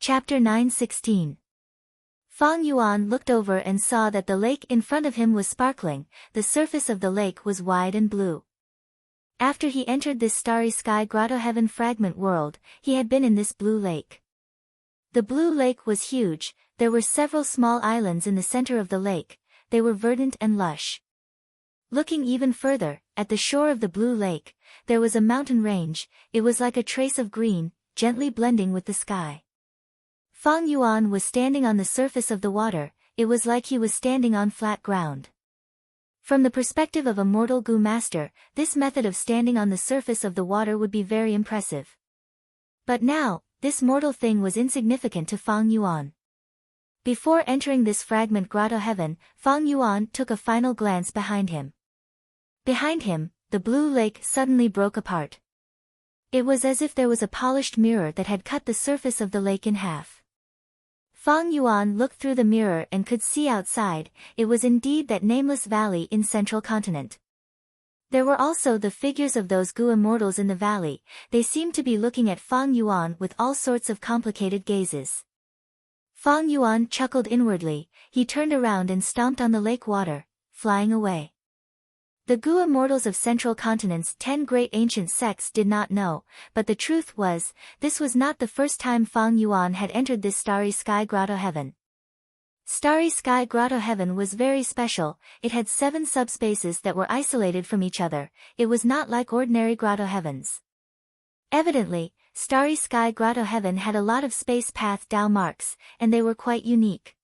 Chapter 9:16. Fang Yuan looked over and saw that the lake in front of him was sparkling. The surface of the lake was wide and blue. After he entered this starry sky grotto heaven fragment world, he had been in this blue lake. The blue lake was huge. There were several small islands in the center of the lake. They were verdant and lush. Looking even further, at the shore of the blue lake, there was a mountain range. It was like a trace of green, gently blending with the sky. Fang Yuan was standing on the surface of the water. It was like he was standing on flat ground. From the perspective of a mortal Gu master, this method of standing on the surface of the water would be very impressive. But now, this mortal thing was insignificant to Fang Yuan. Before entering this fragment grotto heaven, Fang Yuan took a final glance behind him. Behind him, the blue lake suddenly broke apart. It was as if there was a polished mirror that had cut the surface of the lake in half. Fang Yuan looked through the mirror and could see outside. It was indeed that nameless valley in central continent. There were also the figures of those Gu immortals in the valley. They seemed to be looking at Fang Yuan with all sorts of complicated gazes. Fang Yuan chuckled inwardly. He turned around and stomped on the lake water, flying away. The Gu immortals of central continent's 10 great ancient sects did not know, but the truth was, this was not the first time Fang Yuan had entered this starry sky grotto heaven. Starry sky grotto heaven was very special. It had 7 subspaces that were isolated from each other. It was not like ordinary grotto heavens. Evidently, starry sky grotto heaven had a lot of space path Dao marks, and they were quite unique.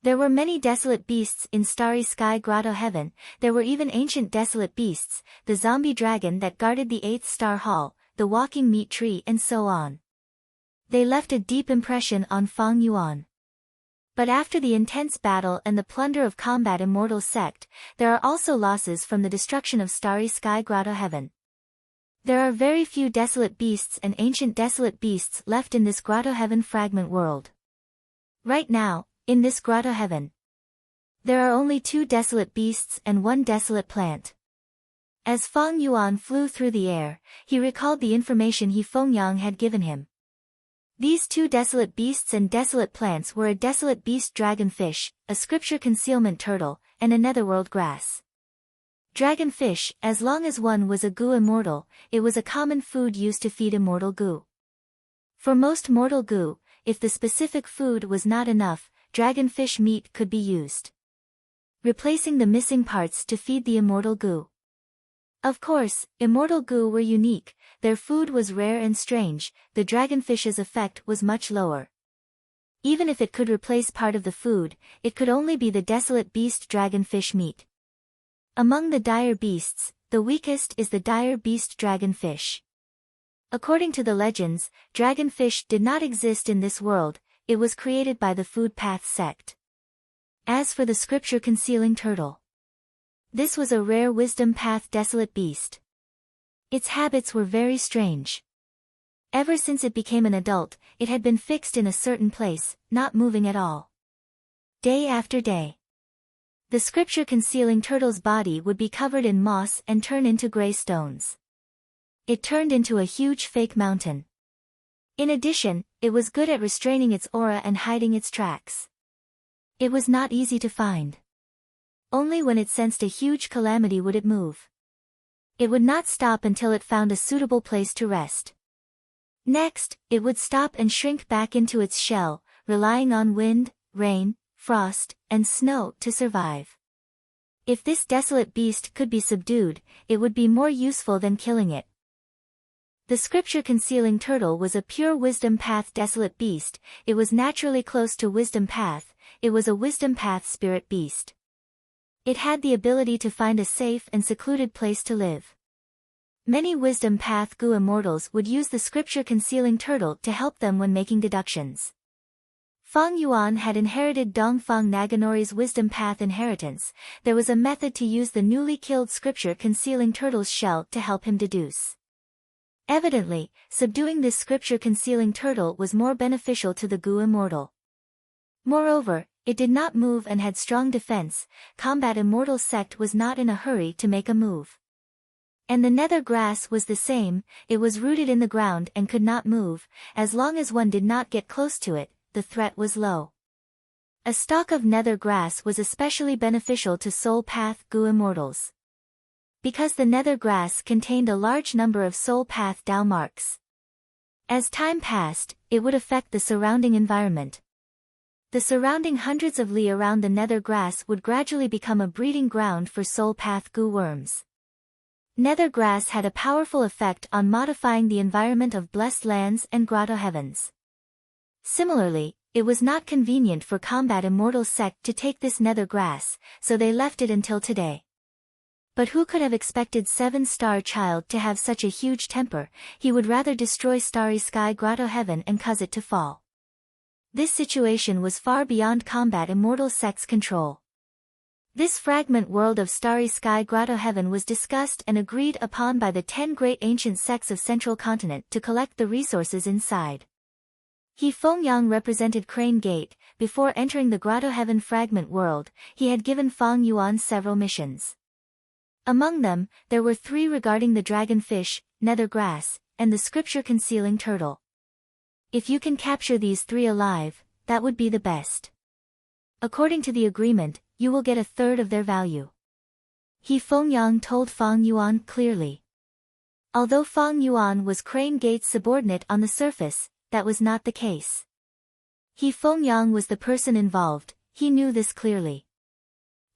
There were many desolate beasts in starry sky grotto heaven. There were even ancient desolate beasts, the zombie dragon that guarded the 8th star hall, the walking meat tree, and so on. They left a deep impression on Fang Yuan. But after the intense battle and the plunder of combat immortal sect, there are also losses from the destruction of starry sky grotto heaven. There are very few desolate beasts and ancient desolate beasts left in this grotto heaven fragment world. Right now, in this grotto heaven, there are only 2 desolate beasts and 1 desolate plant. As Fang Yuan flew through the air, he recalled the information He Fengyang had given him. These 2 desolate beasts and desolate plants were a desolate beast dragonfish, a scripture concealment turtle, and a netherworld grass. Dragonfish, as long as one was a Gu immortal, it was a common food used to feed immortal Gu. For most mortal Gu, if the specific food was not enough, dragonfish meat could be used, replacing the missing parts to feed the immortal Gu. Of course, immortal Gu were unique. Their food was rare and strange. The dragonfish's effect was much lower. Even if it could replace part of the food, it could only be the desolate beast dragonfish meat. Among the dire beasts, the weakest is the dire beast dragonfish. According to the legends, dragonfish did not exist in this world. It was created by the Food Path sect. As for the scripture concealing turtle, this was a rare wisdom path desolate beast. Its habits were very strange. Ever since it became an adult, it had been fixed in a certain place, not moving at all. Day after day, the scripture concealing turtle's body would be covered in moss and turn into gray stones. It turned into a huge fake mountain. In addition, it was good at restraining its aura and hiding its tracks. It was not easy to find. Only when it sensed a huge calamity would it move. It would not stop until it found a suitable place to rest. Next, it would stop and shrink back into its shell, relying on wind, rain, frost, and snow to survive. If this desolate beast could be subdued, it would be more useful than killing it. The scripture concealing turtle was a pure wisdom path desolate beast. It was naturally close to wisdom path. It was a wisdom path spirit beast. It had the ability to find a safe and secluded place to live. Many wisdom path Gu immortals would use the scripture concealing turtle to help them when making deductions. Fang Yuan had inherited Dongfang Naganori's wisdom path inheritance. There was a method to use the newly killed scripture concealing turtle's shell to help him deduce. Evidently, subduing this scripture concealing turtle was more beneficial to the Gu immortal. Moreover, it did not move and had strong defense. Combat immortal sect was not in a hurry to make a move. And the nether grass was the same, it was rooted in the ground and could not move, as long as one did not get close to it, the threat was low. A stalk of nether grass was especially beneficial to soul path Gu immortals, because the nether grass contained a large number of soul path Dao marks. As time passed, it would affect the surrounding environment. The surrounding hundreds of li around the nether grass would gradually become a breeding ground for soul path Gu worms. Nether grass had a powerful effect on modifying the environment of blessed lands and grotto heavens. Similarly, it was not convenient for combat immortal sect to take this nether grass, so they left it until today. But who could have expected 7-star child to have such a huge temper? He would rather destroy starry sky grotto heaven and cause it to fall. This situation was far beyond combat immortal sect's control. This fragment world of starry sky grotto heaven was discussed and agreed upon by the 10 great ancient sects of central continent to collect the resources inside. He Fengyang represented Crane Gate. Before entering the grotto heaven fragment world, he had given Fang Yuan several missions. Among them, there were 3 regarding the dragonfish, nether grass, and the scripture concealing turtle. If you can capture these 3 alive, that would be the best. According to the agreement, you will get 1/3 of their value. He Fengyang told Fang Yuan clearly. Although Fang Yuan was Crane Gate's subordinate on the surface, that was not the case. He Fengyang was the person involved, he knew this clearly.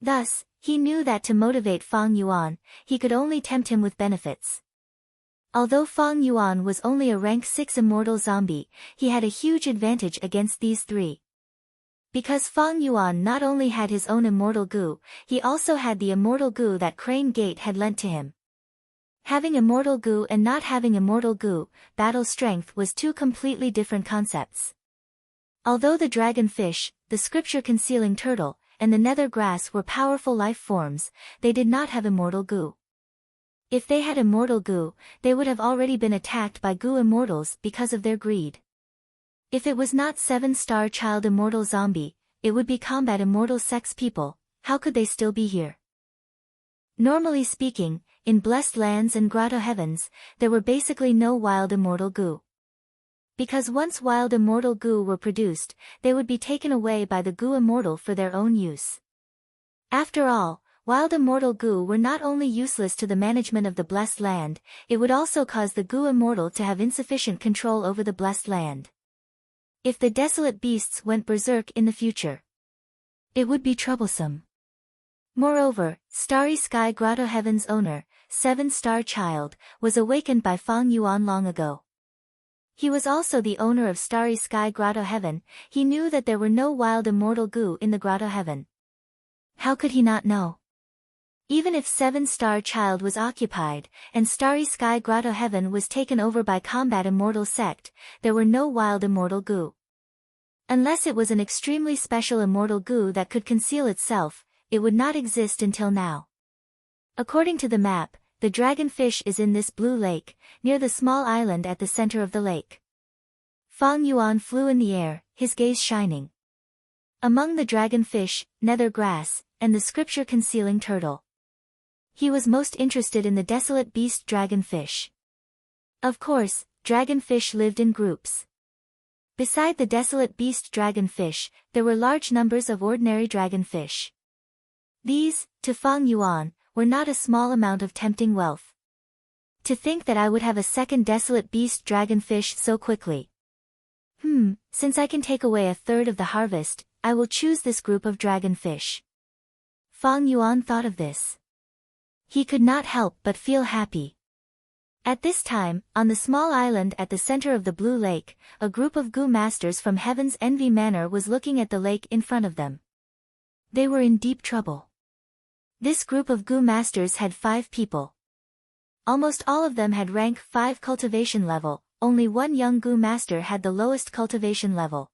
Thus, he knew that to motivate Fang Yuan, he could only tempt him with benefits. Although Fang Yuan was only a rank 6 immortal zombie, he had a huge advantage against these 3. Because Fang Yuan not only had his own immortal goo, he also had the immortal goo that Crane Gate had lent to him. Having immortal goo and not having immortal goo, battle strength was 2 completely different concepts. Although the dragonfish, the scripture concealing turtle, and the nether grass were powerful life forms, they did not have immortal goo. If they had immortal goo, they would have already been attacked by goo immortals because of their greed. If it was not 7-star child immortal zombie, it would be combat immortal sex people. How could they still be here? Normally speaking, in blessed lands and grotto heavens, there were basically no wild immortal goo. Because once wild immortal goo were produced, they would be taken away by the goo immortal for their own use. After all, wild immortal goo were not only useless to the management of the blessed land, it would also cause the goo immortal to have insufficient control over the blessed land. If the desolate beasts went berserk in the future, it would be troublesome. Moreover, Starry Sky Grotto Heaven's owner, 7-star child, was awakened by Fang Yuan long ago. He was also the owner of Starry Sky Grotto Heaven. He knew that there were no wild immortal goo in the Grotto Heaven. How could he not know? Even if 7-star child was occupied, and Starry Sky Grotto Heaven was taken over by combat immortal sect, there were no wild immortal goo. Unless it was an extremely special immortal goo that could conceal itself, it would not exist until now. According to the map, the dragonfish is in this blue lake, near the small island at the center of the lake. Fang Yuan flew in the air, his gaze shining. Among the dragonfish, nether grass, and the scripture concealing turtle, he was most interested in the desolate beast dragonfish. Of course, dragonfish lived in groups. Beside the desolate beast dragonfish, there were large numbers of ordinary dragonfish. These, to Fang Yuan, were not a small amount of tempting wealth. To think that I would have a second desolate beast dragonfish so quickly. Since I can take away 1/3 of the harvest, I will choose this group of dragonfish. Fang Yuan thought of this. He could not help but feel happy. At this time, on the small island at the center of the blue lake, a group of goo masters from Heaven's Envy Manor was looking at the lake in front of them. They were in deep trouble. This group of goo masters had 5 people. Almost all of them had rank 5 cultivation level, only one young goo master had the lowest cultivation level.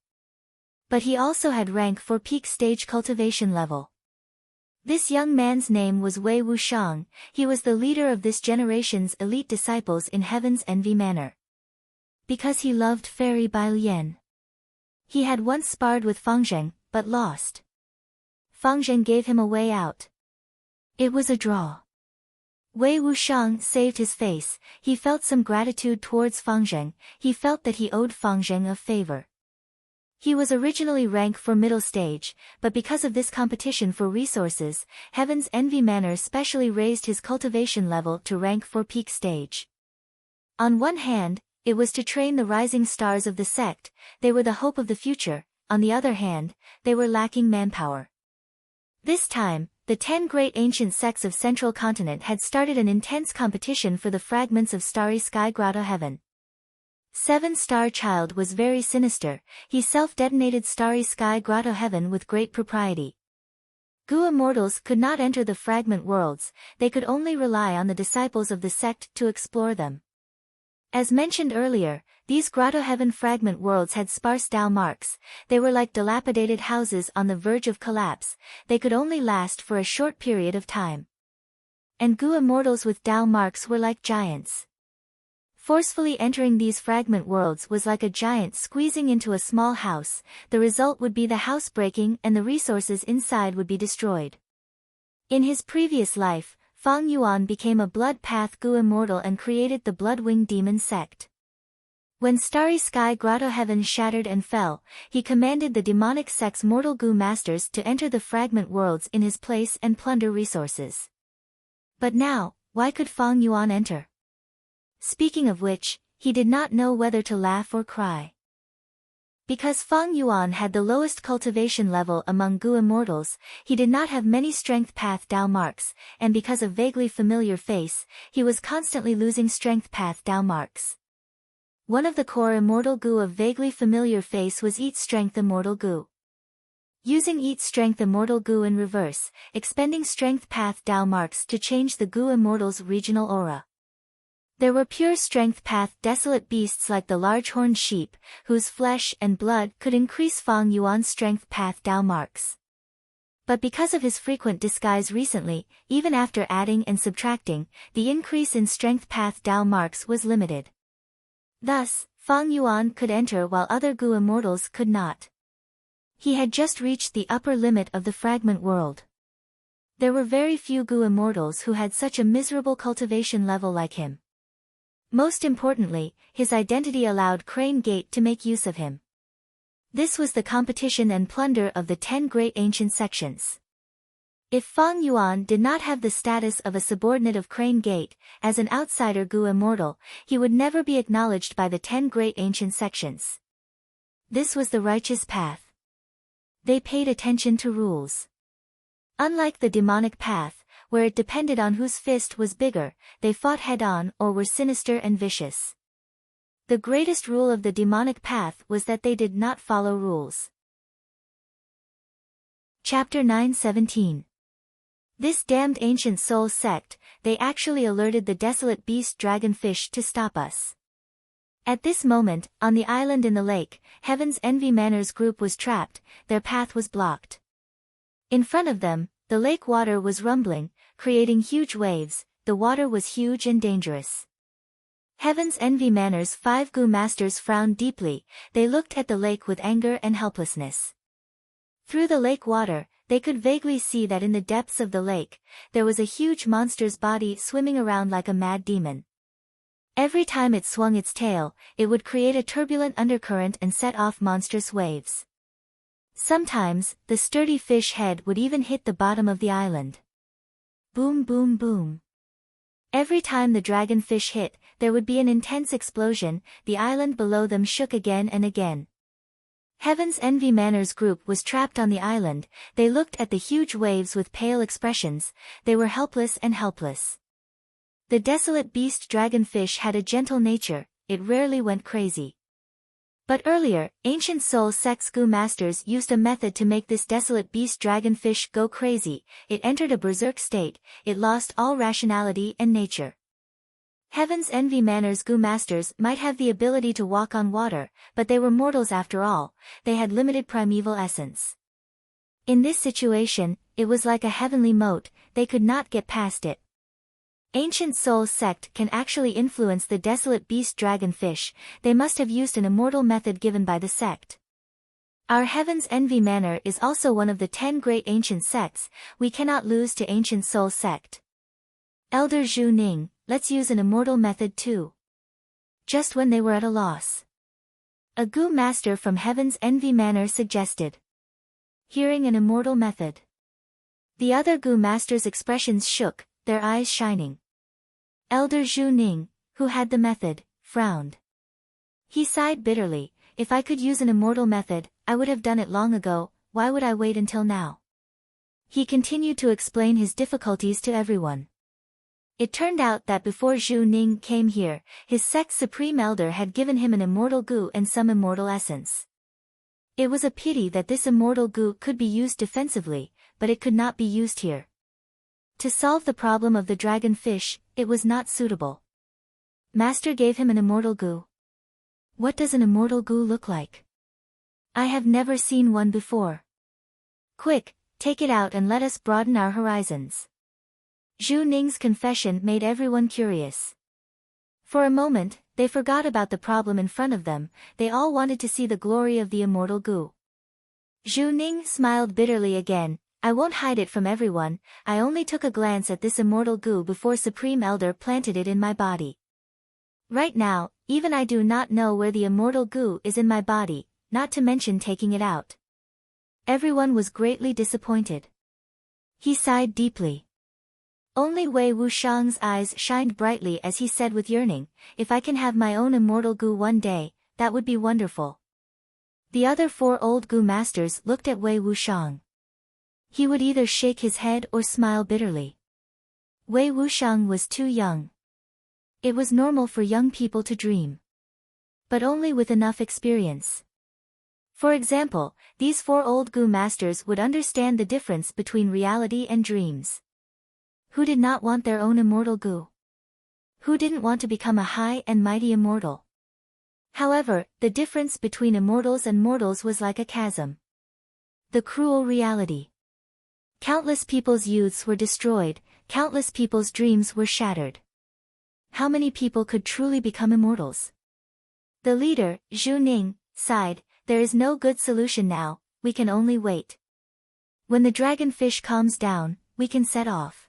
But he also had rank 4 peak stage cultivation level. This young man's name was Wei Wushang. He was the leader of this generation's elite disciples in Heaven's Envy Manor. Because he loved Fairy Bailian. He had once sparred with Fangzheng, but lost. Fangzheng gave him a way out. It was a draw. Wei Wuxiang saved his face. He felt some gratitude towards Fangzheng. He felt that he owed Fangzheng a favor. He was originally ranked for middle stage, but because of this competition for resources, Heaven's Envy Manor specially raised his cultivation level to rank for peak stage. On one hand, it was to train the rising stars of the sect. They were the hope of the future. On the other hand, they were lacking manpower. This time, the 10 great ancient sects of Central Continent had started an intense competition for the fragments of Starry Sky Grotto Heaven. 7-Star Child was very sinister. He self-detonated Starry Sky Grotto Heaven with great propriety. Gu immortals could not enter the fragment worlds, they could only rely on the disciples of the sect to explore them. As mentioned earlier, these Grotto Heaven fragment worlds had sparse Tao marks. They were like dilapidated houses on the verge of collapse. They could only last for a short period of time. And Gu immortals with Tao marks were like giants. Forcefully entering these fragment worlds was like a giant squeezing into a small house. The result would be the house breaking and the resources inside would be destroyed. In his previous life, Fang Yuan became a blood path Gu immortal and created the Bloodwing Demon sect. When Starry Sky Grotto Heaven shattered and fell, he commanded the demonic sect's mortal Gu masters to enter the fragment worlds in his place and plunder resources. But now, why could Fang Yuan enter? Speaking of which, he did not know whether to laugh or cry. Because Fang Yuan had the lowest cultivation level among Gu immortals, he did not have many strength path Tao marks, and because of vaguely familiar face, he was constantly losing strength path Tao marks. One of the core immortal Gu of vaguely familiar face was Eat Strength Immortal Gu. Using Eat Strength Immortal Gu in reverse, expending strength path Tao marks to change the Gu immortal's regional aura. There were pure strength path desolate beasts like the large-horned sheep, whose flesh and blood could increase Fang Yuan's strength path Tao marks. But because of his frequent disguise recently, even after adding and subtracting, the increase in strength path Tao marks was limited. Thus, Fang Yuan could enter while other Gu immortals could not. He had just reached the upper limit of the fragment world. There were very few Gu immortals who had such a miserable cultivation level like him. Most importantly, his identity allowed Crane Gate to make use of him. This was the competition and plunder of the 10 great ancient sections. If Fang Yuan did not have the status of a subordinate of Crane Gate, as an outsider Gu immortal, he would never be acknowledged by the 10 great ancient sections. This was the righteous path. They paid attention to rules. Unlike the demonic path, where it depended on whose fist was bigger, they fought head-on or were sinister and vicious. The greatest rule of the demonic path was that they did not follow rules. Chapter 9:17. This damned ancient soul sect, they actually alerted the desolate beast dragonfish to stop us. At this moment, on the island in the lake, Heaven's Envy Manor's group was trapped, their path was blocked. In front of them, the lake water was rumbling, creating huge waves. The water was huge and dangerous. Heaven's Envy Manor's 5 Gu masters frowned deeply, they looked at the lake with anger and helplessness. Through the lake water, they could vaguely see that in the depths of the lake, there was a huge monster's body swimming around like a mad demon. Every time it swung its tail, it would create a turbulent undercurrent and set off monstrous waves. Sometimes, the sturdy fish head would even hit the bottom of the island. Boom boom boom. Every time the dragonfish hit, there would be an intense explosion, the island below them shook again and again. Heaven's Envy Manor's group was trapped on the island, they looked at the huge waves with pale expressions, they were helpless and helpless. The desolate beast dragonfish had a gentle nature, it rarely went crazy. But earlier, ancient soul sect's Gu masters used a method to make this desolate beast dragonfish go crazy, it entered a berserk state, it lost all rationality and nature. Heaven's Envy Manor's Gu masters might have the ability to walk on water, but they were mortals after all, they had limited primeval essence. In this situation, it was like a heavenly moat, they could not get past it. Ancient Soul sect can actually influence the desolate beast dragonfish, they must have used an immortal method given by the sect. Our Heaven's Envy Manor is also one of the 10 great ancient sects, we cannot lose to Ancient Soul sect. Elder Zhu Ning, let's use an immortal method too. Just when they were at a loss, a Gu master from Heaven's Envy Manor suggested. Hearing an immortal method, the other Gu masters' expressions shook, their eyes shining. Elder Zhu Ning, who had the method, frowned. He sighed bitterly. If I could use an immortal method, I would have done it long ago. Why would I wait until now? He continued to explain his difficulties to everyone. It turned out that before Zhu Ning came here, his sect's supreme elder had given him an immortal Gu and some immortal essence. It was a pity that this immortal Gu could be used defensively, but it could not be used here. To solve the problem of the dragon fish, it was not suitable. Master gave him an immortal Gu. What does an immortal Gu look like? I have never seen one before. Quick, take it out and let us broaden our horizons. Zhu Ning's confession made everyone curious. For a moment, they forgot about the problem in front of them. They all wanted to see the glory of the immortal Gu. Zhu Ning smiled bitterly again. I won't hide it from everyone. I only took a glance at this immortal Gu before Supreme Elder planted it in my body. Right now, even I do not know where the immortal Gu is in my body, not to mention taking it out. Everyone was greatly disappointed. He sighed deeply. Only Wei Wuxiang's eyes shined brightly as he said with yearning, if I can have my own immortal Gu one day, that would be wonderful. The other 4 old Gu masters looked at Wei Wuxiang. He would either shake his head or smile bitterly. Wei Wuxiang was too young. It was normal for young people to dream. But only with enough experience. For example, these 4 old Gu masters would understand the difference between reality and dreams. Who did not want their own immortal Gu? Who didn't want to become a high and mighty immortal? However, the difference between immortals and mortals was like a chasm. The cruel reality. Countless people's youths were destroyed, countless people's dreams were shattered. How many people could truly become immortals? The leader, Zhu Ning, sighed, there is no good solution now, we can only wait. When the dragonfish calms down, we can set off.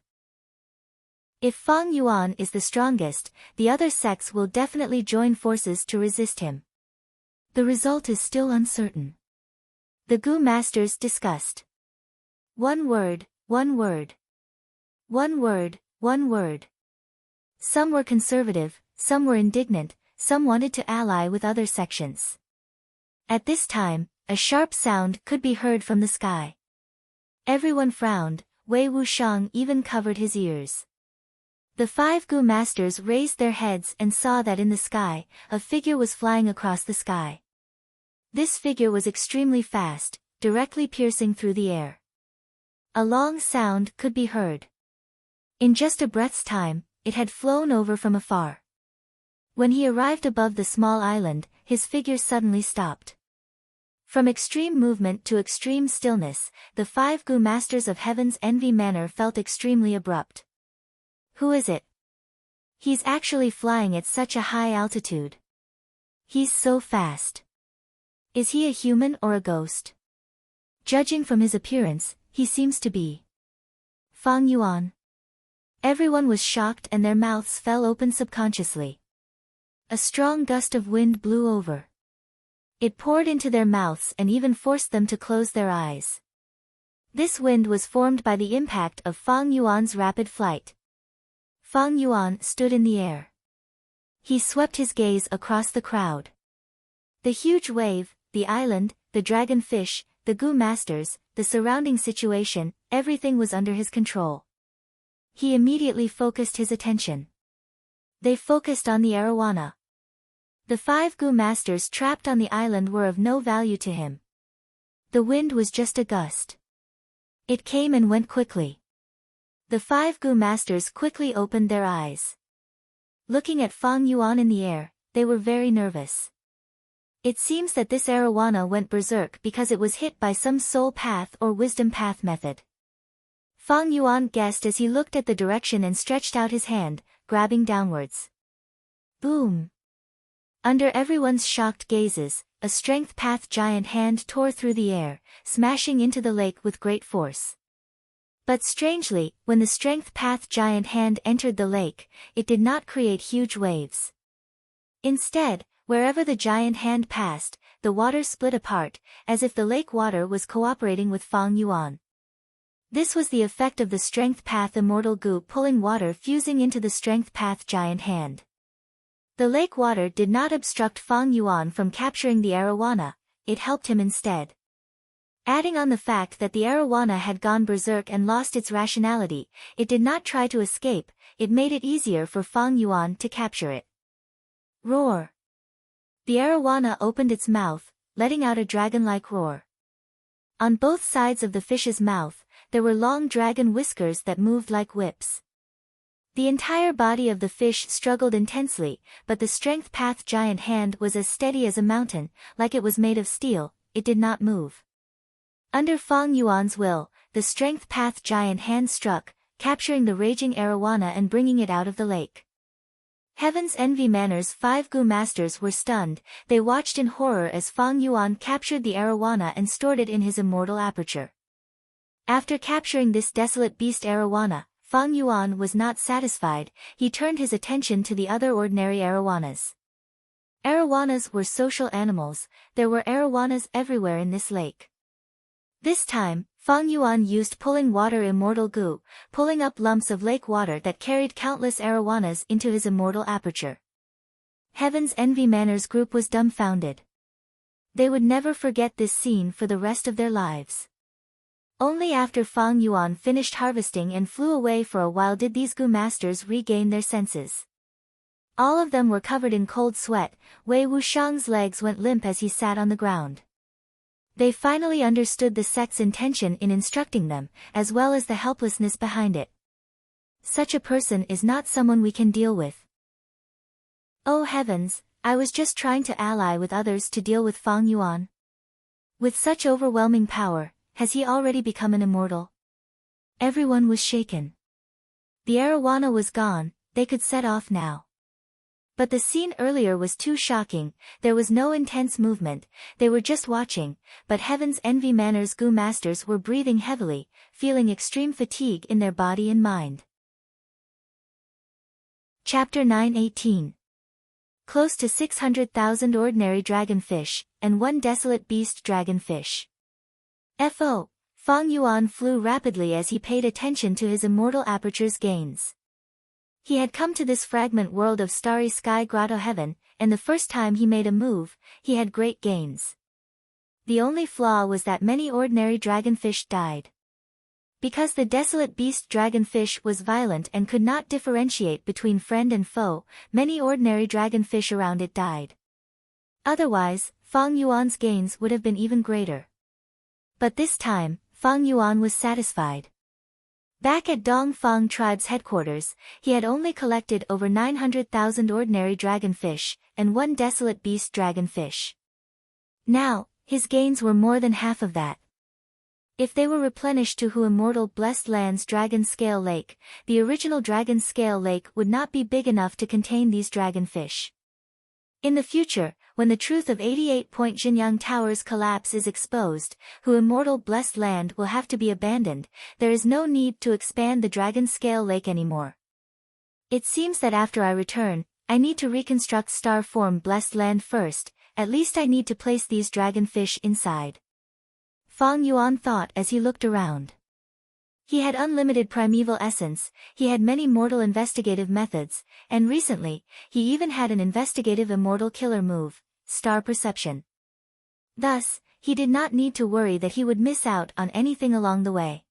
If Fang Yuan is the strongest, the other sects will definitely join forces to resist him. The result is still uncertain. The Gu masters discussed. One word, one word. One word, one word. Some were conservative, some were indignant, some wanted to ally with other sections. At this time, a sharp sound could be heard from the sky. Everyone frowned, Wei Wuxiang even covered his ears. The 5 Gu masters raised their heads and saw that in the sky, a figure was flying across the sky. This figure was extremely fast, directly piercing through the air. A long sound could be heard. In just a breath's time, it had flown over from afar. When he arrived above the small island, his figure suddenly stopped. From extreme movement to extreme stillness, the 5 Gu masters of Heaven's Envy Manor felt extremely abrupt. Who is it? He's actually flying at such a high altitude. He's so fast. Is he a human or a ghost? Judging from his appearance, he seems to be Fang Yuan. Everyone was shocked and their mouths fell open subconsciously. A strong gust of wind blew over. It poured into their mouths and even forced them to close their eyes. This wind was formed by the impact of Fang Yuan's rapid flight. Fang Yuan stood in the air. He swept his gaze across the crowd. The huge wave, the island, the dragonfish, the Gu masters, the surrounding situation, everything was under his control. He immediately focused his attention. They focused on the arowana. The 5 Gu masters trapped on the island were of no value to him. The wind was just a gust. It came and went quickly. The 5 Gu masters quickly opened their eyes. Looking at Fang Yuan in the air, they were very nervous. It seems that this arowana went berserk because it was hit by some soul path or wisdom path method. Fang Yuan guessed as he looked at the direction and stretched out his hand, grabbing downwards. Boom! Under everyone's shocked gazes, a strength path giant hand tore through the air, smashing into the lake with great force. But strangely, when the strength path giant hand entered the lake, it did not create huge waves. Instead, wherever the giant hand passed, the water split apart, as if the lake water was cooperating with Fang Yuan. This was the effect of the strength path immortal goo pulling water fusing into the strength path giant hand. The lake water did not obstruct Fang Yuan from capturing the arowana, it helped him instead. Adding on the fact that the arowana had gone berserk and lost its rationality, it did not try to escape, it made it easier for Fang Yuan to capture it. Roar! The arowana opened its mouth, letting out a dragon-like roar. On both sides of the fish's mouth, there were long dragon whiskers that moved like whips. The entire body of the fish struggled intensely, but the strength path giant hand was as steady as a mountain, like it was made of steel, it did not move. Under Fang Yuan's will, the strength path giant hand struck, capturing the raging arowana and bringing it out of the lake. Heaven's Envy Manor's 5 Gu masters were stunned, they watched in horror as Fang Yuan captured the arowana and stored it in his immortal aperture. After capturing this desolate beast arowana, Fang Yuan was not satisfied, he turned his attention to the other ordinary arowanas. Arowanas were social animals, there were arowanas everywhere in this lake. This time, Fang Yuan used pulling water immortal goo, pulling up lumps of lake water that carried countless arowanas into his immortal aperture. Heaven's Envy Manor's group was dumbfounded. They would never forget this scene for the rest of their lives. Only after Fang Yuan finished harvesting and flew away for a while did these Gu masters regain their senses. All of them were covered in cold sweat, Wei Wuxiang's legs went limp as he sat on the ground. They finally understood the sect's intention in instructing them, as well as the helplessness behind it. Such a person is not someone we can deal with. Oh heavens, I was just trying to ally with others to deal with Fang Yuan. With such overwhelming power, has he already become an immortal? Everyone was shaken. The arowana was gone, they could set off now. But the scene earlier was too shocking, there was no intense movement, they were just watching, but Heaven's Envy Manor's Gu masters were breathing heavily, feeling extreme fatigue in their body and mind. Chapter 9:18. Close to 600,000 ordinary dragonfish, and 1 desolate beast dragonfish. Fo. Fang Yuan flew rapidly as he paid attention to his immortal aperture's gains. He had come to this fragment world of starry sky grotto heaven, and the first time he made a move, he had great gains. The only flaw was that many ordinary dragonfish died. Because the desolate beast dragonfish was violent and could not differentiate between friend and foe, many ordinary dragonfish around it died. Otherwise, Fang Yuan's gains would have been even greater. But this time, Fang Yuan was satisfied. Back at Dongfang tribe's headquarters, he had only collected over 900,000 ordinary dragonfish, and 1 desolate beast dragonfish. Now, his gains were more than half of that. If they were replenished to Hu Immortal Blessed Land's Dragon Scale Lake, the original Dragon Scale Lake would not be big enough to contain these dragonfish. In the future, when the truth of 88-point Jinyang Tower's collapse is exposed, Hu Immortal Blessed Land will have to be abandoned, there is no need to expand the Dragon Scale Lake anymore. It seems that after I return, I need to reconstruct Star Form Blessed Land first, at least I need to place these dragonfish inside. Fang Yuan thought as he looked around. He had unlimited primeval essence, he had many mortal investigative methods, and recently, he even had an investigative immortal killer move, Star Perception. Thus, he did not need to worry that he would miss out on anything along the way.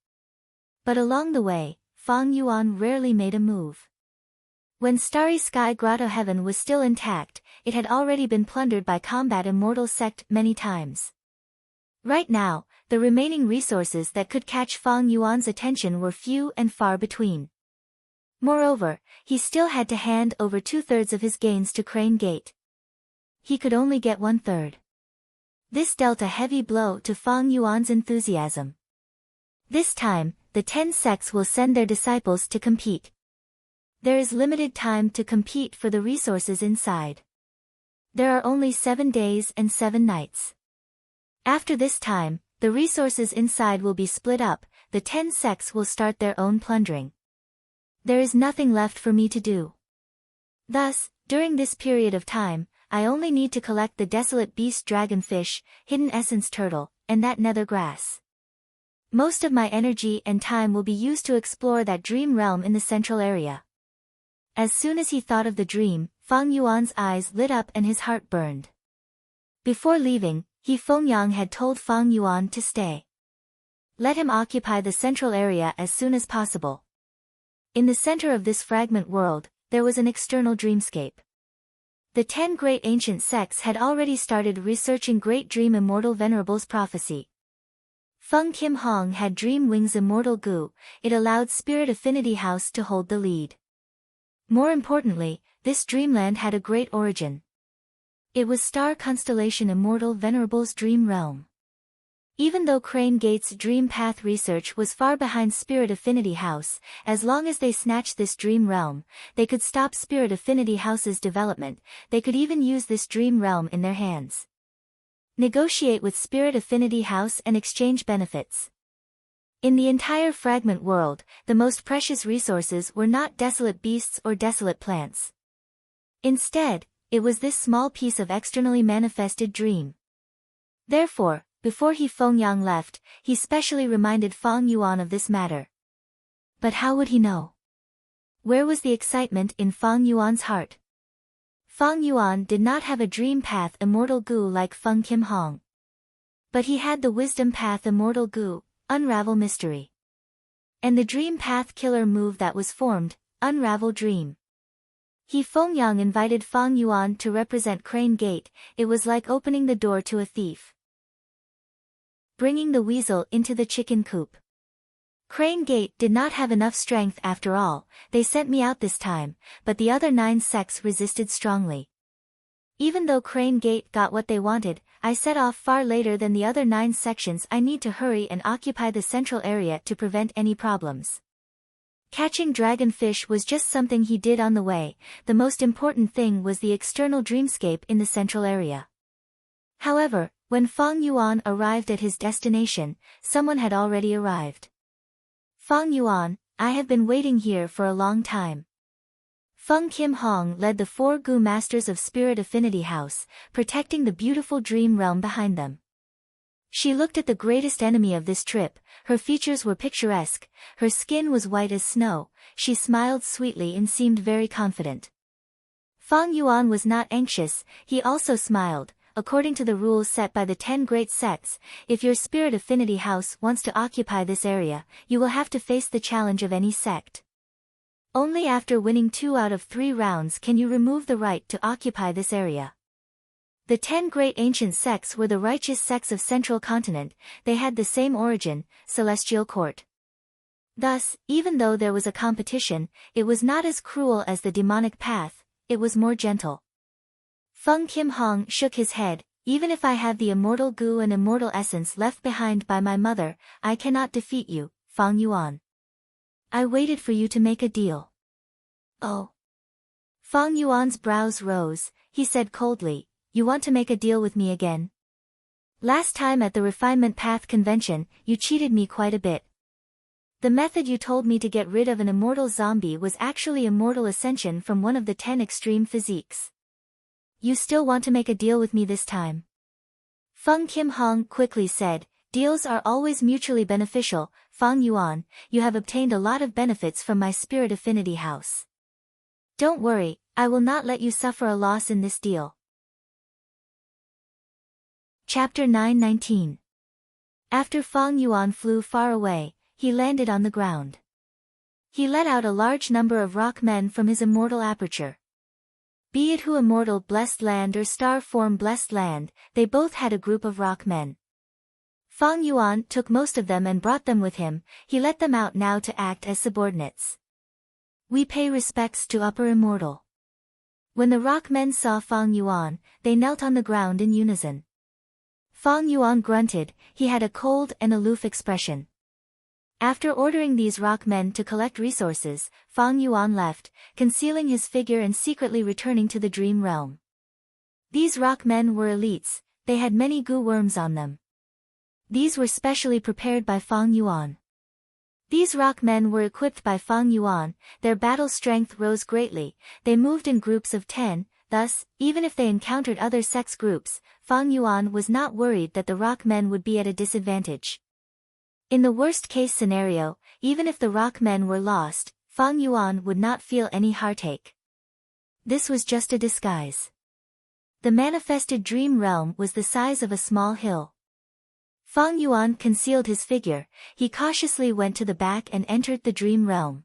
But along the way, Fang Yuan rarely made a move. When Starry Sky Grotto Heaven was still intact, it had already been plundered by combat immortal sect many times. Right now, the remaining resources that could catch Fang Yuan's attention were few and far between. Moreover, he still had to hand over 2/3 of his gains to Crane Gate. He could only get 1/3. This dealt a heavy blow to Fang Yuan's enthusiasm. This time, the 10 sects will send their disciples to compete. There is limited time to compete for the resources inside. There are only 7 days and 7 nights. After this time, the resources inside will be split up, the 10 sects will start their own plundering. There is nothing left for me to do. Thus, during this period of time, I only need to collect the desolate beast dragonfish, hidden essence turtle, and that nether grass. Most of my energy and time will be used to explore that dream realm in the central area. As soon as he thought of the dream, Fang Yuan's eyes lit up and his heart burned. Before leaving, Fengyang had told Fang Yuan to stay. Let him occupy the central area as soon as possible. In the center of this fragment world, there was an external dreamscape. The 10 great ancient sects had already started researching Great Dream Immortal Venerable's prophecy. Feng Kim Hong had Dream Wings Immortal Gu, it allowed Spirit Affinity House to hold the lead. More importantly, this dreamland had a great origin. It was Star Constellation Immortal Venerable's dream realm. Even though Crane Gate's Dream Path research was far behind Spirit Affinity House, as long as they snatched this dream realm, they could stop Spirit Affinity House's development, they could even use this dream realm in their hands. Negotiate with Spirit Affinity House and exchange benefits. In the entire fragment world, the most precious resources were not desolate beasts or desolate plants. Instead, it was this small piece of externally manifested dream. Therefore, before Fengyang left, he specially reminded Fang Yuan of this matter. But how would he know? Where was the excitement in Fang Yuan's heart? Fang Yuan did not have a dream path Immortal Gu like Feng Kim Hong. But he had the wisdom path Immortal Gu, Unravel Mystery. And the dream path killer move that was formed, Unravel Dream. Fengyang invited Fang Yuan to represent Crane Gate, it was like opening the door to a thief. Bringing the weasel into the chicken coop. Crane Gate did not have enough strength after all, they sent me out this time, but the other 9 sects resisted strongly. Even though Crane Gate got what they wanted, I set off far later than the other 9 sections. I need to hurry and occupy the central area to prevent any problems. Catching dragonfish was just something he did on the way, the most important thing was the external dreamscape in the central area. However, when Fang Yuan arrived at his destination, someone had already arrived. Fang Yuan, I have been waiting here for a long time. Feng Kim Hong led the 4 Gu Masters of Spirit Affinity House, protecting the beautiful dream realm behind them. She looked at the greatest enemy of this trip, her features were picturesque, her skin was white as snow, she smiled sweetly and seemed very confident. Fang Yuan was not anxious, he also smiled. According to the rules set by the 10 great sects, if your Spirit Affinity House wants to occupy this area, you will have to face the challenge of any sect. Only after winning 2 out of 3 rounds can you remove the right to occupy this area. The 10 great ancient sects were the righteous sects of Central Continent, they had the same origin, Celestial Court. Thus, even though there was a competition, it was not as cruel as the demonic path, it was more gentle. Feng Kim Hong shook his head, even if I have the Immortal Gu and Immortal Essence left behind by my mother, I cannot defeat you, Fang Yuan. I waited for you to make a deal. Oh. Fang Yuan's brows rose, he said coldly, you want to make a deal with me again? Last time at the Refinement Path Convention, you cheated me quite a bit. The method you told me to get rid of an immortal zombie was actually Immortal Ascension from one of the 10 extreme physiques. You still want to make a deal with me this time? Feng Kim Hong quickly said, deals are always mutually beneficial, Fang Yuan, you have obtained a lot of benefits from my Spirit Affinity House. Don't worry, I will not let you suffer a loss in this deal. Chapter 919. After Fang Yuan flew far away, he landed on the ground. He let out a large number of rock men from his immortal aperture. Be it who immortal blessed land or star form blessed land, they both had a group of rock men. Fang Yuan took most of them and brought them with him, he let them out now to act as subordinates. We pay respects to Upper Immortal. When the rock men saw Fang Yuan, they knelt on the ground in unison. Fang Yuan grunted, he had a cold and aloof expression. After ordering these rock men to collect resources, Fang Yuan left, concealing his figure and secretly returning to the dream realm. These rock men were elites, they had many gu worms on them. These were specially prepared by Fang Yuan. These rock men were equipped by Fang Yuan, their battle strength rose greatly, they moved in groups of 10, thus, even if they encountered other sex groups, Fang Yuan was not worried that the rock men would be at a disadvantage. In the worst-case scenario, even if the rock men were lost, Fang Yuan would not feel any heartache. This was just a disguise. The manifested dream realm was the size of a small hill. Fang Yuan concealed his figure, he cautiously went to the back and entered the dream realm.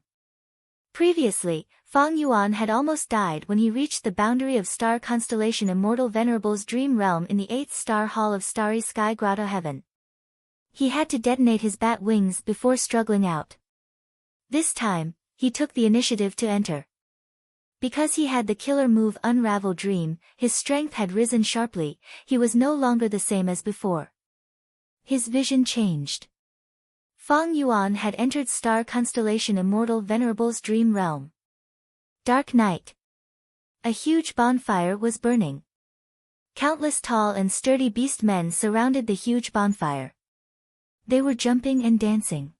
Previously, Fang Yuan had almost died when he reached the boundary of star constellation Immortal Venerable's dream realm in the 8th star hall of Starry Sky Grotto Heaven. He had to detonate his bat wings before struggling out. This time, he took the initiative to enter. Because he had the killer move Unravel Dream, his strength had risen sharply, he was no longer the same as before. His vision changed. Fang Yuan had entered star constellation Immortal Venerable's dream realm. Dark night. A huge bonfire was burning. Countless tall and sturdy beast men surrounded the huge bonfire. They were jumping and dancing.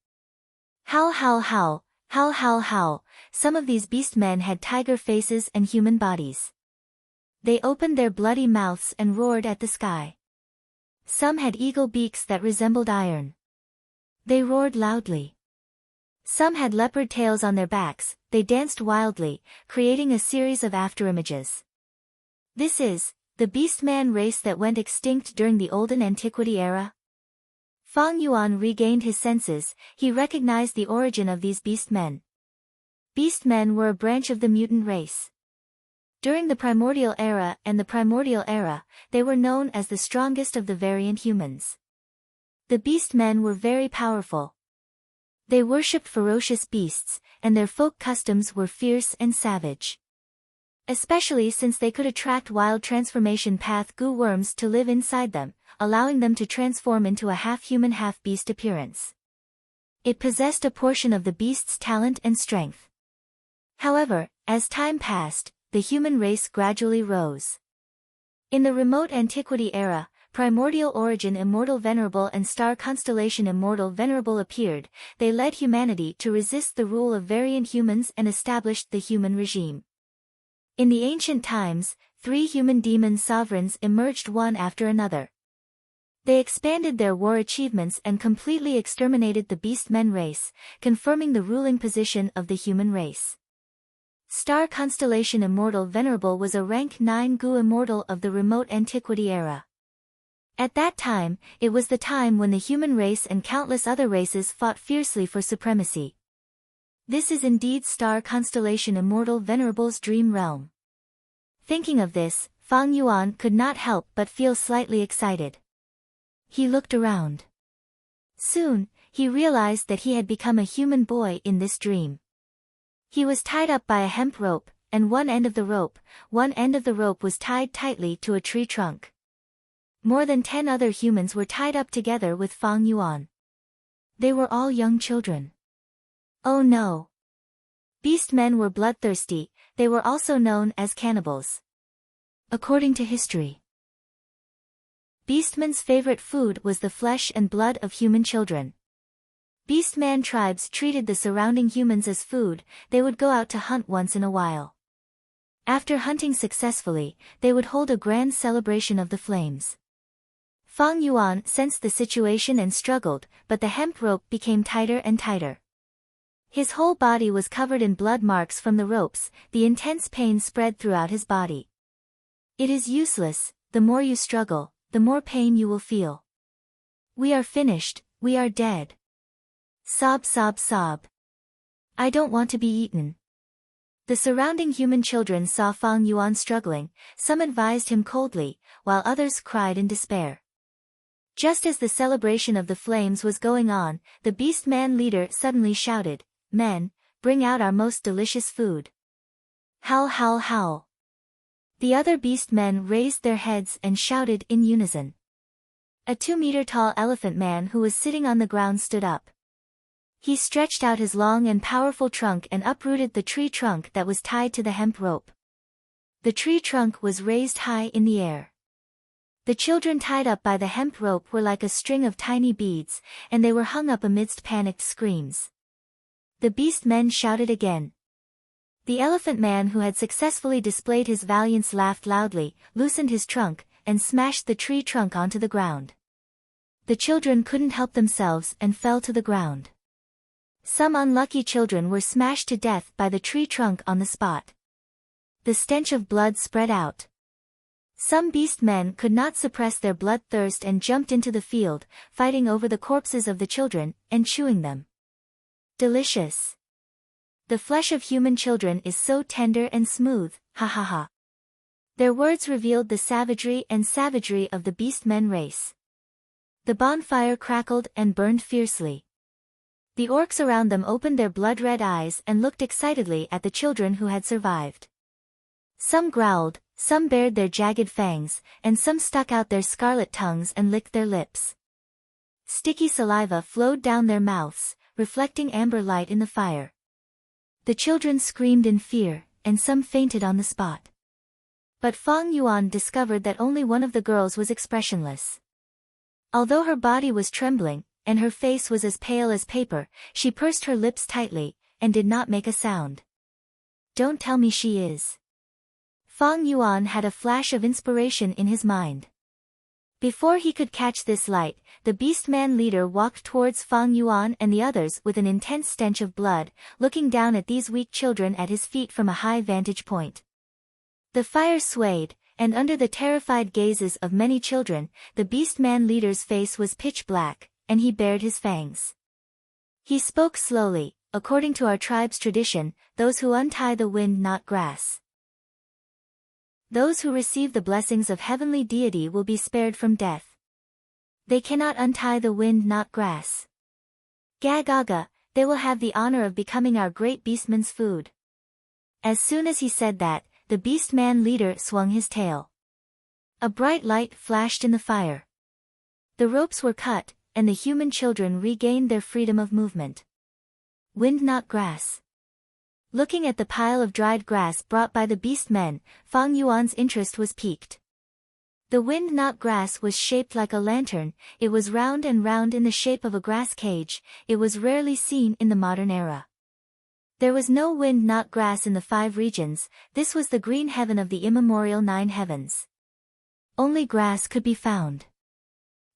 Howl, howl, howl, howl, howl, howl. Some of these beast men had tiger faces and human bodies. They opened their bloody mouths and roared at the sky. Some had eagle beaks that resembled iron. They roared loudly. Some had leopard tails on their backs, they danced wildly, creating a series of afterimages. This is the beastman race that went extinct during the Olden Antiquity era. Fang Yuan regained his senses, he recognized the origin of these beastmen. Beastmen were a branch of the mutant race. During the Primordial Era and the Primordial Era, they were known as the strongest of the variant humans. The beastmen were very powerful. They worshipped ferocious beasts, and their folk customs were fierce and savage. Especially since they could attract wild transformation path goo worms to live inside them, allowing them to transform into a half-human half-beast appearance. It possessed a portion of the beast's talent and strength. However, as time passed, the human race gradually rose. In the remote antiquity era, Primordial Origin Immortal Venerable and Star Constellation Immortal Venerable appeared, they led humanity to resist the rule of variant humans and established the human regime. In the ancient times, 3 human demon sovereigns emerged one after another. They expanded their war achievements and completely exterminated the beastmen race, confirming the ruling position of the human race. Star Constellation Immortal Venerable was a rank 9 Gu Immortal of the remote antiquity era. At that time, it was the time when the human race and countless other races fought fiercely for supremacy. This is indeed Star Constellation Immortal Venerable's dream realm. Thinking of this, Fang Yuan could not help but feel slightly excited. He looked around. Soon, he realized that he had become a human boy in this dream. He was tied up by a hemp rope, and one end of the rope was tied tightly to a tree trunk. More than 10 other humans were tied up together with Fang Yuan. They were all young children. Oh no! Beastmen were bloodthirsty, they were also known as cannibals. According to history, Beastmen's favorite food was the flesh and blood of human children. Beastman tribes treated the surrounding humans as food, they would go out to hunt once in a while. After hunting successfully, they would hold a grand celebration of the flames. Fang Yuan sensed the situation and struggled, but the hemp rope became tighter and tighter. His whole body was covered in blood marks from the ropes, the intense pain spread throughout his body. It is useless, the more you struggle, the more pain you will feel. We are finished, we are dead. Sob, sob, sob. I don't want to be eaten. The surrounding human children saw Fang Yuan struggling, some advised him coldly, while others cried in despair. Just as the celebration of the flames was going on, the beastman leader suddenly shouted, "Men, bring out our most delicious food." Howl, howl, howl. The other beastmen raised their heads and shouted in unison. A 2-meter-tall elephant man who was sitting on the ground stood up. He stretched out his long and powerful trunk and uprooted the tree trunk that was tied to the hemp rope. The tree trunk was raised high in the air. The children tied up by the hemp rope were like a string of tiny beads, and they were hung up amidst panicked screams. The beast men shouted again. The elephant man who had successfully displayed his valiance laughed loudly, loosened his trunk, and smashed the tree trunk onto the ground. The children couldn't help themselves and fell to the ground. Some unlucky children were smashed to death by the tree trunk on the spot. The stench of blood spread out. Some beast men could not suppress their bloodthirst and jumped into the field, fighting over the corpses of the children, and chewing them. Delicious. The flesh of human children is so tender and smooth, ha ha ha. Their words revealed the savagery of the beast men race. The bonfire crackled and burned fiercely. The orcs around them opened their blood-red eyes and looked excitedly at the children who had survived. Some growled, some bared their jagged fangs, and some stuck out their scarlet tongues and licked their lips. Sticky saliva flowed down their mouths, reflecting amber light in the fire. The children screamed in fear, and some fainted on the spot. But Fang Yuan discovered that only one of the girls was expressionless. Although her body was trembling, and her face was as pale as paper, she pursed her lips tightly, and did not make a sound. Don't tell me she is. Fang Yuan had a flash of inspiration in his mind. Before he could catch this light, the beastman leader walked towards Fang Yuan and the others with an intense stench of blood, looking down at these weak children at his feet from a high vantage point. The fire swayed, and under the terrified gazes of many children, the beastman leader's face was pitch black, and he bared his fangs. He spoke slowly, according to our tribe's tradition, those who untie the wind not grass. Those who receive the blessings of heavenly deity will be spared from death. They cannot untie the wind not grass. Gagaga, they will have the honor of becoming our great beastman's food. As soon as he said that, the beastman leader swung his tail. A bright light flashed in the fire. The ropes were cut, and the human children regained their freedom of movement. Wind not grass. Looking at the pile of dried grass brought by the beastmen, Fang Yuan's interest was piqued. The wind not grass was shaped like a lantern, it was round and round in the shape of a grass cage, it was rarely seen in the modern era. There was no wind not grass in the 5 regions, this was the green heaven of the immemorial 9 heavens. Only grass could be found.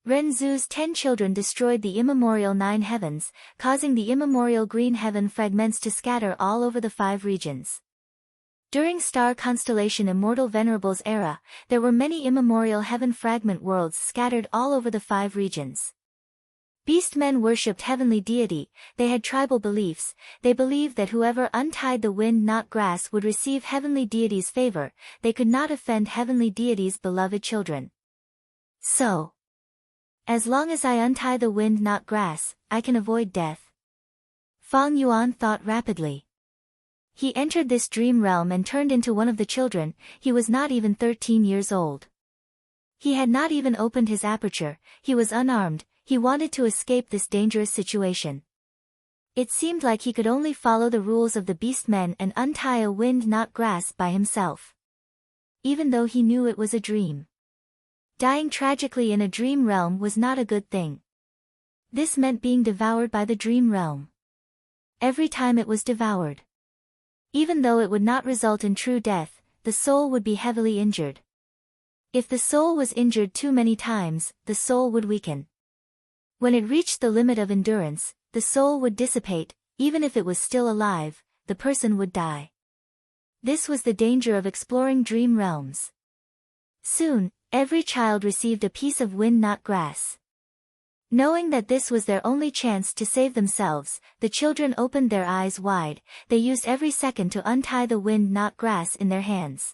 Renzu's 10 children destroyed the immemorial 9 heavens, causing the immemorial green heaven fragments to scatter all over the 5 regions. During star constellation Immortal Venerable's era, there were many immemorial heaven fragment worlds scattered all over the 5 regions. Beastmen worshipped heavenly deity, they had tribal beliefs, they believed that whoever untied the wind not grass would receive heavenly deity's favor, they could not offend heavenly deity's beloved children. So, as long as I untie the wind not grass, I can avoid death. Fang Yuan thought rapidly. He entered this dream realm and turned into one of the children, he was not even 13 years old. He had not even opened his aperture, he was unarmed, he wanted to escape this dangerous situation. It seemed like he could only follow the rules of the beastmen and untie a wind not grass by himself. Even though he knew it was a dream. Dying tragically in a dream realm was not a good thing. This meant being devoured by the dream realm. Every time it was devoured. Even though it would not result in true death, the soul would be heavily injured. If the soul was injured too many times, the soul would weaken. When it reached the limit of endurance, the soul would dissipate, even if it was still alive, the person would die. This was the danger of exploring dream realms. Soon, every child received a piece of wind not grass. Knowing that this was their only chance to save themselves, the children opened their eyes wide, they used every second to untie the wind not grass in their hands.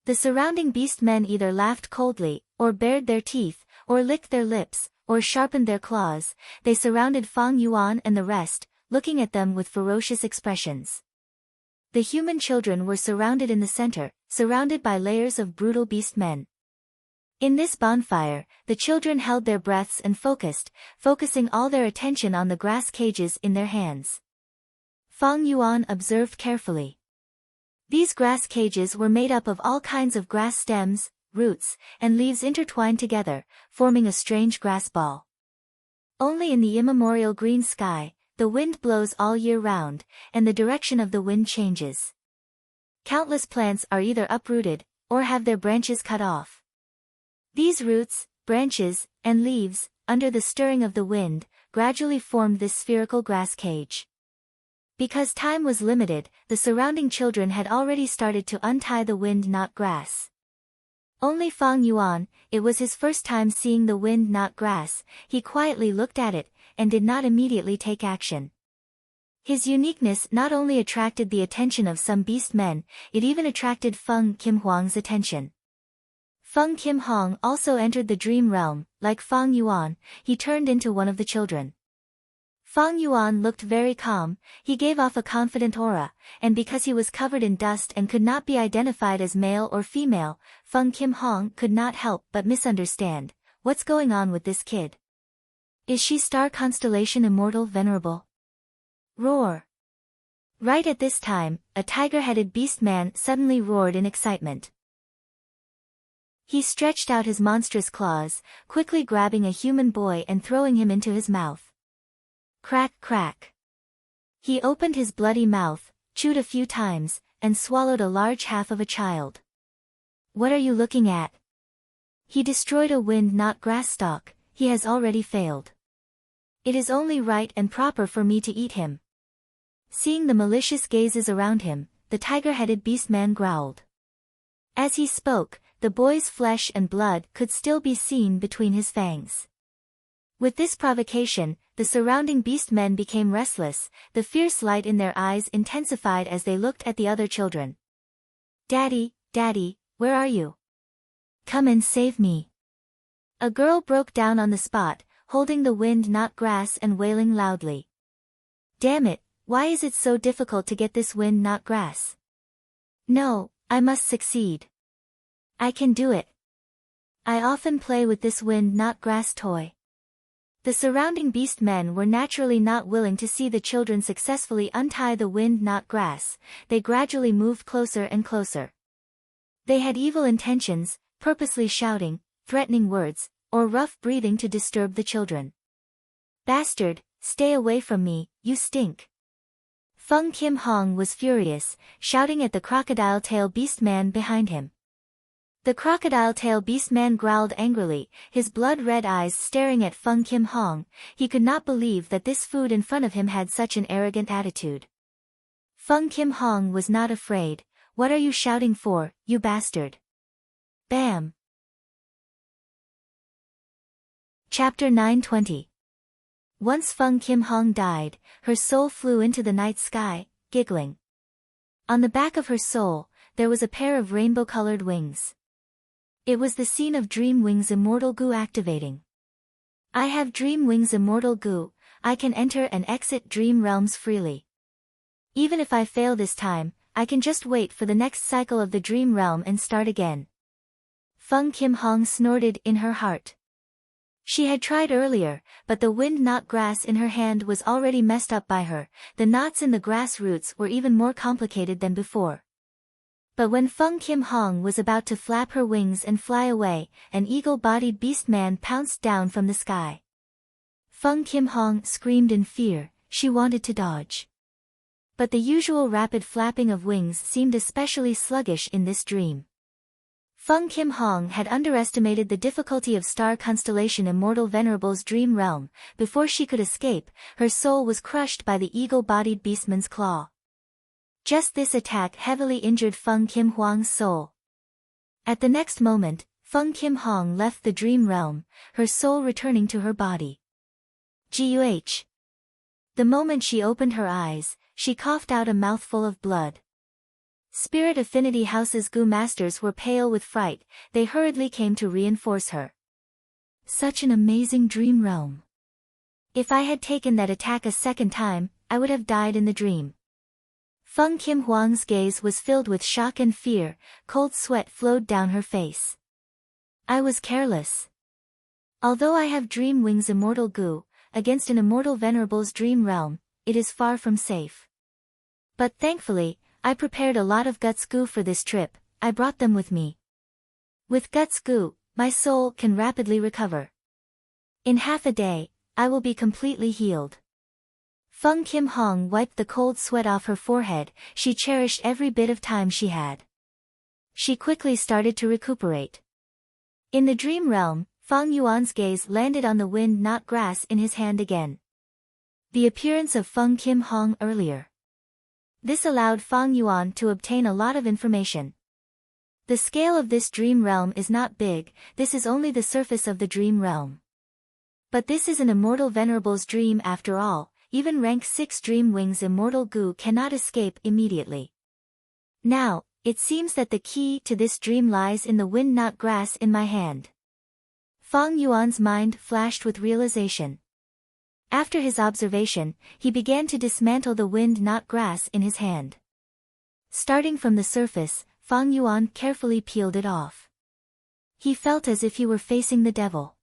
The surrounding beastmen either laughed coldly, or bared their teeth, or licked their lips, or sharpened their claws, they surrounded Fang Yuan and the rest, looking at them with ferocious expressions. The human children were surrounded in the center, surrounded by layers of brutal beastmen. In this bonfire, the children held their breaths and focusing all their attention on the grass cages in their hands. Fang Yuan observed carefully. These grass cages were made up of all kinds of grass stems, roots, and leaves intertwined together, forming a strange grass ball. Only in the immemorial green sky, the wind blows all year round, and the direction of the wind changes. Countless plants are either uprooted, or have their branches cut off. These roots, branches, and leaves, under the stirring of the wind, gradually formed this spherical grass cage. Because time was limited, the surrounding children had already started to untie the wind-knot grass. Only Feng Yuan, it was his first time seeing the wind-knot grass, he quietly looked at it, and did not immediately take action. His uniqueness not only attracted the attention of some beast men, it even attracted Feng Kim Huang's attention. Feng Kim Huang also entered the dream realm. Like Feng Yuan, he turned into one of the children. Feng Yuan looked very calm, he gave off a confident aura, and because he was covered in dust and could not be identified as male or female, Feng Kim Huang could not help but misunderstand, what's going on with this kid? Is she star constellation immortal venerable? Roar! Right at this time, a tiger-headed beast man suddenly roared in excitement. He stretched out his monstrous claws, quickly grabbing a human boy and throwing him into his mouth. Crack, crack. He opened his bloody mouth, chewed a few times, and swallowed a large half of a child. What are you looking at? He destroyed a wind-knot grass stalk, he has already failed. It is only right and proper for me to eat him. Seeing the malicious gazes around him, the tiger-headed beastman growled. As he spoke, the boy's flesh and blood could still be seen between his fangs. With this provocation, the surrounding beastmen became restless, the fierce light in their eyes intensified as they looked at the other children. Daddy, Daddy, where are you? Come and save me. A girl broke down on the spot, holding the wind-knot grass and wailing loudly. Damn it, why is it so difficult to get this wind-knot grass? No, I must succeed. I can do it. I often play with this wind-knot grass toy. The surrounding beastmen were naturally not willing to see the children successfully untie the wind-knot grass, they gradually moved closer and closer. They had evil intentions, purposely shouting, threatening words, or rough breathing to disturb the children. Bastard, stay away from me, you stink. Feng Kim Hong was furious, shouting at the crocodile tail beastman behind him. The crocodile tail beastman growled angrily, his blood-red eyes staring at Feng Kim Hong. He could not believe that this food in front of him had such an arrogant attitude. Feng Kim Hong was not afraid. What are you shouting for, you bastard? Bam! Chapter 920. Once Feng Kim Hong died, her soul flew into the night sky, giggling. On the back of her soul, there was a pair of rainbow-colored wings. It was the scene of Dream Wings Immortal Goo activating. I have Dream Wings Immortal Goo, I can enter and exit dream realms freely. Even if I fail this time, I can just wait for the next cycle of the dream realm and start again. Feng Kim Hong snorted in her heart. She had tried earlier, but the wind-knot grass in her hand was already messed up by her, the knots in the grass roots were even more complicated than before. But when Feng Kim Hong was about to flap her wings and fly away, an eagle-bodied beastman pounced down from the sky. Feng Kim Hong screamed in fear, she wanted to dodge. But the usual rapid flapping of wings seemed especially sluggish in this dream. Feng Kim Hong had underestimated the difficulty of star constellation Immortal Venerable's dream realm. Before she could escape, her soul was crushed by the eagle-bodied beastman's claw. Just this attack heavily injured Feng Kim Huang's soul. At the next moment, Feng Kim Hong left the dream realm, her soul returning to her body. Guh. The moment she opened her eyes, she coughed out a mouthful of blood. Spirit Affinity House's Goo Masters were pale with fright, they hurriedly came to reinforce her. Such an amazing dream realm. If I had taken that attack a second time, I would have died in the dream. Feng Kim Huang's gaze was filled with shock and fear, cold sweat flowed down her face. I was careless. Although I have Dream Wings Immortal Goo, against an Immortal Venerable's dream realm, it is far from safe. But thankfully, I prepared a lot of Guts Goo for this trip, I brought them with me. With Guts Goo, my soul can rapidly recover. In half a day, I will be completely healed. Feng Kim Hong wiped the cold sweat off her forehead. She cherished every bit of time she had. She quickly started to recuperate. In the dream realm, Fang Yuan's gaze landed on the wind not grass in his hand again. The appearance of Feng Kim Hong earlier. This allowed Fang Yuan to obtain a lot of information. The scale of this dream realm is not big, this is only the surface of the dream realm. But this is an immortal venerable's dream after all, even rank 6 dream wings immortal Gu cannot escape immediately. Now, it seems that the key to this dream lies in the wind not grass in my hand. Fang Yuan's mind flashed with realization. After his observation, he began to dismantle the wind not grass in his hand. Starting from the surface, Fang Yuan carefully peeled it off. He felt as if he were facing the devil.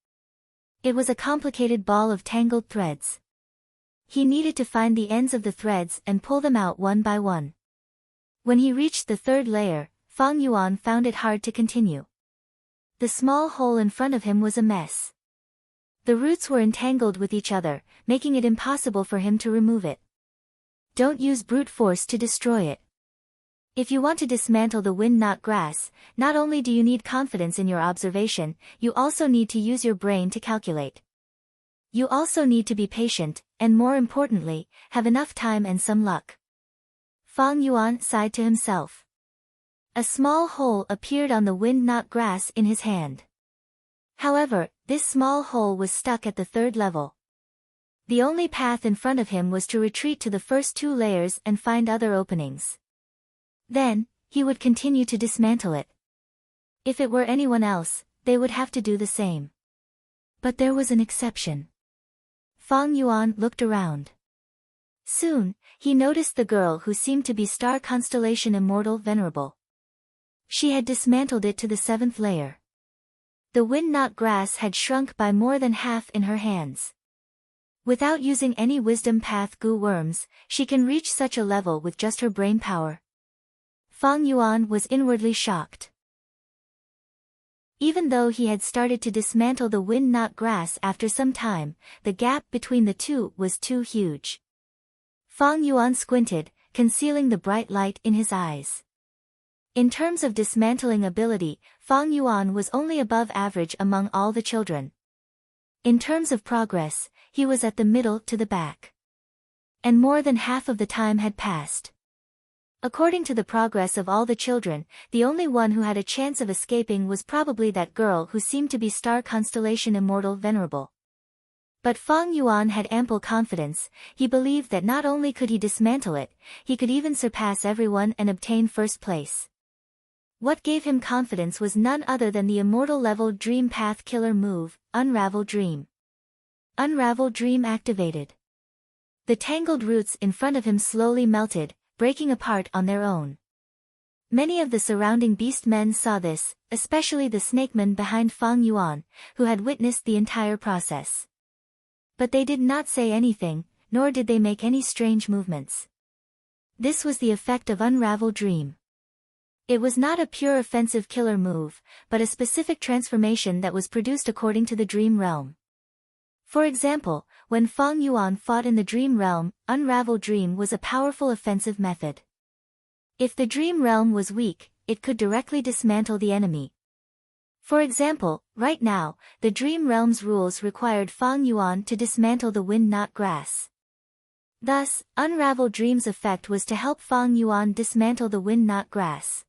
It was a complicated ball of tangled threads. He needed to find the ends of the threads and pull them out one by one. When he reached the 3rd layer, Fang Yuan found it hard to continue. The small hole in front of him was a mess. The roots were entangled with each other, making it impossible for him to remove it. Don't use brute force to destroy it. If you want to dismantle the wind not grass, not only do you need confidence in your observation, you also need to use your brain to calculate. You also need to be patient, and more importantly, have enough time and some luck. Fang Yuan sighed to himself. A small hole appeared on the wind not grass in his hand. However, this small hole was stuck at the 3rd level. The only path in front of him was to retreat to the first 2 layers and find other openings. Then, he would continue to dismantle it. If it were anyone else, they would have to do the same. But there was an exception. Fang Yuan looked around. Soon, he noticed the girl who seemed to be star constellation immortal venerable. She had dismantled it to the 7th layer. The wind not grass had shrunk by more than half in her hands. Without using any wisdom path Gu worms, she can reach such a level with just her brain power. Fang Yuan was inwardly shocked. Even though he had started to dismantle the wind not grass after some time, the gap between the two was too huge. Fang Yuan squinted, concealing the bright light in his eyes. In terms of dismantling ability, Fang Yuan was only above average among all the children. In terms of progress, he was at the middle to the back. And more than half of the time had passed. According to the progress of all the children, the only one who had a chance of escaping was probably that girl who seemed to be star constellation immortal venerable. But Fang Yuan had ample confidence. He believed that not only could he dismantle it, he could even surpass everyone and obtain 1st place. What gave him confidence was none other than the immortal level dream path killer move, Unravel Dream. Unravel Dream activated. The tangled roots in front of him slowly melted, breaking apart on their own. Many of the surrounding beast men saw this, especially the snakemen behind Fang Yuan, who had witnessed the entire process. But they did not say anything, nor did they make any strange movements. This was the effect of Unravel Dream. It was not a pure offensive killer move, but a specific transformation that was produced according to the dream realm. For example, when Fang Yuan fought in the dream realm, Unravel Dream was a powerful offensive method. If the dream realm was weak, it could directly dismantle the enemy. For example, right now, the dream realm's rules required Fang Yuan to dismantle the wind not grass. Thus, Unravel Dream's effect was to help Fang Yuan dismantle the wind not grass.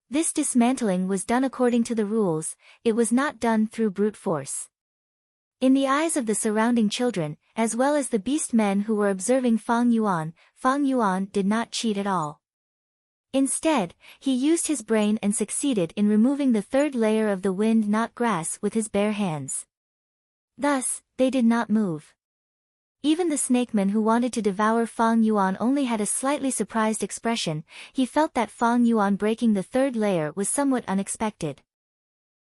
This dismantling was done according to the rules, it was not done through brute force. In the eyes of the surrounding children, as well as the beast men who were observing Fang Yuan did not cheat at all. Instead, he used his brain and succeeded in removing the 3rd layer of the wind not grass with his bare hands. Thus, they did not move. Even the snakeman who wanted to devour Fang Yuan only had a slightly surprised expression. He felt that Fang Yuan breaking the 3rd layer was somewhat unexpected.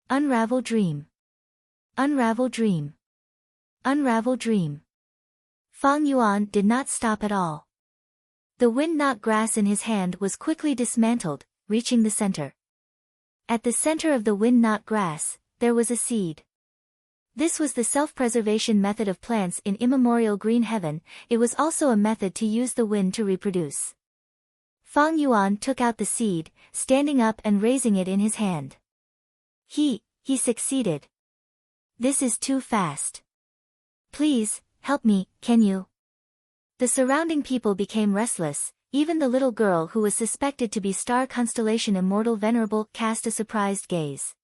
Unravel Dream. Unravel Dream. Unravel Dream. Fang Yuan did not stop at all. The wind not grass in his hand was quickly dismantled, reaching the center. At the center of the wind not grass, there was a seed. This was the self-preservation method of plants in immemorial green heaven. It was also a method to use the wind to reproduce. Fang Yuan took out the seed, standing up and raising it in his hand. He succeeded. This is too fast. Please, help me, can you? The surrounding people became restless. Even the little girl who was suspected to be star constellation immortal venerable cast a surprised gaze.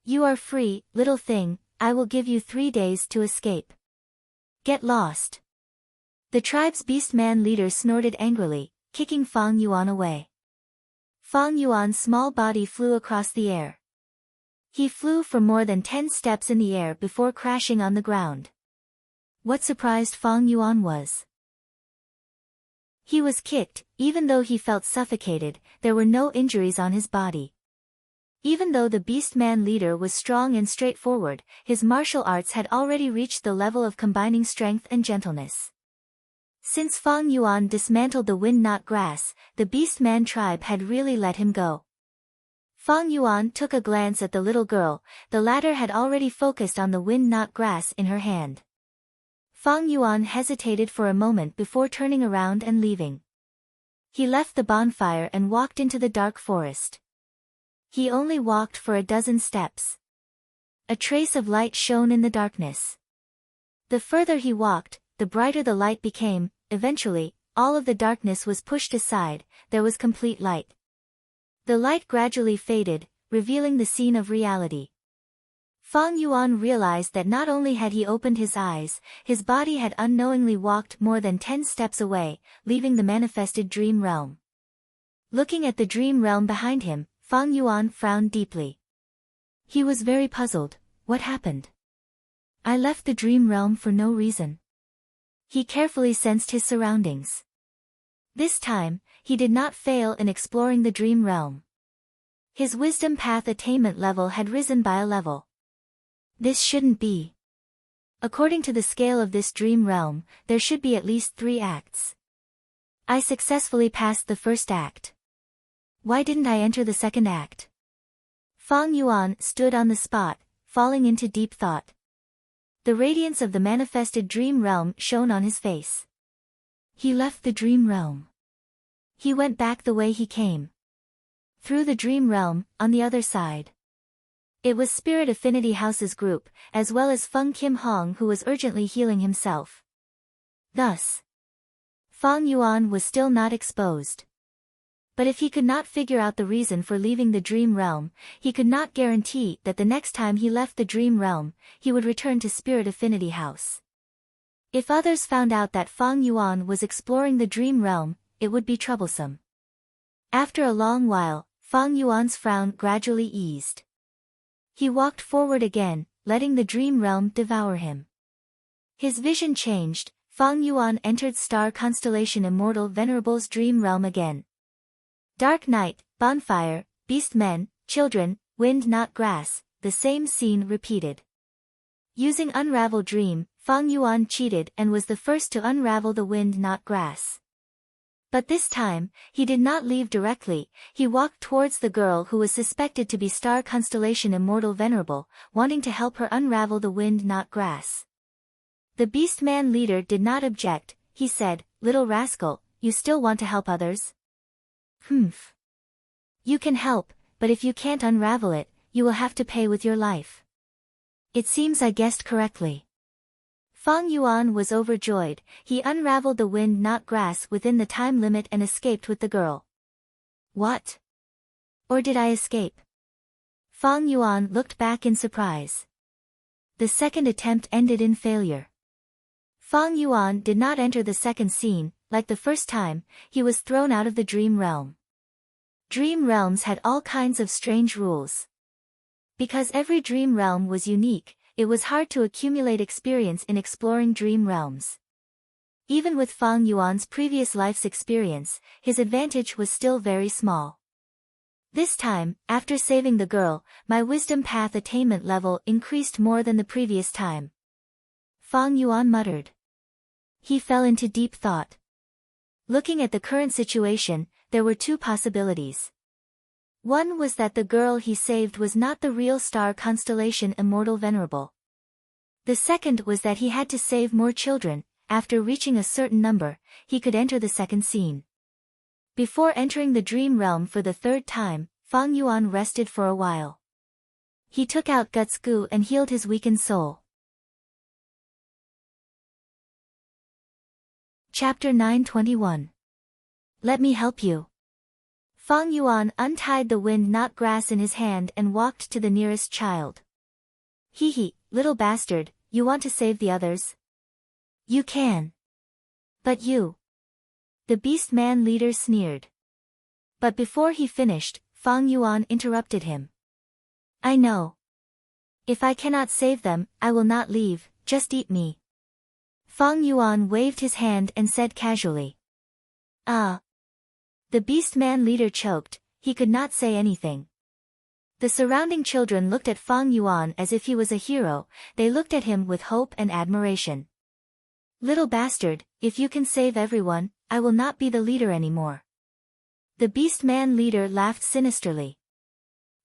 You are free, little thing, I will give you 3 days to escape. Get lost. The tribe's beast man leader snorted angrily, kicking Fang Yuan away. Fang Yuan's small body flew across the air. He flew for more than 10 steps in the air before crashing on the ground. What surprised Fang Yuan was, he was kicked. Even though he felt suffocated, there were no injuries on his body. Even though the beast man leader was strong and straightforward, his martial arts had already reached the level of combining strength and gentleness. Since Fang Yuan dismantled the wind-knot grass, the beast man tribe had really let him go. Fang Yuan took a glance at the little girl. The latter had already focused on the wind-knot grass in her hand. Fang Yuan hesitated for a moment before turning around and leaving. He left the bonfire and walked into the dark forest. He only walked for a dozen steps. A trace of light shone in the darkness. The further he walked, the brighter the light became. Eventually, all of the darkness was pushed aside. There was complete light. The light gradually faded, revealing the scene of reality. Fang Yuan realized that not only had he opened his eyes, his body had unknowingly walked more than 10 steps away, leaving the manifested dream realm. Looking at the dream realm behind him, Fang Yuan frowned deeply. He was very puzzled. What happened? I left the dream realm for no reason. He carefully sensed his surroundings. This time, he did not fail in exploring the dream realm. His wisdom path attainment level had risen by a level. This shouldn't be. According to the scale of this dream realm, there should be at least 3 acts. I successfully passed the first act. Why didn't I enter the second act? Fang Yuan stood on the spot, falling into deep thought. The radiance of the manifested dream realm shone on his face. He left the dream realm. He went back the way he came. Through the dream realm, on the other side. It was Spirit Affinity House's group, as well as Feng Kim Hong who was urgently healing himself. Thus, Fang Yuan was still not exposed. But if he could not figure out the reason for leaving the dream realm, he could not guarantee that the next time he left the dream realm, he would return to Spirit Affinity House. If others found out that Fang Yuan was exploring the dream realm, it would be troublesome. After a long while, Fang Yuan's frown gradually eased. He walked forward again, letting the dream realm devour him. His vision changed. Fang Yuan entered star constellation Immortal Venerable's dream realm again. Dark night, bonfire, beast men, children, wind not grass, the same scene repeated. Using Unravel Dream, Fang Yuan cheated and was the first to unravel the wind not grass. But this time, he did not leave directly. He walked towards the girl who was suspected to be star constellation Immortal Venerable, wanting to help her unravel the wind not grass. The beast man leader did not object. He said, "Little rascal, you still want to help others? Humph. You can help, but if you can't unravel it, you will have to pay with your life." It seems I guessed correctly. Fang Yuan was overjoyed. He unraveled the wind not grass within the time limit and escaped with the girl. What? Or did I escape? Fang Yuan looked back in surprise. The second attempt ended in failure. Fang Yuan did not enter the second scene. Like the first time, he was thrown out of the dream realm. Dream realms had all kinds of strange rules. Because every dream realm was unique, it was hard to accumulate experience in exploring dream realms. Even with Fang Yuan's previous life's experience, his advantage was still very small. This time, after saving the girl, my wisdom path attainment level increased more than the previous time. Fang Yuan muttered. He fell into deep thought. Looking at the current situation, there were 2 possibilities. One was that the girl he saved was not the real star constellation Immortal Venerable. The second was that he had to save more children. After reaching a certain number, he could enter the second scene. Before entering the dream realm for the third time, Fang Yuan rested for a while. He took out Guts Gu and healed his weakened soul. Chapter 921. Let me help you. Fang Yuan untied the wind-knot grass in his hand and walked to the nearest child. Hee, little bastard, you want to save the others? You can. But you. The beast man leader sneered. But before he finished, Fang Yuan interrupted him. I know. If I cannot save them, I will not leave, just eat me. Fang Yuan waved his hand and said casually. Ah. The beast man leader choked, he could not say anything. The surrounding children looked at Fang Yuan as if he was a hero, they looked at him with hope and admiration. Little bastard, if you can save everyone, I will not be the leader anymore. The beast man leader laughed sinisterly.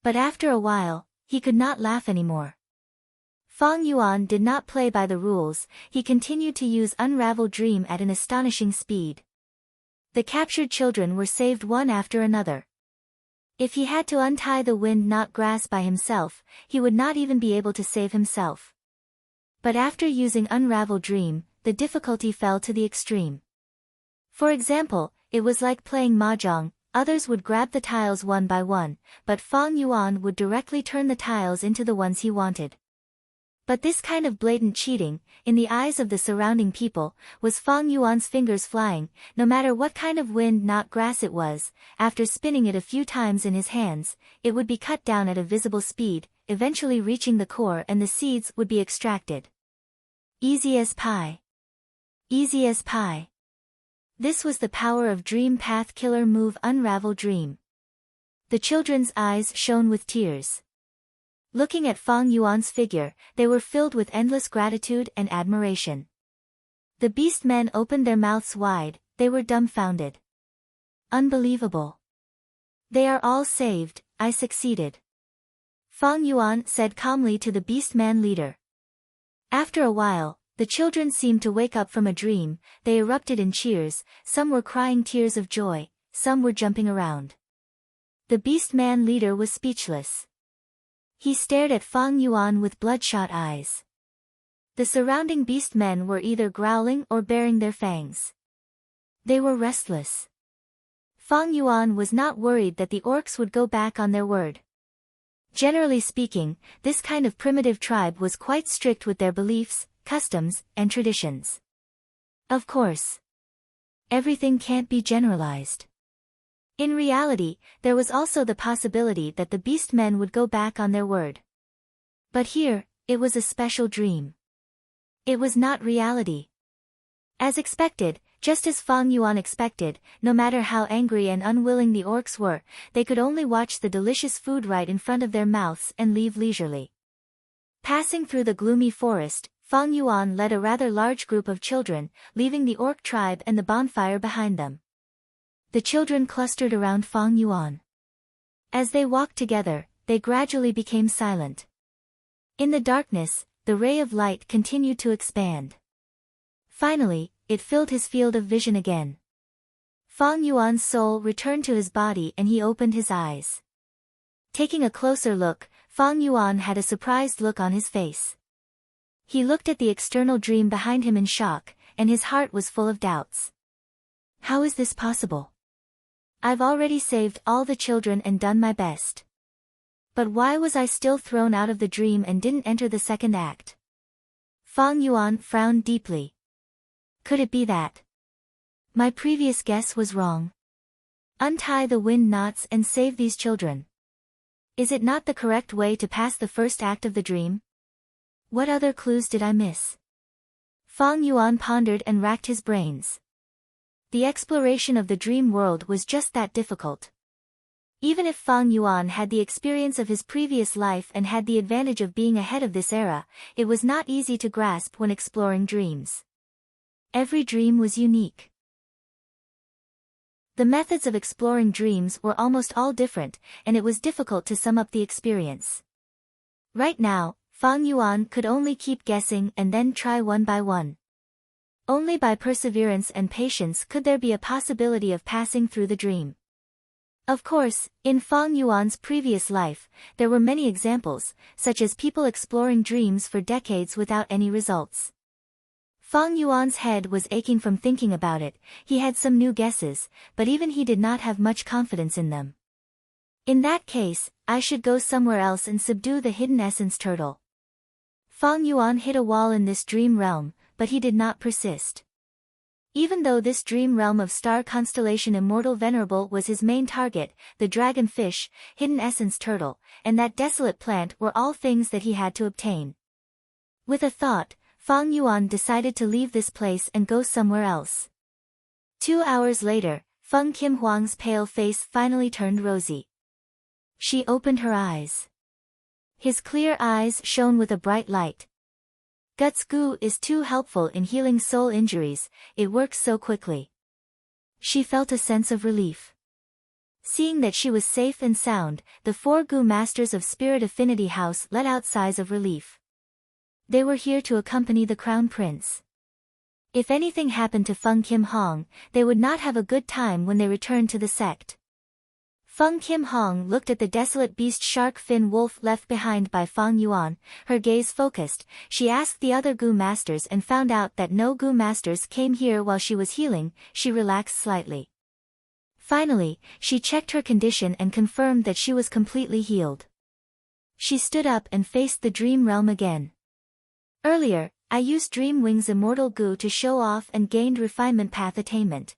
But after a while, he could not laugh anymore. Fang Yuan did not play by the rules, he continued to use Unravel Dream at an astonishing speed. The captured children were saved one after another. If he had to untie the wind-knot grass by himself, he would not even be able to save himself. But after using Unravel Dream, the difficulty fell to the extreme. For example, it was like playing mahjong, others would grab the tiles one by one, but Fang Yuan would directly turn the tiles into the ones he wanted. But this kind of blatant cheating, in the eyes of the surrounding people, was Fang Yuan's fingers flying, no matter what kind of wind-knot grass it was. After spinning it a few times in his hands, it would be cut down at a visible speed, eventually reaching the core and the seeds would be extracted. Easy as pie. Easy as pie. This was the power of Dream Path Killer move Unravel Dream. The children's eyes shone with tears. Looking at Fang Yuan's figure, they were filled with endless gratitude and admiration. The beast men opened their mouths wide, they were dumbfounded. Unbelievable. They are all saved, I succeeded. Fang Yuan said calmly to the beast man leader. After a while, the children seemed to wake up from a dream, they erupted in cheers, some were crying tears of joy, some were jumping around. The beast man leader was speechless. He stared at Fang Yuan with bloodshot eyes. The surrounding beast men were either growling or baring their fangs. They were restless. Fang Yuan was not worried that the orcs would go back on their word. Generally speaking, this kind of primitive tribe was quite strict with their beliefs, customs, and traditions. Of course. Everything can't be generalized. In reality, there was also the possibility that the beast men would go back on their word. But here, it was a special dream. It was not reality. As expected, just as Fang Yuan expected, no matter how angry and unwilling the orcs were, they could only watch the delicious food right in front of their mouths and leave leisurely. Passing through the gloomy forest, Fang Yuan led a rather large group of children, leaving the orc tribe and the bonfire behind them. The children clustered around Fang Yuan. As they walked together, they gradually became silent. In the darkness, the ray of light continued to expand. Finally, it filled his field of vision again. Fang Yuan's soul returned to his body and he opened his eyes. Taking a closer look, Fang Yuan had a surprised look on his face. He looked at the external dream behind him in shock, and his heart was full of doubts. How is this possible? I've already saved all the children and done my best. But why was I still thrown out of the dream and didn't enter the second act? Fang Yuan frowned deeply. Could it be that my previous guess was wrong? Untie the wind knots and save these children. Is it not the correct way to pass the first act of the dream? What other clues did I miss? Fang Yuan pondered and racked his brains. The exploration of the dream world was just that difficult. Even if Fang Yuan had the experience of his previous life and had the advantage of being ahead of this era, it was not easy to grasp when exploring dreams. Every dream was unique. The methods of exploring dreams were almost all different, and it was difficult to sum up the experience. Right now, Fang Yuan could only keep guessing and then try one by one. Only by perseverance and patience could there be a possibility of passing through the dream. Of course, in Fang Yuan's previous life, there were many examples, such as people exploring dreams for decades without any results. Fang Yuan's head was aching from thinking about it. He had some new guesses, but even he did not have much confidence in them. In that case, I should go somewhere else and subdue the hidden essence turtle. Fang Yuan hit a wall in this dream realm, but he did not persist. Even though this dream realm of star constellation Immortal Venerable was his main target, the dragon fish, hidden essence turtle, and that desolate plant were all things that he had to obtain. With a thought, Fang Yuan decided to leave this place and go somewhere else. 2 hours later, Feng Kim Huang's pale face finally turned rosy. She opened her eyes. His clear eyes shone with a bright light. Guts Gu is too helpful in healing soul injuries, it works so quickly. She felt a sense of relief. Seeing that she was safe and sound, the 4 Gu Masters of Spirit Affinity House let out sighs of relief. They were here to accompany the Crown Prince. If anything happened to Feng Kim Hong, they would not have a good time when they returned to the sect. Feng Kim Hong looked at the desolate beast shark fin wolf left behind by Fang Yuan, her gaze focused. She asked the other Gu Masters and found out that no Gu Masters came here while she was healing. She relaxed slightly. Finally, she checked her condition and confirmed that she was completely healed. She stood up and faced the dream realm again. Earlier, I used Dream Wings Immortal Gu to show off and gained refinement path attainment.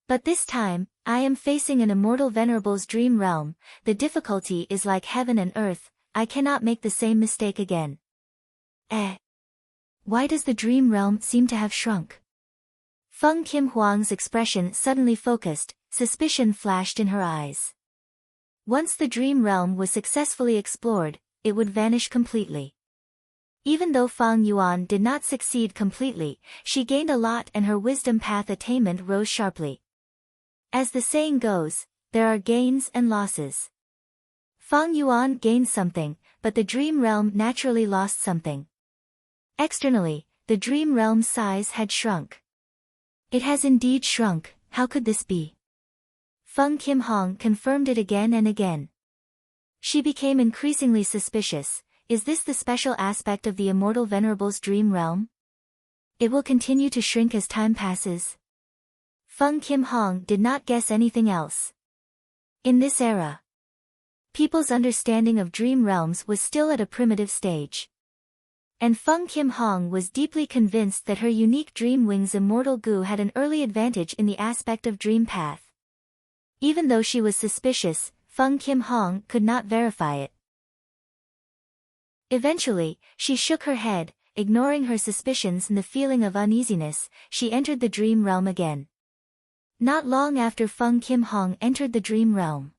But this time, I am facing an Immortal Venerable's dream realm. The difficulty is like heaven and earth. I cannot make the same mistake again. Why does the dream realm seem to have shrunk? Feng Kim Huang's expression suddenly focused, suspicion flashed in her eyes. Once the dream realm was successfully explored, it would vanish completely. Even though Fang Yuan did not succeed completely, she gained a lot and her wisdom path attainment rose sharply. As the saying goes, there are gains and losses. Fang Yuan gained something, but the dream realm naturally lost something. Externally, the dream realm's size had shrunk. It has indeed shrunk. How could this be? Feng Kim Hong confirmed it again and again. She became increasingly suspicious. Is this the special aspect of the Immortal Venerable's dream realm? It will continue to shrink as time passes. Feng Kim Hong did not guess anything else. In this era, people's understanding of dream realms was still at a primitive stage. And Feng Kim Hong was deeply convinced that her unique Dream Wings Immortal Gu had an early advantage in the aspect of dream path. Even though she was suspicious, Feng Kim Hong could not verify it. Eventually, she shook her head, ignoring her suspicions and the feeling of uneasiness. She entered the dream realm again. Not long after Feng Kim Hong entered the dream realm,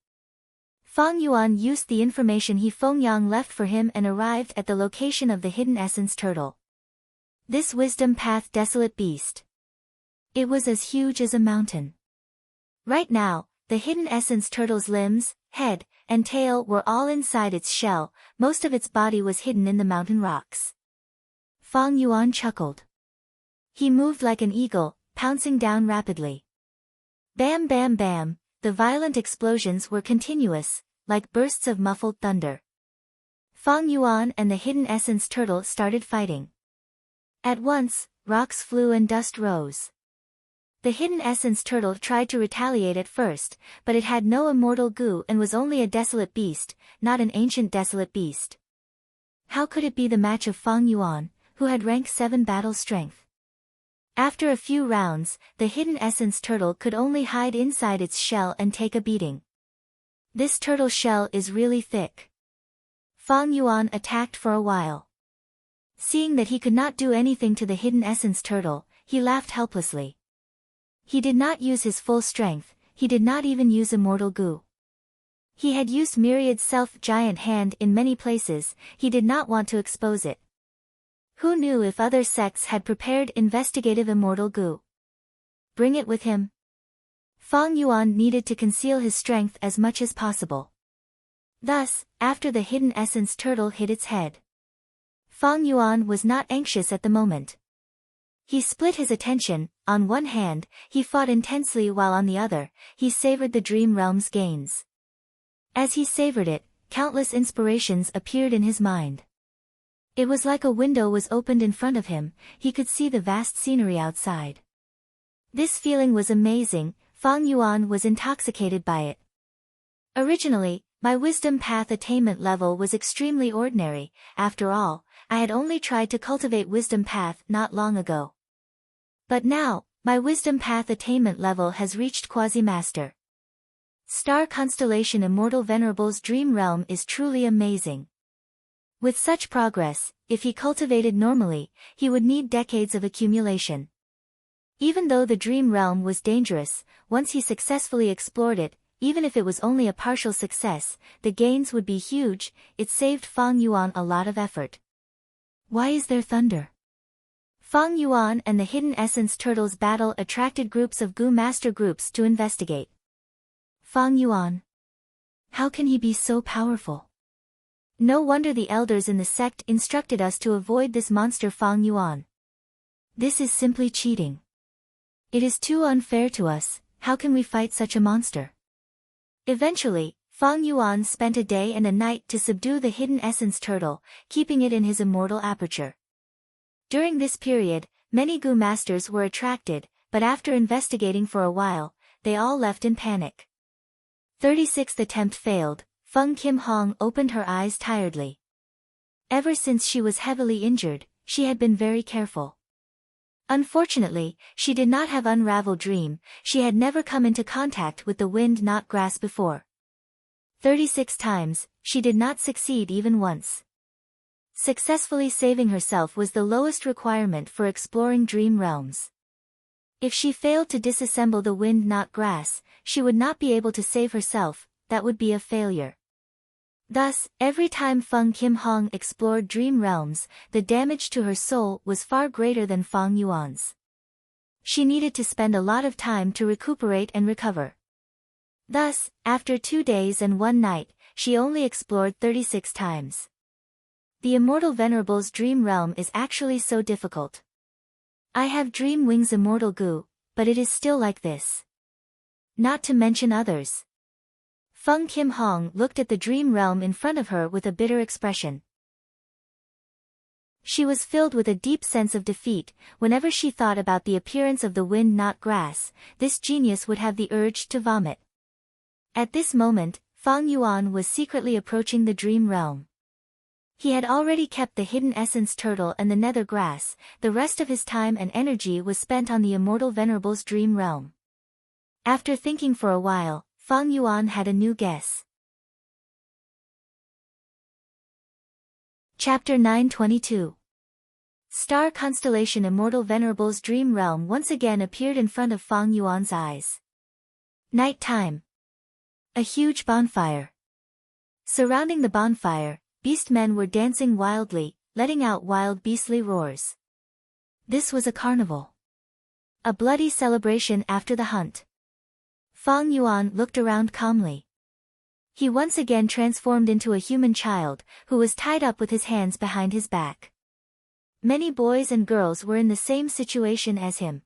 Fang Yuan used the information he Fengyang left for him and arrived at the location of the hidden essence turtle. This wisdom path desolate beast. It was as huge as a mountain. Right now, the hidden essence turtle's limbs, head, and tail were all inside its shell. Most of its body was hidden in the mountain rocks. Fang Yuan chuckled. He moved like an eagle, pouncing down rapidly. Bam bam bam, the violent explosions were continuous, like bursts of muffled thunder. Fang Yuan and the hidden essence turtle started fighting. At once, rocks flew and dust rose. The hidden essence turtle tried to retaliate at first, but it had no immortal Gu and was only a desolate beast, not an ancient desolate beast. How could it be the match of Fang Yuan, who had rank 7 battle strength? After a few rounds, the hidden essence turtle could only hide inside its shell and take a beating. This turtle shell is really thick. Fang Yuan attacked for a while. Seeing that he could not do anything to the hidden essence turtle, he laughed helplessly. He did not use his full strength, he did not even use immortal Gu. He had used Myriad Self-Giant Hand in many places, he did not want to expose it. Who knew if other sects had prepared investigative immortal Gu? Bring it with him. Fang Yuan needed to conceal his strength as much as possible. Thus, after the hidden essence turtle hit its head, Fang Yuan was not anxious at the moment. He split his attention. On one hand, he fought intensely while on the other, he savored the dream realm's gains. As he savored it, countless inspirations appeared in his mind. It was like a window was opened in front of him, he could see the vast scenery outside. This feeling was amazing, Fang Yuan was intoxicated by it. Originally, my wisdom path attainment level was extremely ordinary. After all, I had only tried to cultivate wisdom path not long ago. But now, my wisdom path attainment level has reached quasi-master. Star constellation Immortal Venerable's dream realm is truly amazing. With such progress, if he cultivated normally, he would need decades of accumulation. Even though the dream realm was dangerous, once he successfully explored it, even if it was only a partial success, the gains would be huge. It saved Fang Yuan a lot of effort. Why is there thunder? Fang Yuan and the Hidden Essence Turtles' battle attracted groups of Gu Master groups to investigate. Fang Yuan. How can he be so powerful? No wonder the elders in the sect instructed us to avoid this monster Fang Yuan. This is simply cheating. It is too unfair to us, how can we fight such a monster? Eventually, Fang Yuan spent a day and a night to subdue the Hidden Essence Turtle, keeping it in his immortal aperture. During this period, many Gu Masters were attracted, but after investigating for a while, they all left in panic. 36th attempt failed. Feng Kim Hong opened her eyes tiredly. Ever since she was heavily injured, she had been very careful. Unfortunately, she did not have Unravel Dream, she had never come into contact with the wind not grass before. 36 times, she did not succeed even once. Successfully saving herself was the lowest requirement for exploring dream realms. If she failed to disassemble the wind not grass, she would not be able to save herself, that would be a failure. Thus, every time Feng Kim Hong explored dream realms, the damage to her soul was far greater than Fang Yuan's. She needed to spend a lot of time to recuperate and recover. Thus, after 2 days and 1 night, she only explored 36 times. The Immortal Venerable's dream realm is actually so difficult. I have Dream Wings Immortal Gu, but it is still like this. Not to mention others. Feng Kim Hong looked at the dream realm in front of her with a bitter expression. She was filled with a deep sense of defeat. Whenever she thought about the appearance of the wind not grass, this genius would have the urge to vomit. At this moment, Fang Yuan was secretly approaching the dream realm. He had already kept the Hidden Essence Turtle and the Nether Grass, the rest of his time and energy was spent on the Immortal Venerable's dream realm. After thinking for a while, Fang Yuan had a new guess. Chapter 922. Star constellation Immortal Venerable's dream realm once again appeared in front of Fang Yuan's eyes. Night time. A huge bonfire. Surrounding the bonfire, beast men were dancing wildly, letting out wild beastly roars. This was a carnival. A bloody celebration after the hunt. Fang Yuan looked around calmly. He once again transformed into a human child, who was tied up with his hands behind his back. Many boys and girls were in the same situation as him.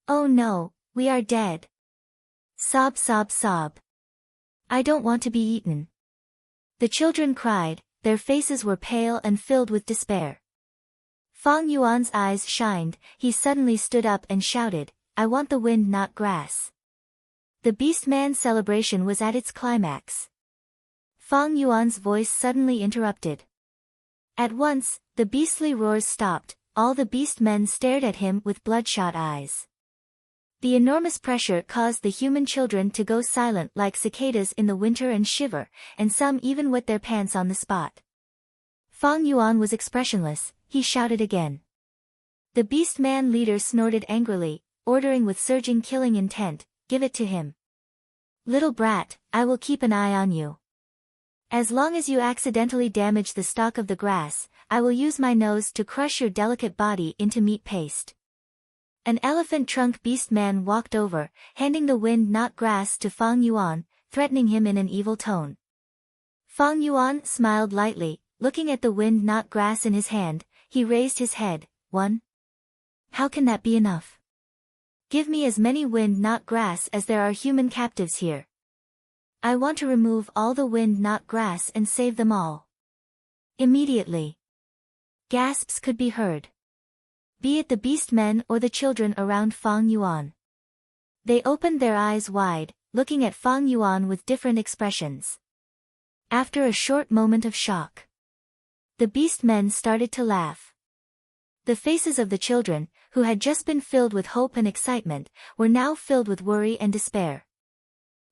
Oh no, we are dead. Sob sob sob. I don't want to be eaten. The children cried, their faces were pale and filled with despair. Fang Yuan's eyes shined, he suddenly stood up and shouted, I want the wind not grass. The Beastman celebration was at its climax. Fang Yuan's voice suddenly interrupted. At once, the beastly roars stopped, all the beastmen stared at him with bloodshot eyes. The enormous pressure caused the human children to go silent like cicadas in the winter and shiver, and some even wet their pants on the spot. Fang Yuan was expressionless, he shouted again. The Beastman leader snorted angrily, ordering with surging killing intent, give it to him. Little brat, I will keep an eye on you. As long as you accidentally damage the stalk of the grass, I will use my nose to crush your delicate body into meat paste. An elephant trunk beastman walked over, handing the wind not grass to Fang Yuan, threatening him in an evil tone. Fang Yuan smiled lightly, looking at the wind-not grass in his hand, he raised his head. 1. How can that be enough? Give me as many wind-not grass as there are human captives here. I want to remove all the wind-not grass and save them all. Immediately. Gasps could be heard. Be it the beast men or the children around Fang Yuan. They opened their eyes wide, looking at Fang Yuan with different expressions. After a short moment of shock, the beast men started to laugh. The faces of the children, who had just been filled with hope and excitement, were now filled with worry and despair.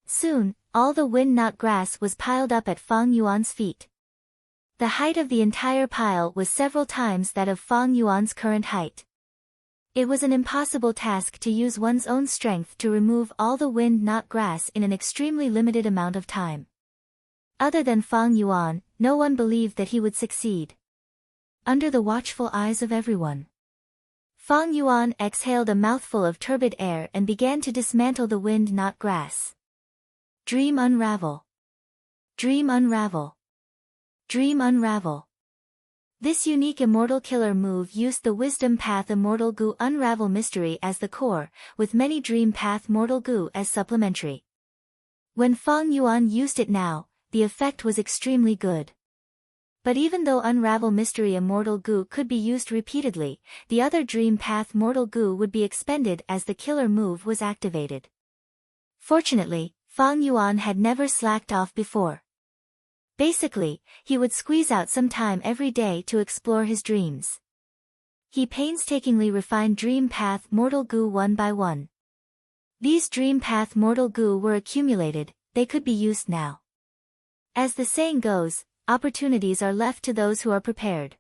Soon, all the wind-not grass was piled up at Fang Yuan's feet. The height of the entire pile was several times that of Fang Yuan's current height. It was an impossible task to use one's own strength to remove all the wind-not grass in an extremely limited amount of time. Other than Fang Yuan, no one believed that he would succeed. Under the watchful eyes of everyone, Fang Yuan exhaled a mouthful of turbid air and began to dismantle the wind-not grass. Dream unravel. Dream unravel. Dream unravel. This unique immortal killer move used the Wisdom Path Immortal Goo Unravel Mystery as the core, with many Dream Path Mortal Goo as supplementary. When Fang Yuan used it now, the effect was extremely good. But even though Unravel Mystery Immortal Goo could be used repeatedly, the other Dream Path Mortal Goo would be expended as the killer move was activated. Fortunately, Fang Yuan had never slacked off before. Basically, he would squeeze out some time every day to explore his dreams. He painstakingly refined Dream Path Mortal Goo one by one. These Dream Path Mortal Goo were accumulated, they could be used now. As the saying goes, opportunities are left to those who are prepared.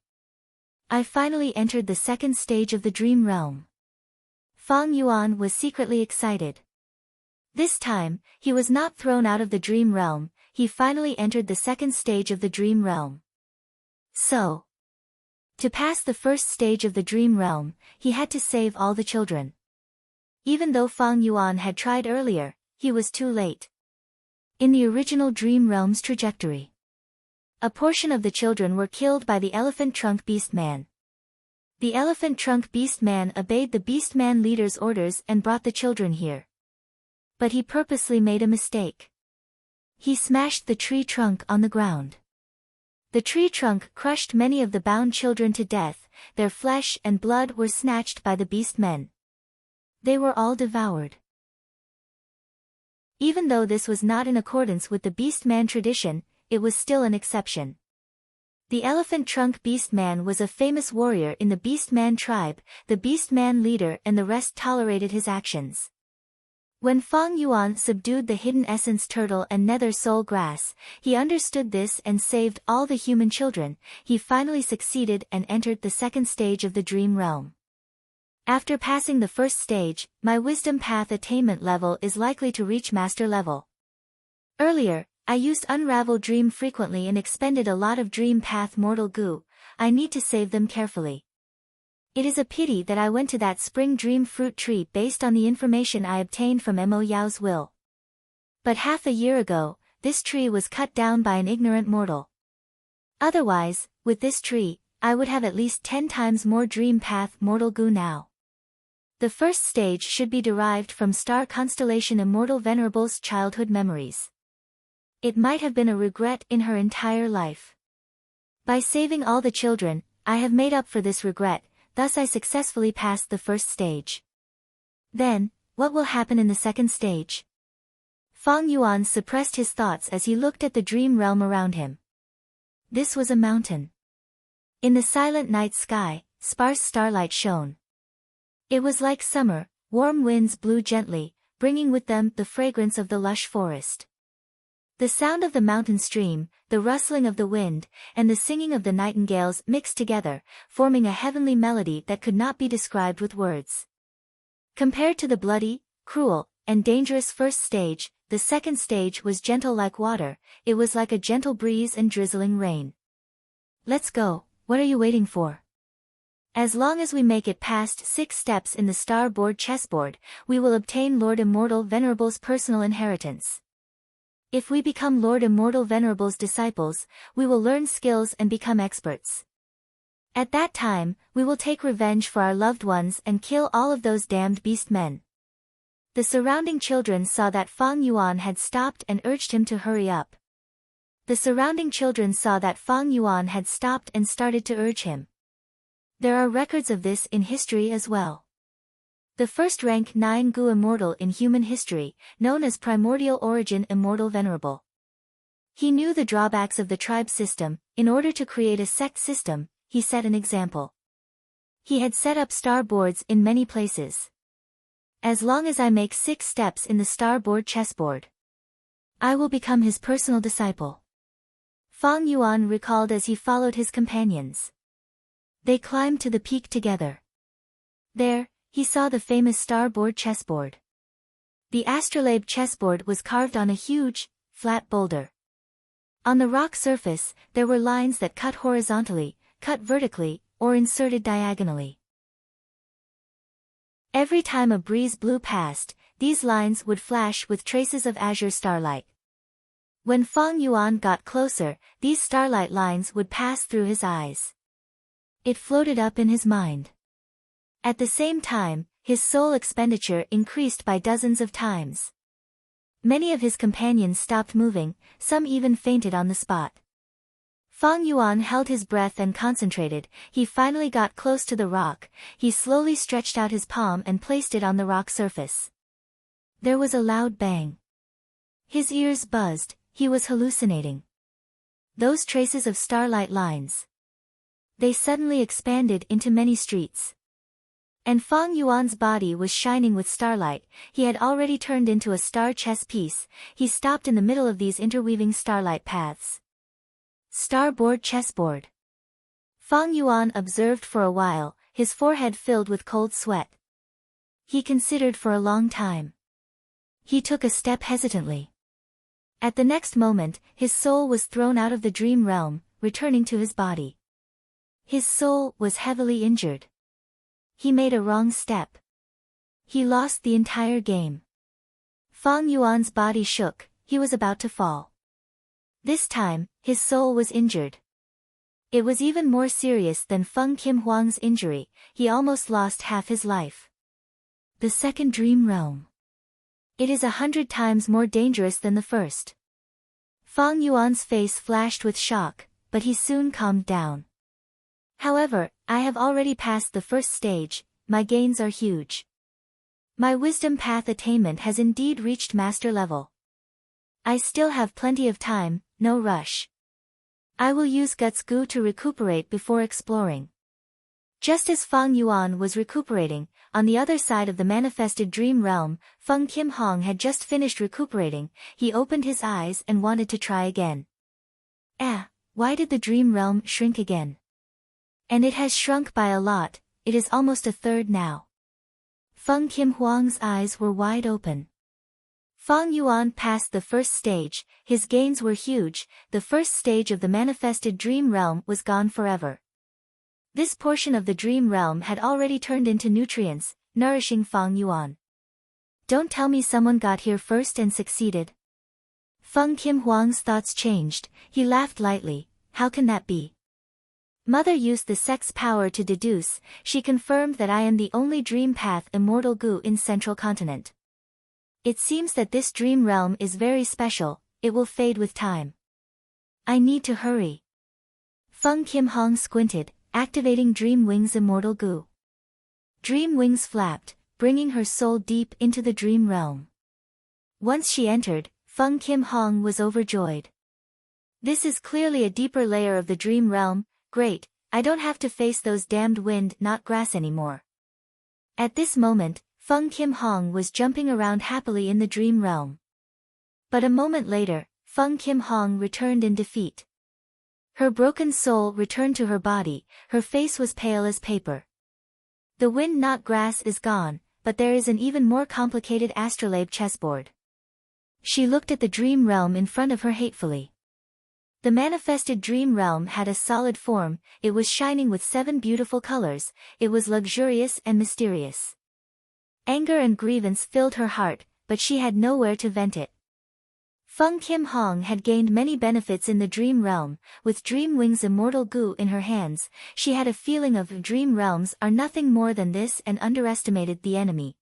I finally entered the second stage of the dream realm. Fang Yuan was secretly excited. This time, he was not thrown out of the dream realm, he finally entered the second stage of the dream realm. So, to pass the first stage of the dream realm, he had to save all the children. Even though Fang Yuan had tried earlier, he was too late. In the original dream realm's trajectory, a portion of the children were killed by the Elephant Trunk Beast Man. The Elephant Trunk Beast Man obeyed the Beast Man leader's orders and brought the children here. But he purposely made a mistake. He smashed the tree trunk on the ground. The tree trunk crushed many of the bound children to death, their flesh and blood were snatched by the beast men. They were all devoured. Even though this was not in accordance with the beast man tradition, it was still an exception. The Elephant Trunk Beast Man was a famous warrior in the Beast Man tribe, the Beast Man leader and the rest tolerated his actions. When Fang Yuan subdued the Hidden Essence Turtle and Nether Soul Grass, he understood this and saved all the human children. He finally succeeded and entered the second stage of the Dream Realm. After passing the first stage, my Wisdom Path attainment level is likely to reach Master level. Earlier, I used Unravel Dream frequently and expended a lot of Dream Path Mortal Goo. I need to save them carefully. It is a pity that I went to that spring dream fruit tree based on the information I obtained from Mo Yao's will. But half a year ago, this tree was cut down by an ignorant mortal. Otherwise, with this tree, I would have at least 10 times more Dream Path Mortal Goo now. The first stage should be derived from Star Constellation Immortal Venerable's childhood memories. It might have been a regret in her entire life. By saving all the children, I have made up for this regret. Thus I successfully passed the first stage. Then, what will happen in the second stage? Fang Yuan suppressed his thoughts as he looked at the dream realm around him. This was a mountain. In the silent night sky, sparse starlight shone. It was like summer, warm winds blew gently, bringing with them the fragrance of the lush forest. The sound of the mountain stream, the rustling of the wind, and the singing of the nightingales mixed together, forming a heavenly melody that could not be described with words. Compared to the bloody, cruel, and dangerous first stage, the second stage was gentle like water, it was like a gentle breeze and drizzling rain. Let's go, what are you waiting for? As long as we make it past 6 steps in the starboard chessboard, we will obtain Lord Immortal Venerable's personal inheritance. If we become Lord Immortal Venerable's disciples, we will learn skills and become experts. At that time, we will take revenge for our loved ones and kill all of those damned beast men. The surrounding children saw that Fang Yuan had stopped and urged him to hurry up. The surrounding children saw that Fang Yuan had stopped and started to urge him. There are records of this in history as well. The first rank 9 Gu Immortal in human history, known as Primordial Origin Immortal Venerable. He knew the drawbacks of the tribe system. In order to create a sect system, he set an example. He had set up star boards in many places. As long as I make 6 steps in the star board chessboard, I will become his personal disciple. Fang Yuan recalled as he followed his companions. They climbed to the peak together. There, he saw the famous starboard chessboard. The astrolabe chessboard was carved on a huge, flat boulder. On the rock surface, there were lines that cut horizontally, cut vertically, or inserted diagonally. Every time a breeze blew past, these lines would flash with traces of azure starlight. When Fang Yuan got closer, these starlight lines would pass through his eyes. It floated up in his mind. At the same time, his soul expenditure increased by dozens of times. Many of his companions stopped moving, some even fainted on the spot. Fang Yuan held his breath and concentrated. He finally got close to the rock. He slowly stretched out his palm and placed it on the rock surface. There was a loud bang. His ears buzzed. He was hallucinating. Those traces of starlight lines. They suddenly expanded into many streets. And Fang Yuan's body was shining with starlight. He had already turned into a star chess piece. He stopped in the middle of these interweaving starlight paths. Starboard chessboard. Fang Yuan observed for a while, his forehead filled with cold sweat. He considered for a long time. He took a step hesitantly. At the next moment, his soul was thrown out of the dream realm, returning to his body. His soul was heavily injured. He made a wrong step. He lost the entire game. Fang Yuan's body shook. He was about to fall. This time, his soul was injured. It was even more serious than Feng Kim Huang's injury. He almost lost half his life. The second dream realm. It is 100 times more dangerous than the first. Fang Yuan's face flashed with shock, but he soon calmed down. However, I have already passed the first stage. My gains are huge. My wisdom path attainment has indeed reached master level. I still have plenty of time, no rush. I will use Guts Gu to recuperate before exploring. Just as Fang Yuan was recuperating, on the other side of the manifested dream realm, Feng Kim Hong had just finished recuperating. He opened his eyes and wanted to try again. Why did the dream realm shrink again? And it has shrunk by a lot. It is almost a third now. Feng Kim Huang's eyes were wide open. Fang Yuan passed the first stage. His gains were huge. The first stage of the manifested dream realm was gone forever. This portion of the dream realm had already turned into nutrients, nourishing Fang Yuan. Don't tell me someone got here first and succeeded. Feng Kim Huang's thoughts changed. He laughed lightly. How can that be? Mother used the sect's power to deduce. She confirmed that I am the only dream path immortal Gu in Central Continent. It seems that this dream realm is very special. It will fade with time. I need to hurry. Feng Kim Hong squinted, activating Dream Wings Immortal Gu. Dream wings flapped, bringing her soul deep into the dream realm. Once she entered, Feng Kim Hong was overjoyed. This is clearly a deeper layer of the dream realm. Great, I don't have to face those damned wind, not grass anymore. At this moment, Feng Kim Hong was jumping around happily in the dream realm. But a moment later, Feng Kim Hong returned in defeat. Her broken soul returned to her body. Her face was pale as paper. The wind, not grass, is gone, but there is an even more complicated astrolabe chessboard. She looked at the dream realm in front of her hatefully. The manifested dream realm had a solid form. It was shining with 7 beautiful colors. It was luxurious and mysterious. Anger and grievance filled her heart, but she had nowhere to vent it. Feng Kim Hong had gained many benefits in the dream realm. With Dream Wing's immortal goo in her hands, she had a feeling of dream realms are nothing more than this and underestimated the enemy.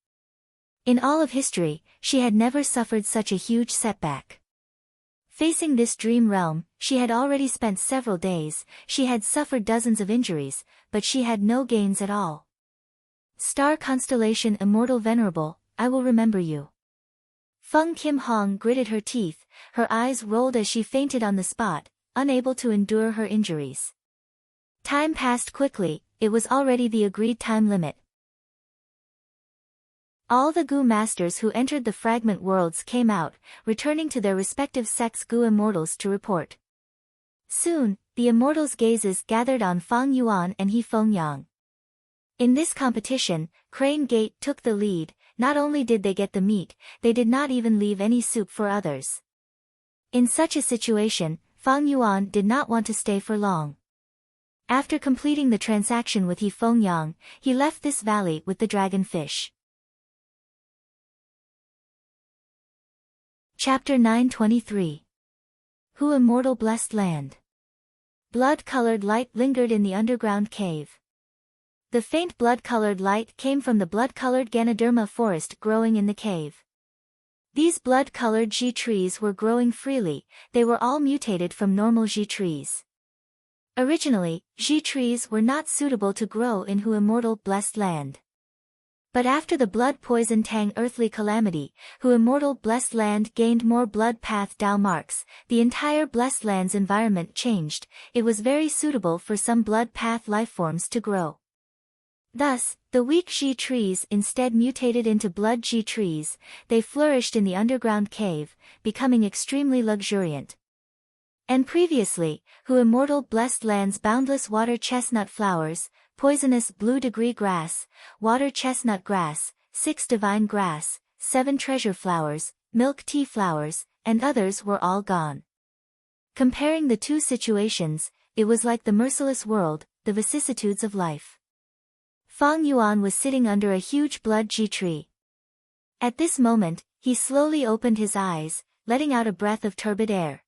In all of history, she had never suffered such a huge setback. Facing this dream realm, she had already spent several days, she had suffered dozens of injuries, but she had no gains at all. Star constellation immortal venerable, I will remember you. Feng Kim Hong gritted her teeth, her eyes rolled as she fainted on the spot, unable to endure her injuries. Time passed quickly, it was already the agreed time limit. All the Gu masters who entered the fragment worlds came out, returning to their respective sects Gu immortals to report. Soon, the immortals' gazes gathered on Fang Yuan and He Fengyang. In this competition, Crane Gate took the lead. Not only did they get the meat, they did not even leave any soup for others. In such a situation, Fang Yuan did not want to stay for long. After completing the transaction with He Fengyang, he left this valley with the dragonfish. Chapter 923. Who Immortal Blessed Land. Blood-colored light lingered in the underground cave. The faint blood-colored light came from the blood-colored Ganoderma forest growing in the cave. These blood-colored Ji trees were growing freely, they were all mutated from normal Ji trees. Originally, Ji trees were not suitable to grow in Hu Immortal Blessed Land. But after the blood poison Tang earthly calamity, Hu Immortal Blessed Land gained more blood path Dao marks, the entire Blessed Land's environment changed, it was very suitable for some blood path lifeforms to grow. Thus, the weak Ji trees instead mutated into blood Ji trees, they flourished in the underground cave, becoming extremely luxuriant. And previously, Hu Immortal Blessed Land's boundless water chestnut flowers, poisonous blue degree grass, water chestnut grass, 6 divine grass, 7 treasure flowers, milk tea flowers, and others were all gone. Comparing the two situations, it was like the merciless world, the vicissitudes of life. Fang Yuan was sitting under a huge blood Ji tree. At this moment, he slowly opened his eyes, letting out a breath of turbid air.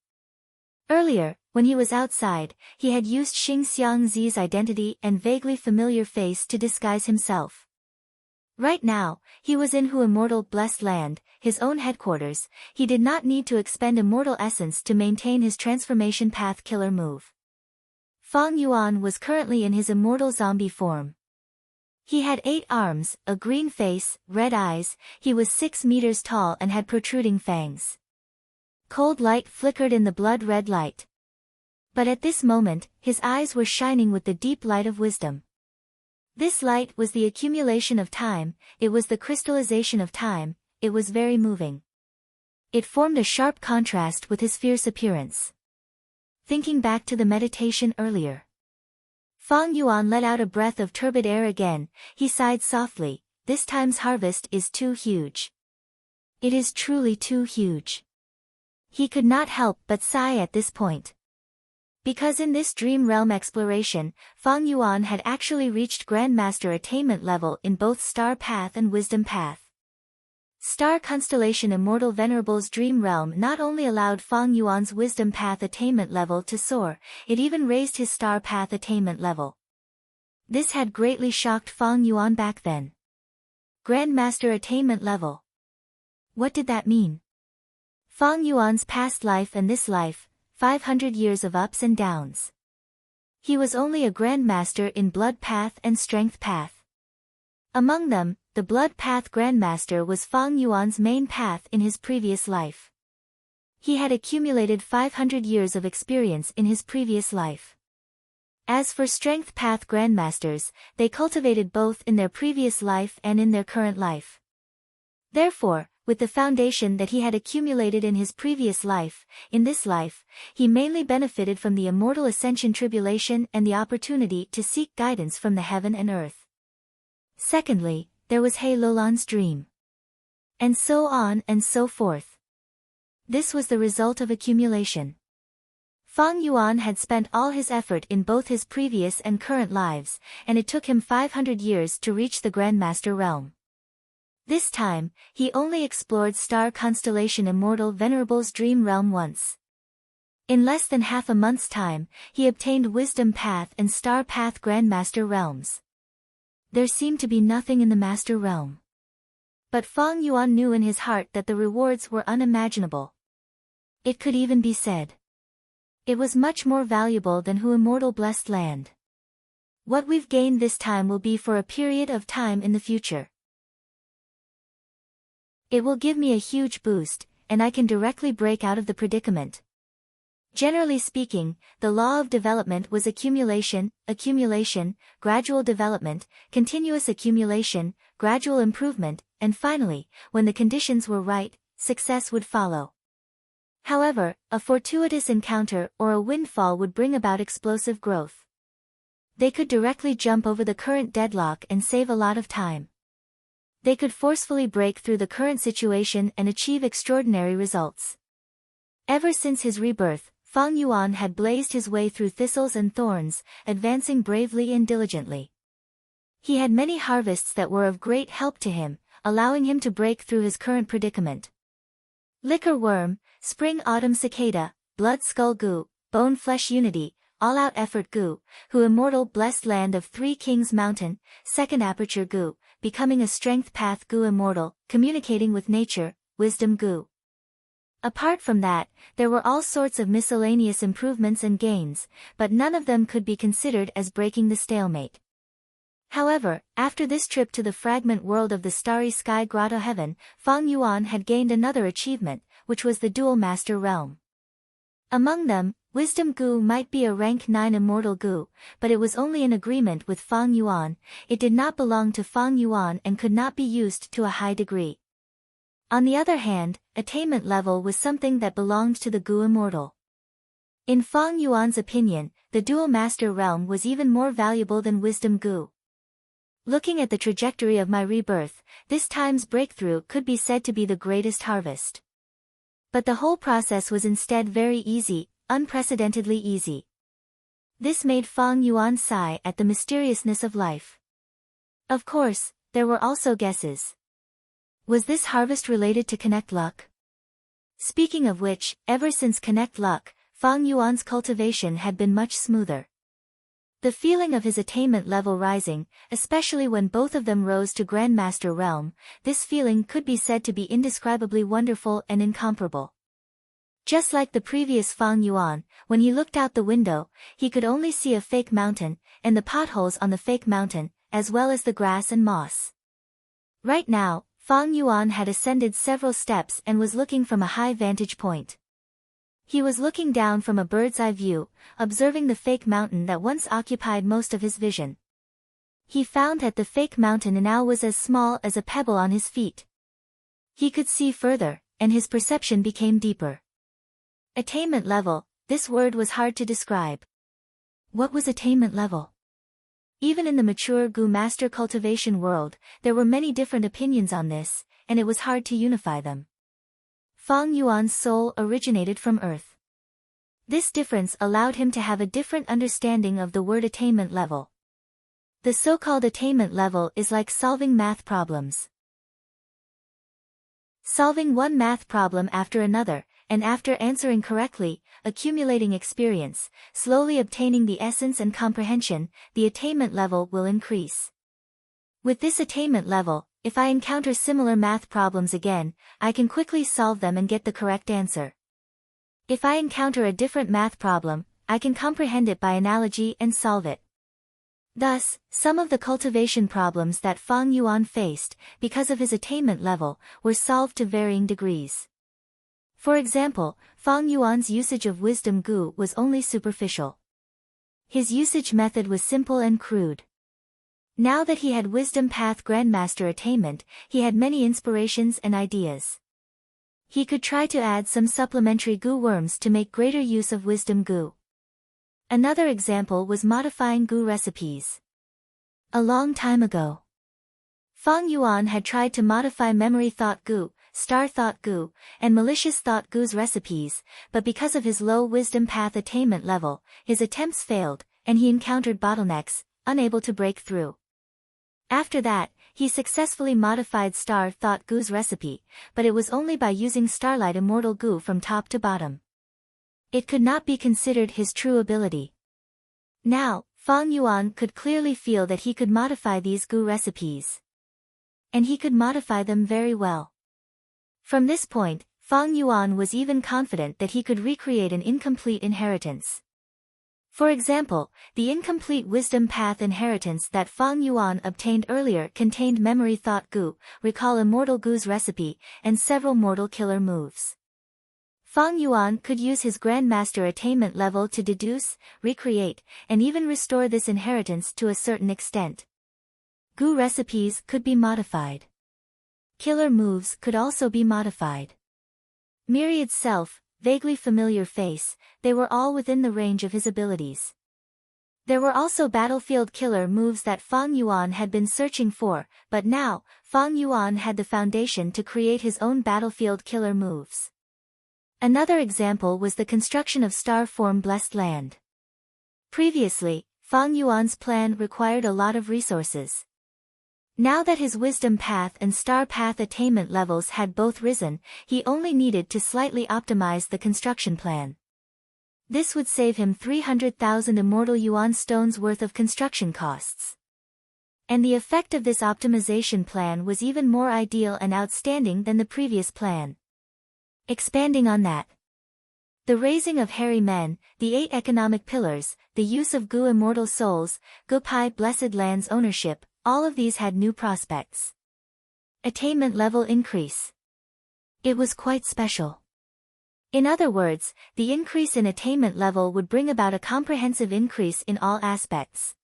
Earlier, when he was outside, he had used Xing Xiangzi's identity and vaguely familiar face to disguise himself. Right now, he was in Hu Immortal Blessed Land, his own headquarters, he did not need to expend immortal essence to maintain his transformation path killer move. Fang Yuan was currently in his immortal zombie form. He had 8 arms, a green face, red eyes, he was 6 meters tall and had protruding fangs. Cold light flickered in the blood-red light. But at this moment, his eyes were shining with the deep light of wisdom. This light was the accumulation of time, it was the crystallization of time, it was very moving. It formed a sharp contrast with his fierce appearance. Thinking back to the meditation earlier, Fang Yuan let out a breath of turbid air again, he sighed softly, this time's harvest is too huge. It is truly too huge. He could not help but sigh at this point. Because in this dream realm exploration, Fang Yuan had actually reached Grandmaster attainment level in both Star Path and Wisdom Path. Star Constellation Immortal Venerable's dream realm not only allowed Fang Yuan's Wisdom Path attainment level to soar, it even raised his Star Path attainment level. This had greatly shocked Fang Yuan back then. Grandmaster attainment level. What did that mean? Fang Yuan's past life and this life, 500 years of ups and downs. He was only a Grandmaster in Blood Path and Strength Path. Among them, the Blood Path Grandmaster was Fang Yuan's main path in his previous life. He had accumulated 500 years of experience in his previous life. As for Strength Path Grandmasters, they cultivated both in their previous life and in their current life. Therefore, with the foundation that he had accumulated in his previous life, in this life, he mainly benefited from the immortal ascension tribulation and the opportunity to seek guidance from the heaven and earth. Secondly, there was He Lolan's dream. And so on and so forth. This was the result of accumulation. Fang Yuan had spent all his effort in both his previous and current lives, and it took him 500 years to reach the Grandmaster realm. This time, he only explored star constellation Immortal Venerable's dream realm once. In less than half a month's time, he obtained Wisdom Path and Star Path Grandmaster realms. There seemed to be nothing in the Master Realm. But Fang Yuan knew in his heart that the rewards were unimaginable. It could even be said. It was much more valuable than Hu Immortal Blessed Land. What we've gained this time will be for a period of time in the future. It will give me a huge boost, and I can directly break out of the predicament. Generally speaking, the law of development was accumulation, gradual development, continuous accumulation, gradual improvement, and finally, when the conditions were right, success would follow. However, a fortuitous encounter or a windfall would bring about explosive growth. They could directly jump over the current deadlock and save a lot of time. They could forcefully break through the current situation and achieve extraordinary results. Ever since his rebirth, Fang Yuan had blazed his way through thistles and thorns, advancing bravely and diligently. He had many harvests that were of great help to him, allowing him to break through his current predicament. Liquor Worm, Spring-Autumn Cicada, Blood Skull Gu, Bone Flesh Unity, All-Out Effort Gu, Hu Immortal Blessed Land of Three Kings Mountain, Second Aperture Gu, Becoming a Strength Path Gu Immortal, Communicating with Nature, Wisdom Gu. Apart from that, there were all sorts of miscellaneous improvements and gains, but none of them could be considered as breaking the stalemate. However, after this trip to the fragment world of the Starry Sky Grotto Heaven, Fang Yuan had gained another achievement, which was the Dual Master Realm. Among them, Wisdom Gu might be a rank 9 Immortal Gu, but it was only in agreement with Fang Yuan. It did not belong to Fang Yuan and could not be used to a high degree. On the other hand, attainment level was something that belonged to the Gu Immortal. In Fang Yuan's opinion, the Dual Master Realm was even more valuable than Wisdom Gu. Looking at the trajectory of my rebirth, this time's breakthrough could be said to be the greatest harvest. But the whole process was instead very easy, unprecedentedly easy. This made Fang Yuan sigh at the mysteriousness of life. Of course, there were also guesses. Was this harvest related to Connect Luck? Speaking of which, ever since Connect Luck, Fang Yuan's cultivation had been much smoother. The feeling of his attainment level rising, especially when both of them rose to Grandmaster Realm, this feeling could be said to be indescribably wonderful and incomparable. Just like the previous Fang Yuan, when he looked out the window, he could only see a fake mountain, and the potholes on the fake mountain, as well as the grass and moss. Right now, Fang Yuan had ascended several steps and was looking from a high vantage point. He was looking down from a bird's-eye view, observing the fake mountain that once occupied most of his vision. He found that the fake mountain now was as small as a pebble on his feet. He could see further, and his perception became deeper. Attainment level, this word was hard to describe. What was attainment level? Even in the mature Gu master cultivation world, there were many different opinions on this, and it was hard to unify them. Fang Yuan's soul originated from earth. This difference allowed him to have a different understanding of the word attainment level. The so-called attainment level is like solving math problems. Solving one math problem after another, and after answering correctly, accumulating experience, slowly obtaining the essence and comprehension, the attainment level will increase. With this attainment level, if I encounter similar math problems again, I can quickly solve them and get the correct answer. If I encounter a different math problem, I can comprehend it by analogy and solve it. Thus, some of the cultivation problems that Fang Yuan faced, because of his attainment level, were solved to varying degrees. For example, Fang Yuan's usage of Wisdom Gu was only superficial. His usage method was simple and crude. Now that he had Wisdom Path Grandmaster attainment, he had many inspirations and ideas. He could try to add some supplementary Gu worms to make greater use of Wisdom Gu. Another example was modifying Gu recipes. A long time ago, Fang Yuan had tried to modify Memory Thought Gu, Star Thought Gu, and Malicious Thought Gu's recipes, but because of his low Wisdom Path attainment level, his attempts failed, and he encountered bottlenecks, unable to break through. After that, he successfully modified Star Thought Gu's recipe, but it was only by using Starlight Immortal Gu from top to bottom. It could not be considered his true ability. Now, Fang Yuan could clearly feel that he could modify these Gu recipes. And he could modify them very well. From this point, Fang Yuan was even confident that he could recreate an incomplete inheritance. For example, the incomplete wisdom path inheritance that Fang Yuan obtained earlier contained memory thought Gu, recall Immortal Gu's recipe, and several mortal killer moves. Fang Yuan could use his Grandmaster attainment level to deduce, recreate, and even restore this inheritance to a certain extent. Gu recipes could be modified. Killer moves could also be modified. Myriad self, vaguely familiar face, they were all within the range of his abilities. There were also battlefield killer moves that Fang Yuan had been searching for, but now, Fang Yuan had the foundation to create his own battlefield killer moves. Another example was the construction of Star Form Blessed Land. Previously, Fang Yuan's plan required a lot of resources. Now that his Wisdom Path and Star Path attainment levels had both risen, he only needed to slightly optimize the construction plan. This would save him 300,000 Immortal Yuan stones worth of construction costs. And the effect of this optimization plan was even more ideal and outstanding than the previous plan. Expanding on that. The raising of hairy men, the 8 economic pillars, the use of Gu immortal souls, Gu Pai blessed lands ownership, all of these had new prospects. Attainment level increase. It was quite special. In other words, the increase in attainment level would bring about a comprehensive increase in all aspects.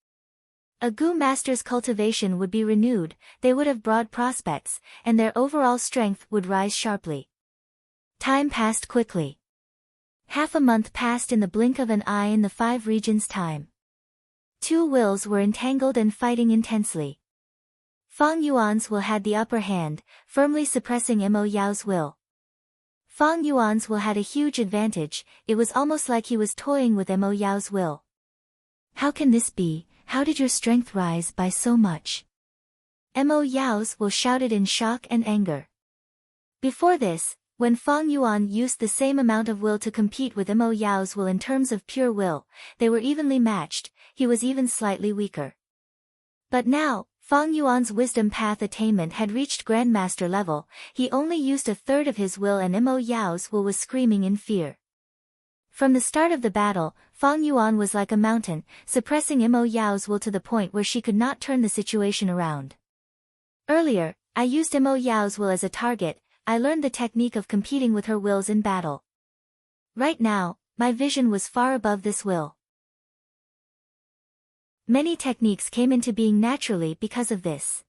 A Gu master's cultivation would be renewed, they would have broad prospects, and their overall strength would rise sharply. Time passed quickly. Half a month passed in the blink of an eye in the 5 regions' time. 2 wills were entangled and fighting intensely. Fang Yuan's will had the upper hand, firmly suppressing Mo Yao's will. Fang Yuan's will had a huge advantage, it was almost like he was toying with Mo Yao's will. How can this be? How did your strength rise by so much? Mo Yao's will shouted in shock and anger. Before this, when Fang Yuan used the same amount of will to compete with Mo Yao's will in terms of pure will, they were evenly matched, he was even slightly weaker. But now, Fang Yuan's wisdom path attainment had reached Grandmaster level, he only used a third of his will and Mo Yao's will was screaming in fear. From the start of the battle, Fang Yuan was like a mountain, suppressing Mo Yao's will to the point where she could not turn the situation around. Earlier, I used Mo Yao's will as a target, I learned the technique of competing with her wills in battle. Right now, my vision was far above this will. Many techniques came into being naturally because of this.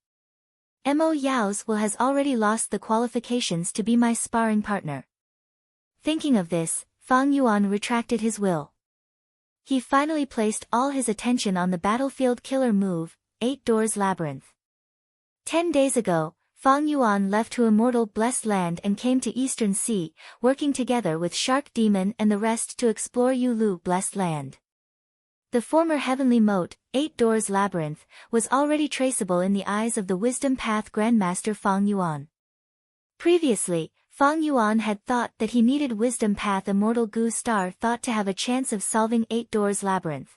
Mo Yao's will has already lost the qualifications to be my sparring partner. Thinking of this, Fang Yuan retracted his will. He finally placed all his attention on the battlefield killer move, 8 Doors Labyrinth. 10 days ago, Fang Yuan left to Immortal Blessed Land and came to Eastern Sea, working together with Shark Demon and the rest to explore Yulu Blessed Land. The former heavenly moat, 8 Doors Labyrinth, was already traceable in the eyes of the Wisdom Path Grandmaster Fang Yuan. Previously, Fang Yuan had thought that he needed Wisdom Path Immortal Gu Star thought to have a chance of solving 8 Doors Labyrinth.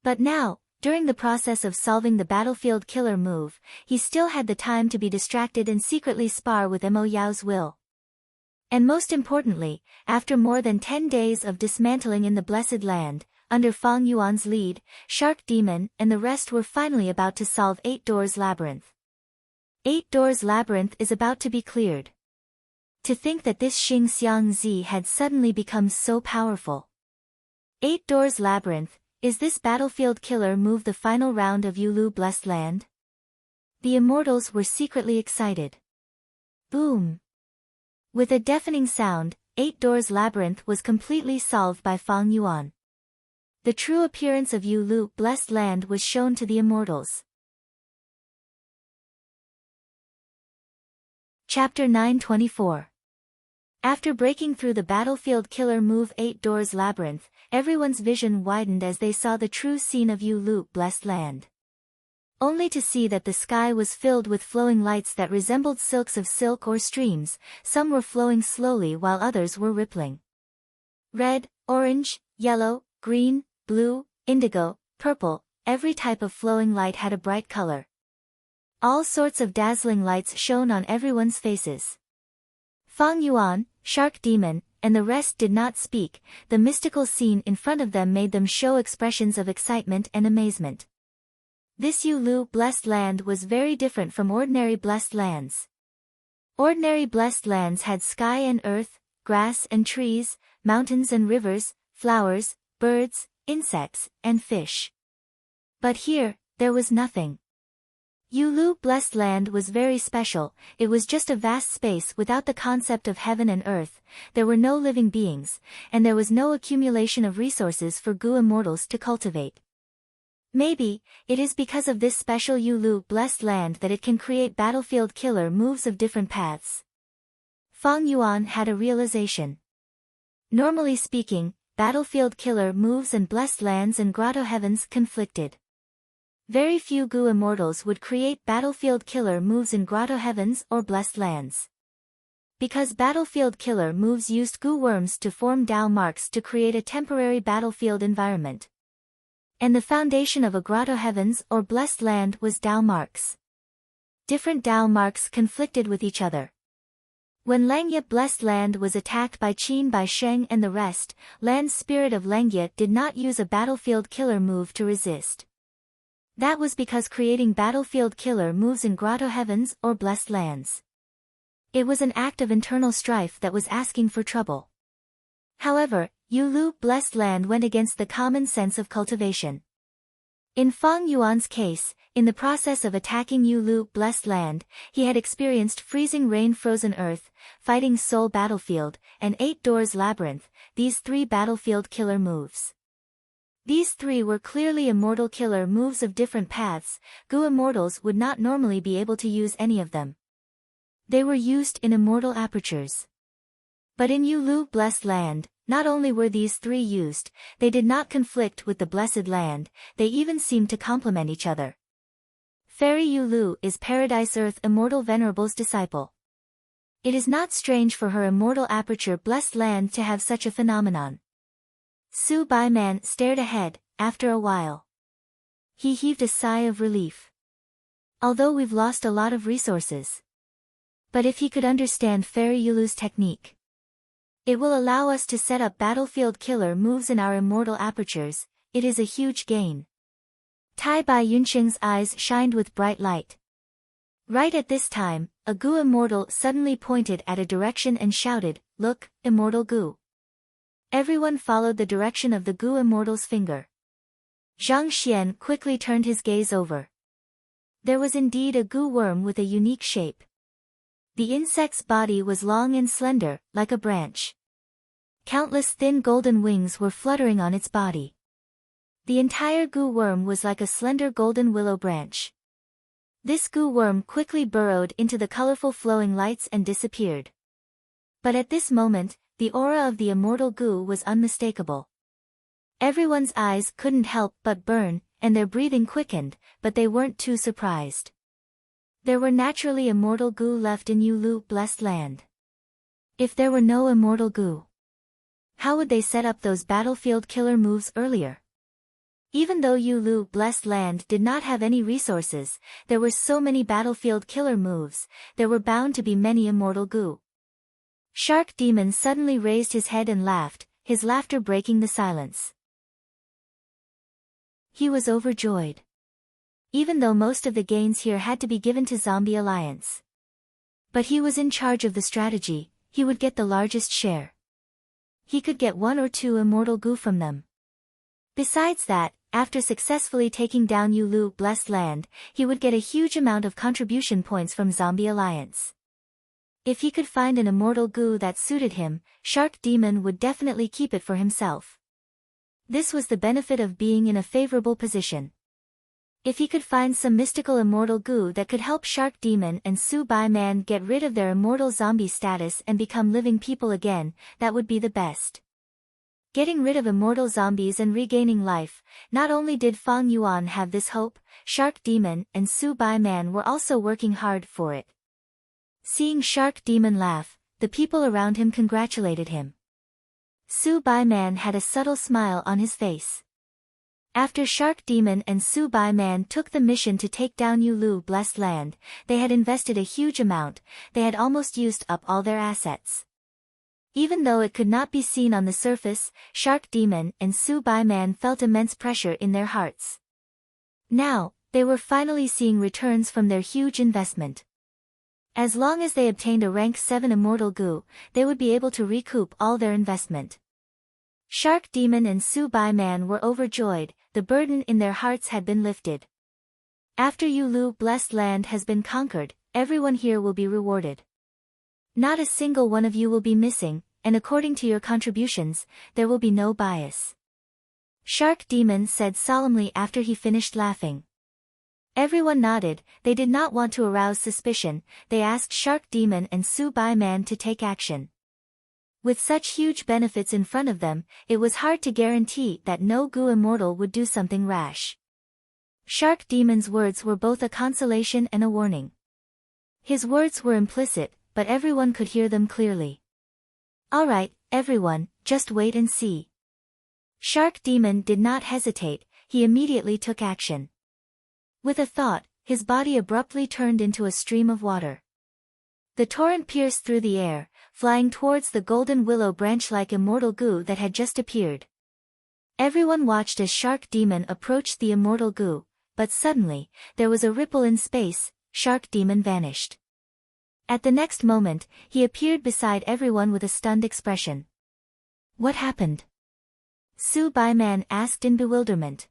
But now, during the process of solving the battlefield killer move, he still had the time to be distracted and secretly spar with Mo Yao's will. And most importantly, after more than 10 days of dismantling in the Blessed Land, under Fang Yuan's lead, Shark Demon and the rest were finally about to solve 8 Doors Labyrinth. 8 Doors Labyrinth is about to be cleared. To think that this Xing Xiang Zi had suddenly become so powerful. 8 Doors Labyrinth, is this battlefield killer move the final round of Yulu Blessed Land? The immortals were secretly excited. Boom! With a deafening sound, 8 Doors Labyrinth was completely solved by Fang Yuan. The true appearance of Yulu Blessed Land was shown to the immortals. Chapter 924. After breaking through the battlefield killer move 8 Doors Labyrinth, everyone's vision widened as they saw the true scene of Yulu Blessed Land. only to see that the sky was filled with flowing lights that resembled silks of silk or streams. Some were flowing slowly while others were rippling. Red, orange, yellow, green, blue, indigo, purple, every type of flowing light had a bright color. All sorts of dazzling lights shone on everyone's faces. Fang Yuan, Shark Demon, and the rest did not speak. The mystical scene in front of them made them show expressions of excitement and amazement. This Yulu blessed land was very different from ordinary blessed lands. Ordinary blessed lands had sky and earth, grass and trees, mountains and rivers, flowers, birds, insects, and fish. But here, there was nothing. Yulu blessed land was very special. It was just a vast space without the concept of heaven and earth. There were no living beings, and there was no accumulation of resources for Gu immortals to cultivate. Maybe, it is because of this special Yulu blessed land that it can create battlefield killer moves of different paths. Fang Yuan had a realization. Normally speaking, battlefield killer moves and blessed lands and grotto heavens conflicted. Very few Gu immortals would create battlefield killer moves in grotto heavens or blessed lands. Because battlefield killer moves used Gu worms to form Dao marks to create a temporary battlefield environment. And the foundation of a grotto heavens or blessed land was Dao marks. Different Dao marks conflicted with each other. When Langya blessed land was attacked by Qin Bai Sheng and the rest, land spirit of Langya did not use a battlefield killer move to resist. That was because creating battlefield killer moves in grotto heavens or blessed lands. It was an act of internal strife that was asking for trouble. However, Yulu blessed land went against the common sense of cultivation. In Fang Yuan's case, in the process of attacking Yulu blessed land, he had experienced freezing rain frozen earth, fighting soul battlefield, and 8 doors labyrinth, these 3 battlefield killer moves. These 3 were clearly immortal killer moves of different paths. Gu immortals would not normally be able to use any of them. They were used in immortal apertures. But in Yulu blessed land, not only were these 3 used, they did not conflict with the blessed land, they even seemed to complement each other. Fairy Yulu is Paradise Earth Immortal Venerable's disciple. It is not strange for her immortal aperture blessed land to have such a phenomenon. Su Baiman stared ahead, after a while. He heaved a sigh of relief. Although we've lost a lot of resources. But if he could understand Fairy Yulu's technique, it will allow us to set up battlefield killer moves in our immortal apertures. It is a huge gain. Tai Bai Yunqing's eyes shined with bright light. Right at this time, a Gu immortal suddenly pointed at a direction and shouted, "Look, immortal Gu." Everyone followed the direction of the Gu immortal's finger. Zhang Xian quickly turned his gaze over. There was indeed a Gu worm with a unique shape. The insect's body was long and slender, like a branch. Countless thin golden wings were fluttering on its body. The entire Gu worm was like a slender golden willow branch. This Gu worm quickly burrowed into the colorful flowing lights and disappeared. But at this moment, the aura of the immortal Gu was unmistakable. Everyone's eyes couldn't help but burn, and their breathing quickened, but they weren't too surprised. There were naturally immortal Gu left in Yulu blessed land. If there were no immortal Gu, how would they set up those battlefield killer moves earlier? Even though Yulu blessed land did not have any resources, there were so many battlefield killer moves, there were bound to be many immortal Gu. Shark Demon suddenly raised his head and laughed, his laughter breaking the silence. He was overjoyed. Even though most of the gains here had to be given to Zombie Alliance. But he was in charge of the strategy, he would get the largest share. He could get 1 or 2 immortal Gu from them. Besides that, after successfully taking down Yulu blessed land, he would get a huge amount of contribution points from Zombie Alliance. If he could find an immortal Gu that suited him, Shark Demon would definitely keep it for himself. This was the benefit of being in a favorable position. If he could find some mystical immortal Gu that could help Shark Demon and Su Bai Man get rid of their immortal zombie status and become living people again, that would be the best. Getting rid of immortal zombies and regaining life, not only did Fang Yuan have this hope, Shark Demon and Su Bai Man were also working hard for it. Seeing Shark Demon laugh, the people around him congratulated him. Su Bai Man had a subtle smile on his face. After Shark Demon and Su Bai Man took the mission to take down Yulu Blessed Land, they had invested a huge amount, they had almost used up all their assets. Even though it could not be seen on the surface, Shark Demon and Su Bai Man felt immense pressure in their hearts. Now, they were finally seeing returns from their huge investment. As long as they obtained a rank 7 immortal goo, they would be able to recoup all their investment. Shark Demon and Su Bai Man were overjoyed, the burden in their hearts had been lifted. After Yulu Blessed Land has been conquered, everyone here will be rewarded. Not a single one of you will be missing, and according to your contributions, there will be no bias. Shark Demon said solemnly after he finished laughing. Everyone nodded, they did not want to arouse suspicion, they asked Shark Demon and Su Bai Man to take action. With such huge benefits in front of them, it was hard to guarantee that no goo immortal would do something rash. Shark Demon's words were both a consolation and a warning. His words were implicit, but everyone could hear them clearly. Alright, everyone, just wait and see. Shark Demon did not hesitate, he immediately took action. With a thought, his body abruptly turned into a stream of water. The torrent pierced through the air, flying towards the golden willow branch-like immortal goo that had just appeared. Everyone watched as Shark Demon approached the immortal goo, but suddenly, there was a ripple in space, Shark Demon vanished. At the next moment, he appeared beside everyone with a stunned expression. What happened? Su Bai Man asked in bewilderment.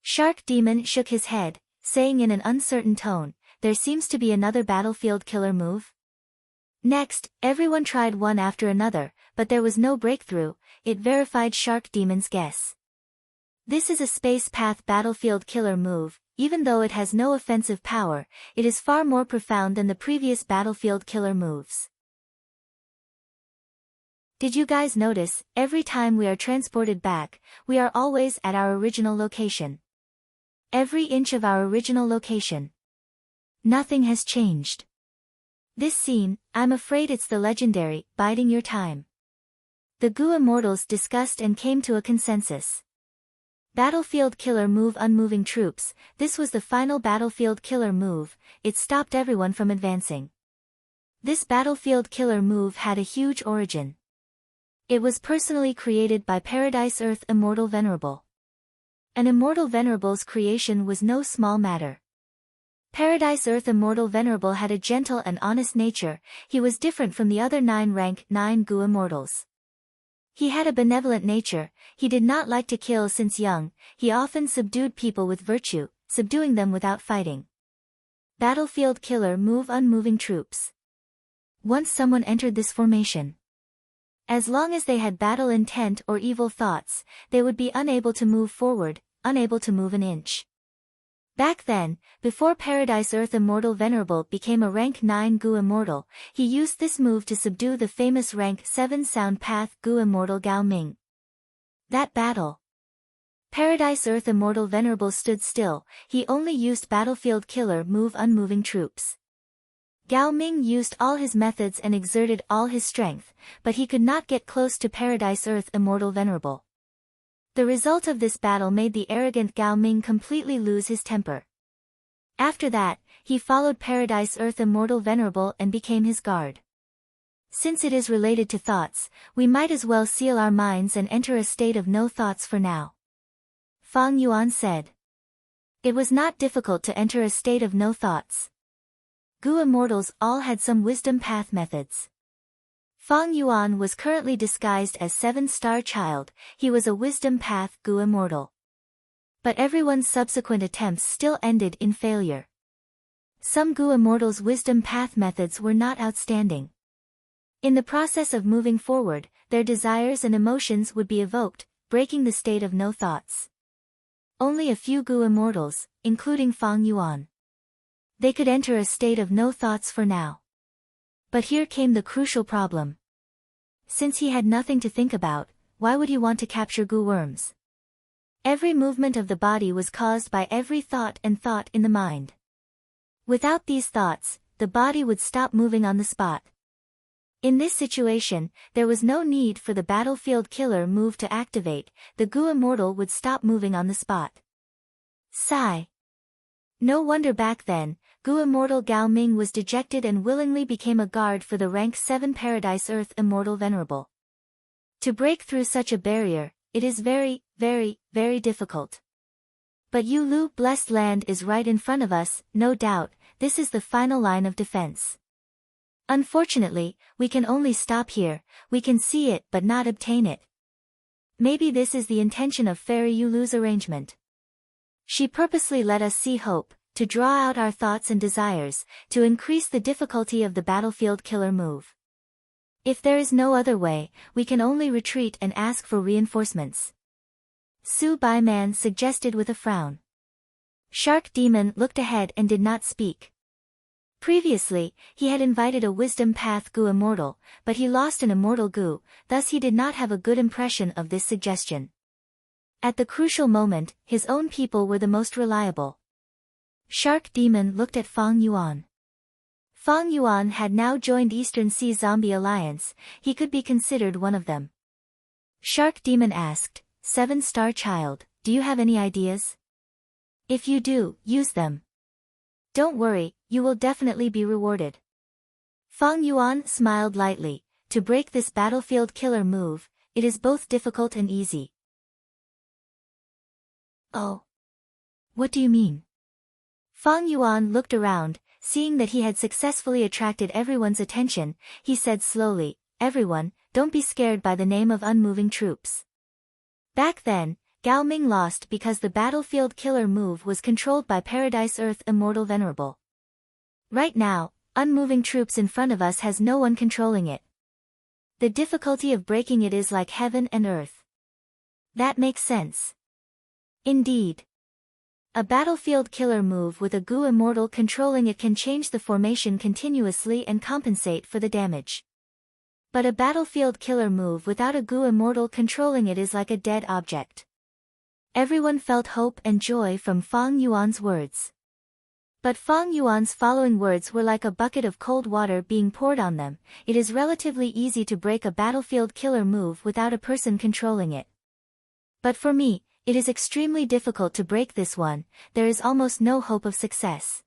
Shark Demon shook his head, saying in an uncertain tone, there seems to be another battlefield killer move. Next, everyone tried one after another, but there was no breakthrough, it verified Shark Demon's guess. This is a space path battlefield killer move, even though it has no offensive power, it is far more profound than the previous battlefield killer moves. Did you guys notice, every time we are transported back, we are always at our original location. Every inch of our original location. Nothing has changed. This scene, I'm afraid it's the legendary, biding your time. The goo immortals discussed and came to a consensus. Battlefield killer move unmoving troops, this was the final battlefield killer move, it stopped everyone from advancing. This battlefield killer move had a huge origin. It was personally created by Paradise Earth Immortal Venerable. An Immortal Venerable's creation was no small matter. Paradise Earth Immortal Venerable had a gentle and honest nature, he was different from the other 9 rank 9 goo immortals. He had a benevolent nature, he did not like to kill since young, he often subdued people with virtue, subduing them without fighting. Battlefield killer move unmoving troops. Once someone entered this formation, as long as they had battle intent or evil thoughts, they would be unable to move forward, unable to move an inch. Back then, before Paradise Earth Immortal Venerable became a rank 9 goo immortal, he used this move to subdue the famous rank 7 Sound Path goo immortal Gao Ming. That battle. Paradise Earth Immortal Venerable stood still, he only used battlefield killer move unmoving troops. Gao Ming used all his methods and exerted all his strength, but he could not get close to Paradise Earth Immortal Venerable. The result of this battle made the arrogant Gao Ming completely lose his temper. After that, he followed Paradise Earth Immortal Venerable and became his guard. Since it is related to thoughts, we might as well seal our minds and enter a state of no thoughts for now. Fang Yuan said. It was not difficult to enter a state of no thoughts. Goo immortals all had some wisdom path methods. Fang Yuan was currently disguised as 7-star child, he was a wisdom path goo immortal. But everyone's subsequent attempts still ended in failure. Some goo immortals' wisdom path methods were not outstanding. In the process of moving forward, their desires and emotions would be evoked, breaking the state of no thoughts. Only a few goo immortals, including Fang Yuan. They could enter a state of no thoughts for now. But here came the crucial problem. Since he had nothing to think about, why would he want to capture goo worms? Every movement of the body was caused by every thought and thought in the mind. Without these thoughts, the body would stop moving on the spot. In this situation, there was no need for the battlefield killer move to activate, the Gu Immortal would stop moving on the spot. Sigh. No wonder back then, Gu Immortal Gao Ming was dejected and willingly became a guard for the rank 7 Paradise Earth Immortal Venerable. To break through such a barrier, it is very, very, very difficult. But Yu Lu Blessed Land is right in front of us, no doubt, this is the final line of defense. Unfortunately, we can only stop here, we can see it but not obtain it. Maybe this is the intention of Fairy Yu Lu's arrangement. She purposely let us see hope, to draw out our thoughts and desires, to increase the difficulty of the battlefield killer move. If there is no other way, we can only retreat and ask for reinforcements. Su Bai Man suggested with a frown. Shark Demon looked ahead and did not speak. Previously, he had invited a Wisdom Path Gu Immortal, but he lost an Immortal Gu, thus he did not have a good impression of this suggestion. At the crucial moment, his own people were the most reliable. Shark Demon looked at Fang Yuan. Fang Yuan had now joined Eastern Sea Zombie Alliance, he could be considered one of them. Shark Demon asked, 7-star child, do you have any ideas? If you do, use them. Don't worry, you will definitely be rewarded. Fang Yuan smiled lightly, to break this battlefield killer move, it is both difficult and easy. Oh. What do you mean? Fang Yuan looked around, seeing that he had successfully attracted everyone's attention, he said slowly, everyone, don't be scared by the name of unmoving troops. Back then, Gao Ming lost because the battlefield killer move was controlled by Paradise Earth Immortal Venerable. Right now, unmoving troops in front of us has no one controlling it. The difficulty of breaking it is like heaven and earth. That makes sense. Indeed. A battlefield killer move with a Gu Immortal controlling it can change the formation continuously and compensate for the damage. But a battlefield killer move without a Gu Immortal controlling it is like a dead object. Everyone felt hope and joy from Fang Yuan's words. But Fang Yuan's following words were like a bucket of cold water being poured on them, it is relatively easy to break a battlefield killer move without a person controlling it. But for me, it is extremely difficult to break this one, there is almost no hope of success.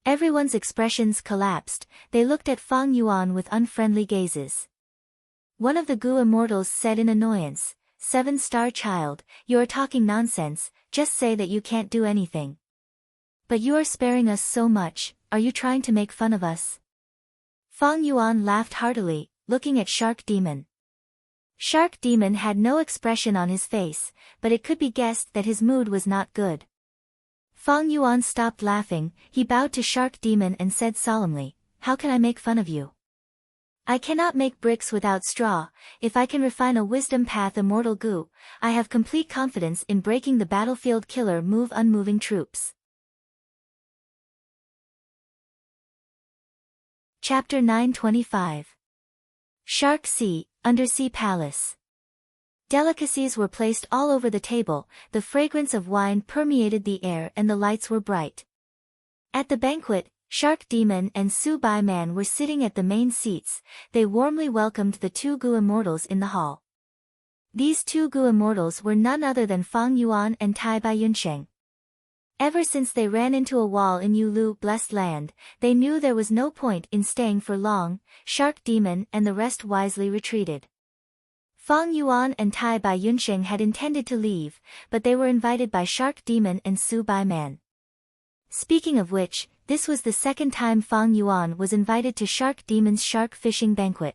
Everyone's expressions collapsed, they looked at Fang Yuan with unfriendly gazes. One of the Gu Immortals said in annoyance, 7-star child, you are talking nonsense, just say that you can't do anything. But you are sparing us so much, are you trying to make fun of us? Fang Yuan laughed heartily, looking at Shark Demon. Shark Demon had no expression on his face, but it could be guessed that his mood was not good. Fang Yuan stopped laughing, he bowed to Shark Demon and said solemnly, how can I make fun of you? I cannot make bricks without straw, if I can refine a Wisdom Path Immortal Gu, I have complete confidence in breaking the battlefield killer move unmoving troops. Chapter 925. Shark Sea, Undersea Palace. Delicacies were placed all over the table, the fragrance of wine permeated the air and the lights were bright. At the banquet, Shark Demon and Su Bai Man were sitting at the main seats, they warmly welcomed the two Gu Immortals in the hall. These two Gu Immortals were none other than Fang Yuan and Tai Bai Yunsheng. Ever since they ran into a wall in Yu Lu Blessed Land, they knew there was no point in staying for long, Shark Demon and the rest wisely retreated. Fang Yuan and Tai Bai Yunsheng had intended to leave, but they were invited by Shark Demon and Su Bai Man. Speaking of which, this was the second time Fang Yuan was invited to Shark Demon's shark fishing banquet.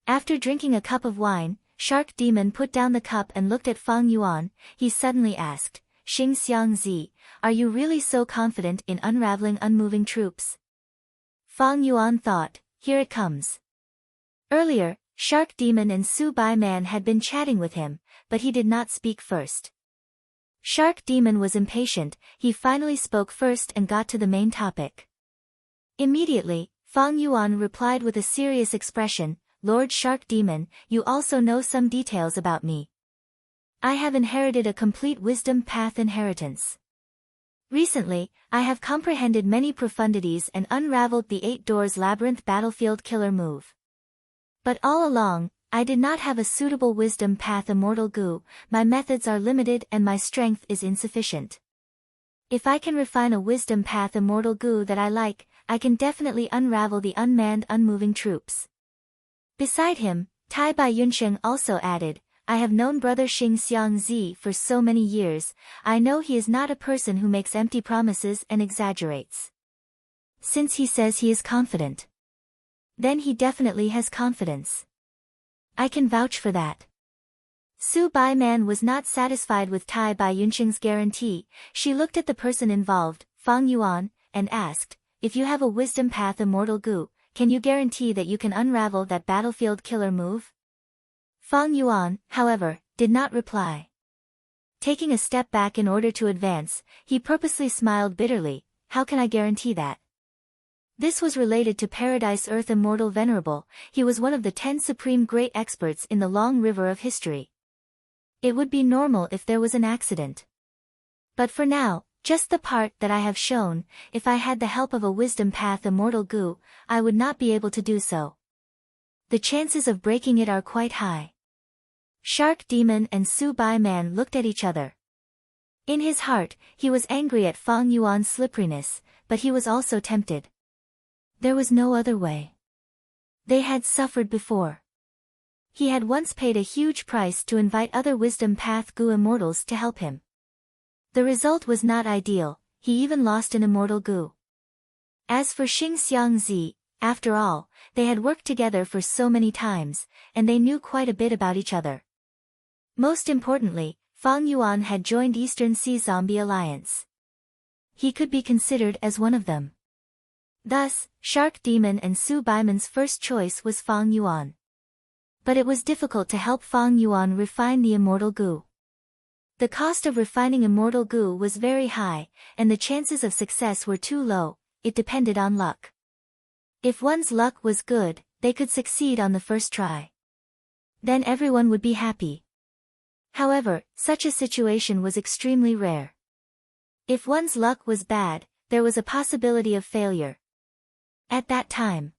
After drinking a cup of wine, Shark Demon put down the cup and looked at Fang Yuan, he suddenly asked, Xing Xiang Zi, are you really so confident in unraveling unmoving troops? Fang Yuan thought, here it comes. Earlier, Shark Demon and Su Bai Man had been chatting with him, but he did not speak first. Shark Demon was impatient, he finally spoke first and got to the main topic. Immediately, Fang Yuan replied with a serious expression, Lord Shark Demon, you also know some details about me. I have inherited a complete wisdom path inheritance. Recently, I have comprehended many profundities and unraveled the 8 doors labyrinth battlefield killer move. But all along, I did not have a suitable wisdom path immortal goo, my methods are limited and my strength is insufficient. If I can refine a wisdom path immortal goo that I like, I can definitely unravel the unmanned unmoving troops. Beside him, Tai Bai Yunsheng also added, I have known brother Xing Xiang Zi for so many years, I know he is not a person who makes empty promises and exaggerates. Since he says he is confident, then he definitely has confidence. I can vouch for that. Su Bai Man was not satisfied with Tai Bai Yunsheng's guarantee. She looked at the person involved, Fang Yuan, and asked, if you have a wisdom path immortal goo, can you guarantee that you can unravel that battlefield killer move? Fang Yuan, however, did not reply. Taking a step back in order to advance, he purposely smiled bitterly, how can I guarantee that? This was related to Paradise Earth Immortal Venerable, he was one of the 10 supreme great experts in the long river of history. It would be normal if there was an accident. But for now, just the part that I have shown, if I had the help of a wisdom path immortal goo, I would not be able to do so. The chances of breaking it are quite high. Shark Demon and Su Bai Man looked at each other. In his heart, he was angry at Fang Yuan's slipperiness, but he was also tempted. There was no other way. They had suffered before. He had once paid a huge price to invite other wisdom path goo immortals to help him. The result was not ideal, he even lost an immortal goo. As for Xing Xiang Zi, after all, they had worked together for so many times, and they knew quite a bit about each other. Most importantly, Fang Yuan had joined Eastern Sea Zombie Alliance. He could be considered as one of them. Thus, Shark Demon and Su Baiman's first choice was Fang Yuan. But it was difficult to help Fang Yuan refine the immortal goo. The cost of refining immortal goo was very high, and the chances of success were too low, it depended on luck. If one's luck was good, they could succeed on the first try. Then everyone would be happy. However, such a situation was extremely rare. If one's luck was bad, there was a possibility of failure. At that time,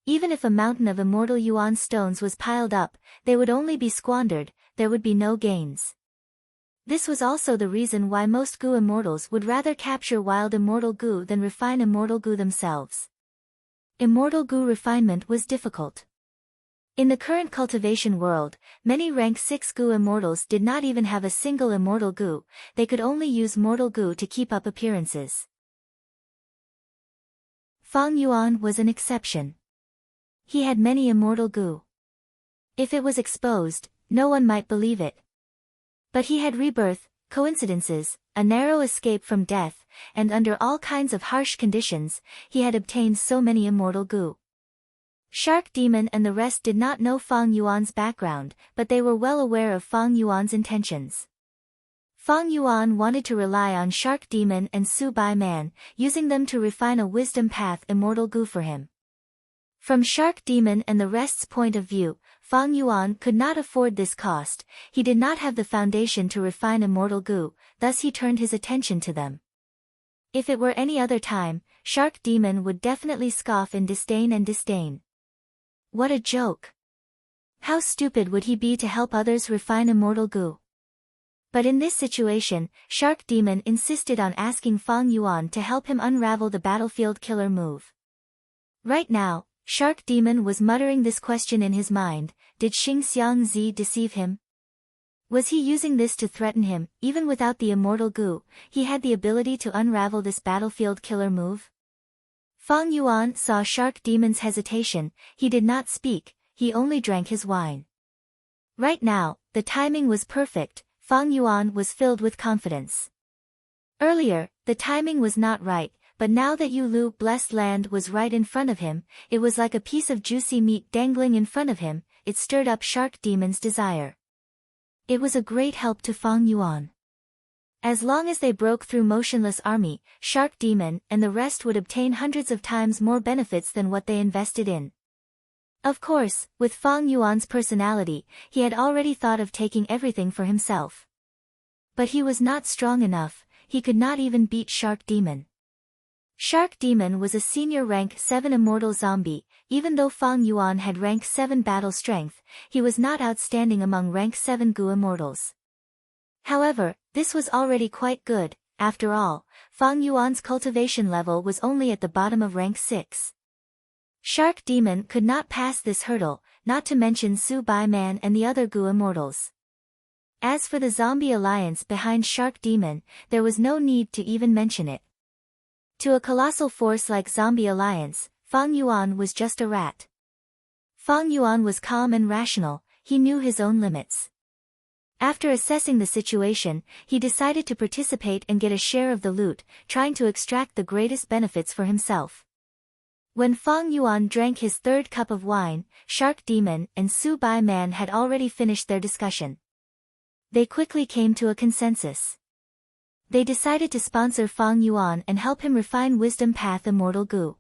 even if a mountain of immortal yuan stones was piled up, they would only be squandered, there would be no gains. This was also the reason why most goo immortals would rather capture wild immortal goo than refine immortal goo themselves. Immortal goo refinement was difficult. In the current cultivation world, many rank 6 goo immortals did not even have a single immortal goo, they could only use mortal goo to keep up appearances. Fang Yuan was an exception. He had many immortal goo. If it was exposed, no one might believe it. But he had rebirth, coincidences, a narrow escape from death, and under all kinds of harsh conditions, he had obtained so many immortal goo. Shark Demon and the rest did not know Fang Yuan's background, but they were well aware of Fang Yuan's intentions. Fang Yuan wanted to rely on Shark Demon and Su Bai Man, using them to refine a wisdom path immortal goo for him. From Shark Demon and the rest's point of view, Fang Yuan could not afford this cost, he did not have the foundation to refine immortal goo, thus he turned his attention to them. If it were any other time, Shark Demon would definitely scoff in disdain. What a joke! How stupid would he be to help others refine immortal goo? But in this situation, Shark Demon insisted on asking Fang Yuan to help him unravel the battlefield killer move. Right now, Shark Demon was muttering this question in his mind, did Xing Xiang Zi deceive him? Was he using this to threaten him? Even without the immortal goo, he had the ability to unravel this battlefield killer move? Fang Yuan saw Shark Demon's hesitation, he did not speak, he only drank his wine. Right now, the timing was perfect, Fang Yuan was filled with confidence. Earlier, the timing was not right, but now that Yulu blessed land was right in front of him, it was like a piece of juicy meat dangling in front of him, it stirred up Shark Demon's desire. It was a great help to Fang Yuan. As long as they broke through Motionless Army, Shark Demon and the rest would obtain hundreds of times more benefits than what they invested in. Of course, with Fang Yuan's personality, he had already thought of taking everything for himself. But he was not strong enough, he could not even beat Shark Demon. Shark Demon was a senior rank 7 immortal zombie. Even though Fang Yuan had rank 7 battle strength, he was not outstanding among rank 7 Gu immortals. However, this was already quite good. After all, Fang Yuan's cultivation level was only at the bottom of rank 6. Shark Demon could not pass this hurdle, not to mention Su Bai Man and the other Gu immortals. As for the zombie alliance behind Shark Demon, there was no need to even mention it. To a colossal force like Zombie Alliance, Fang Yuan was just a rat. Fang Yuan was calm and rational, he knew his own limits. After assessing the situation, he decided to participate and get a share of the loot, trying to extract the greatest benefits for himself. When Fang Yuan drank his third cup of wine, Shark Demon and Su Bai Man had already finished their discussion. They quickly came to a consensus. They decided to sponsor Fang Yuan and help him refine Wisdom Path Immortal Gu.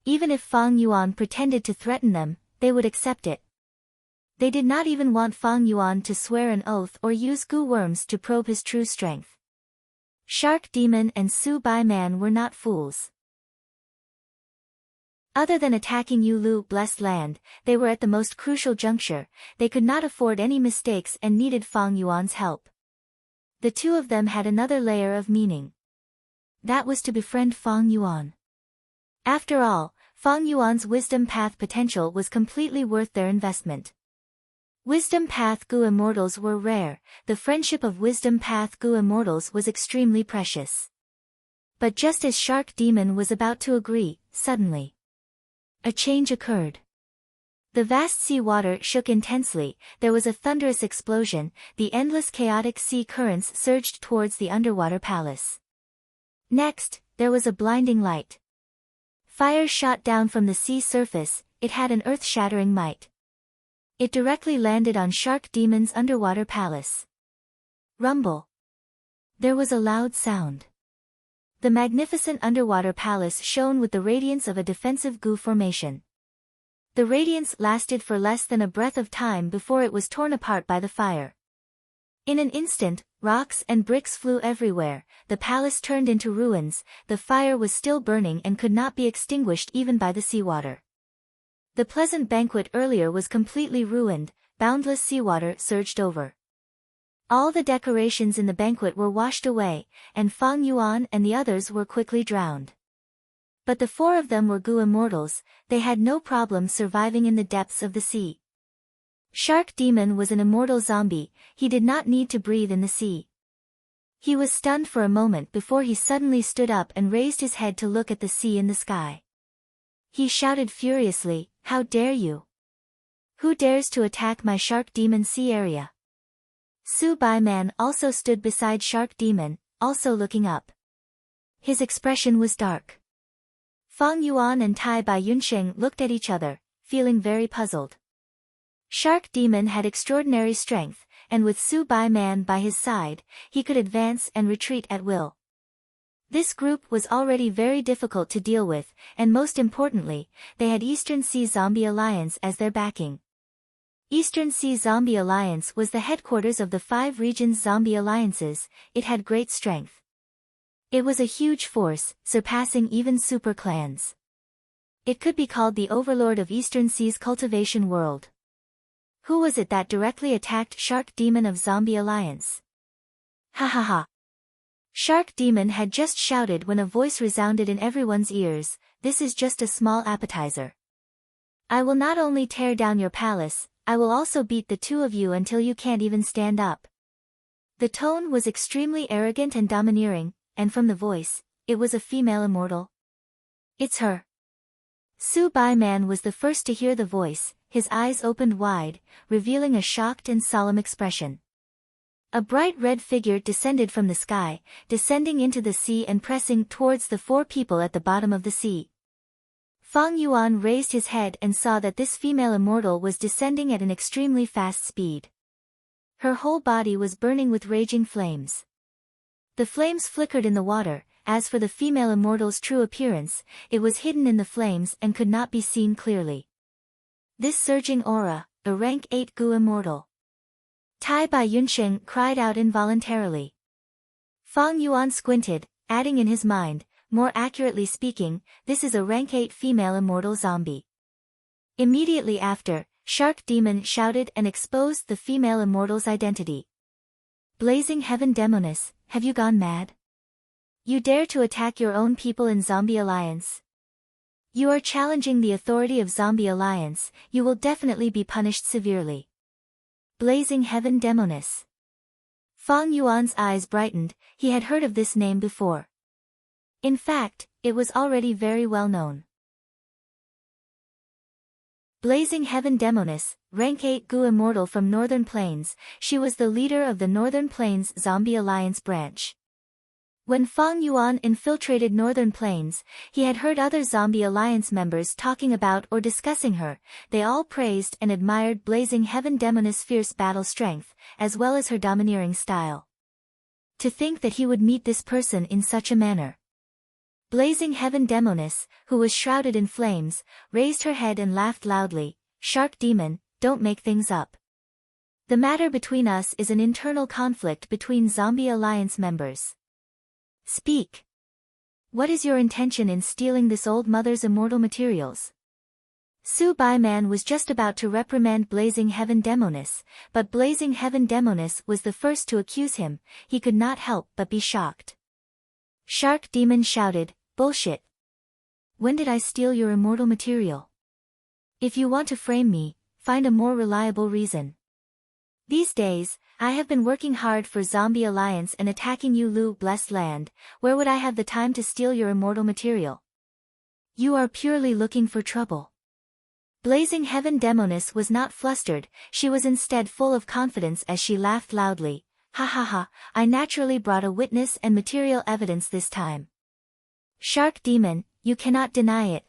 Even if Fang Yuan pretended to threaten them, they would accept it. They did not even want Fang Yuan to swear an oath or use Gu worms to probe his true strength. Shark Demon and Su Bai Man were not fools. Other than attacking Yulu Blessed Land, they were at the most crucial juncture. They could not afford any mistakes and needed Fang Yuan's help. The two of them had another layer of meaning. That was to befriend Fang Yuan. After all, Fang Yuan's Wisdom Path potential was completely worth their investment. Wisdom Path Gu Immortals were rare, the friendship of Wisdom Path Gu Immortals was extremely precious. But just as Shark Demon was about to agree, suddenly a change occurred. The vast sea water shook intensely, there was a thunderous explosion, the endless chaotic sea currents surged towards the underwater palace. Next, there was a blinding light. Fire shot down from the sea surface, it had an earth-shattering might. It directly landed on Shark Demon's underwater palace. Rumble. There was a loud sound. The magnificent underwater palace shone with the radiance of a defensive Gu formation. The radiance lasted for less than a breath of time before it was torn apart by the fire. In an instant, rocks and bricks flew everywhere, the palace turned into ruins, the fire was still burning and could not be extinguished even by the seawater. The pleasant banquet earlier was completely ruined, boundless seawater surged over. All the decorations in the banquet were washed away, and Fang Yuan and the others were quickly drowned. But the four of them were Gu immortals, they had no problem surviving in the depths of the sea. Shark Demon was an immortal zombie, he did not need to breathe in the sea. He was stunned for a moment before he suddenly stood up and raised his head to look at the sea in the sky. He shouted furiously, "How dare you? Who dares to attack my Shark Demon sea area?" Su Bai Man also stood beside Shark Demon, also looking up. His expression was dark. Fang Yuan and Tai Bai Yunsheng looked at each other, feeling very puzzled. Shark Demon had extraordinary strength, and with Su Bai Man by his side, he could advance and retreat at will. This group was already very difficult to deal with, and most importantly, they had Eastern Sea Zombie Alliance as their backing. Eastern Sea Zombie Alliance was the headquarters of the 5 regions zombie alliances, it had great strength. It was a huge force, surpassing even super clans. It could be called the overlord of Eastern Sea's cultivation world. Who was it that directly attacked Shark Demon of Zombie Alliance? Ha ha ha. Shark Demon had just shouted when a voice resounded in everyone's ears, "This is just a small appetizer. I will not only tear down your palace, I will also beat the two of you until you can't even stand up." The tone was extremely arrogant and domineering, and from the voice, it was a female immortal. "It's her." Su Bai Man was the first to hear the voice, his eyes opened wide, revealing a shocked and solemn expression. A bright red figure descended from the sky, descending into the sea and pressing towards the 4 people at the bottom of the sea. Fang Yuan raised his head and saw that this female immortal was descending at an extremely fast speed. Her whole body was burning with raging flames. The flames flickered in the water. As for the female immortal's true appearance, it was hidden in the flames and could not be seen clearly. This surging aura, a rank 8 Gu immortal. Tai Bai Yunsheng cried out involuntarily. Fang Yuan squinted, adding in his mind, more accurately speaking, this is a rank 8 female immortal zombie. Immediately after, Shark Demon shouted and exposed the female immortal's identity. Blazing Heaven Demoness, have you gone mad? You dare to attack your own people in Zombie Alliance? You are challenging the authority of Zombie Alliance, you will definitely be punished severely. Blazing Heaven Demoness. Fang Yuan's eyes brightened, he had heard of this name before. In fact, it was already very well known. Blazing Heaven Demoness, rank 8 Gu immortal from Northern Plains, she was the leader of the Northern Plains Zombie Alliance branch. When Fang Yuan infiltrated Northern Plains, he had heard other Zombie Alliance members talking about or discussing her. They all praised and admired Blazing Heaven Demoness' fierce battle strength, as well as her domineering style. To think that he would meet this person in such a manner. Blazing Heaven Demoness, who was shrouded in flames, raised her head and laughed loudly. Shark Demon, don't make things up. The matter between us is an internal conflict between Zombie Alliance members. Speak. What is your intention in stealing this old mother's immortal materials? Su Baiman was just about to reprimand Blazing Heaven Demoness, but Blazing Heaven Demoness was the first to accuse him. He could not help but be shocked. Shark Demon shouted, bullshit. When did I steal your immortal material? If you want to frame me, find a more reliable reason. These days, I have been working hard for Zombie Alliance and attacking you Lu Blessed Land, where would I have the time to steal your immortal material? You are purely looking for trouble. Blazing Heaven Demoness was not flustered, she was instead full of confidence as she laughed loudly. Ha ha ha, I naturally brought a witness and material evidence this time. Shark Demon, you cannot deny it.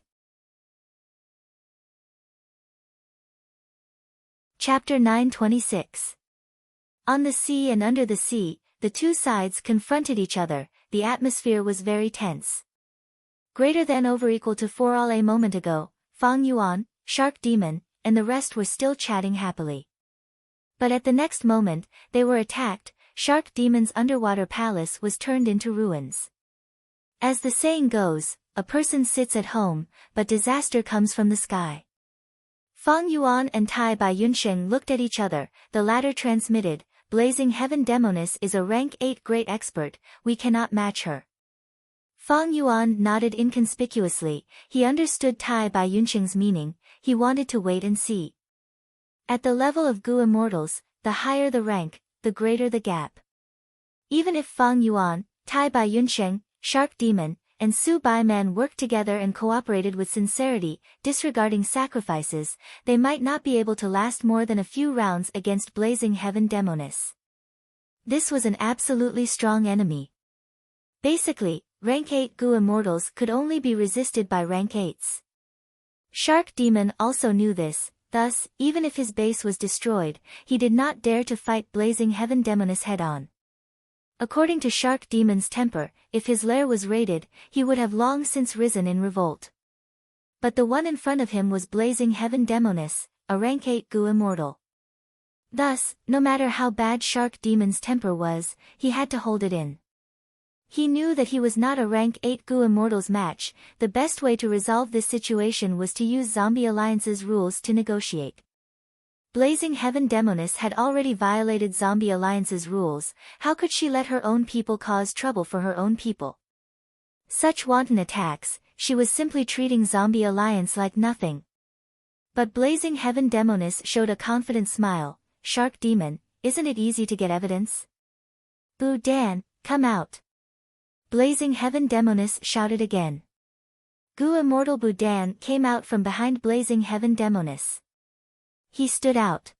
Chapter 926. On the sea and under the sea, the two sides confronted each other, the atmosphere was very tense. Greater than over equal to 4 all a moment ago, Fang Yuan, Shark Demon, and the rest were still chatting happily. But at the next moment, they were attacked. Shark Demon's underwater palace was turned into ruins. As the saying goes, a person sits at home, but disaster comes from the sky. Fang Yuan and Tai Bai Yunsheng looked at each other, the latter transmitted, Blazing Heaven Demoness is a rank 8 great expert, we cannot match her. Fang Yuan nodded inconspicuously, he understood Tai Bai Yunsheng's meaning, he wanted to wait and see. At the level of Gu immortals, the higher the rank, the greater the gap. Even if Fang Yuan, Tai Bai Yunsheng, Shark Demon, and Su Baiman worked together and cooperated with sincerity, disregarding sacrifices, they might not be able to last more than a few rounds against Blazing Heaven Demoness. This was an absolutely strong enemy. Basically, rank 8 Gu immortals could only be resisted by rank 8s. Shark Demon also knew this, thus, even if his base was destroyed, he did not dare to fight Blazing Heaven Demoness head-on. According to Shark Demon's temper, if his lair was raided, he would have long since risen in revolt. But the one in front of him was Blazing Heaven Demoness, a rank 8 Gu immortal. Thus, no matter how bad Shark Demon's temper was, he had to hold it in. He knew that he was not a rank 8 Gu immortal's match, the best way to resolve this situation was to use Zombie Alliance's rules to negotiate. Blazing Heaven Demoness had already violated Zombie Alliance's rules, how could she let her own people cause trouble for her own people? Such wanton attacks, she was simply treating Zombie Alliance like nothing. But Blazing Heaven Demoness showed a confident smile, Shark Demon, isn't it easy to get evidence? Bu Dan, come out. Blazing Heaven Demoness shouted again. Gu Immortal Bu Dan came out from behind Blazing Heaven Demoness. He stood out.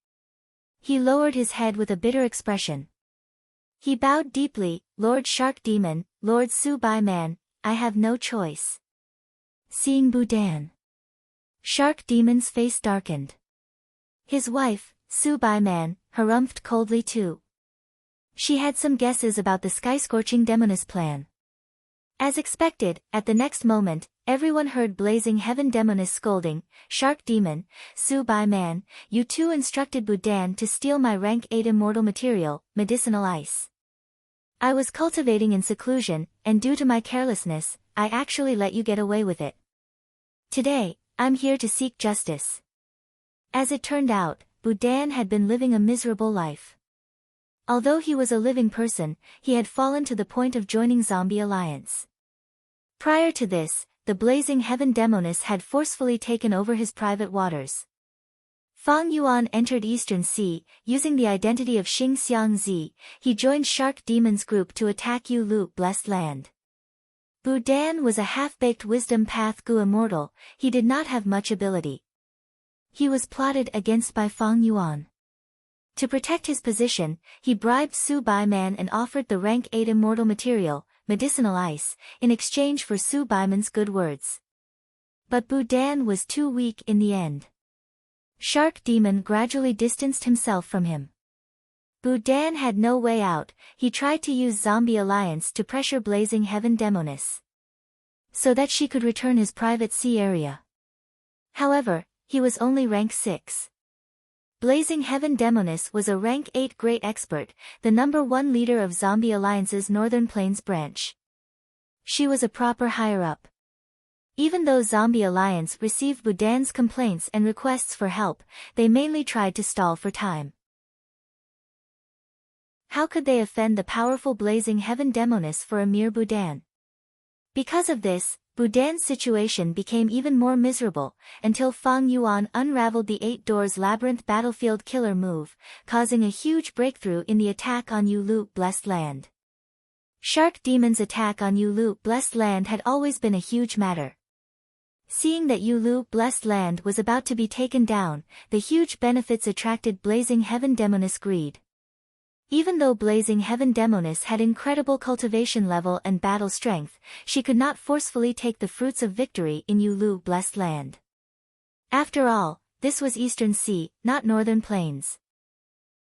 He lowered his head with a bitter expression. He bowed deeply, Lord Shark Demon, Lord Su Baiman, I have no choice. Seeing Bu Dan, Shark Demon's face darkened. His wife, Su Baiman, harumphed coldly too. She had some guesses about the sky-scorching Demoness plan. As expected, at the next moment, everyone heard Blazing Heaven Demoness scolding, "Shark Demon, Su Bai Man, you two instructed Budan to steal my rank 8 immortal material, medicinal ice. I was cultivating in seclusion, and due to my carelessness, I actually let you get away with it. Today, I'm here to seek justice." As it turned out, Budan had been living a miserable life. Although he was a living person, he had fallen to the point of joining Zombie Alliance. Prior to this, the Blazing Heaven Demoness had forcefully taken over his private waters. Fang Yuan entered Eastern Sea, using the identity of Xing Xiang Zi. He joined Shark Demon's group to attack Yu Lu Blessed Land. Budan was a half-baked wisdom path Gu immortal. He did not have much ability. He was plotted against by Fang Yuan. To protect his position, he bribed Su Bai Man and offered the rank 8 immortal material, medicinal ice, in exchange for Su Baiman's good words. But Budan was too weak in the end. Shark Demon gradually distanced himself from him. Budan had no way out. He tried to use Zombie Alliance to pressure Blazing Heaven Demoness, so that she could return his private sea area. However, he was only rank 6. Blazing Heaven Demoness was a rank 8 great expert, the #1 leader of Zombie Alliance's Northern Plains branch. She was a proper higher-up. Even though Zombie Alliance received Budan's complaints and requests for help, they mainly tried to stall for time. How could they offend the powerful Blazing Heaven Demoness for a mere Budan? Because of this, Budan's situation became even more miserable, until Fang Yuan unraveled the 8 Doors Labyrinth Battlefield Killer move, causing a huge breakthrough in the attack on Yu Lu Blessed Land. Shark Demon's attack on Yu Lu Blessed Land had always been a huge matter. Seeing that Yu Lu Blessed Land was about to be taken down, the huge benefits attracted Blazing Heaven Demoness greed. Even though Blazing Heaven Demoness had incredible cultivation level and battle strength, she could not forcefully take the fruits of victory in Yu Lu Blessed Land. After all, this was Eastern Sea, not Northern Plains.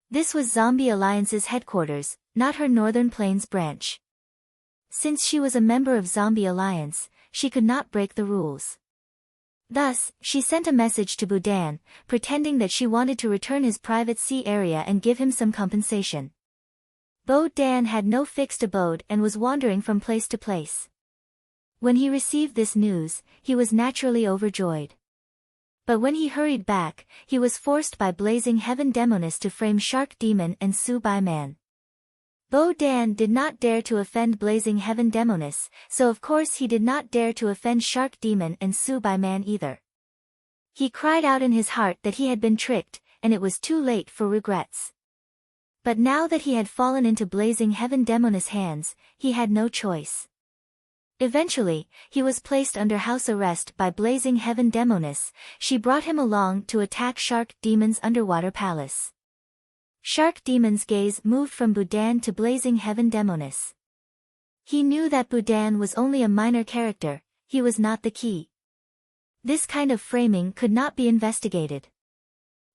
This was Zombie Alliance's headquarters, not her Northern Plains branch. Since she was a member of Zombie Alliance, she could not break the rules. Thus, she sent a message to Budan, pretending that she wanted to return his private sea area and give him some compensation. Budan had no fixed abode and was wandering from place to place. When he received this news, he was naturally overjoyed. But when he hurried back, he was forced by Blazing Heaven Demoness to frame Shark Demon and Su Bai Man. Budan did not dare to offend Blazing Heaven Demoness, so of course he did not dare to offend Shark Demon and Su Bai Man either. He cried out in his heart that he had been tricked, and it was too late for regrets. But now that he had fallen into Blazing Heaven Demoness' hands, he had no choice. Eventually, he was placed under house arrest by Blazing Heaven Demoness. She brought him along to attack Shark Demon's underwater palace. Shark Demon's gaze moved from Budan to Blazing Heaven Demoness. He knew that Budan was only a minor character, he was not the key. This kind of framing could not be investigated.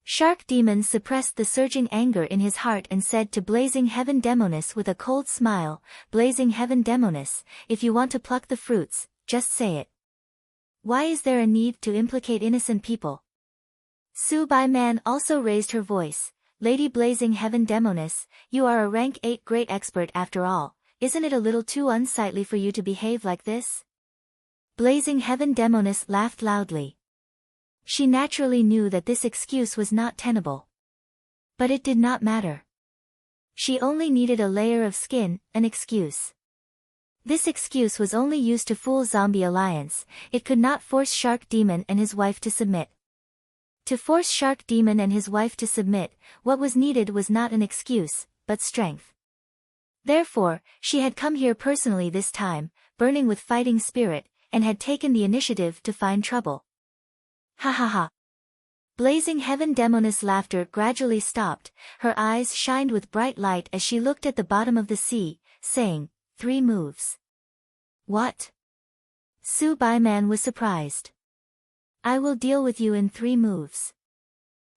Shark Demon suppressed the surging anger in his heart and said to Blazing Heaven Demoness with a cold smile, "Blazing Heaven Demoness, if you want to pluck the fruits, just say it. Why is there a need to implicate innocent people?" Su Bai Man also raised her voice, "Lady Blazing Heaven Demoness, you are a rank 8 great expert after all, isn't it a little too unsightly for you to behave like this?" Blazing Heaven Demoness laughed loudly. She naturally knew that this excuse was not tenable. But it did not matter. She only needed a layer of skin, an excuse. This excuse was only used to fool Zombie Alliance, it could not force Shark Demon and his wife to submit. To force Shark Demon and his wife to submit, what was needed was not an excuse, but strength. Therefore, she had come here personally this time, burning with fighting spirit, and had taken the initiative to find trouble. Ha ha ha. Blazing Heaven Demoness' laughter gradually stopped, her eyes shined with bright light as she looked at the bottom of the sea, saying, 3 moves. What? Su Bai Man was surprised. I will deal with you in 3 moves.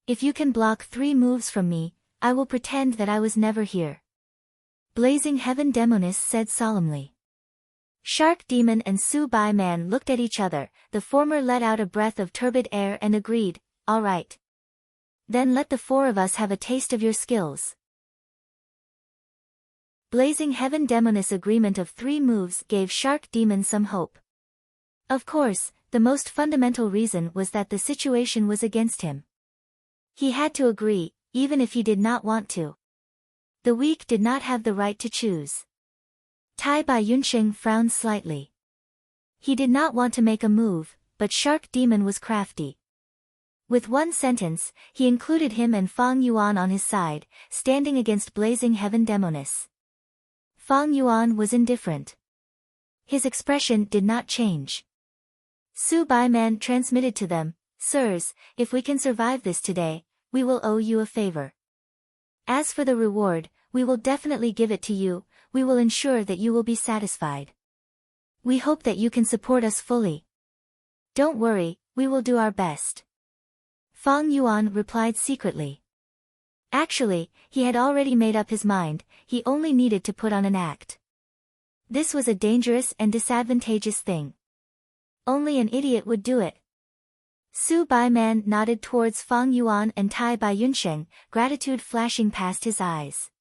If you can block 3 moves from me, I will pretend that I was never here. Blazing Heaven Demoness said solemnly. Shark Demon and Su Bai Man looked at each other. The former let out a breath of turbid air and agreed, "All right. Then let the four of us have a taste of your skills." Blazing Heaven Demoness agreement of 3 moves gave Shark Demon some hope. Of course, the most fundamental reason was that the situation was against him. He had to agree, even if he did not want to. The weak did not have the right to choose. Tai Bai Yunxing frowned slightly. He did not want to make a move, but Shark Demon was crafty. With one sentence, he included him and Fang Yuan on his side, standing against Blazing Heaven Demoness. Fang Yuan was indifferent. His expression did not change. Su Bai Man transmitted to them, "Sirs, if we can survive this today, we will owe you a favor. As for the reward, we will definitely give it to you. We will ensure that you will be satisfied. We hope that you can support us fully. Don't worry, we will do our best." Fang Yuan replied secretly. Actually, he had already made up his mind, he only needed to put on an act. This was a dangerous and disadvantageous thing. Only an idiot would do it. Su Bai Man nodded towards Fang Yuan and Tai Bai Yunsheng, gratitude flashing past his eyes.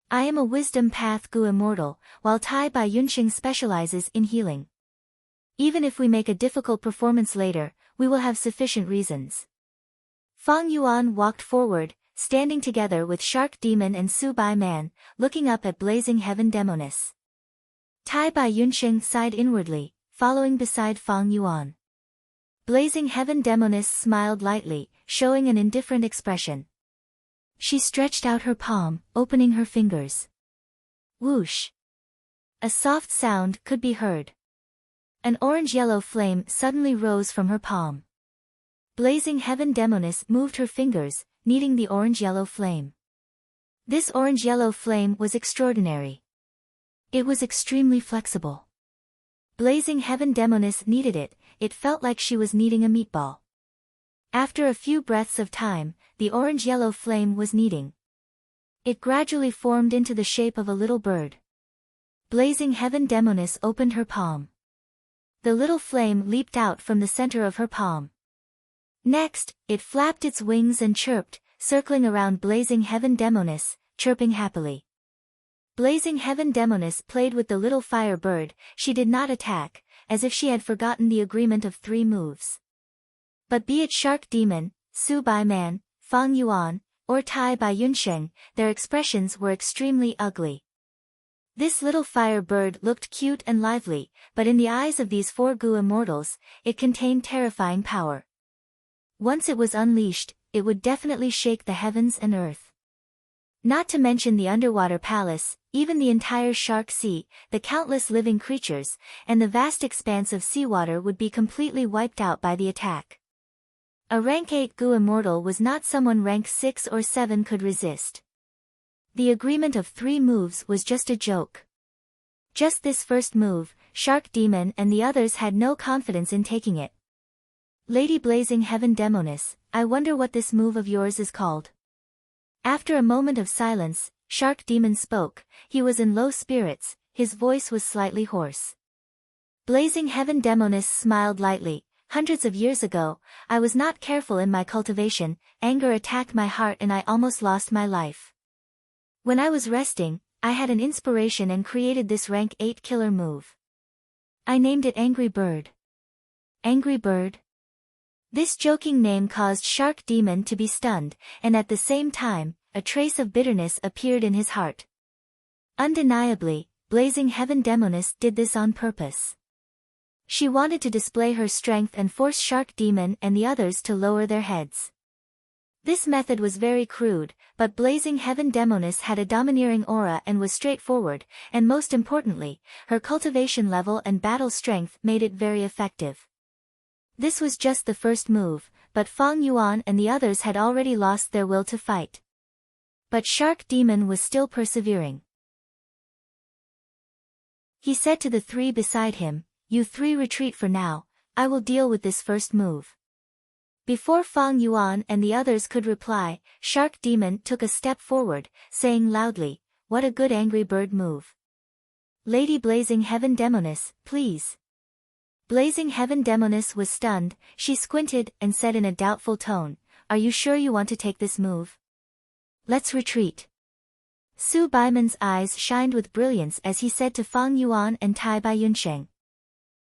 "I am a wisdom path Gu immortal, while Tai Bai Yunsheng specializes in healing. Even if we make a difficult performance later, we will have sufficient reasons." Fang Yuan walked forward, standing together with Shark Demon and Su Bai Man, looking up at Blazing Heaven Demoness. Tai Bai Yunsheng sighed inwardly, following beside Fang Yuan. Blazing Heaven Demoness smiled lightly, showing an indifferent expression. She stretched out her palm, opening her fingers. Whoosh! A soft sound could be heard. An orange-yellow flame suddenly rose from her palm. Blazing Heaven Demoness moved her fingers, kneading the orange-yellow flame. This orange-yellow flame was extraordinary. It was extremely flexible. Blazing Heaven Demoness kneaded it, it felt like she was kneading a meatball. After a few breaths of time, the orange-yellow flame was kneading. It gradually formed into the shape of a little bird. Blazing Heaven Demoness opened her palm. The little flame leaped out from the center of her palm. Next, it flapped its wings and chirped, circling around Blazing Heaven Demoness, chirping happily. Blazing Heaven Demoness played with the little fire bird, she did not attack, as if she had forgotten the agreement of 3 moves. But be it Shark Demon, Su Bai Man, Fang Yuan, or Tai Bai Yunsheng, their expressions were extremely ugly. This little fire bird looked cute and lively, but in the eyes of these 4 Gu immortals, it contained terrifying power. Once it was unleashed, it would definitely shake the heavens and earth. Not to mention the underwater palace, even the entire shark sea, the countless living creatures, and the vast expanse of seawater would be completely wiped out by the attack. A rank 8 Gu immortal was not someone rank 6 or 7 could resist. The agreement of 3 moves was just a joke. Just this first move, Shark Demon and the others had no confidence in taking it. Lady Blazing Heaven Demoness, I wonder what this move of yours is called. After a moment of silence, Shark Demon spoke. He was in low spirits, his voice was slightly hoarse. Blazing Heaven Demoness smiled lightly. Hundreds of years ago, I was not careful in my cultivation, anger attacked my heart and I almost lost my life. When I was resting, I had an inspiration and created this rank 8 killer move. I named it Angry Bird. Angry Bird? This joking name caused Shark Demon to be stunned, and at the same time, a trace of bitterness appeared in his heart. Undeniably, Blazing Heaven Demoness did this on purpose. She wanted to display her strength and force Shark Demon and the others to lower their heads. This method was very crude, but Blazing Heaven Demoness had a domineering aura and was straightforward, and most importantly, her cultivation level and battle strength made it very effective. This was just the first move, but Fang Yuan and the others had already lost their will to fight. But Shark Demon was still persevering. He said to the 3 beside him, You 3 retreat for now, I will deal with this first move. Before Fang Yuan and the others could reply, Shark Demon took a step forward, saying loudly, What a good Angry Bird move. Lady Blazing Heaven Demoness, please. Blazing Heaven Demoness was stunned. She squinted and said in a doubtful tone, "Are you sure you want to take this move? Let's retreat." Su Baiman's eyes shined with brilliance as he said to Fang Yuan and Tai Bai Yunsheng.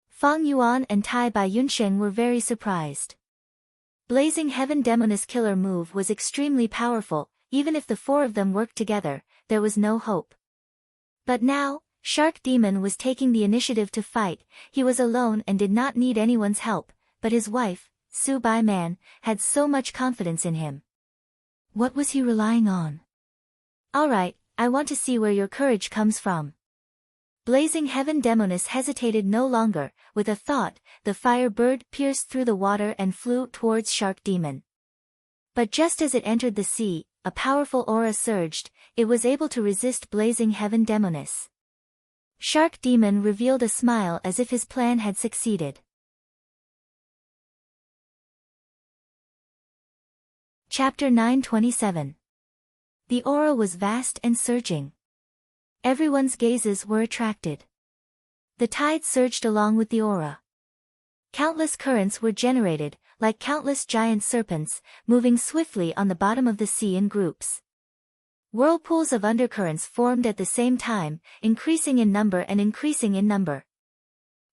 Fang Yuan and Tai Bai Yunsheng were very surprised. Blazing Heaven Demoness' killer move was extremely powerful. Even if the four of them worked together, there was no hope. But now, Shark Demon was taking the initiative to fight. He was alone and did not need anyone's help, but his wife, Su Baiman, had so much confidence in him. What was he relying on? "Alright, I want to see where your courage comes from." Blazing Heaven Demoness hesitated no longer. With a thought, the fire bird pierced through the water and flew towards Shark Demon. But just as it entered the sea, a powerful aura surged. It was able to resist Blazing Heaven Demoness. Shark Demon revealed a smile as if his plan had succeeded. Chapter 927. The aura was vast and surging. Everyone's gazes were attracted. The tide surged along with the aura. Countless currents were generated, like countless giant serpents, moving swiftly on the bottom of the sea in groups. Whirlpools of undercurrents formed at the same time, increasing in number and increasing in number.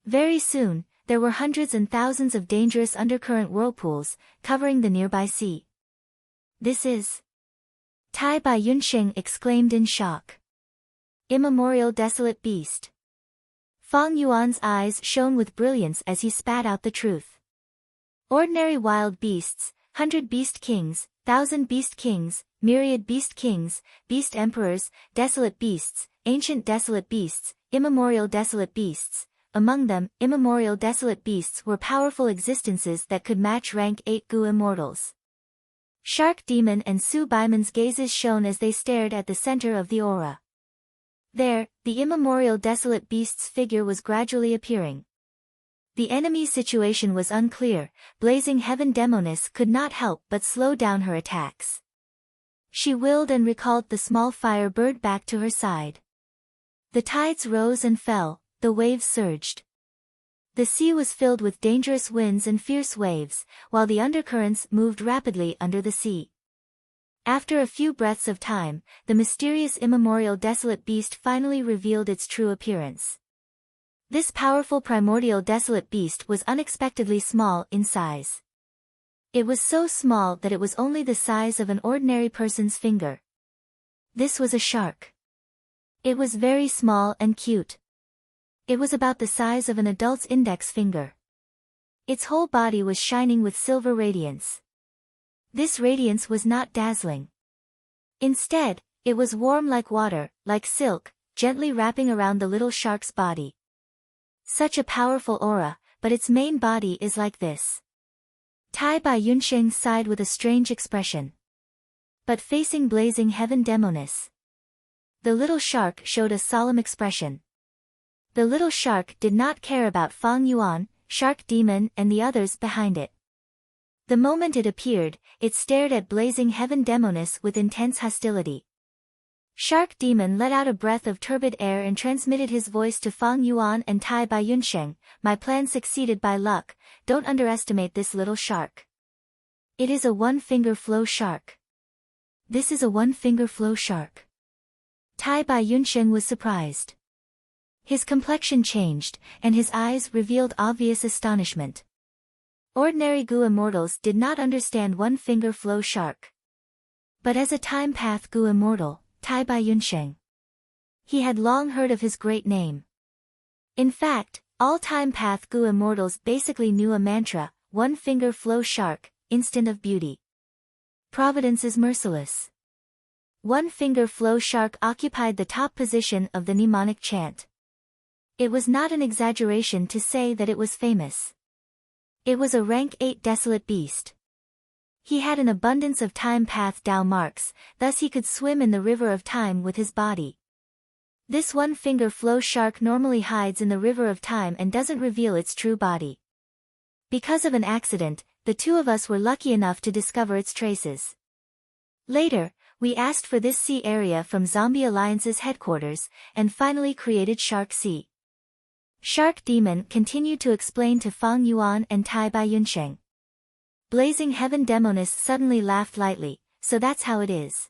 Very soon, there were hundreds and thousands of dangerous undercurrent whirlpools, covering the nearby sea. "This is..." Tai Bai Yunsheng exclaimed in shock. "Immemorial desolate beast." Fang Yuan's eyes shone with brilliance as he spat out the truth. "Ordinary wild beasts, 100 beast kings, 1,000 beast kings, myriad beast kings, beast emperors, desolate beasts, ancient desolate beasts, immemorial desolate beasts. Among them, immemorial desolate beasts were powerful existences that could match rank 8 Gu immortals." Shark Demon and Su Baiman's gazes shone as they stared at the center of the aura. There, the immemorial desolate beast's figure was gradually appearing. The enemy's situation was unclear. Blazing Heaven Demoness could not help but slow down her attacks. She willed and recalled the small fire bird back to her side. The tides rose and fell, the waves surged. The sea was filled with dangerous winds and fierce waves, while the undercurrents moved rapidly under the sea. After a few breaths of time, the mysterious immemorial desolate beast finally revealed its true appearance. This powerful primordial desolate beast was unexpectedly small in size. It was so small that it was only the size of an ordinary person's finger. This was a shark. It was very small and cute. It was about the size of an adult's index finger. Its whole body was shining with silver radiance. This radiance was not dazzling. Instead, it was warm like water, like silk, gently wrapping around the little shark's body. Such a powerful aura, but its main body is like this. Tai Bai Yunsheng sighed with a strange expression. But facing Blazing Heaven Demoness, the little shark showed a solemn expression. The little shark did not care about Fang Yuan, Shark Demon and the others behind it. The moment it appeared, it stared at Blazing Heaven Demoness with intense hostility. Shark Demon let out a breath of turbid air and transmitted his voice to Fang Yuan and Tai Bai Yunsheng. "My plan succeeded by luck. Don't underestimate this little shark. It is a one-finger flow shark." "This is a one-finger flow shark." Tai Bai Yunsheng was surprised. His complexion changed, and his eyes revealed obvious astonishment. Ordinary Gu immortals did not understand one-finger flow shark. But as a time path Gu immortal, Tai Bai Yunsheng, he had long heard of his great name. In fact, all time path Gu immortals basically knew a mantra: one-finger flow shark, instant of beauty. Providence is merciless. One-finger flow shark occupied the top position of the mnemonic chant. It was not an exaggeration to say that it was famous. It was a rank 8 desolate beast. He had an abundance of time path Dao marks, thus he could swim in the river of time with his body. This one-finger flow shark normally hides in the river of time and doesn't reveal its true body. Because of an accident, the two of us were lucky enough to discover its traces. Later, We asked for this sea area from Zombie Alliance's headquarters, and finally created Shark Sea. Shark Demon continued to explain to Fang Yuan and Tai Bai Yunsheng. Blazing Heaven Demoness suddenly laughed lightly, so that's how it is.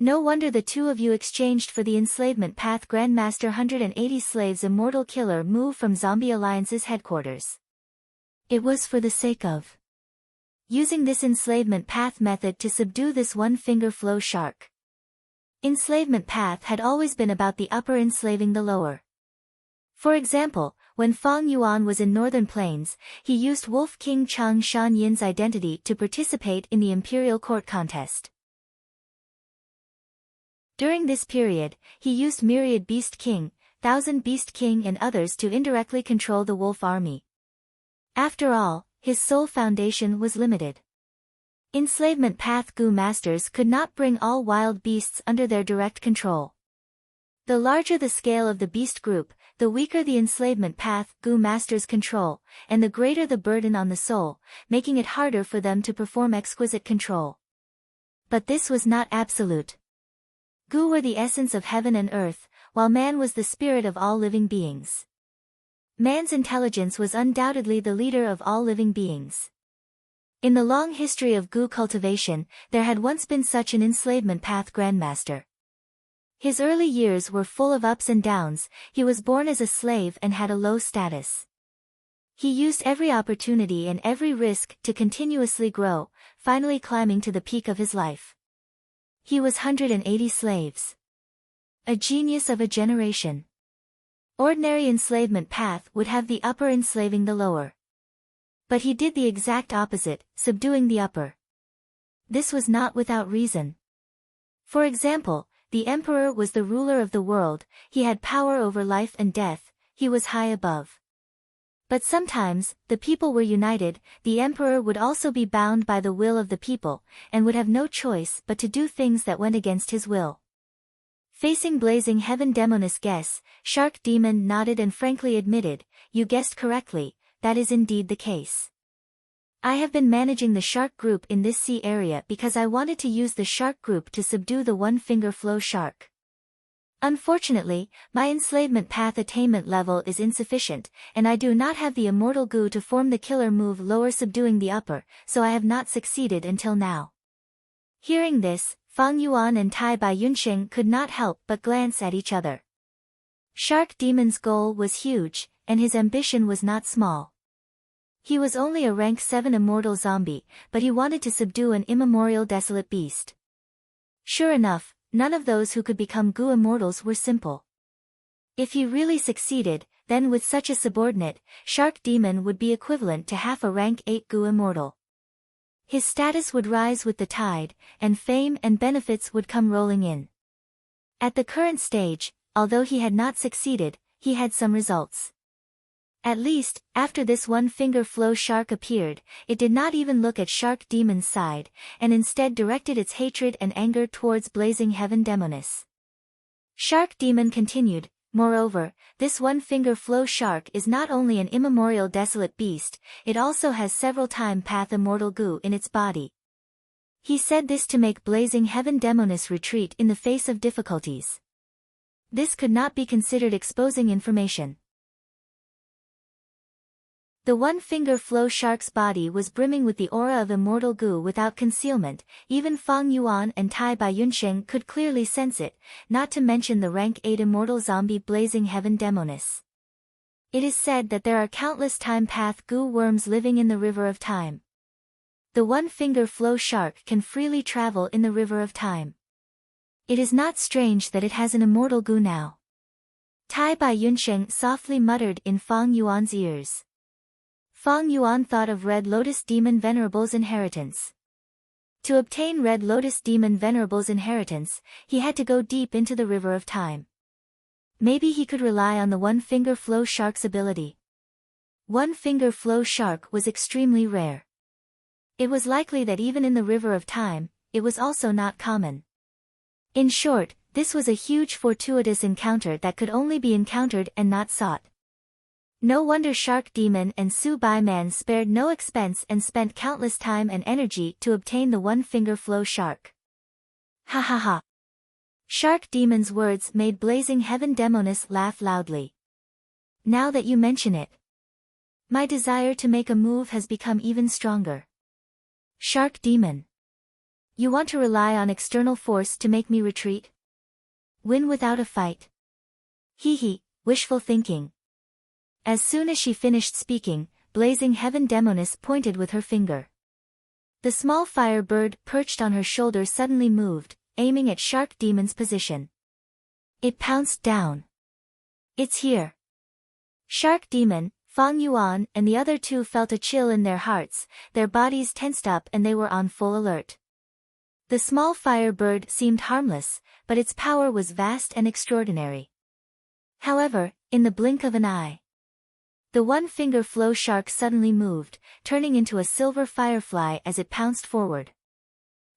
No wonder the two of you exchanged for the enslavement path Grandmaster 180 slaves immortal killer move from Zombie Alliance's headquarters. It was for the sake of using this enslavement path method to subdue this one-finger flow shark. Enslavement path had always been about the upper enslaving the lower. For example, when Fang Yuan was in Northern Plains, he used Wolf King Chang Shan Yin's identity to participate in the imperial court contest. During this period, he used Myriad Beast King, Thousand Beast King and others to indirectly control the wolf army. After all, his sole foundation was limited. Enslavement path Gu masters could not bring all wild beasts under their direct control. The larger the scale of the beast group, the weaker the enslavement path Gu masters control, and the greater the burden on the soul, making it harder for them to perform exquisite control. But this was not absolute. Gu were the essence of heaven and earth, while man was the spirit of all living beings. Man's intelligence was undoubtedly the leader of all living beings. In the long history of Gu cultivation, there had once been such an enslavement path grandmaster. His early years were full of ups and downs. He was born as a slave and had a low status. He used every opportunity and every risk to continuously grow, finally climbing to the peak of his life. He was 180 slaves. A genius of a generation. Ordinary enslavement path would have the upper enslaving the lower. But he did the exact opposite, subduing the upper. This was not without reason. For example, the emperor was the ruler of the world, he had power over life and death, he was high above. But sometimes, the people were united, the emperor would also be bound by the will of the people, and would have no choice but to do things that went against his will. Facing Blazing Heaven Demoness guess, Shark Demon nodded and frankly admitted, "You guessed correctly, that is indeed the case. I have been managing the shark group in this sea area because I wanted to use the shark group to subdue the one-finger flow shark. Unfortunately, my enslavement path attainment level is insufficient, and I do not have the immortal Gu to form the killer move lower subduing the upper, so I have not succeeded until now." Hearing this, Fang Yuan and Tai Bai Yunsheng could not help but glance at each other. Shark Demon's goal was huge, and his ambition was not small. He was only a rank 7 immortal zombie, but he wanted to subdue an immemorial desolate beast. Sure enough, none of those who could become Gu immortals were simple. If he really succeeded, then with such a subordinate, Shark Demon would be equivalent to half a rank 8 Gu immortal. His status would rise with the tide, and fame and benefits would come rolling in. At the current stage, although he had not succeeded, he had some results. At least, after this one-finger flow shark appeared, it did not even look at Shark Demon's side, and instead directed its hatred and anger towards Blazing Heaven Demoness. Shark Demon continued, "Moreover, this one-finger flow shark is not only an immemorial desolate beast, it also has several time path immortal Gu in its body." He said this to make Blazing Heaven Demoness retreat in the face of difficulties. This could not be considered exposing information. The one-finger flow shark's body was brimming with the aura of immortal Gu without concealment, even Fang Yuan and Tai Bai Yunsheng could clearly sense it, not to mention the rank 8 immortal zombie Blazing Heaven Demoness. It is said that there are countless time path Gu worms living in the river of time. The one-finger flow shark can freely travel in the river of time. It is not strange that it has an immortal Gu now. Tai Bai Yunsheng softly muttered in Fang Yuan's ears. Fang Yuan thought of Red Lotus Demon Venerable's inheritance. To obtain Red Lotus Demon Venerable's inheritance, he had to go deep into the river of time. Maybe he could rely on the one-finger flow shark's ability. One-finger flow shark was extremely rare. It was likely that even in the river of time, it was also not common. In short, this was a huge fortuitous encounter that could only be encountered and not sought. No wonder Shark Demon and Su Bai Man spared no expense and spent countless time and energy to obtain the one-finger flow shark. Ha ha ha. Shark Demon's words made Blazing Heaven Demoness laugh loudly. Now that you mention it, my desire to make a move has become even stronger. Shark Demon. You want to rely on external force to make me retreat? Win without a fight? Hee hee, wishful thinking. As soon as she finished speaking, Blazing Heaven Demoness pointed with her finger. The small fire bird perched on her shoulder suddenly moved, aiming at Shark Demon's position. It pounced down. It's here. Shark Demon, Fang Yuan and the other two felt a chill in their hearts, their bodies tensed up and they were on full alert. The small fire bird seemed harmless, but its power was vast and extraordinary. However, in the blink of an eye, the one-finger flow shark suddenly moved, turning into a silver firefly as it pounced forward.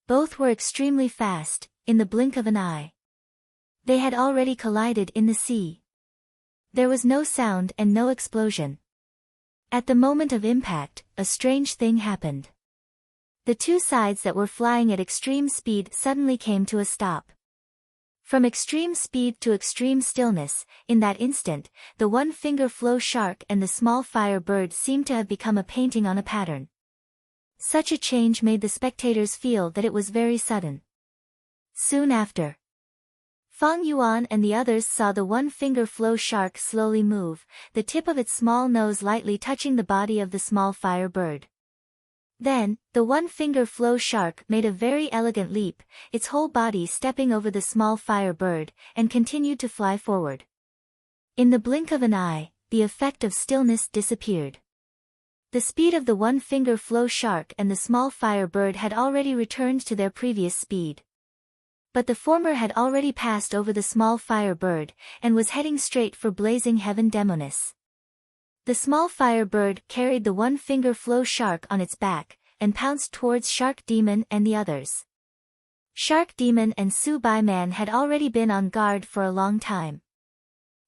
Both were extremely fast, in the blink of an eye. They had already collided in the sea. There was no sound and no explosion. At the moment of impact, a strange thing happened. The two sides that were flying at extreme speed suddenly came to a stop. From extreme speed to extreme stillness, in that instant, the one-finger flow shark and the small fire bird seemed to have become a painting on a pattern. Such a change made the spectators feel that it was very sudden. Soon after, Fang Yuan and the others saw the one-finger flow shark slowly move, the tip of its small nose lightly touching the body of the small fire bird. Then, the one-finger flow shark made a very elegant leap, its whole body stepping over the small fire bird, and continued to fly forward. In the blink of an eye, the effect of stillness disappeared. The speed of the one-finger flow shark and the small fire bird had already returned to their previous speed. But the former had already passed over the small fire bird, and was heading straight for Blazing Heaven Demoness. The small fire bird carried the one-finger flow shark on its back, and pounced towards Shark Demon and the others. Shark Demon and Su Bai Man had already been on guard for a long time.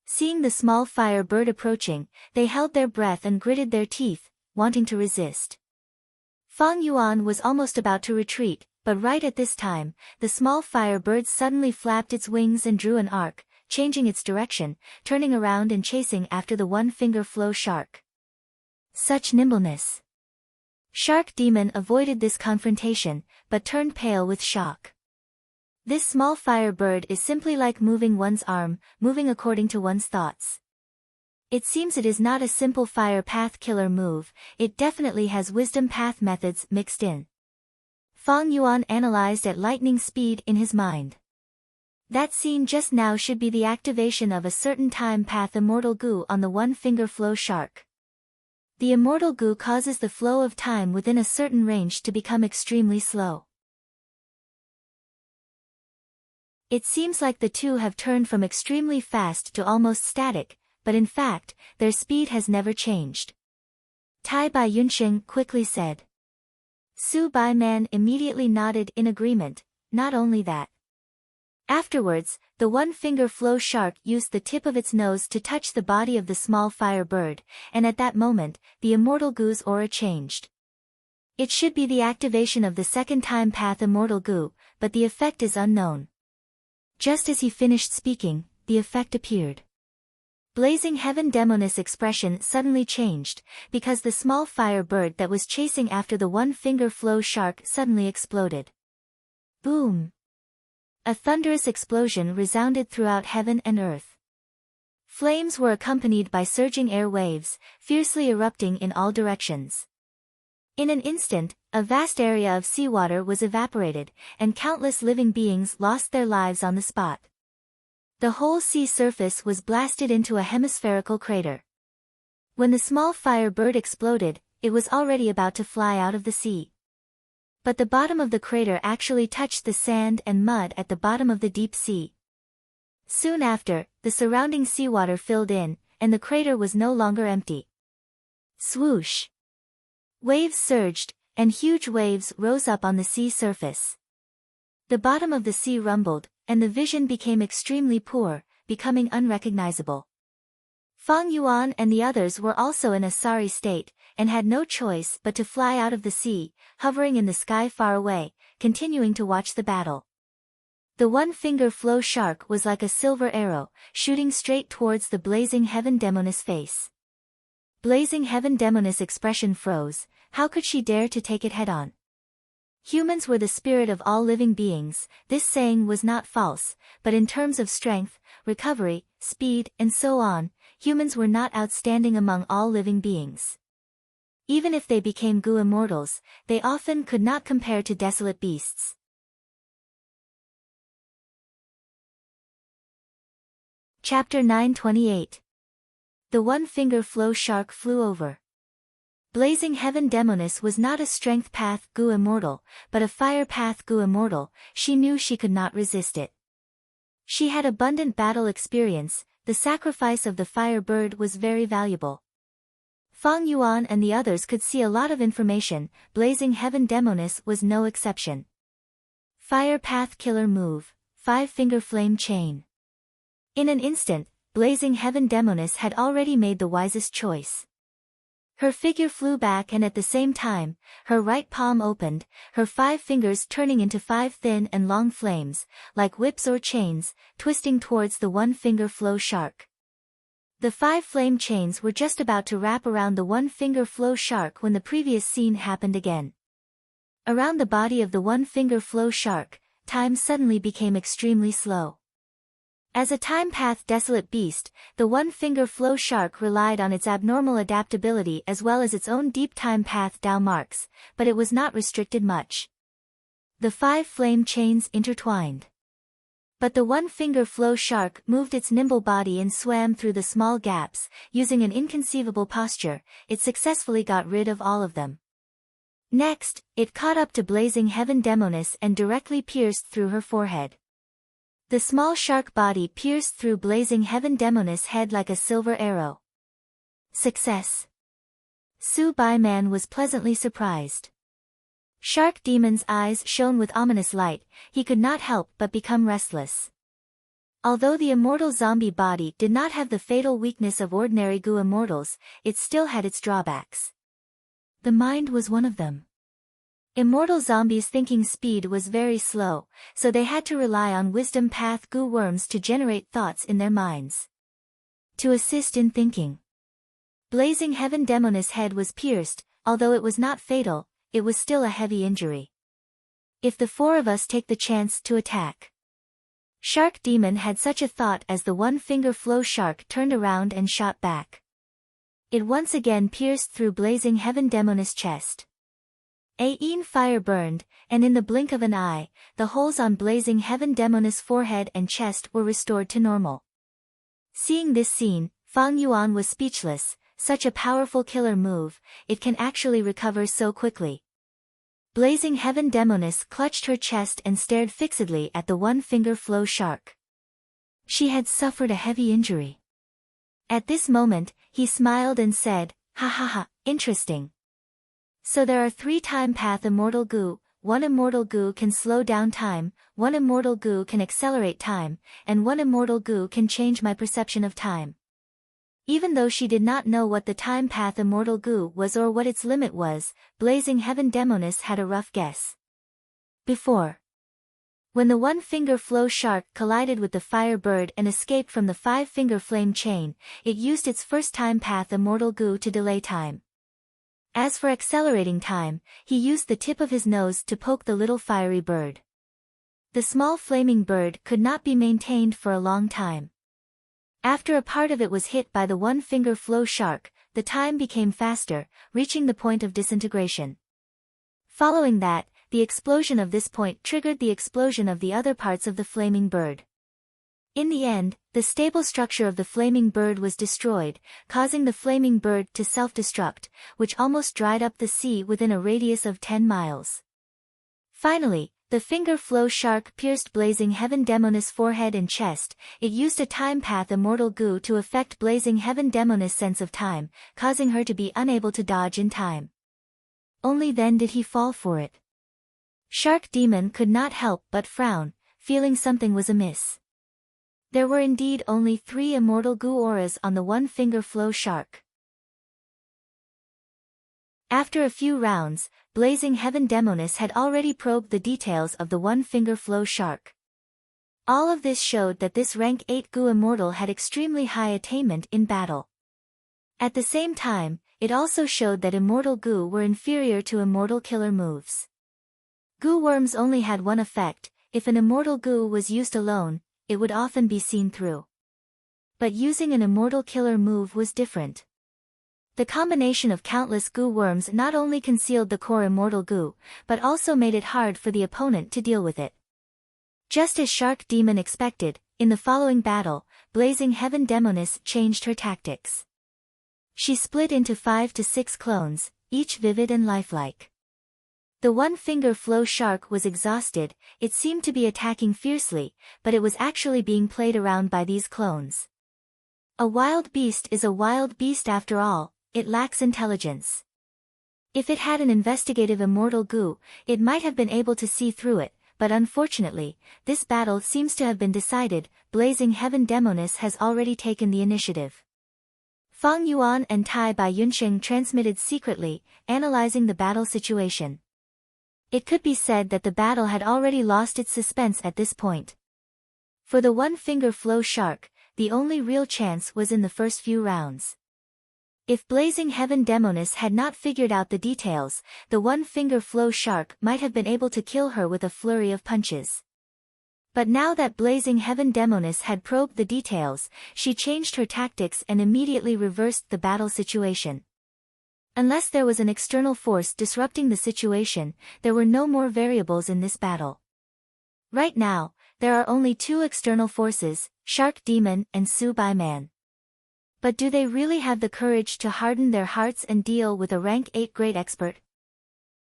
Seeing the small fire bird approaching, they held their breath and gritted their teeth, wanting to resist. Fang Yuan was almost about to retreat, but right at this time, the small fire bird suddenly flapped its wings and drew an arc, changing its direction, turning around and chasing after the one-finger flow shark. Such nimbleness! Shark Demon avoided this confrontation, but turned pale with shock. This small fire bird is simply like moving one's arm, moving according to one's thoughts. It seems it is not a simple fire path killer move, it definitely has wisdom path methods mixed in. Fang Yuan analyzed at lightning speed in his mind. That scene just now should be the activation of a certain time path immortal goo on the one-finger flow shark. The immortal goo causes the flow of time within a certain range to become extremely slow. It seems like the two have turned from extremely fast to almost static, but in fact, their speed has never changed. Tai Bai Yunxing quickly said. Su Bai Man immediately nodded in agreement, not only that. Afterwards, the one-finger flow shark used the tip of its nose to touch the body of the small fire bird, and at that moment, the immortal goo's aura changed. It should be the activation of the second time path immortal goo, but the effect is unknown. Just as he finished speaking, the effect appeared. Blazing Heaven Demoness' expression suddenly changed, because the small fire bird that was chasing after the one-finger flow shark suddenly exploded. Boom! A thunderous explosion resounded throughout heaven and earth. Flames were accompanied by surging air waves, fiercely erupting in all directions. In an instant, a vast area of seawater was evaporated, and countless living beings lost their lives on the spot. The whole sea surface was blasted into a hemispherical crater. When the small fire bird exploded, it was already about to fly out of the sea. But the bottom of the crater actually touched the sand and mud at the bottom of the deep sea. Soon after, the surrounding seawater filled in, and the crater was no longer empty. Swoosh! Waves surged, and huge waves rose up on the sea surface. The bottom of the sea rumbled, and the vision became extremely poor, becoming unrecognizable. Fang Yuan and the others were also in a sorry state, and had no choice but to fly out of the sea, hovering in the sky far away, continuing to watch the battle. The one-finger flow shark was like a silver arrow, shooting straight towards the blazing heaven demoness face. Blazing heaven demoness' expression froze. How could she dare to take it head-on? Humans were the spirit of all living beings. This saying was not false, but in terms of strength, recovery, speed, and so on, humans were not outstanding among all living beings. Even if they became goo immortals, they often could not compare to desolate beasts. Chapter 928. The one-finger flow shark flew over. Blazing heaven demoness was not a strength path goo immortal, but a fire path goo immortal. She knew she could not resist it. She had abundant battle experience. The sacrifice of the fire bird was very valuable. Fang Yuan and the others could see a lot of information. Blazing heaven demoness was no exception. Fire path killer move, 5-finger flame chain. In an instant, blazing heaven demoness had already made the wisest choice. Her figure flew back and at the same time, her right palm opened, her 5 fingers turning into 5 thin and long flames, like whips or chains, twisting towards the one-finger flow shark. The 5 flame chains were just about to wrap around the one-finger flow shark when the previous scene happened again. Around the body of the one-finger flow shark, time suddenly became extremely slow. As a time-path desolate beast, the one-finger flow shark relied on its abnormal adaptability as well as its own deep time-path Dao marks, but it was not restricted much. The 5 flame chains intertwined. But the one-finger flow shark moved its nimble body and swam through the small gaps. Using an inconceivable posture, it successfully got rid of all of them. Next, it caught up to blazing heaven demoness and directly pierced through her forehead. The small shark body pierced through blazing heaven demoness' head like a silver arrow. Success. Su Bai Man was pleasantly surprised. Shark Demon's eyes shone with ominous light. He could not help but become restless. Although the immortal zombie body did not have the fatal weakness of ordinary goo immortals, it still had its drawbacks. The mind was one of them. Immortal zombies' thinking speed was very slow, so they had to rely on wisdom path goo worms to generate thoughts in their minds. To assist in thinking. Blazing heaven demoness' head was pierced. Although it was not fatal, it was still a heavy injury. If the 4 of us take the chance to attack. Shark Demon had such a thought as the one-finger flow shark turned around and shot back. It once again pierced through blazing heaven demoness' chest. Aeon fire burned, and in the blink of an eye, the holes on blazing heaven demoness' forehead and chest were restored to normal. Seeing this scene, Fang Yuan was speechless. Such a powerful killer move, it can actually recover so quickly. Blazing heaven demoness clutched her chest and stared fixedly at the one-finger flow shark. She had suffered a heavy injury. At this moment, he smiled and said, "Ha ha ha, interesting. So there are 3 time-path immortal goo. 1 immortal goo can slow down time, 1 immortal goo can accelerate time, and 1 immortal goo can change my perception of time." Even though she did not know what the time-path immortal goo was or what its limit was, blazing heaven demoness had a rough guess. Before. When the one-finger flow shark collided with the fire bird and escaped from the 5-finger flame chain, it used its first time-path immortal goo to delay time. As for accelerating time, he used the tip of his nose to poke the little fiery bird. The small flaming bird could not be maintained for a long time. After a part of it was hit by the one-finger flow shark, the time became faster, reaching the point of disintegration. Following that, the explosion of this point triggered the explosion of the other parts of the flaming bird. In the end, the stable structure of the flaming bird was destroyed, causing the flaming bird to self-destruct, which almost dried up the sea within a radius of 10 miles. Finally, the finger flow shark pierced blazing heaven demoness' forehead and chest. It used a time-path immortal goo to affect blazing heaven demoness' sense of time, causing her to be unable to dodge in time. Only then did he fall for it. Shark Demon could not help but frown, feeling something was amiss. There were indeed only 3 immortal goo auras on the one-finger flow shark. After a few rounds, blazing heaven demoness had already probed the details of the one-finger flow shark. All of this showed that this rank 8 Gu immortal had extremely high attainment in battle. At the same time, it also showed that immortal Gu were inferior to immortal killer moves. Gu worms only had one effect: if an immortal Gu was used alone, it would often be seen through. But using an immortal killer move was different. The combination of countless Gu worms not only concealed the core immortal Gu, but also made it hard for the opponent to deal with it. Just as Shark Demon expected, in the following battle, Blazing Heaven Demoness changed her tactics. She split into 5 to 6 clones, each vivid and lifelike. The one-finger flow shark was exhausted. It seemed to be attacking fiercely, but it was actually being played around by these clones. A wild beast is a wild beast after all, it lacks intelligence. If it had an investigative immortal Gu, it might have been able to see through it, but unfortunately, this battle seems to have been decided. Blazing Heaven Demoness has already taken the initiative. Fang Yuan and Tai Bai Yunsheng transmitted secretly, analyzing the battle situation. It could be said that the battle had already lost its suspense at this point. For the one-finger flow shark, the only real chance was in the first few rounds. If Blazing Heaven Demoness had not figured out the details, the one-finger flow shark might have been able to kill her with a flurry of punches. But now that Blazing Heaven Demoness had probed the details, she changed her tactics and immediately reversed the battle situation. Unless there was an external force disrupting the situation, there were no more variables in this battle. Right now, there are only 2 external forces, Shark Demon and Su Bai Man. But do they really have the courage to harden their hearts and deal with a rank 8 great expert?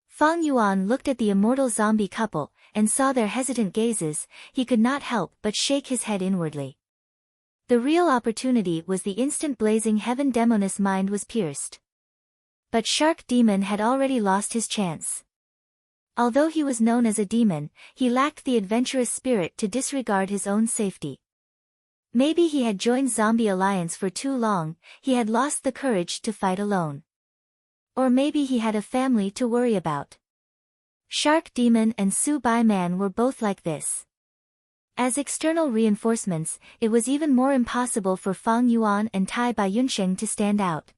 Fang Yuan looked at the immortal zombie couple, and saw their hesitant gazes. He could not help but shake his head inwardly. The real opportunity was the instant Blazing Heaven Demoness' mind was pierced. But Shark Demon had already lost his chance. Although he was known as a demon, he lacked the adventurous spirit to disregard his own safety. Maybe he had joined Zombie Alliance for too long, he had lost the courage to fight alone. Or maybe he had a family to worry about. Shark Demon and Su Bai Man were both like this. As external reinforcements, it was even more impossible for Fang Yuan and Tai Bai Yunsheng to stand out.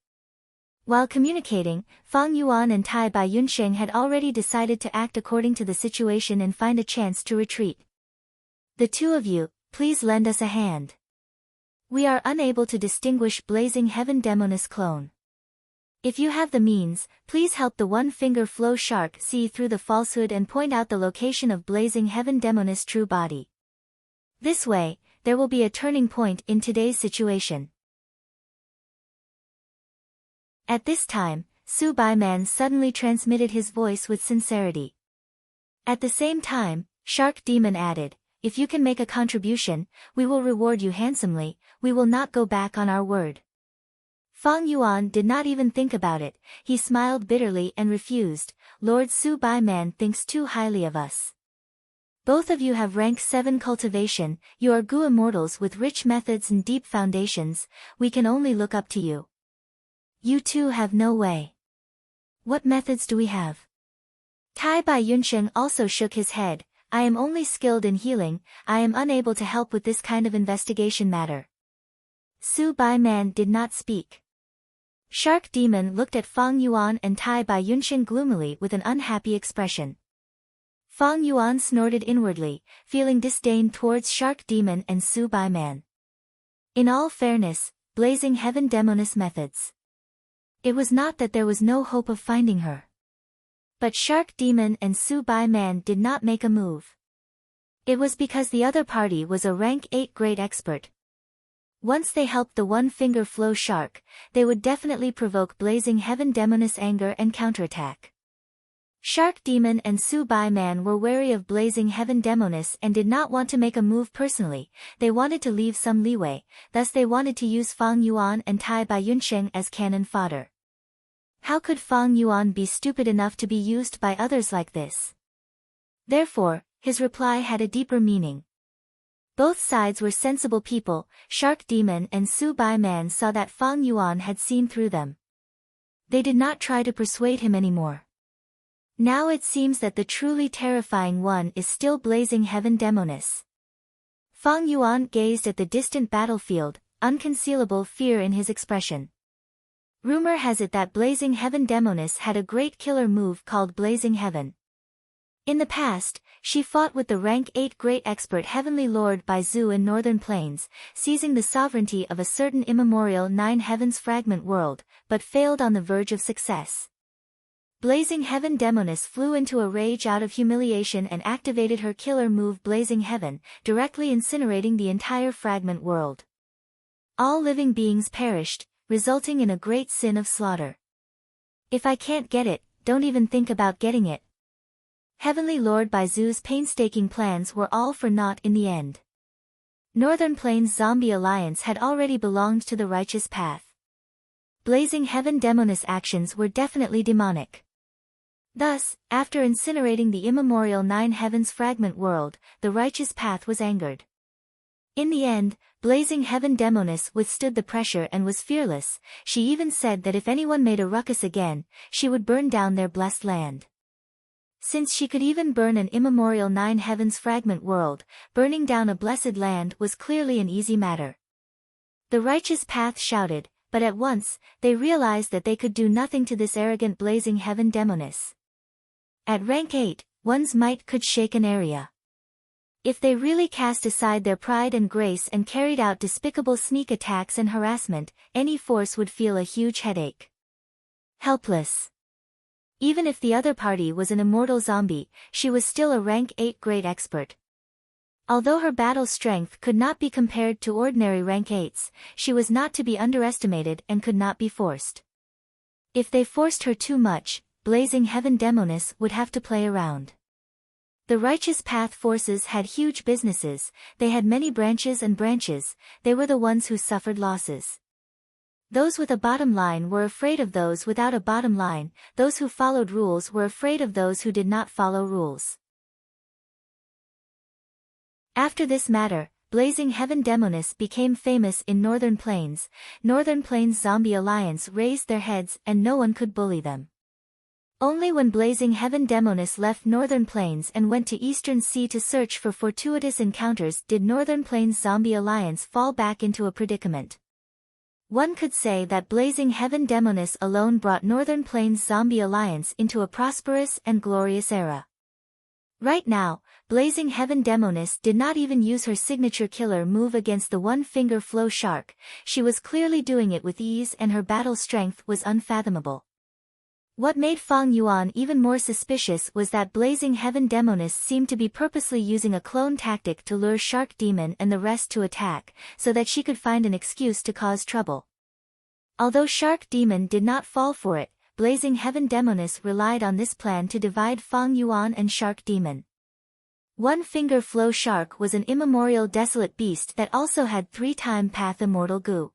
While communicating, Fang Yuan and Tai Bai Yunsheng had already decided to act according to the situation and find a chance to retreat. The 2 of you, please lend us a hand. We are unable to distinguish Blazing Heaven Demoness clone. If you have the means, please help the one-finger flow shark see through the falsehood and point out the location of Blazing Heaven Demoness' true body. This way, there will be a turning point in today's situation. At this time, Su Bai Man suddenly transmitted his voice with sincerity. At the same time, Shark Demon added, "If you can make a contribution, we will reward you handsomely. We will not go back on our word." Fang Yuan did not even think about it. He smiled bitterly and refused. "Lord Su Bai Man thinks too highly of us. Both of you have rank 7 cultivation, you are Gu immortals with rich methods and deep foundations, we can only look up to you. You two have no way. What methods do we have?" Tai Bai Yunsheng also shook his head. "I am only skilled in healing, I am unable to help with this kind of investigation matter." Su Bai Man did not speak. Shark Demon looked at Fang Yuan and Tai Bai Yunsheng gloomily with an unhappy expression. Fang Yuan snorted inwardly, feeling disdain towards Shark Demon and Su Bai Man. In all fairness, Blazing Heaven Demoness methods. It was not that there was no hope of finding her. But Shark Demon and Su Bai Man did not make a move. It was because the other party was a rank 8 great expert. Once they helped the one-finger flow shark, they would definitely provoke Blazing Heaven Demoness' anger and counterattack. Shark Demon and Su Bai Man were wary of Blazing Heaven Demoness and did not want to make a move personally. They wanted to leave some leeway, thus they wanted to use Fang Yuan and Tai Bai Yunsheng as cannon fodder. How could Fang Yuan be stupid enough to be used by others like this? Therefore, his reply had a deeper meaning. Both sides were sensible people. Shark Demon and Su Bai Man saw that Fang Yuan had seen through them. They did not try to persuade him anymore. Now it seems that the truly terrifying one is still Blazing Heaven Demoness. Fang Yuan gazed at the distant battlefield, unconcealable fear in his expression. Rumor has it that Blazing Heaven Demoness had a great killer move called Blazing Heaven. In the past, she fought with the rank 8 great expert Heavenly Lord Baizu in Northern Plains, seizing the sovereignty of a certain immemorial 9 heavens fragment world, but failed on the verge of success. Blazing Heaven Demoness flew into a rage out of humiliation and activated her killer move Blazing Heaven, directly incinerating the entire fragment world. All living beings perished, resulting in a great sin of slaughter. If I can't get it, don't even think about getting it. Heavenly Lord Baizu's painstaking plans were all for naught in the end. Northern Plains Zombie Alliance had already belonged to the righteous path. Blazing Heaven Demoness actions were definitely demonic. Thus, after incinerating the immemorial 9 heavens fragment world, the righteous path was angered. In the end, Blazing Heaven Demoness withstood the pressure and was fearless. She even said that if anyone made a ruckus again, she would burn down their blessed land. Since she could even burn an immemorial 9 heavens fragment world, burning down a blessed land was clearly an easy matter. The righteous path shouted, but at once, they realized that they could do nothing to this arrogant Blazing Heaven Demoness. At rank 8, one's might could shake an area. If they really cast aside their pride and grace and carried out despicable sneak attacks and harassment, any force would feel a huge headache. Helpless. Even if the other party was an immortal zombie, she was still a rank 8 great expert. Although her battle strength could not be compared to ordinary rank 8s, she was not to be underestimated and could not be forced. If they forced her too much, Blazing Heaven Demoness would have to play around. The righteous path forces had huge businesses, they had many branches and branches, they were the ones who suffered losses. Those with a bottom line were afraid of those without a bottom line, those who followed rules were afraid of those who did not follow rules. After this matter, Blazing Heaven Demoness became famous in Northern Plains. Northern Plains Zombie Alliance raised their heads and no one could bully them. Only when Blazing Heaven Demoness left Northern Plains and went to Eastern Sea to search for fortuitous encounters did Northern Plains Zombie Alliance fall back into a predicament. One could say that Blazing Heaven Demoness alone brought Northern Plains Zombie Alliance into a prosperous and glorious era. Right now, Blazing Heaven Demoness did not even use her signature killer move against the one-finger flow shark, she was clearly doing it with ease and her battle strength was unfathomable. What made Fang Yuan even more suspicious was that Blazing Heaven Demoness seemed to be purposely using a clone tactic to lure Shark Demon and the rest to attack, so that she could find an excuse to cause trouble. Although Shark Demon did not fall for it, Blazing Heaven Demoness relied on this plan to divide Fang Yuan and Shark Demon. One-finger flow shark was an immemorial desolate beast that also had 3-time path immortal goo.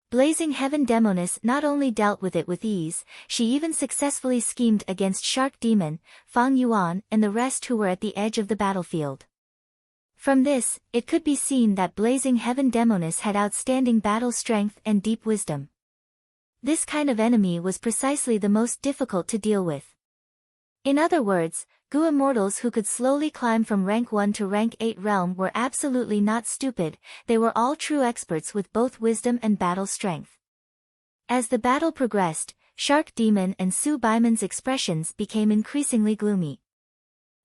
Blazing Heaven Demoness not only dealt with it with ease, she even successfully schemed against Shark Demon, Fang Yuan and the rest who were at the edge of the battlefield. From this, it could be seen that Blazing Heaven Demoness had outstanding battle strength and deep wisdom. This kind of enemy was precisely the most difficult to deal with. In other words, Goo immortals who could slowly climb from rank 1 to rank 8 realm were absolutely not stupid, they were all true experts with both wisdom and battle strength. As the battle progressed, Shark Demon and Su Baiman's expressions became increasingly gloomy.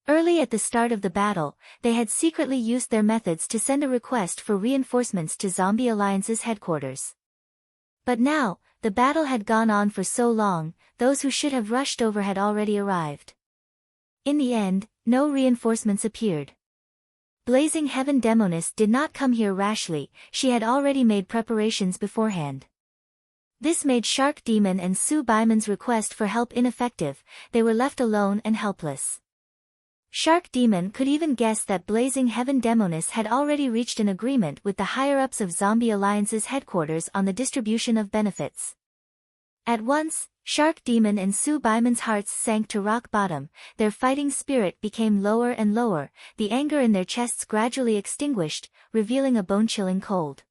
Early at the start of the battle, they had secretly used their methods to send a request for reinforcements to Zombie Alliance's headquarters. But now, the battle had gone on for so long, those who should have rushed over had already arrived. In the end, no reinforcements appeared. Blazing Heaven Demoness did not come here rashly, she had already made preparations beforehand. This made Shark Demon and Su Baiman's request for help ineffective, they were left alone and helpless. Shark Demon could even guess that Blazing Heaven Demoness had already reached an agreement with the higher-ups of Zombie Alliance's headquarters on the distribution of benefits. At once, Shark Demon and Su Baiman's hearts sank to rock bottom, their fighting spirit became lower and lower, the anger in their chests gradually extinguished, revealing a bone-chilling cold.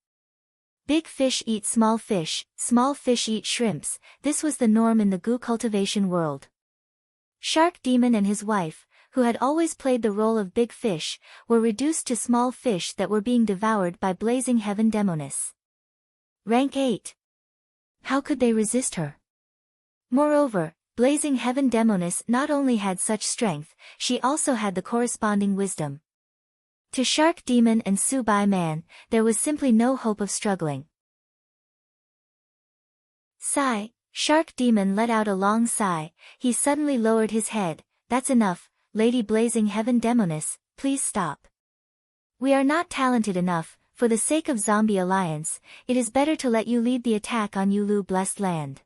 Big fish eat small fish eat shrimps, this was the norm in the goo cultivation world. Shark Demon and his wife, who had always played the role of big fish, were reduced to small fish that were being devoured by blazing heaven demoness. Rank 8. How could they resist her? Moreover, blazing heaven demoness not only had such strength, she also had the corresponding wisdom. To Shark Demon and Subai Man, there was simply no hope of struggling. Sigh. Shark Demon let out a long sigh. He suddenly lowered his head. That's enough, Lady Blazing Heaven Demoness, please stop. We are not talented enough. For the sake of Zombie Alliance, it is better to let you lead the attack on Yulu Blessed Land.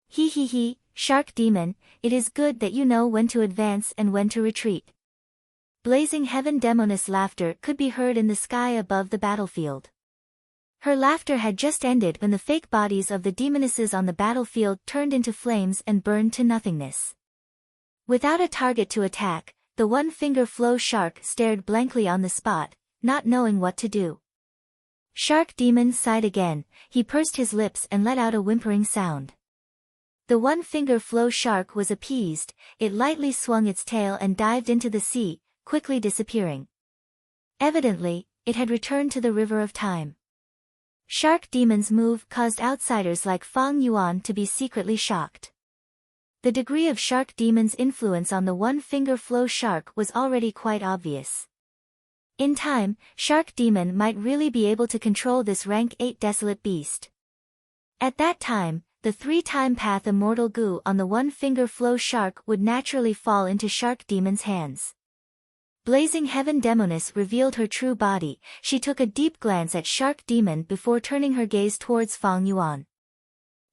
He, Shark Demon, it is good that you know when to advance and when to retreat. Blazing Heaven Demoness laughter could be heard in the sky above the battlefield. Her laughter had just ended when the fake bodies of the demonesses on the battlefield turned into flames and burned to nothingness. Without a target to attack, the one-finger flow shark stared blankly on the spot, not knowing what to do. Shark Demon sighed again. He pursed his lips and let out a whimpering sound. The one-finger flow shark was appeased. It lightly swung its tail and dived into the sea, quickly disappearing. Evidently, it had returned to the river of time. Shark Demon's move caused outsiders like Fang Yuan to be secretly shocked. The degree of Shark Demon's influence on the one-finger flow shark was already quite obvious. In time, Shark Demon might really be able to control this rank 8 desolate beast. At that time, the 3-time path immortal goo on the one-finger flow shark would naturally fall into Shark Demon's hands. Blazing Heaven Demoness revealed her true body. She took a deep glance at Shark Demon before turning her gaze towards Fang Yuan.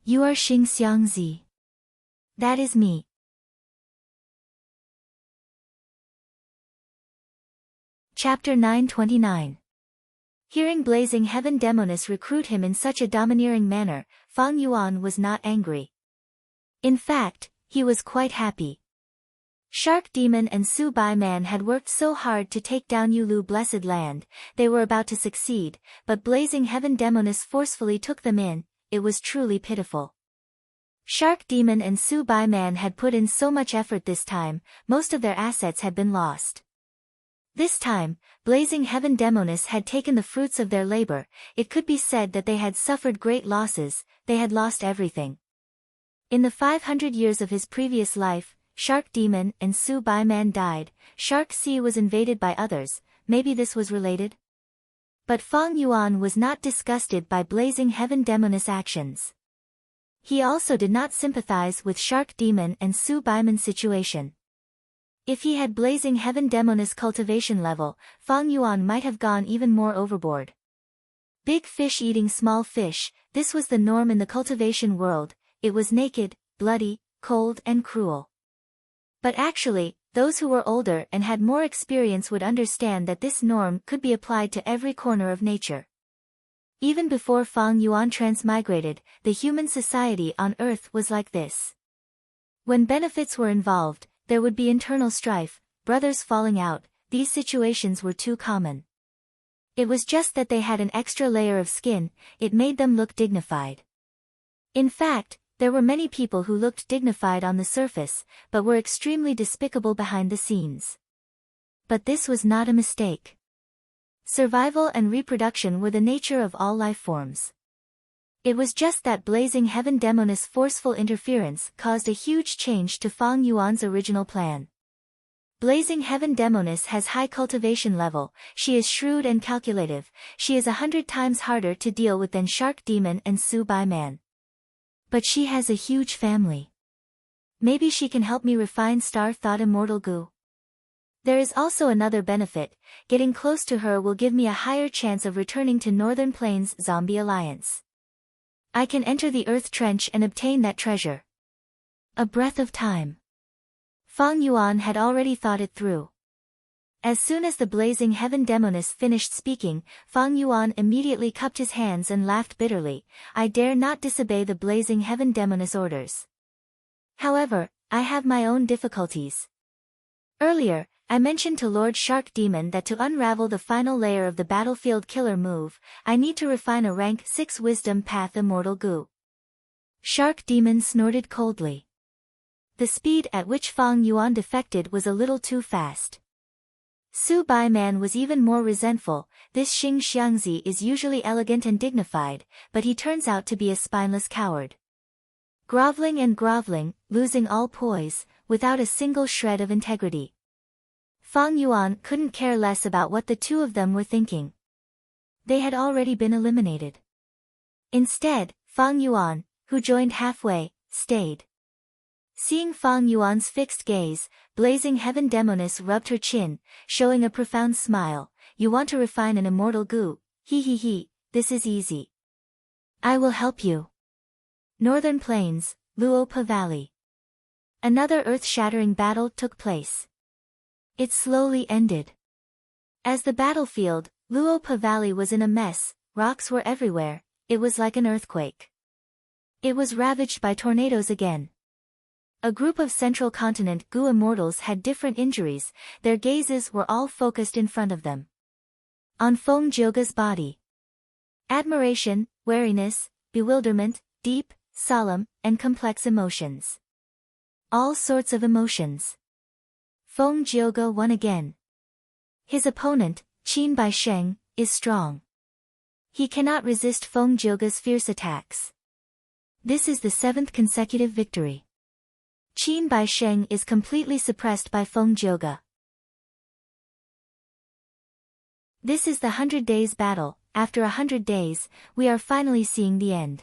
You are Xing Xiangzi. That is me. Chapter 929. Hearing Blazing Heaven Demoness recruit him in such a domineering manner, Fang Yuan was not angry. In fact, he was quite happy. Shark Demon and Subai Man had worked so hard to take down Yulu Blessed Land, they were about to succeed, but Blazing Heaven Demoness forcefully took them in. It was truly pitiful. Shark Demon and Subai Man had put in so much effort this time, most of their assets had been lost. This time, Blazing Heaven Demoness had taken the fruits of their labor. It could be said that they had suffered great losses. They had lost everything. In the 500 years of his previous life, Shark Demon and Subai Man died. Shark Sea was invaded by others. Maybe this was related? But Fang Yuan was not disgusted by Blazing Heaven Demoness' actions. He also did not sympathize with Shark Demon and Subai Man's situation. If he had Blazing Heaven Demoness cultivation level, Fang Yuan might have gone even more overboard. Big fish eating small fish, this was the norm in the cultivation world. It was naked, bloody, cold and cruel. But actually, those who were older and had more experience would understand that this norm could be applied to every corner of nature. Even before Fang Yuan transmigrated, the human society on Earth was like this. When benefits were involved, there would be internal strife, brothers falling out. These situations were too common. It was just that they had an extra layer of skin. It made them look dignified. In fact, there were many people who looked dignified on the surface, but were extremely despicable behind the scenes. But this was not a mistake. Survival and reproduction were the nature of all life forms. It was just that Blazing Heaven Demoness' forceful interference caused a huge change to Fang Yuan's original plan. Blazing Heaven Demoness has high cultivation level. She is shrewd and calculative. She is 100 times harder to deal with than Shark Demon and Subai Man. But she has a huge family. Maybe she can help me refine Star Thought Immortal Goo. There is also another benefit. Getting close to her will give me a higher chance of returning to Northern Plains Zombie Alliance. I can enter the Earth Trench and obtain that treasure. A breath of time. Fang Yuan had already thought it through. As soon as the Blazing Heaven Demoness finished speaking, Fang Yuan immediately cupped his hands and laughed bitterly. I dare not disobey the Blazing Heaven Demoness orders. However, I have my own difficulties. Earlier, I mentioned to Lord Shark Demon that to unravel the final layer of the battlefield killer move, I need to refine a rank 6 Wisdom Path Immortal Goo. Shark Demon snorted coldly. The speed at which Fang Yuan defected was a little too fast. Su Bai Man was even more resentful. This Xing Xiangzi is usually elegant and dignified, but he turns out to be a spineless coward. Groveling and groveling, losing all poise, without a single shred of integrity. Fang Yuan couldn't care less about what the two of them were thinking. They had already been eliminated. Instead, Fang Yuan, who joined halfway, stayed. Seeing Fang Yuan's fixed gaze, blazing heaven demoness rubbed her chin, showing a profound smile. You want to refine an immortal goo, he, this is easy. I will help you. Northern Plains, Luopa Valley. Another earth-shattering battle took place. It slowly ended. As the battlefield, Luopa Valley was in a mess, rocks were everywhere, it was like an earthquake. It was ravaged by tornadoes again. A group of Central Continent Gu immortals had different injuries, their gazes were all focused in front of them. On Feng Jioge's body. Admiration, wariness, bewilderment, deep, solemn, and complex emotions. All sorts of emotions. Feng Jioge won again. His opponent, Qin Baisheng, is strong. He cannot resist Feng Jioge's fierce attacks. This is the 7th consecutive victory. Qin Baisheng is completely suppressed by Feng Jioge. This is the 100 Days battle. After 100 days, we are finally seeing the end.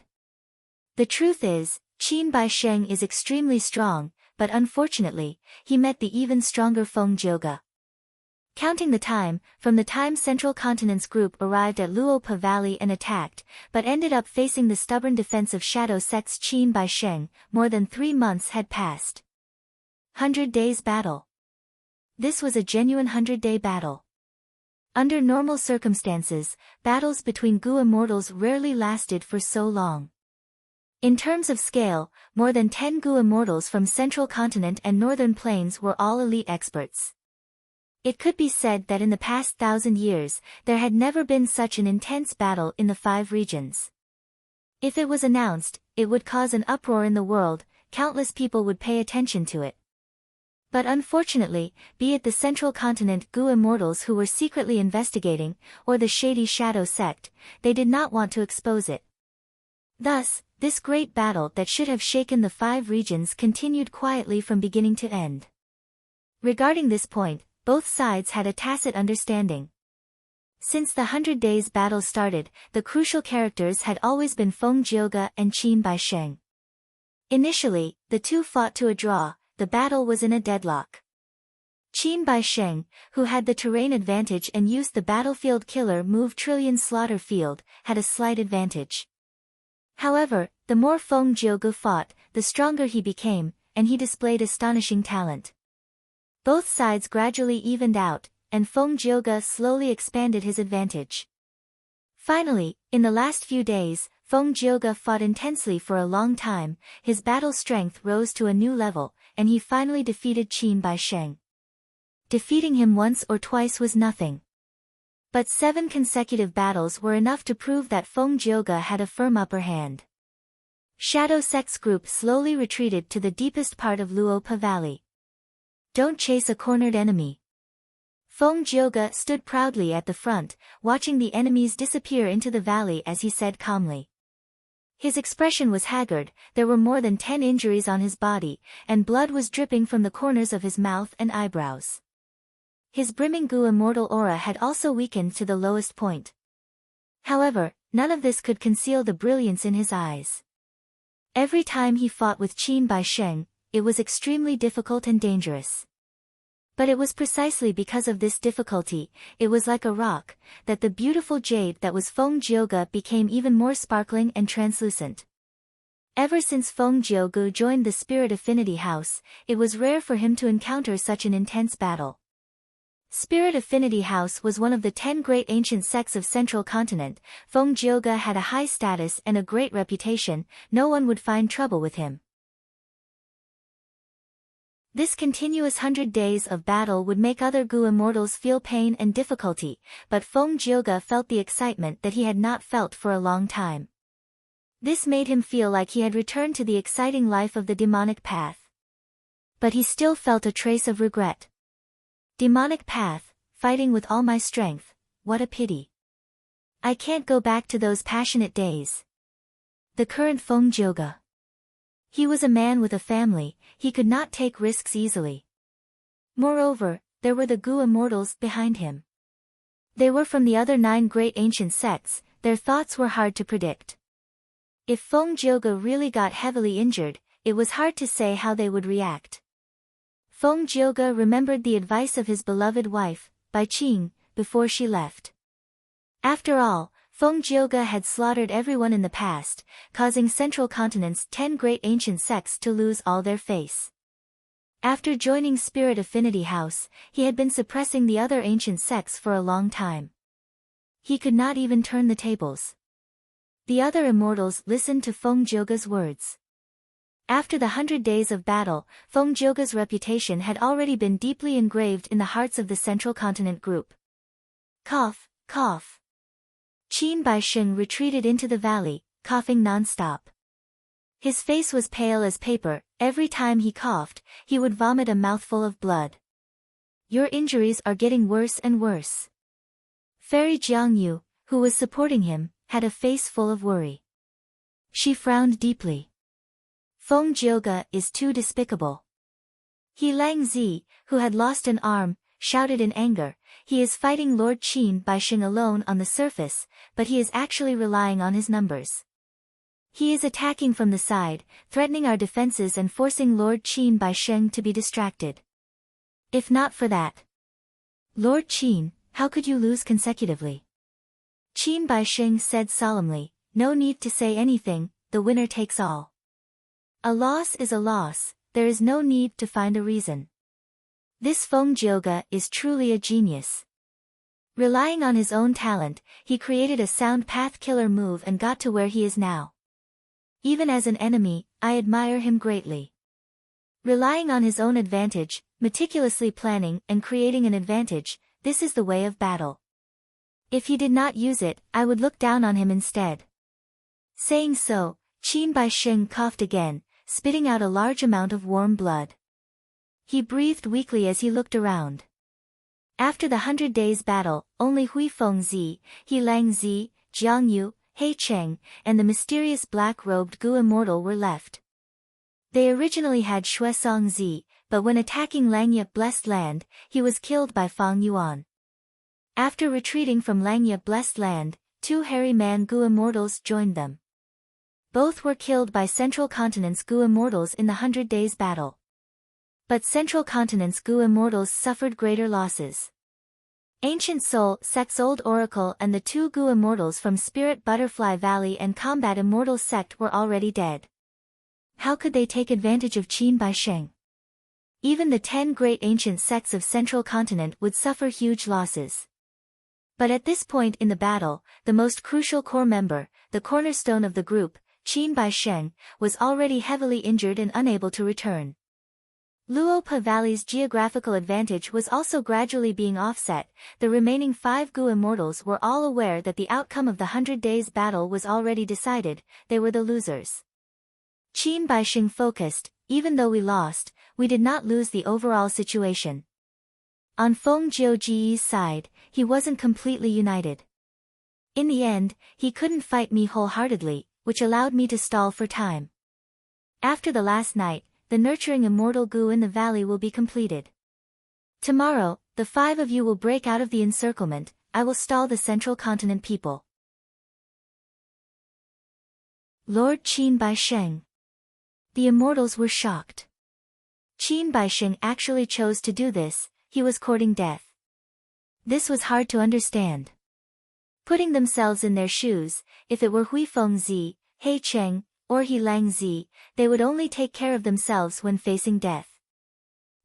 The truth is, Qin Baisheng is extremely strong, but unfortunately, he met the even stronger Feng Jioge. Counting the time, from the time Central Continent's group arrived at Luopa Valley and attacked, but ended up facing the stubborn defense of Shadow Sect's Qin Baisheng, more than 3 months had passed. 100 Days battle. This was a genuine 100-day battle. Under normal circumstances, battles between Gu immortals rarely lasted for so long. In terms of scale, more than 10 Gu immortals from Central Continent and Northern Plains were all elite experts. It could be said that in the past 1,000 years, there had never been such an intense battle in the 5 regions. If it was announced, it would cause an uproar in the world, countless people would pay attention to it. But unfortunately, be it the Central Continent Gu immortals who were secretly investigating, or the shady Shadow Sect, they did not want to expose it. Thus, this great battle that should have shaken the 5 regions continued quietly from beginning to end. Regarding this point, both sides had a tacit understanding. Since the 100 Days battle started, the crucial characters had always been Feng Jioge and Qin Baisheng. Initially, the two fought to a draw, the battle was in a deadlock. Qin Baisheng, who had the terrain advantage and used the battlefield killer move Trillion Slaughter Field, had a slight advantage. However, the more Feng Jioge fought, the stronger he became, and he displayed astonishing talent. Both sides gradually evened out, and Feng Jioge slowly expanded his advantage. Finally, in the last few days, Feng Jioge fought intensely for a long time, his battle strength rose to a new level, and he finally defeated Qin Baisheng. Defeating him once or twice was nothing. But 7 consecutive battles were enough to prove that Feng Jioge had a firm upper hand. Shadow Sect's group slowly retreated to the deepest part of Luopa Valley. Don't chase a cornered enemy. Feng Jioge stood proudly at the front, watching the enemies disappear into the valley as he said calmly. His expression was haggard, there were more than 10 injuries on his body, and blood was dripping from the corners of his mouth and eyebrows. His brimming Gu immortal aura had also weakened to the lowest point. However, none of this could conceal the brilliance in his eyes. Every time he fought with Qin Baisheng, it was extremely difficult and dangerous. But it was precisely because of this difficulty, it was like a rock, that the beautiful jade that was Feng Jioge became even more sparkling and translucent. Ever since Feng Jioge joined the Spirit Affinity House, it was rare for him to encounter such an intense battle. Spirit Affinity House was one of the 10 great ancient sects of Central Continent. Feng Jioge had a high status and a great reputation, no one would find trouble with him. This continuous 100 days of battle would make other Gu immortals feel pain and difficulty, but Feng Jioge felt the excitement that he had not felt for a long time. This made him feel like he had returned to the exciting life of the demonic path. But he still felt a trace of regret. Demonic path, fighting with all my strength, what a pity. I can't go back to those passionate days. The current Feng Jioge. He was a man with a family, he could not take risks easily. Moreover, there were the Gu immortals behind him. They were from the other 9 great ancient sects, their thoughts were hard to predict. If Feng Jioge really got heavily injured, it was hard to say how they would react. Feng Jioge remembered the advice of his beloved wife, Bai Qing, before she left. After all, Feng Jioge had slaughtered everyone in the past, causing Central Continent's 10 great ancient sects to lose all their face. After joining Spirit Affinity House, he had been suppressing the other ancient sects for a long time. He could not even turn the tables. The other immortals listened to Feng Jioge's words. After the 100 days of battle, Feng Jioge's reputation had already been deeply engraved in the hearts of the Central Continent group. Cough, cough. Qin Baisheng retreated into the valley, coughing non-stop. His face was pale as paper, every time he coughed, he would vomit a mouthful of blood. Your injuries are getting worse and worse. Fairy Jiangyu, who was supporting him, had a face full of worry. She frowned deeply. Feng Jioge is too despicable. He Lang Zi, who had lost an arm, shouted in anger, he is fighting Lord Qin Baisheng alone on the surface, but he is actually relying on his numbers. He is attacking from the side, threatening our defenses and forcing Lord Qin Baisheng to be distracted. If not for that. Lord Qin, how could you lose consecutively? Qin Baisheng said solemnly, no need to say anything, the winner takes all. A loss is a loss, there is no need to find a reason. This Feng Jioge is truly a genius. Relying on his own talent, he created a sound path killer move and got to where he is now. Even as an enemy, I admire him greatly. Relying on his own advantage, meticulously planning and creating an advantage, this is the way of battle. If he did not use it, I would look down on him instead. Saying so, Qin Baisheng coughed again, spitting out a large amount of warm blood. He breathed weakly as he looked around. After the 100 days battle, only Hui Fengzi, He Lang Zi, Jiang Yu, He Cheng, and the mysterious black-robed Gu immortal were left. They originally had Shui Song Zi, but when attacking Langya Blessed Land, he was killed by Fang Yuan. After retreating from Langya Blessed Land, 2 hairy man Gu immortals joined them. Both were killed by Central Continent's Gu immortals in the 100 days battle. But Central Continent's Gu immortals suffered greater losses. Ancient Soul Sect's Old Oracle and the 2 Gu immortals from Spirit Butterfly Valley and Combat Immortal Sect were already dead. How could they take advantage of Qin Baisheng? Even the 10 great ancient sects of Central Continent would suffer huge losses. But at this point in the battle, the most crucial core member, the cornerstone of the group, Qin Baisheng, was already heavily injured and unable to return. Luopa Valley's geographical advantage was also gradually being offset, the remaining 5 Gu immortals were all aware that the outcome of the 100 days battle was already decided, they were the losers. Qin Baisheng focused, even though we lost, we did not lose the overall situation. On Feng Jioge's side, he wasn't completely united. In the end, he couldn't fight me wholeheartedly, which allowed me to stall for time. After the last night, the nurturing immortal Gu in the valley will be completed. Tomorrow, the 5 of you will break out of the encirclement, I will stall the Central Continent people. Lord Qin Baisheng. The immortals were shocked. Qin Baisheng actually chose to do this, he was courting death. This was hard to understand. Putting themselves in their shoes, if it were Hui Fengzi, He Cheng, or He Lang Zi, they would only take care of themselves when facing death.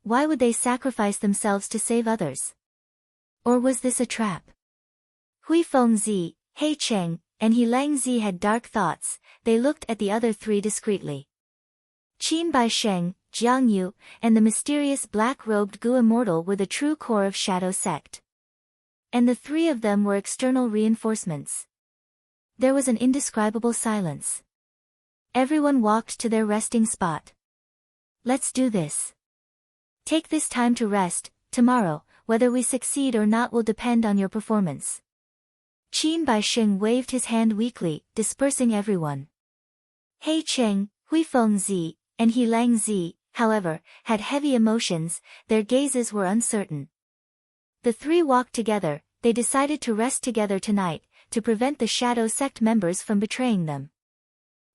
Why would they sacrifice themselves to save others? Or was this a trap? Hui Fengzi, He Cheng, and He Lang Zi had dark thoughts, they looked at the other 3 discreetly. Qin Baisheng, Jiang Yu, and the mysterious black-robed Gu immortal were the true core of Shadow Sect. And the 3 of them were external reinforcements. There was an indescribable silence. Everyone walked to their resting spot. Let's do this. Take this time to rest. Tomorrow, whether we succeed or not will depend on your performance. Qin Baisheng waved his hand weakly, dispersing everyone. He Cheng, Hui Feng Zi, and He Lang Zi, however, had heavy emotions, their gazes were uncertain. The three walked together. They decided to rest together tonight, to prevent the Shadow Sect members from betraying them.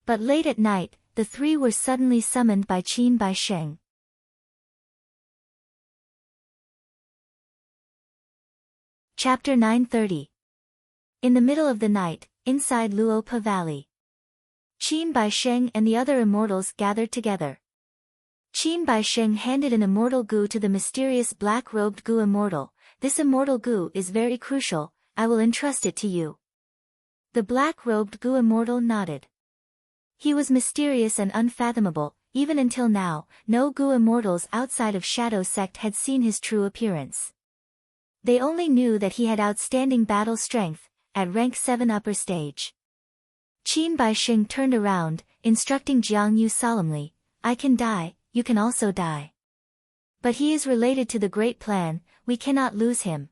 But late at night, the three were suddenly summoned by Qin Baisheng. Chapter 930. In the middle of the night, inside Luopa Valley, Qin Baisheng and the other immortals gathered together. Qin Baisheng handed an immortal gu to the mysterious black-robed gu immortal. This immortal gu is very crucial, I will entrust it to you. The black-robed gu immortal nodded. He was mysterious and unfathomable, even until now, no gu immortals outside of Shadow Sect had seen his true appearance. They only knew that he had outstanding battle strength, at rank 7 upper stage. Qin Baisheng turned around, instructing Jiang Yu solemnly, I can die, you can also die. But he is related to the Great Plan, we cannot lose him.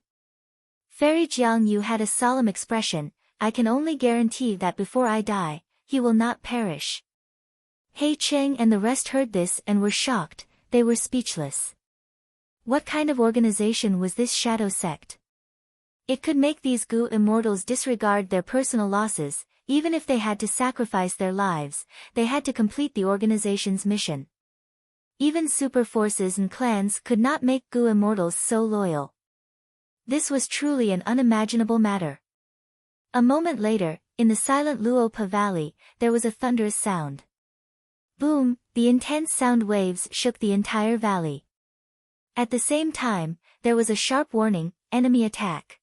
Fairy Jiang Yu had a solemn expression, I can only guarantee that before I die, he will not perish. He Cheng and the rest heard this and were shocked, they were speechless. What kind of organization was this Shadow Sect? It could make these gu immortals disregard their personal losses, even if they had to sacrifice their lives, they had to complete the organization's mission. Even super forces and clans could not make gu immortals so loyal. This was truly an unimaginable matter. A moment later, in the silent Luopa Valley, there was a thunderous sound. Boom, the intense sound waves shook the entire valley. At the same time, there was a sharp warning, enemy attack.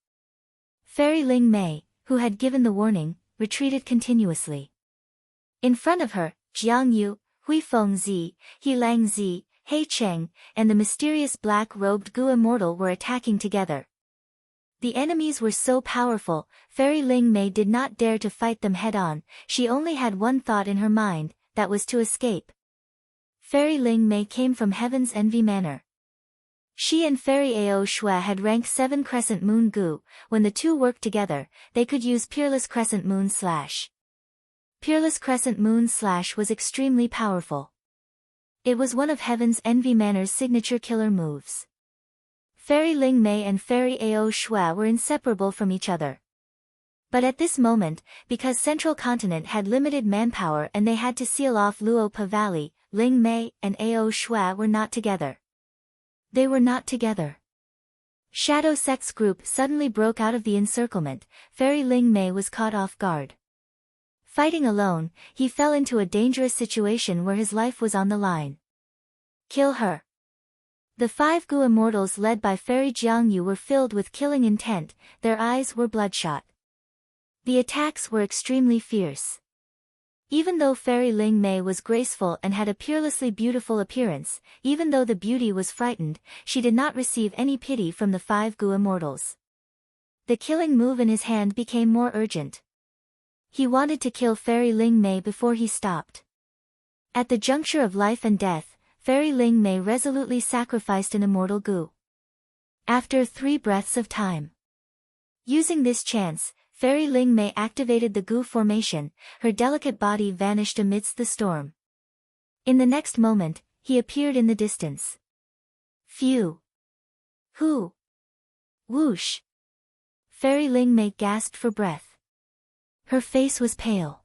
Fairy Ling Mei, who had given the warning, retreated continuously. In front of her, Jiang Yu, Hui Feng Zi, He Lang Zi, He Cheng, and the mysterious black-robed gu immortal were attacking together. The enemies were so powerful, Fairy Ling Mei did not dare to fight them head-on, she only had one thought in her mind, that was to escape. Fairy Ling Mei came from Heaven's Envy Manor. She and Fairy Ao Shui had rank 7 Crescent Moon Gu, when the two worked together, they could use Peerless Crescent Moon Slash. Peerless Crescent Moon Slash was extremely powerful. It was one of Heaven's Envy Manor's signature killer moves. Fairy Ling Mei and Fairy Ao Shui were inseparable from each other. But at this moment, because Central Continent had limited manpower and they had to seal off Luopa Valley, Ling Mei and Ao Shui were not together. They were not together. Shadow Sect's group suddenly broke out of the encirclement, Fairy Ling Mei was caught off guard. Fighting alone, he fell into a dangerous situation where his life was on the line. Kill her. The 5 gu immortals led by Fairy Jiang Yu were filled with killing intent, their eyes were bloodshot. The attacks were extremely fierce. Even though Fairy Ling Mei was graceful and had a peerlessly beautiful appearance, even though the beauty was frightened, she did not receive any pity from the 5 gu immortals. The killing move in his hand became more urgent. He wanted to kill Fairy Ling Mei before he stopped. At the juncture of life and death, Fairy Ling Mei resolutely sacrificed an immortal gu. After 3 breaths of time. Using this chance, Fairy Ling Mei activated the gu formation, her delicate body vanished amidst the storm. In the next moment, he appeared in the distance. Phew! Who? Whoosh! Fairy Ling Mei gasped for breath. Her face was pale.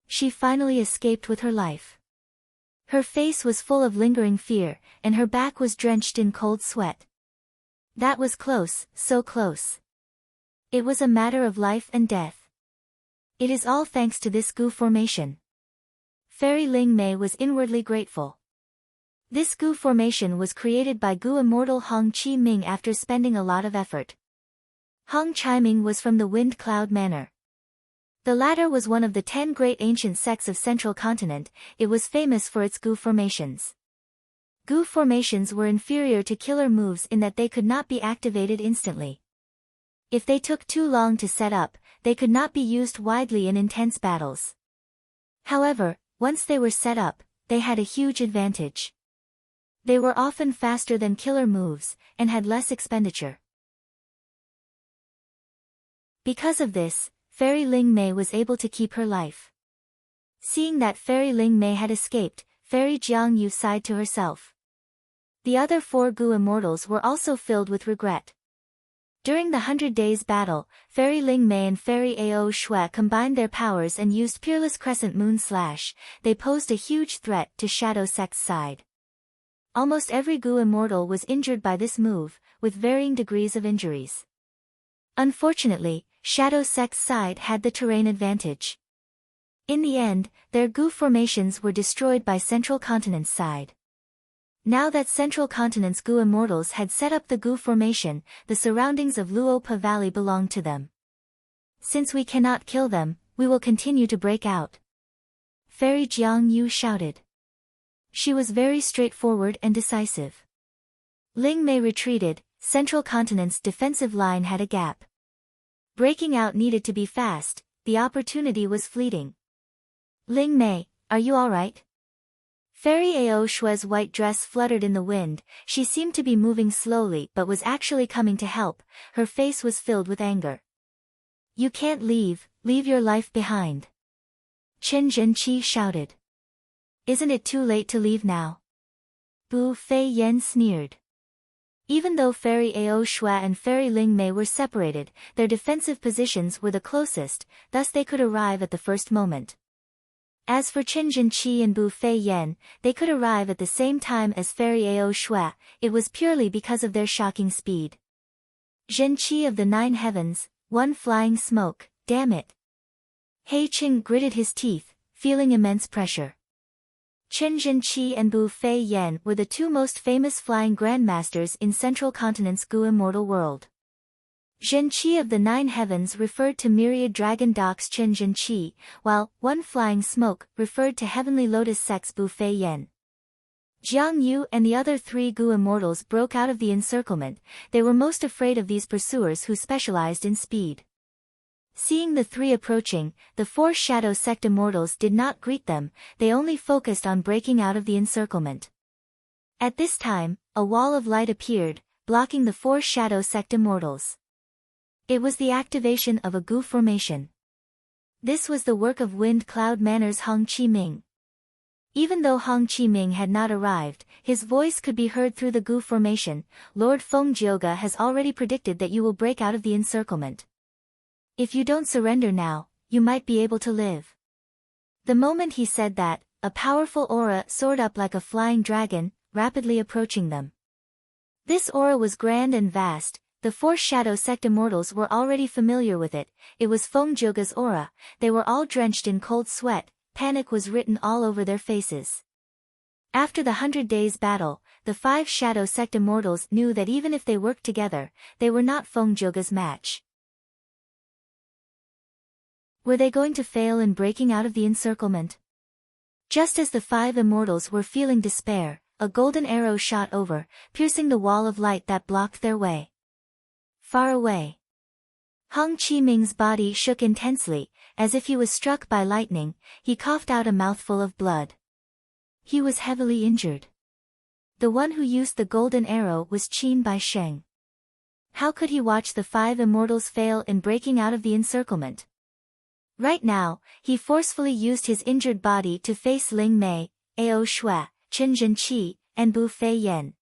She finally escaped with her life. Her face was full of lingering fear, and her back was drenched in cold sweat. That was close, so close. It was a matter of life and death. It is all thanks to this gu formation. Fairy Ling Mei was inwardly grateful. This gu formation was created by gu immortal Hong Chi Ming after spending a lot of effort. Hong Chi Ming was from the Wind Cloud Manor. The latter was one of the 10 great ancient sects of Central Continent, it was famous for its gu formations. Gu formations were inferior to killer moves in that they could not be activated instantly. If they took too long to set up, they could not be used widely in intense battles. However, once they were set up, they had a huge advantage. They were often faster than killer moves, and had less expenditure. Because of this, Fairy Ling Mei was able to keep her life. Seeing that Fairy Ling Mei had escaped, Fairy Jiang Yu sighed to herself. The other 4 Gu immortals were also filled with regret. During the 100 Days battle, Fairy Ling Mei and Fairy Ao Shui combined their powers and used Peerless Crescent Moon Slash. They posed a huge threat to Shadow Sect's side. Almost every Gu immortal was injured by this move, with varying degrees of injuries. Unfortunately, Shadow Sect's side had the terrain advantage. In the end, their Gu formations were destroyed by Central Continent's side. Now that Central Continent's Gu immortals had set up the Gu formation, the surroundings of Luopa Valley belonged to them. Since we cannot kill them, we will continue to break out. Fairy Jiang Yu shouted. She was very straightforward and decisive. Ling Mei retreated. Central Continent's defensive line had a gap. Breaking out needed to be fast, the opportunity was fleeting. Ling Mei, are you alright? Fairy Ao Shui's white dress fluttered in the wind. She seemed to be moving slowly but was actually coming to help. Her face was filled with anger. You can't leave your life behind. Chen Zhenqi shouted. Isn't it too late to leave now? Bu Fei Yan sneered. Even though Fairy Ao Shui and Fairy Ling Mei were separated, their defensive positions were the closest, thus they could arrive at the first moment. As for Chen Zhenqi and Bu Fei Yan, they could arrive at the same time as Fairy Ao Shui. It was purely because of their shocking speed. Zhenqi of the 9 heavens, one flying smoke, damn it. He Qing gritted his teeth, feeling immense pressure. Chen Zhenqi and Bu Fei Yan were the 2 most famous flying grandmasters in Central Continent's Gu immortal world. Zhenqi of the 9 heavens referred to myriad dragon docks Chen Zhenqi, while one flying smoke referred to heavenly lotus sects Bu Fei Yan. Jiang Yu and the other 3 Gu immortals broke out of the encirclement. They were most afraid of these pursuers who specialized in speed. Seeing the 3 approaching, the 4 Shadow Sect immortals did not greet them, they only focused on breaking out of the encirclement. At this time, a wall of light appeared, blocking the 4 Shadow Sect immortals. It was the activation of a Gu formation. This was the work of Wind Cloud Manor's Hong Chi-ming. Even though Hong Chi-ming had not arrived, his voice could be heard through the Gu formation. Lord Feng Jioga has already predicted that you will break out of the encirclement. If you don't surrender now, you might be able to live. The moment he said that, a powerful aura soared up like a flying dragon, rapidly approaching them. This aura was grand and vast. The 4 Shadow Sect immortals were already familiar with it. It was Feng Jioga's aura. They were all drenched in cold sweat. Panic was written all over their faces. After the 100 Days battle, the 5 Shadow Sect immortals knew that even if they worked together, they were not Feng Jioga's match. Were they going to fail in breaking out of the encirclement? Just as the 5 immortals were feeling despair, a golden arrow shot over, piercing the wall of light that blocked their way. Far away. Hong Chi-ming's body shook intensely, as if he was struck by lightning. He coughed out a mouthful of blood. He was heavily injured. The one who used the golden arrow was Qin Bai Sheng. How could he watch the 5 immortals fail in breaking out of the encirclement? Right now, he forcefully used his injured body to face Ling Mei, Ao Shui, Chen Zhenqi, and Bu Fei Yan.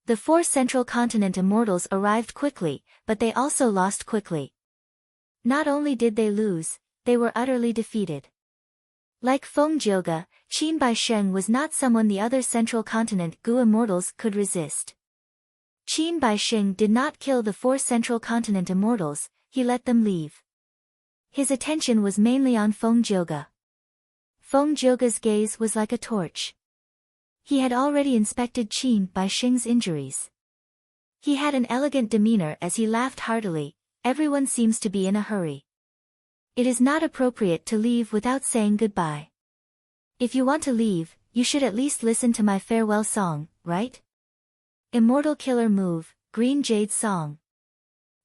The 4 Central Continent immortals arrived quickly, but they also lost quickly. Not only did they lose, they were utterly defeated. Like Feng Jioga, Qin Bai Sheng was not someone the other Central Continent Gu immortals could resist. Qin Bai Sheng did not kill the 4 Central Continent immortals, he let them leave. His attention was mainly on Feng Jioga. Feng Jioga's gaze was like a torch. He had already inspected Qin Bai Sheng's injuries. He had an elegant demeanor as he laughed heartily. Everyone seems to be in a hurry. It is not appropriate to leave without saying goodbye. If you want to leave, you should at least listen to my farewell song, right? Immortal Killer Move, Green Jade Song.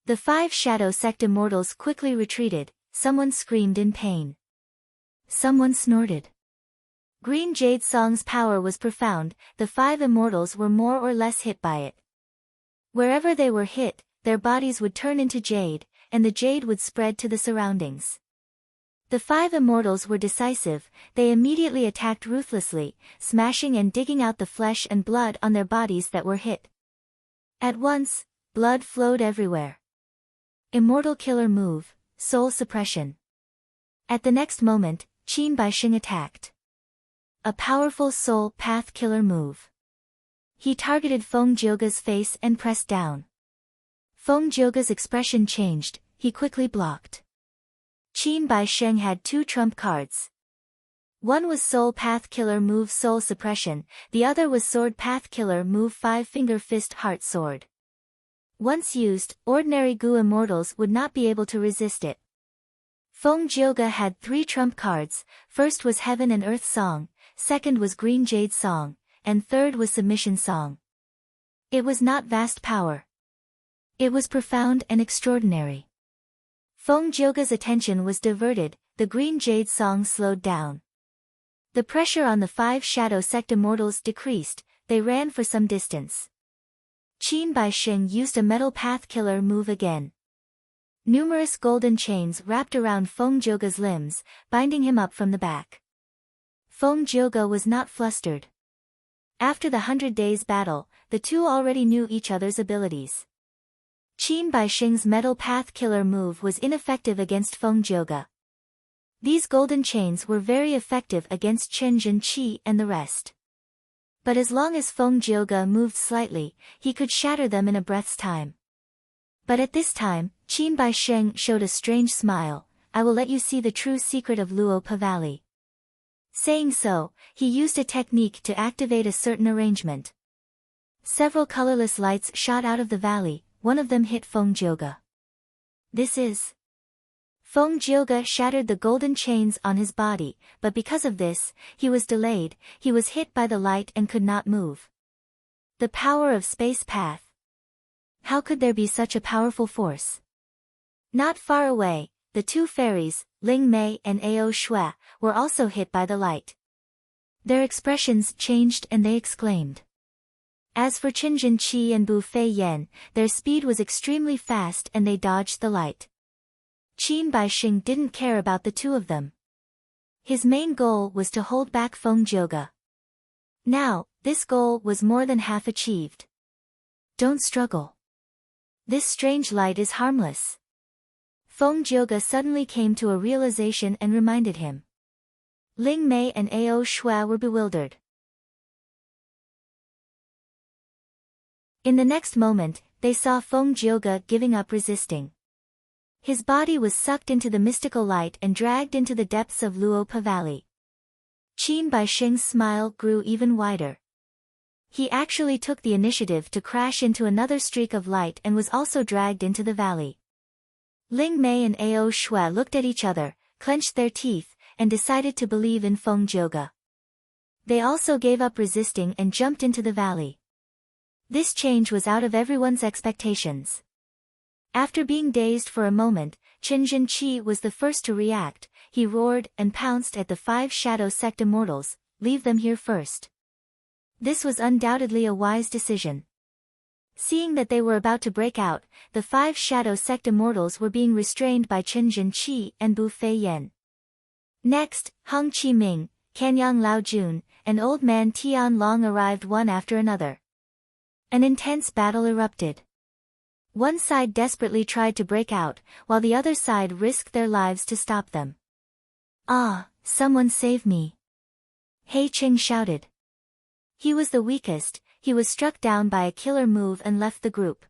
The 5 Shadow Sect immortals quickly retreated. Someone screamed in pain. Someone snorted. Green Jade Song's power was profound, the 5 immortals were more or less hit by it. Wherever they were hit, their bodies would turn into jade, and the jade would spread to the surroundings. The 5 immortals were decisive, they immediately attacked ruthlessly, smashing and digging out the flesh and blood on their bodies that were hit. At once, blood flowed everywhere. Immortal killer move, soul suppression. At the next moment, Qin Baixing attacked. A powerful soul path killer move. He targeted Feng Jioge's face and pressed down. Feng Jioge's expression changed, he quickly blocked. Qin Baixing had 2 trump cards. One was Soul Path Killer move Soul Suppression, the other was Sword Path Killer move 5-Finger Fist Heart Sword. Once used, ordinary Gu immortals would not be able to resist it. Feng Jioge had 3 trump cards, first was Heaven and Earth Song, second was Green Jade Song, and third was Submission Song. It was not vast power. It was profound and extraordinary. Feng Jioge's attention was diverted, the Green Jade Song slowed down. The pressure on the 5 Shadow Sect immortals decreased, they ran for some distance. Qin Baixing used a Metal Path Killer move again. Numerous golden chains wrapped around Feng Jioge's limbs, binding him up from the back. Feng Jioge was not flustered. After the 100 Days battle, the two already knew each other's abilities. Qin Baixing's Metal Path Killer move was ineffective against Feng Jioge. These golden chains were very effective against Chen Zhenqi and the rest. But as long as Feng Jioge moved slightly, he could shatter them in a breath's time. But at this time, Qin Baixing showed a strange smile. I will let you see the true secret of Luopa Valley. Saying so, he used a technique to activate a certain arrangement. Several colorless lights shot out of the valley, one of them hit Feng Jioge. This is... Feng Jioge shattered the golden chains on his body, but because of this, he was delayed, he was hit by the light and could not move. The power of Space Path. How could there be such a powerful force? Not far away, the 2 fairies, Ling Mei and Ao Shui, were also hit by the light. Their expressions changed and they exclaimed. As for Chen Zhenqi and Bu Fei Yan, their speed was extremely fast and they dodged the light. Qin Baixing didn't care about the 2 of them. His main goal was to hold back Feng Jioge. Now, this goal was more than half achieved. Don't struggle. This strange light is harmless. Feng Jioge suddenly came to a realization and reminded him. Ling Mei and Ao Shui were bewildered. In the next moment, they saw Feng Jioge giving up resisting. His body was sucked into the mystical light and dragged into the depths of Luopa Valley. Qin Baixing's smile grew even wider. He actually took the initiative to crash into another streak of light and was also dragged into the valley. Ling Mei and Ao Shui looked at each other, clenched their teeth, and decided to believe in Feng Jioge. They also gave up resisting and jumped into the valley. This change was out of everyone's expectations. After being dazed for a moment, Chen Zhenqi was the first to react. He roared and pounced at the 5 Shadow Sect immortals. Leave them here first. This was undoubtedly a wise decision. Seeing that they were about to break out, the 5 Shadow Sect immortals were being restrained by Chen Zhenqi and Bu Fei Yan. Next, Heng Qiming, Kanyang Lao Jun, and Old Man Tian Long arrived one after another. An intense battle erupted. One side desperately tried to break out, while the other side risked their lives to stop them. Ah, someone save me! He Qing shouted. He was the weakest, he was struck down by a killer move and left the group.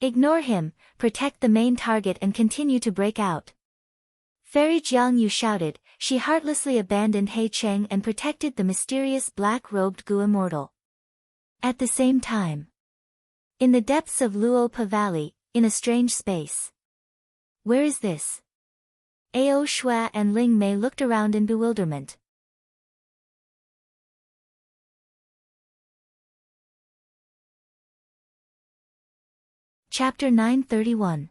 Ignore him, protect the main target and continue to break out. Fairy Jiangyu shouted, she heartlessly abandoned He Cheng and protected the mysterious black-robed Gu immortal. At the same time, in the depths of Luopa Valley, in a strange space. Where is this? Ao Shui and Ling Mei looked around in bewilderment. Chapter 931.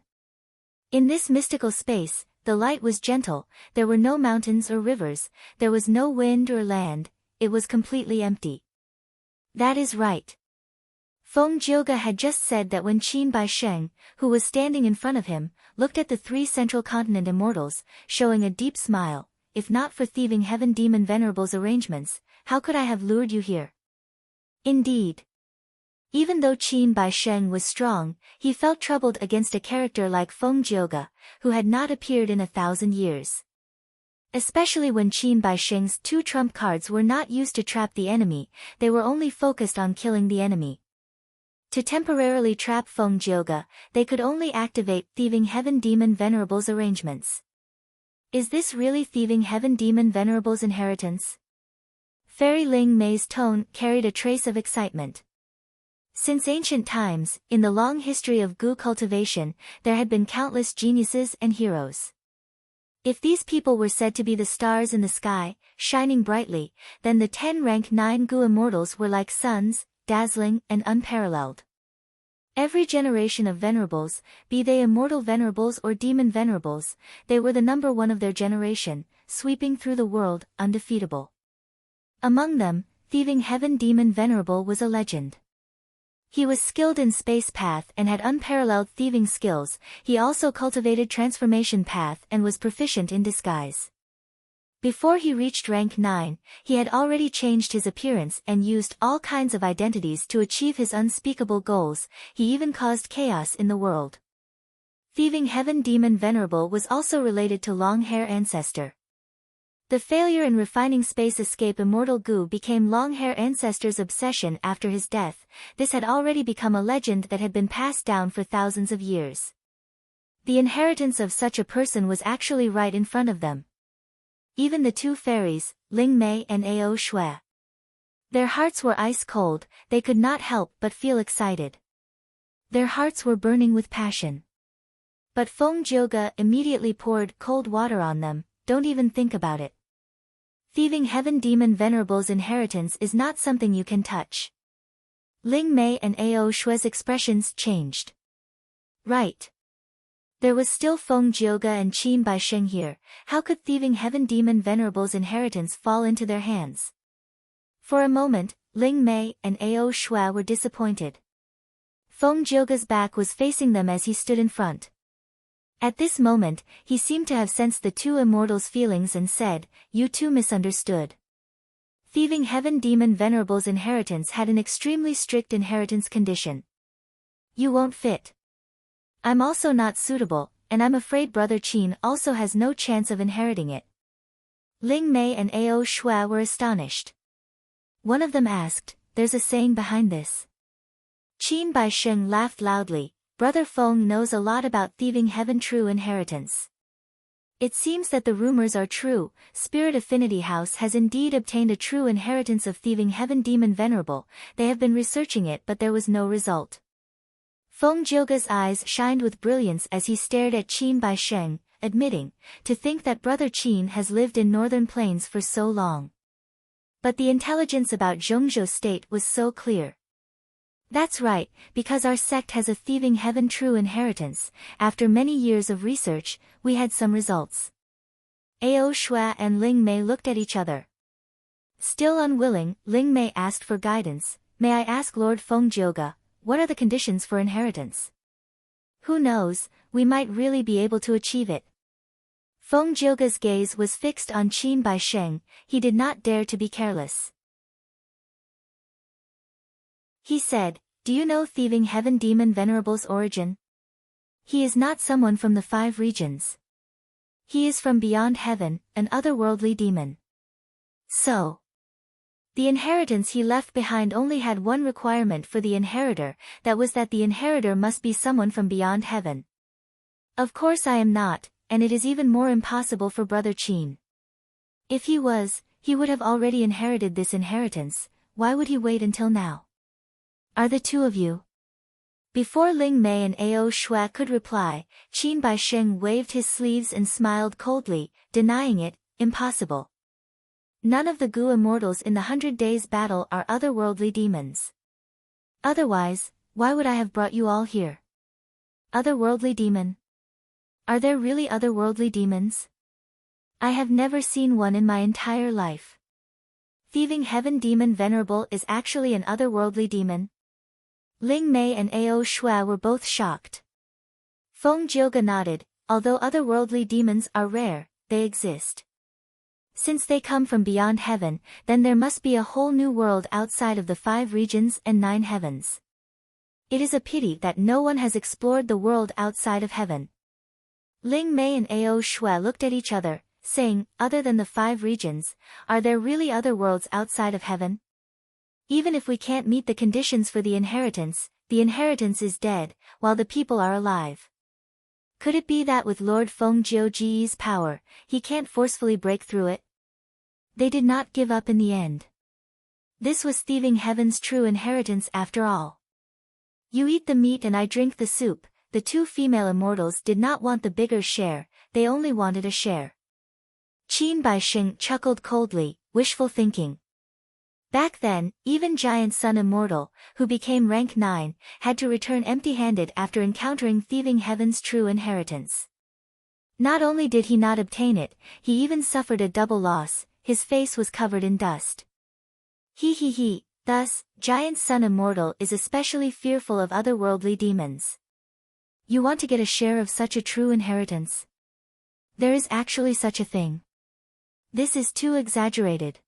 In this mystical space, the light was gentle, there were no mountains or rivers, there was no wind or land, it was completely empty. That is right. Feng Jioge had just said that when Qin Baisheng, who was standing in front of him, looked at the three central continent immortals, showing a deep smile, if not for thieving heaven demon venerable's arrangements, how could I have lured you here? Indeed. Even though Qin Baisheng was strong, he felt troubled against a character like Feng Jioge, who had not appeared in 1,000 years. Especially when Qin Baisheng's two trump cards were not used to trap the enemy, they were only focused on killing the enemy. To temporarily trap Feng Jioge, they could only activate Thieving Heaven Demon Venerable's arrangements. Is this really Thieving Heaven Demon Venerable's inheritance? Fairy Ling Mei's tone carried a trace of excitement. Since ancient times, in the long history of Gu cultivation, there had been countless geniuses and heroes. If these people were said to be the stars in the sky, shining brightly, then the 10 rank 9 Gu immortals were like suns, dazzling and unparalleled. Every generation of venerables, be they immortal venerables or demon venerables, they were the number one of their generation, sweeping through the world, undefeatable. Among them, Thieving Heaven Demon Venerable was a legend. He was skilled in Space Path and had unparalleled thieving skills. He also cultivated Transformation Path and was proficient in disguise. Before he reached rank 9, he had already changed his appearance and used all kinds of identities to achieve his unspeakable goals. He even caused chaos in the world. Thieving Heaven Demon Venerable was also related to Long Hair Ancestor. The failure in refining space escape Immortal Gu became Long Hair Ancestor's obsession after his death. This had already become a legend that had been passed down for thousands of years. The inheritance of such a person was actually right in front of them. Even the two fairies, Ling Mei and Ao Shui. Their hearts were ice cold, they could not help but feel excited. Their hearts were burning with passion. But Feng Jioge immediately poured cold water on them. Don't even think about it. Thieving Heaven Demon Venerable's inheritance is not something you can touch. Ling Mei and Ao Shui's expressions changed. Right. There was still Feng Jioge and Qin Baisheng here. How could Thieving Heaven Demon Venerable's inheritance fall into their hands? For a moment, Ling Mei and Ao Shui were disappointed. Feng Jioge's back was facing them as he stood in front. At this moment, he seemed to have sensed the two immortals' feelings and said, "You two misunderstood. Thieving Heaven Demon Venerable's inheritance had an extremely strict inheritance condition. You won't fit. I'm also not suitable, and I'm afraid Brother Qin also has no chance of inheriting it." Ling Mei and Ao Shui were astonished. One of them asked, "There's a saying behind this?" Qin Baisheng laughed loudly. "Brother Feng knows a lot about Thieving Heaven true inheritance. It seems that the rumors are true. Spirit Affinity House has indeed obtained a true inheritance of Thieving Heaven Demon Venerable. They have been researching it but there was no result." Feng Jioge's eyes shined with brilliance as he stared at Qin Baisheng, admitting, "To think that Brother Qin has lived in northern plains for so long. But the intelligence about Zhongzhou state was so clear." "That's right, because our sect has a Thieving Heaven true inheritance. After many years of research, we had some results." Ao Shui and Ling Mei looked at each other. Still unwilling, Ling Mei asked for guidance. "May I ask Lord Feng Jioge, what are the conditions for inheritance? Who knows, we might really be able to achieve it." Feng Jioge's gaze was fixed on Qin Baisheng. He did not dare to be careless. He said, "Do you know Thieving Heaven Demon Venerable's origin? He is not someone from the 5 regions. He is from beyond heaven, an otherworldly demon. So, the inheritance he left behind only had one requirement for the inheritor, that was that the inheritor must be someone from beyond heaven. Of course I am not, and it is even more impossible for Brother Qin. If he was, he would have already inherited this inheritance. Why would he wait until now? Are the two of you?" Before Ling Mei and Ao Shui could reply, Qin Baisheng waved his sleeves and smiled coldly, denying it. "Impossible. None of the Gu immortals in the 100 Days battle are otherworldly demons. Otherwise, why would I have brought you all here? Otherworldly demon? Are there really otherworldly demons? I have never seen one in my entire life. Thieving Heaven Demon Venerable is actually an otherworldly demon? Ling Mei and Ao Shui were both shocked. Feng Jioge nodded. Although otherworldly demons are rare, they exist. Since they come from beyond heaven, then there must be a whole new world outside of the 5 regions and 9 heavens. It is a pity that no one has explored the world outside of heaven. Ling Mei and Ao Shui looked at each other, saying, other than the 5 regions, are there really other worlds outside of heaven? Even if we can't meet the conditions for the inheritance is dead, while the people are alive. Could it be that with Lord Feng Jiuji's power, he can't forcefully break through it? They did not give up in the end. This was thieving heaven's true inheritance after all. You eat the meat and I drink the soup. The 2 female immortals did not want the bigger share, they only wanted a share. Qin Baixing chuckled coldly, wishful thinking. Back then, even Giant Sun Immortal, who became rank 9, had to return empty-handed after encountering thieving heaven's true inheritance. Not only did he not obtain it, he even suffered a double loss, his face was covered in dust. He. Thus, Giant Sun Immortal is especially fearful of otherworldly demons. You want to get a share of such a true inheritance? There is actually such a thing. This is too exaggerated.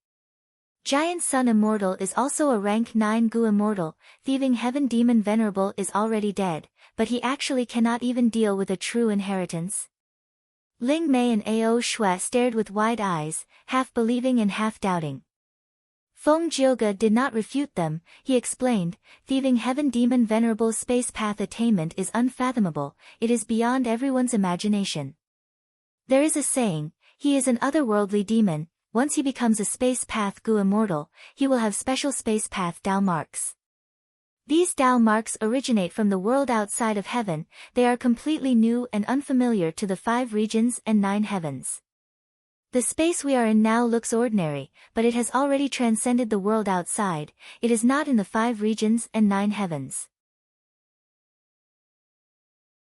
Giant Sun Immortal is also a rank 9 Gu Immortal, Thieving Heaven Demon Venerable is already dead, but he actually cannot even deal with a true inheritance. Ling Mei and Ao Shui stared with wide eyes, half believing and half doubting. Feng Jioge did not refute them, he explained, Thieving Heaven Demon Venerable's space path attainment is unfathomable, it is beyond everyone's imagination. There is a saying, he is an otherworldly demon, once he becomes a space path Gu Immortal, he will have special space path Dao marks. These Dao marks originate from the world outside of heaven, they are completely new and unfamiliar to the 5 regions and 9 heavens. The space we are in now looks ordinary, but it has already transcended the world outside, it is not in the 5 regions and 9 heavens.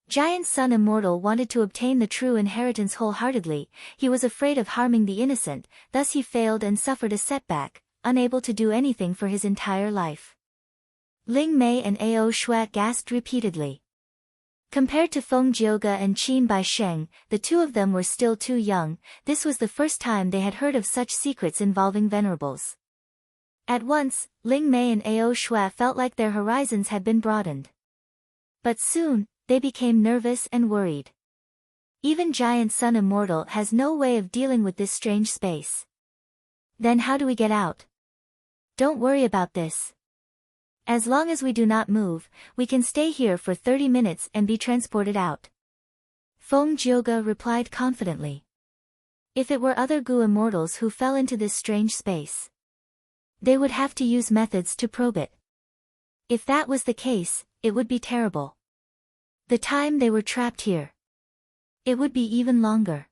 Giant Sun Immortal wanted to obtain the true inheritance wholeheartedly, he was afraid of harming the innocent, thus he failed and suffered a setback, unable to do anything for his entire life. Ling Mei and Ao Shui gasped repeatedly. Compared to Feng Jioge and Qin Baixing, the 2 of them were still too young, this was the first time they had heard of such secrets involving venerables. At once, Ling Mei and Ao Shui felt like their horizons had been broadened. But soon, they became nervous and worried. Even Giant Sun Immortal has no way of dealing with this strange space. Then how do we get out? Don't worry about this. As long as we do not move, we can stay here for 30 minutes and be transported out. Feng Jioge replied confidently. If it were other Gu Immortals who fell into this strange space, they would have to use methods to probe it. If that was the case, it would be terrible. The time they were trapped here, it would be even longer.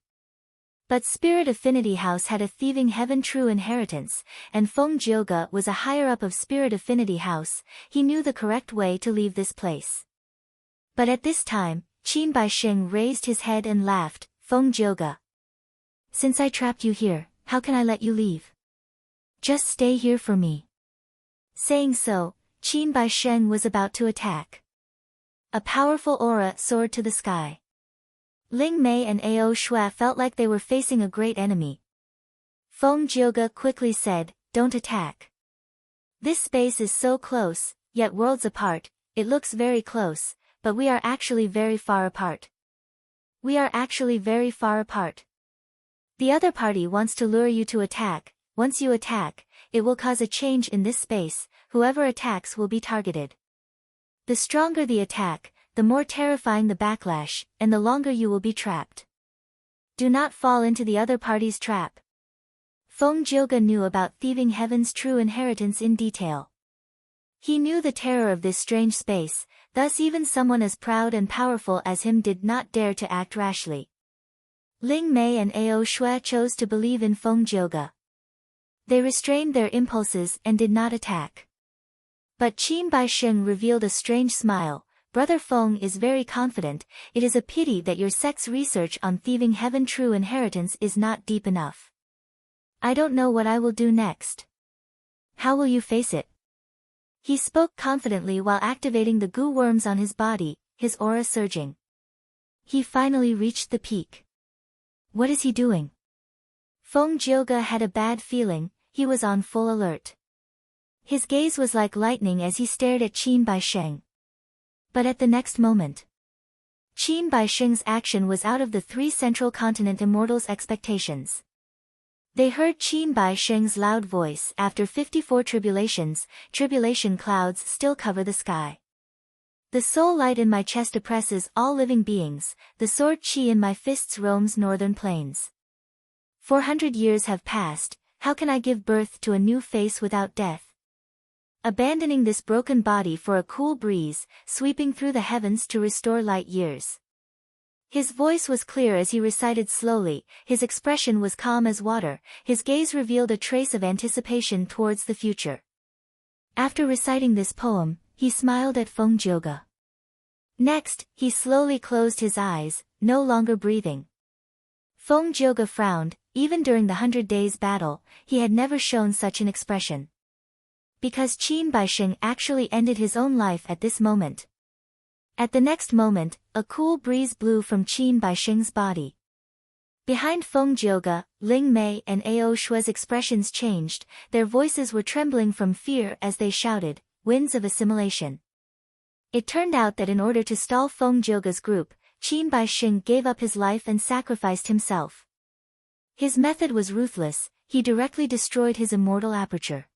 But Spirit Affinity House had a Thieving Heaven true inheritance, and Feng Jioge was a higher-up of Spirit Affinity House, he knew the correct way to leave this place. But at this time, Qin Baixing raised his head and laughed, Feng Jioge. Since I trapped you here, how can I let you leave? Just stay here for me. Saying so, Qin Baixing was about to attack. A powerful aura soared to the sky. Ling Mei and Ao Shui felt like they were facing a great enemy. Feng Jioge quickly said, don't attack. This space is so close, yet worlds apart, it looks very close, but we are actually very far apart. We are actually very far apart. The other party wants to lure you to attack, once you attack, it will cause a change in this space, whoever attacks will be targeted. The stronger the attack, the more terrifying the backlash, and the longer you will be trapped. Do not fall into the other party's trap. Feng Jioge knew about Thieving Heaven's true inheritance in detail. He knew the terror of this strange space, thus even someone as proud and powerful as him did not dare to act rashly. Ling Mei and Ao Shui chose to believe in Feng Jioge. They restrained their impulses and did not attack. But Qin Baixing revealed a strange smile, Brother Feng is very confident. It is a pity that your sect's research on thieving heaven true inheritance is not deep enough. I don't know what I will do next. How will you face it? He spoke confidently while activating the goo worms on his body, his aura surging. He finally reached the peak. What is he doing? Feng Jioge had a bad feeling. He was on full alert. His gaze was like lightning as he stared at Qin Baisheng. But at the next moment, Qin Baisheng's action was out of the 3 Central Continent Immortals' expectations. They heard Qin Baisheng's loud voice. After 54 tribulations, tribulation clouds still cover the sky. The soul light in my chest oppresses all living beings, the sword qi in my fists roams northern plains. 400 years have passed, how can I give birth to a new face without death? Abandoning this broken body for a cool breeze, sweeping through the heavens to restore light years. His voice was clear as he recited slowly, his expression was calm as water, his gaze revealed a trace of anticipation towards the future. After reciting this poem, he smiled at Feng Jioge. Next, he slowly closed his eyes, no longer breathing. Feng Jioge frowned. Even during the 100 Days battle, he had never shown such an expression. Because Qin Baisheng actually ended his own life at this moment. At the next moment, a cool breeze blew from Qin Baisheng's body. Behind Feng Jioge, Ling Mei and Ao Shue's expressions changed, their voices were trembling from fear as they shouted, "Winds of assimilation." It turned out that in order to stall Feng Jioge's group, Qin Baisheng gave up his life and sacrificed himself. His method was ruthless, he directly destroyed his immortal aperture.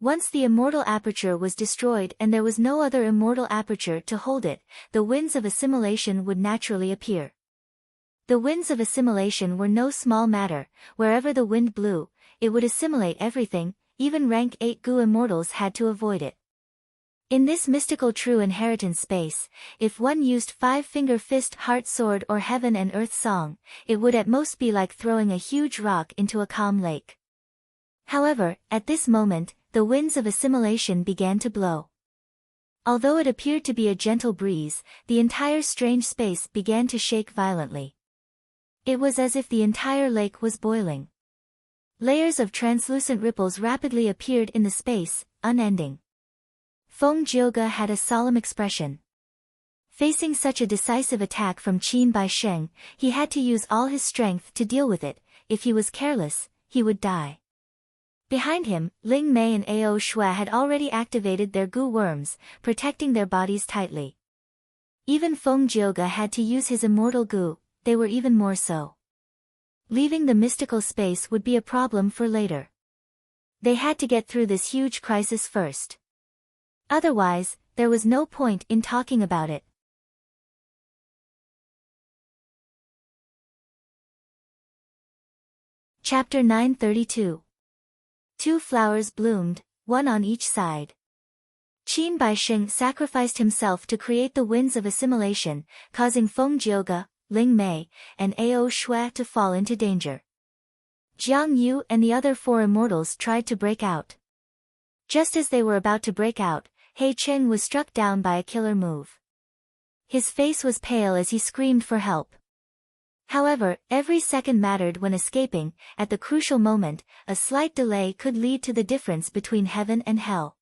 Once the immortal aperture was destroyed and there was no other immortal aperture to hold it, the winds of assimilation would naturally appear. The winds of assimilation were no small matter, wherever the wind blew, it would assimilate everything, even rank 8 Gu immortals had to avoid it. In this mystical true inheritance space, if one used 5-finger fist heart sword or heaven and earth song, it would at most be like throwing a huge rock into a calm lake. However, at this moment, the winds of assimilation began to blow. Although it appeared to be a gentle breeze, the entire strange space began to shake violently. It was as if the entire lake was boiling. Layers of translucent ripples rapidly appeared in the space, unending. Feng Jioge had a solemn expression. Facing such a decisive attack from Qin Baisheng, he had to use all his strength to deal with it. If he was careless, he would die. Behind him, Ling Mei and Ao Shui had already activated their goo worms, protecting their bodies tightly. Even Feng Jioge had to use his immortal goo, they were even more so. Leaving the mystical space would be a problem for later. They had to get through this huge crisis first. Otherwise, there was no point in talking about it. Chapter 932. 2 flowers bloomed, one on each side. Qin Baisheng sacrificed himself to create the winds of assimilation, causing Feng Jioge, Ling Mei, and Ao Shui to fall into danger. Jiang Yu and the other 4 immortals tried to break out. Just as they were about to break out, He Cheng was struck down by a killer move. His face was pale as he screamed for help. However, every second mattered when escaping. At the crucial moment, a slight delay could lead to the difference between heaven and hell.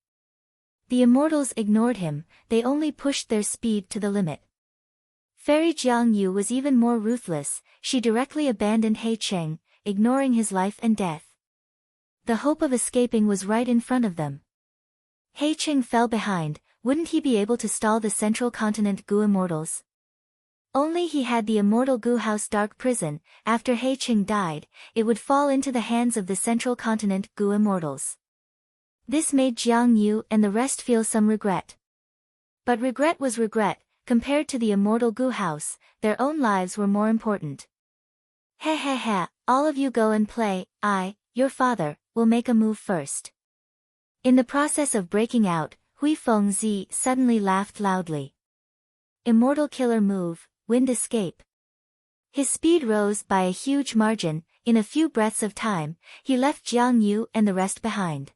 The immortals ignored him, they only pushed their speed to the limit. Fairy Jiang Yu was even more ruthless, she directly abandoned He Cheng, ignoring his life and death. The hope of escaping was right in front of them. He Cheng fell behind, wouldn't he be able to stall the Central Continent Gu immortals? Only he had the immortal Gu House Dark Prison. After He Cheng died, it would fall into the hands of the Central Continent Gu immortals. This made Jiang Yu and the rest feel some regret. But regret was regret, compared to the immortal Gu House, their own lives were more important. He he he, all of you go and play, I, your father, will make a move first. In the process of breaking out, Hui Fengzi suddenly laughed loudly. Immortal killer move, wind escape. His speed rose by a huge margin, in a few breaths of time, he left Jiang Yu and the rest behind.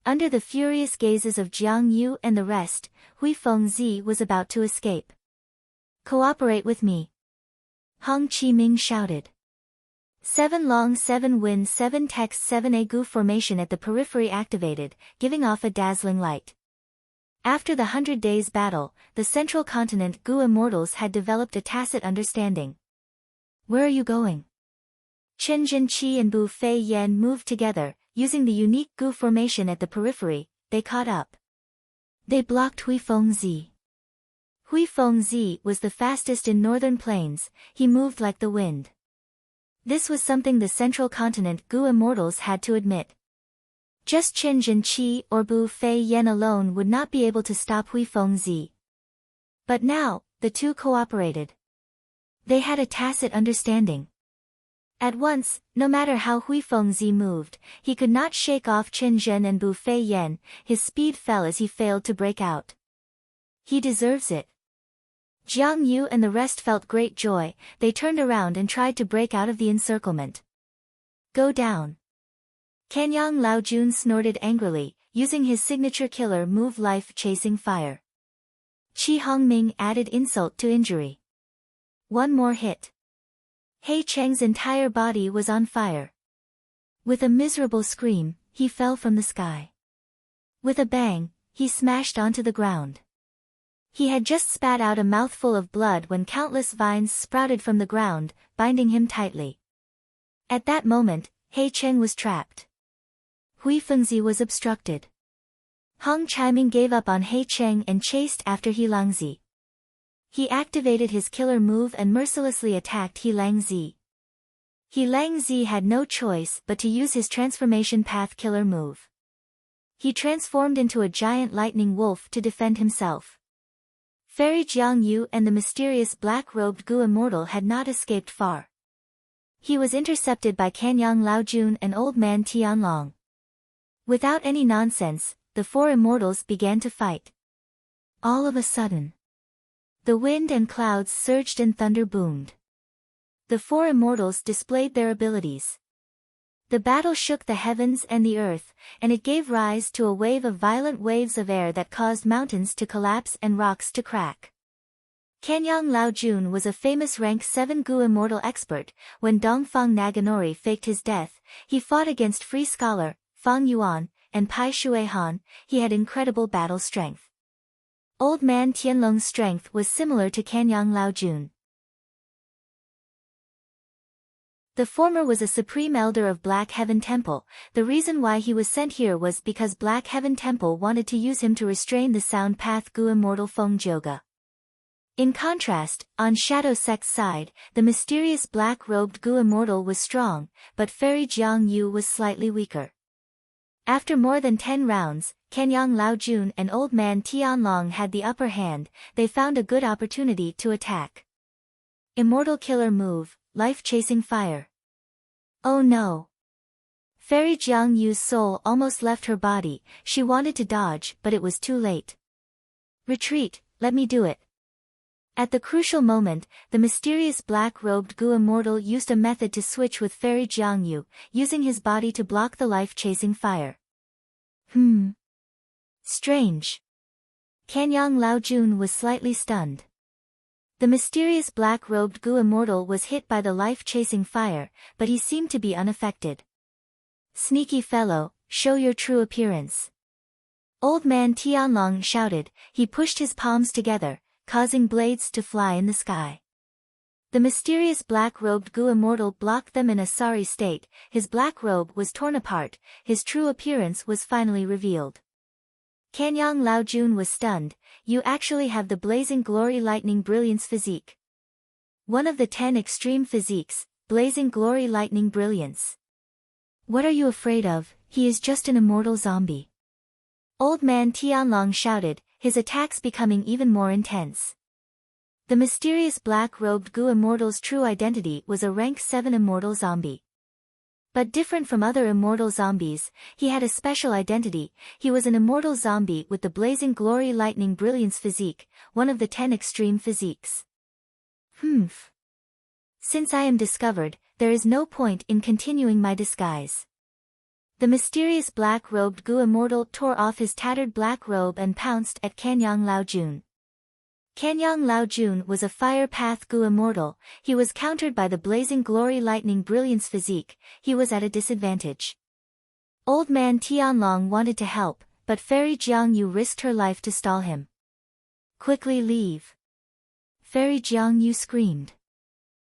Under the furious gazes of Jiang Yu and the rest, Hui Fengzi was about to escape. Cooperate with me. Hong Chi-ming shouted. 7 long 7 wind 7 text 7 Agu formation at the periphery activated, giving off a dazzling light. After the 100 Days battle, the central continent Gu immortals had developed a tacit understanding. Where are you going? Chen Zhenqi and Bu Fei Yan moved together, using the unique Gu formation at the periphery. They caught up. They blocked Hui Fengzi. Hui Fengzi was the fastest in northern plains, he moved like the wind. This was something the central continent Gu immortals had to admit. Just Chen Zhenqi or Bu Fei Yan alone would not be able to stop Hui Fengzi. But now, the two cooperated. They had a tacit understanding. At once, no matter how Hui Fengzi moved, he could not shake off Chen Zhen and Bu Fei Yan. His speed fell as he failed to break out. He deserves it. Jiang Yu and the rest felt great joy. They turned around and tried to break out of the encirclement. Go down. Kanyang Laojun snorted angrily, using his signature killer move life-chasing fire. Qi Hongming added insult to injury. One more hit. He Cheng's entire body was on fire. With a miserable scream, he fell from the sky. With a bang, he smashed onto the ground. He had just spat out a mouthful of blood when countless vines sprouted from the ground, binding him tightly. At that moment, He Cheng was trapped. Hui Fengzi was obstructed. Hong Chiming gave up on He Cheng and chased after He Langzi. He activated his killer move and mercilessly attacked He Langzi. He Langzi had no choice but to use his transformation path killer move. He transformed into a giant lightning wolf to defend himself. Fairy Jiang Yu and the mysterious black-robed Gu immortal had not escaped far. He was intercepted by Kanyang Laojun and Old Man Tianlong. Without any nonsense, the four immortals began to fight. All of a sudden, the wind and clouds surged and thunder boomed. The four immortals displayed their abilities. The battle shook the heavens and the earth, and it gave rise to a wave of violent waves of air that caused mountains to collapse and rocks to crack. Kanyang Laojun was a famous rank 7 Gu immortal expert. When Dongfang Naganori faked his death, he fought against Free Scholar, Fang Yuan, and Pai Shuihan. He had incredible battle strength. Old Man Tianlong's strength was similar to Kanyang Laojun. The former was a supreme elder of Black Heaven Temple. The reason why he was sent here was because Black Heaven Temple wanted to use him to restrain the Sound Path Gu immortal Feng Jioga. In contrast, on Shadow Sect's side, the mysterious black-robed Gu immortal was strong, but Fairy Jiang Yu was slightly weaker. After more than 10 rounds, Kanyang Laojun and Old Man Tianlong had the upper hand. They found a good opportunity to attack. Immortal killer move, life-chasing fire. Oh no! Fairy Jiang Yu's soul almost left her body. She wanted to dodge, but it was too late. Retreat, let me do it. At the crucial moment, the mysterious black-robed Gu immortal used a method to switch with Fairy Jiang Yu, using his body to block the life-chasing fire. Strange. Kanyang Laojun was slightly stunned. The mysterious black-robed Gu immortal was hit by the life-chasing fire, but he seemed to be unaffected. Sneaky fellow, show your true appearance. Old Man Tianlong shouted. He pushed his palms together, causing blades to fly in the sky. The mysterious black-robed Gu immortal blocked them in a sorry state. His black robe was torn apart. His true appearance was finally revealed. Kanyang Laojun was stunned. You actually have the blazing glory lightning brilliance physique. One of the 10 extreme physiques, blazing glory lightning brilliance. What are you afraid of? He is just an immortal zombie. Old Man Tianlong shouted, his attacks becoming even more intense. The mysterious black-robed Gu immortal's true identity was a rank 7 immortal zombie. But different from other immortal zombies, he had a special identity. He was an immortal zombie with the blazing glory lightning brilliance physique, one of the 10 extreme physiques. Since I am discovered, there is no point in continuing my disguise. The mysterious black-robed Gu immortal tore off his tattered black robe and pounced at Kanyang Laojun. Kanyang Laojun was a fire path Gu immortal. He was countered by the blazing glory lightning brilliance physique. He was at a disadvantage. Old man Tianlong wanted to help, but Fairy Jiangyu risked her life to stall him. Quickly leave! Fairy Jiangyu screamed.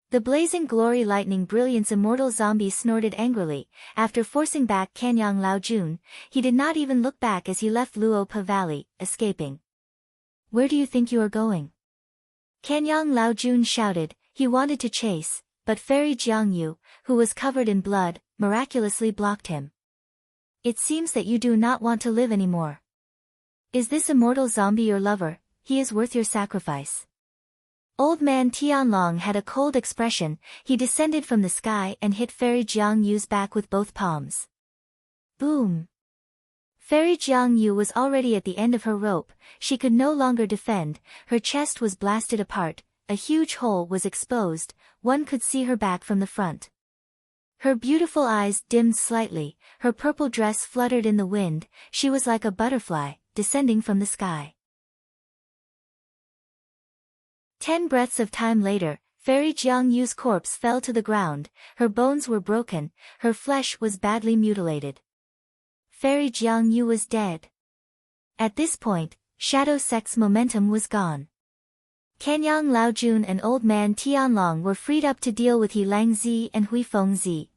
The blazing glory lightning brilliance immortal zombie snorted angrily. After forcing back Kanyang Laojun, he did not even look back as he left Luopa Valley, escaping. Where do you think you are going? Kanyang Laojun shouted. He wanted to chase, but Fairy Jiangyu, who was covered in blood, miraculously blocked him. It seems that you do not want to live anymore. Is this immortal zombie your lover? He is worth your sacrifice. Old man Tianlong had a cold expression. He descended from the sky and hit Fairy Jiangyu's back with both palms. Boom! Fairy Jiangyu was already at the end of her rope. She could no longer defend. Her chest was blasted apart. A huge hole was exposed. One could see her back from the front. Her beautiful eyes dimmed slightly. Her purple dress fluttered in the wind. She was like a butterfly, descending from the sky. 10 breaths of time later, Fairy Jiangyu's corpse fell to the ground. Her bones were broken. Her flesh was badly mutilated. Fairy Jiangyu was dead. At this point, Shadow Sect's momentum was gone. Kanyang Laojun and Old Man Tianlong were freed up to deal with He Langzi and Hui Fengzi.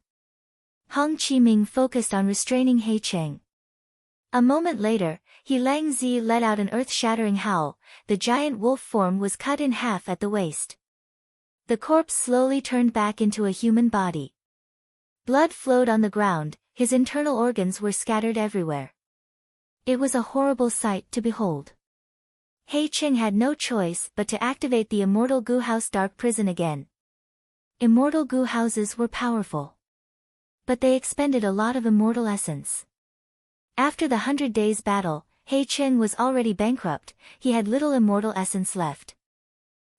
Hong Qiming focused on restraining He Cheng. A moment later, He Langzi let out an earth-shattering howl. The giant wolf form was cut in half at the waist. The corpse slowly turned back into a human body. Blood flowed on the ground. His internal organs were scattered everywhere. It was a horrible sight to behold. He Cheng had no choice but to activate the Immortal Gu House Dark Prison again. Immortal Gu Houses were powerful. But they expended a lot of immortal essence. After the 100 Days battle, He Cheng was already bankrupt. He had little immortal essence left.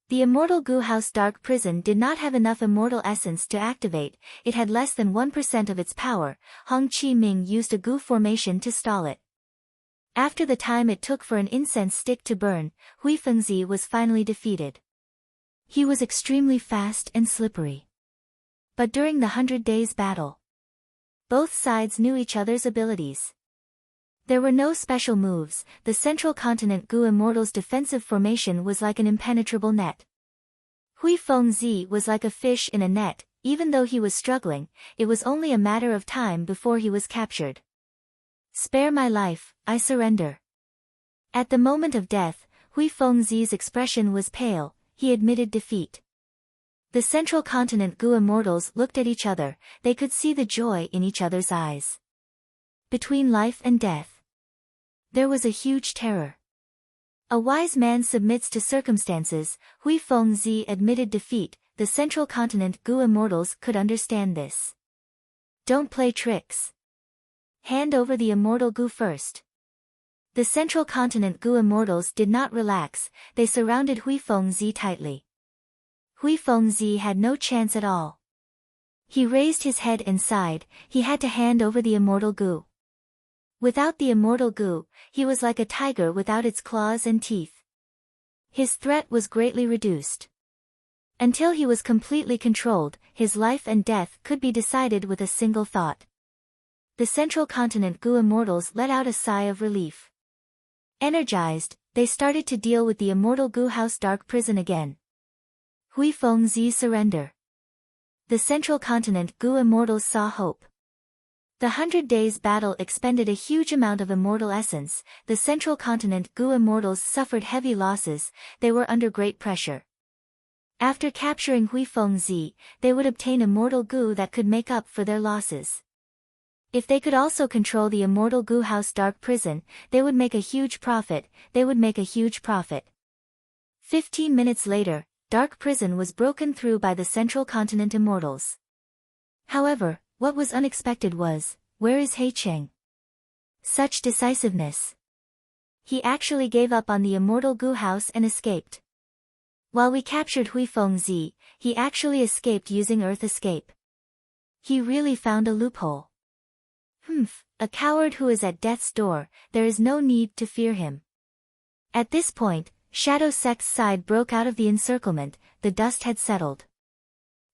The Immortal Gu House Dark Prison did not have enough immortal essence to activate. It had less than 1% of its power. Hong Qiming used a Gu formation to stall it. After the time it took for an incense stick to burn, Hui Fengzi was finally defeated. He was extremely fast and slippery. But during the 100 Days battle, both sides knew each other's abilities. There were no special moves. The Central Continent Gu Immortal's defensive formation was like an impenetrable net. Hui Fengzi was like a fish in a net. Even though he was struggling, it was only a matter of time before he was captured. Spare my life, I surrender. At the moment of death, Hui Fengzi's expression was pale. He admitted defeat. The Central Continent Gu Immortals looked at each other. They could see the joy in each other's eyes. Between life and death, there was a huge terror. A wise man submits to circumstances. Hui Fengzi admitted defeat. The Central Continent Gu Immortals could understand this. Don't play tricks. Hand over the Immortal Gu first. The Central Continent Gu Immortals did not relax. They surrounded Hui Fengzi tightly. Hui Fengzi had no chance at all. He raised his head and sighed. He had to hand over the Immortal Gu. Without the Immortal Gu, he was like a tiger without its claws and teeth. His threat was greatly reduced. Until he was completely controlled, his life and death could be decided with a single thought. The Central Continent Gu Immortals let out a sigh of relief. Energized, they started to deal with the Immortal Gu House Dark Prison again. Hui Fengzi's surrender. The Central Continent Gu Immortals saw hope. The 100 Days battle expended a huge amount of immortal essence. The Central Continent Gu Immortals suffered heavy losses. They were under great pressure. After capturing Hui Fengzi, they would obtain Immortal Gu that could make up for their losses. If they could also control the Immortal Gu House Dark Prison, they would make a huge profit. 15 minutes later, Dark Prison was broken through by the Central Continent Immortals. However, what was unexpected was, where is He Cheng? Such decisiveness. He actually gave up on the Immortal Gu House and escaped. While we captured Hui Fengzi, he actually escaped using Earth Escape. He really found a loophole. A coward who is at death's door, there is no need to fear him. At this point, Shadow Sect's side broke out of the encirclement, the dust had settled.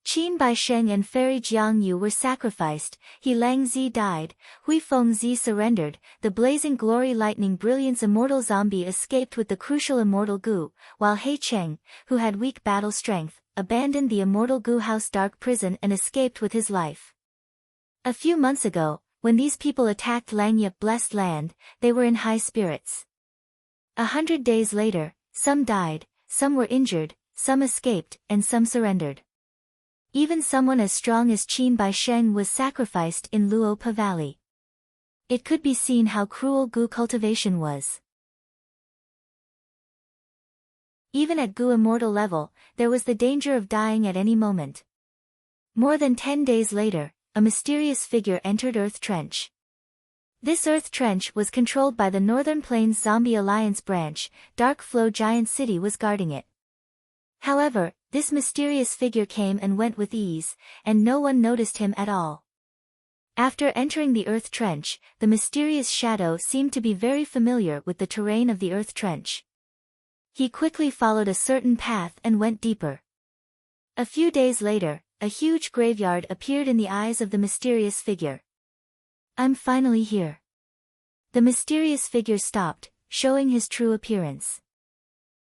Qin Baisheng and Fairy Jiangyu were sacrificed, He Langzi died, Hui Fengzi surrendered, the blazing glory lightning brilliance immortal zombie escaped with the crucial immortal goo, while He Cheng, who had weak battle strength, abandoned the immortal goo house dark prison and escaped with his life. A few months ago, when these people attacked Langya blessed land, they were in high spirits. 100 days later, some died, some were injured, some escaped, and some surrendered. Even someone as strong as Qin Baisheng was sacrificed in Luopa Valley. It could be seen how cruel goo cultivation was. Even at goo immortal level, there was the danger of dying at any moment. More than 10 days later, a mysterious figure entered Earth Trench. This Earth Trench was controlled by the Northern Plains Zombie Alliance branch, Dark Flow Giant City was guarding it. However, this mysterious figure came and went with ease, and no one noticed him at all. After entering the Earth Trench, the mysterious shadow seemed to be very familiar with the terrain of the Earth Trench. He quickly followed a certain path and went deeper. A few days later, a huge graveyard appeared in the eyes of the mysterious figure. I'm finally here. The mysterious figure stopped, showing his true appearance.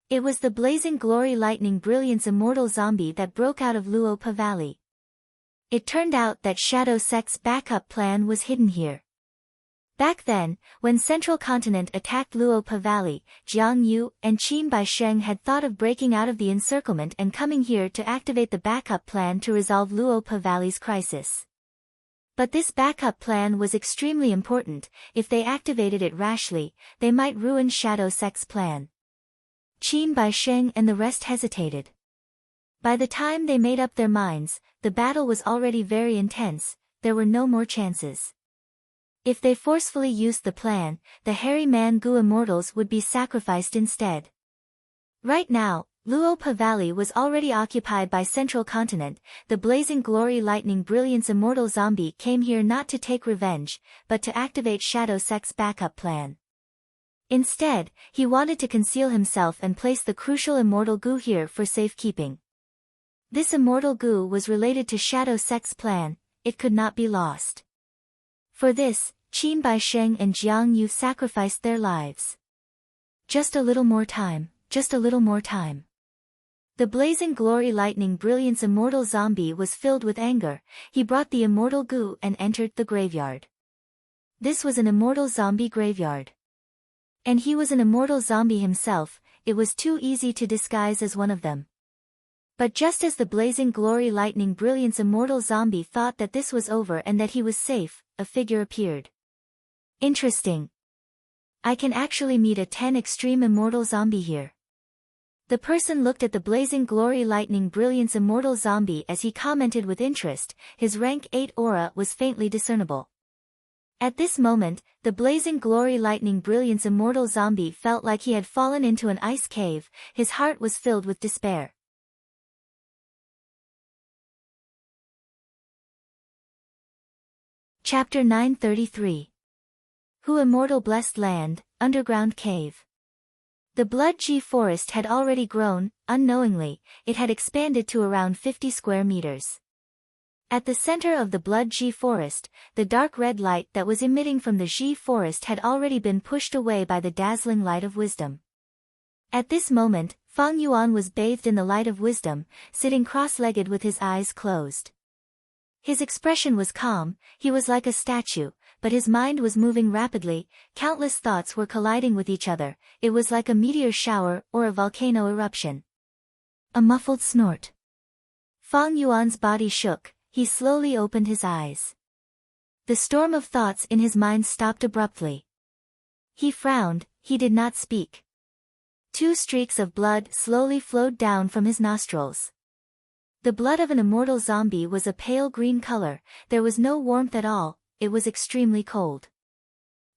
It was the blazing glory lightning brilliance immortal zombie that broke out of Luopa Valley. It turned out that Shadow Sect's backup plan was hidden here. Back then, when Central Continent attacked Luopa Valley, Jiang Yu and Qin Baisheng had thought of breaking out of the encirclement and coming here to activate the backup plan to resolve Luopa Valley's crisis. But this backup plan was extremely important. If they activated it rashly, they might ruin Shadow Sect's plan. Qin Baisheng and the rest hesitated. By the time they made up their minds, the battle was already very intense, there were no more chances. If they forcefully used the plan, the hairy man goo immortals would be sacrificed instead. Right now, Luopa Valley was already occupied by Central Continent. The blazing glory lightning brilliance immortal zombie came here not to take revenge, but to activate Shadow Sect's backup plan. Instead, he wanted to conceal himself and place the crucial immortal goo here for safekeeping. This immortal goo was related to Shadow Sect's plan, it could not be lost. For this, Qin Baisheng and Jiang Yu sacrificed their lives. Just a little more time, just a little more time. The blazing glory lightning brilliance immortal zombie was filled with anger, he brought the immortal goo and entered the graveyard. This was an immortal zombie graveyard. And he was an immortal zombie himself, it was too easy to disguise as one of them. But just as the blazing glory lightning brilliance immortal zombie thought that this was over and that he was safe, a figure appeared. Interesting. I can actually meet a 10 extreme immortal zombie here. The person looked at the blazing glory lightning brilliance immortal zombie as he commented with interest, his rank 8 aura was faintly discernible. At this moment, the blazing glory lightning brilliance immortal zombie felt like he had fallen into an ice cave, his heart was filled with despair. Chapter 933. Who Immortal Blessed Land, Underground Cave. The Blood G forest had already grown, unknowingly, it had expanded to around 50 square meters. At the center of the Blood G forest, the dark red light that was emitting from the G forest had already been pushed away by the dazzling light of wisdom. At this moment, Fang Yuan was bathed in the light of wisdom, sitting cross-legged with his eyes closed. His expression was calm, he was like a statue, but his mind was moving rapidly, countless thoughts were colliding with each other, it was like a meteor shower or a volcano eruption. A muffled snort. Fang Yuan's body shook. He slowly opened his eyes. The storm of thoughts in his mind stopped abruptly. He frowned, he did not speak. 2 streaks of blood slowly flowed down from his nostrils. The blood of an immortal zombie was a pale green color, there was no warmth at all, it was extremely cold.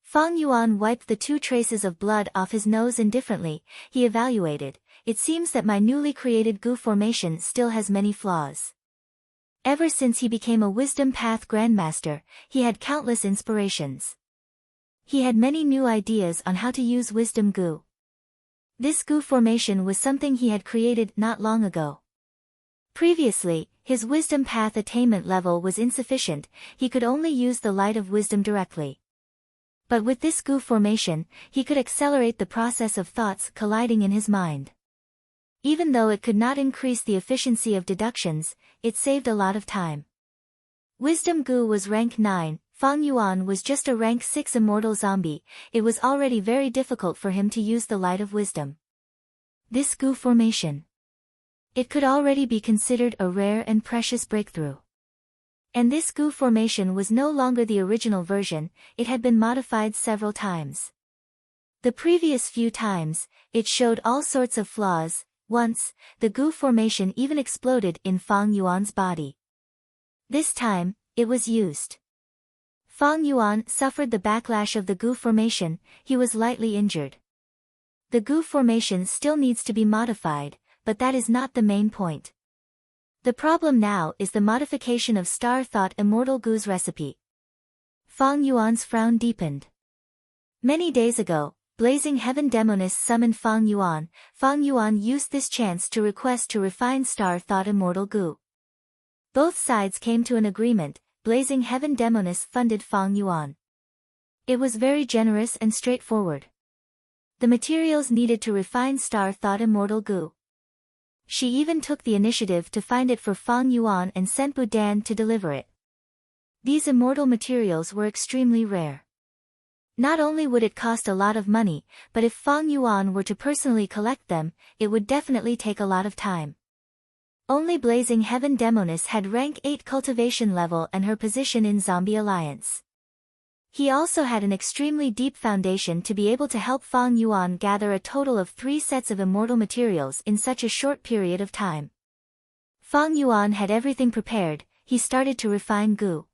Fang Yuan wiped the 2 traces of blood off his nose indifferently, he evaluated, it seems that my newly created goo formation still has many flaws. Ever since he became a Wisdom Path Grandmaster, he had countless inspirations. He had many new ideas on how to use wisdom goo. This goo formation was something he had created not long ago. Previously, his wisdom path attainment level was insufficient, he could only use the light of wisdom directly. But with this goo formation, he could accelerate the process of thoughts colliding in his mind. Even though it could not increase the efficiency of deductions, it saved a lot of time. Wisdom goo was rank 9, Fang Yuan was just a rank 6 immortal zombie, it was already very difficult for him to use the light of wisdom. This goo formation. It could already be considered a rare and precious breakthrough. And this goo formation was no longer the original version, it had been modified several times. The previous few times, it showed all sorts of flaws. Once, the goo formation even exploded in Fang Yuan's body. This time, it was used. Fang Yuan suffered the backlash of the goo formation, he was lightly injured. The goo formation still needs to be modified, but that is not the main point. The problem now is the modification of Star Thought Immortal Goo's recipe. Fang Yuan's frown deepened. Many days ago, Blazing Heaven Demoness summoned Fang Yuan. Fang Yuan used this chance to request to refine Star Thought Immortal Goo. Both sides came to an agreement. Blazing Heaven Demoness funded Fang Yuan. It was very generous and straightforward. The materials needed to refine Star Thought Immortal Goo. She even took the initiative to find it for Fang Yuan and sent Budan to deliver it. These immortal materials were extremely rare. Not only would it cost a lot of money, but if Fang Yuan were to personally collect them, it would definitely take a lot of time. Only Blazing Heaven Demoness had rank 8 cultivation level and her position in Zombie Alliance. He also had an extremely deep foundation to be able to help Fang Yuan gather a total of 3 sets of immortal materials in such a short period of time. Fang Yuan had everything prepared, he started to refine goo.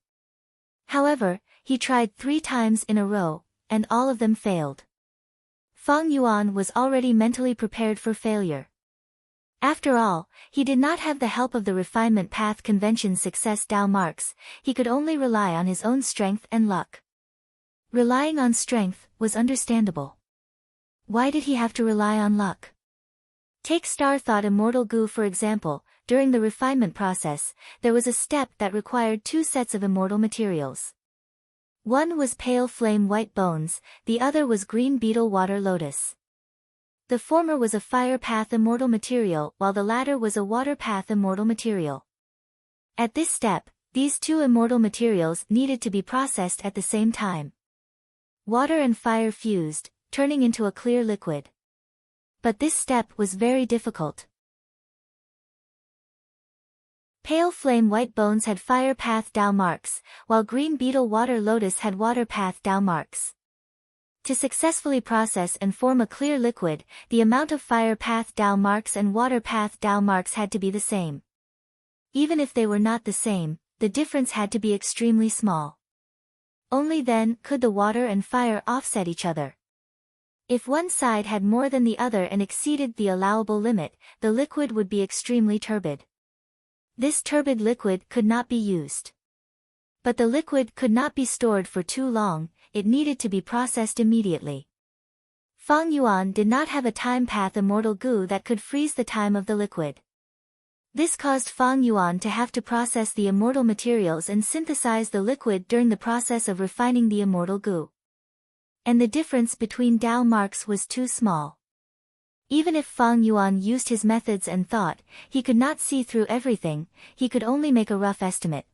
However, he tried 3 times in a row, and all of them failed. Fang Yuan was already mentally prepared for failure. After all, he did not have the help of the Refinement Path Convention's success Dao marks, he could only rely on his own strength and luck. Relying on strength was understandable. Why did he have to rely on luck? Take Star Thought Immortal Goo for example, during the refinement process, there was a step that required 2 sets of immortal materials. One was Pale Flame White Bones, the other was Green Beetle Water Lotus. The former was a Fire Path Immortal material while the latter was a Water Path Immortal material. At this step, these 2 immortal materials needed to be processed at the same time. Water and fire fused, turning into a clear liquid. But this step was very difficult. Pale Flame White Bones had Fire Path Dao marks, while Green Beetle Water Lotus had Water Path Dao marks. To successfully process and form a clear liquid, the amount of Fire Path Dao marks and Water Path Dao marks had to be the same. Even if they were not the same, the difference had to be extremely small. Only then could the water and fire offset each other. If one side had more than the other and exceeded the allowable limit, the liquid would be extremely turbid. This turbid liquid could not be used. But the liquid could not be stored for too long, it needed to be processed immediately. Fang Yuan did not have a time path immortal goo that could freeze the time of the liquid. This caused Fang Yuan to have to process the immortal materials and synthesize the liquid during the process of refining the immortal goo. And the difference between Dao marks was too small. Even if Fang Yuan used his methods and thought, he could not see through everything, he could only make a rough estimate.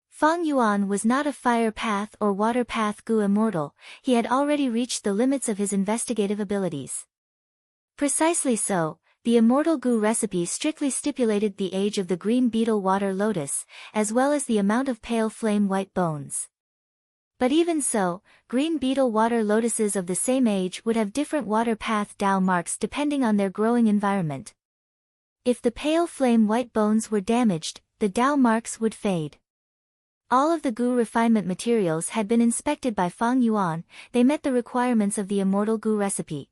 Fang Yuan was not a Fire Path or Water Path Goo immortal, he had already reached the limits of his investigative abilities. Precisely so, the Immortal Goo recipe strictly stipulated the age of the Green Beetle Water Lotus, as well as the amount of Pale Flame White Bones. But even so, Green Beetle Water Lotuses of the same age would have different Water Path Dao marks depending on their growing environment. If the Pale Flame White Bones were damaged, the Dao marks would fade. All of the Goo refinement materials had been inspected by Fang Yuan, they met the requirements of the Immortal Goo recipe.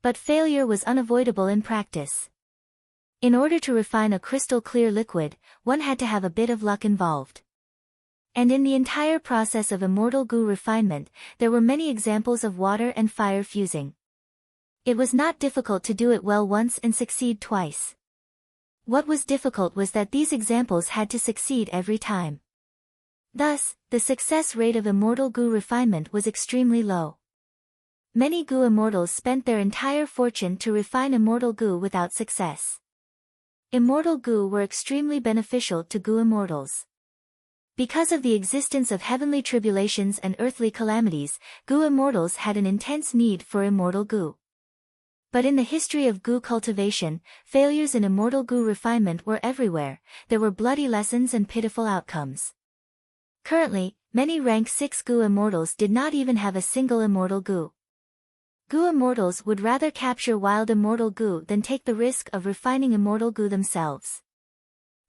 But failure was unavoidable in practice. In order to refine a crystal-clear liquid, one had to have a bit of luck involved. And in the entire process of immortal goo refinement, there were many examples of water and fire fusing. It was not difficult to do it well once and succeed twice. What was difficult was that these examples had to succeed every time. Thus, the success rate of immortal goo refinement was extremely low. Many goo immortals spent their entire fortune to refine immortal goo without success. Immortal goo were extremely beneficial to goo immortals. Because of the existence of heavenly tribulations and earthly calamities, goo immortals had an intense need for immortal goo. But in the history of goo cultivation, failures in immortal goo refinement were everywhere. There were bloody lessons and pitiful outcomes. Currently, many rank 6 goo immortals did not even have a single immortal goo. Goo immortals would rather capture wild immortal goo than take the risk of refining immortal goo themselves.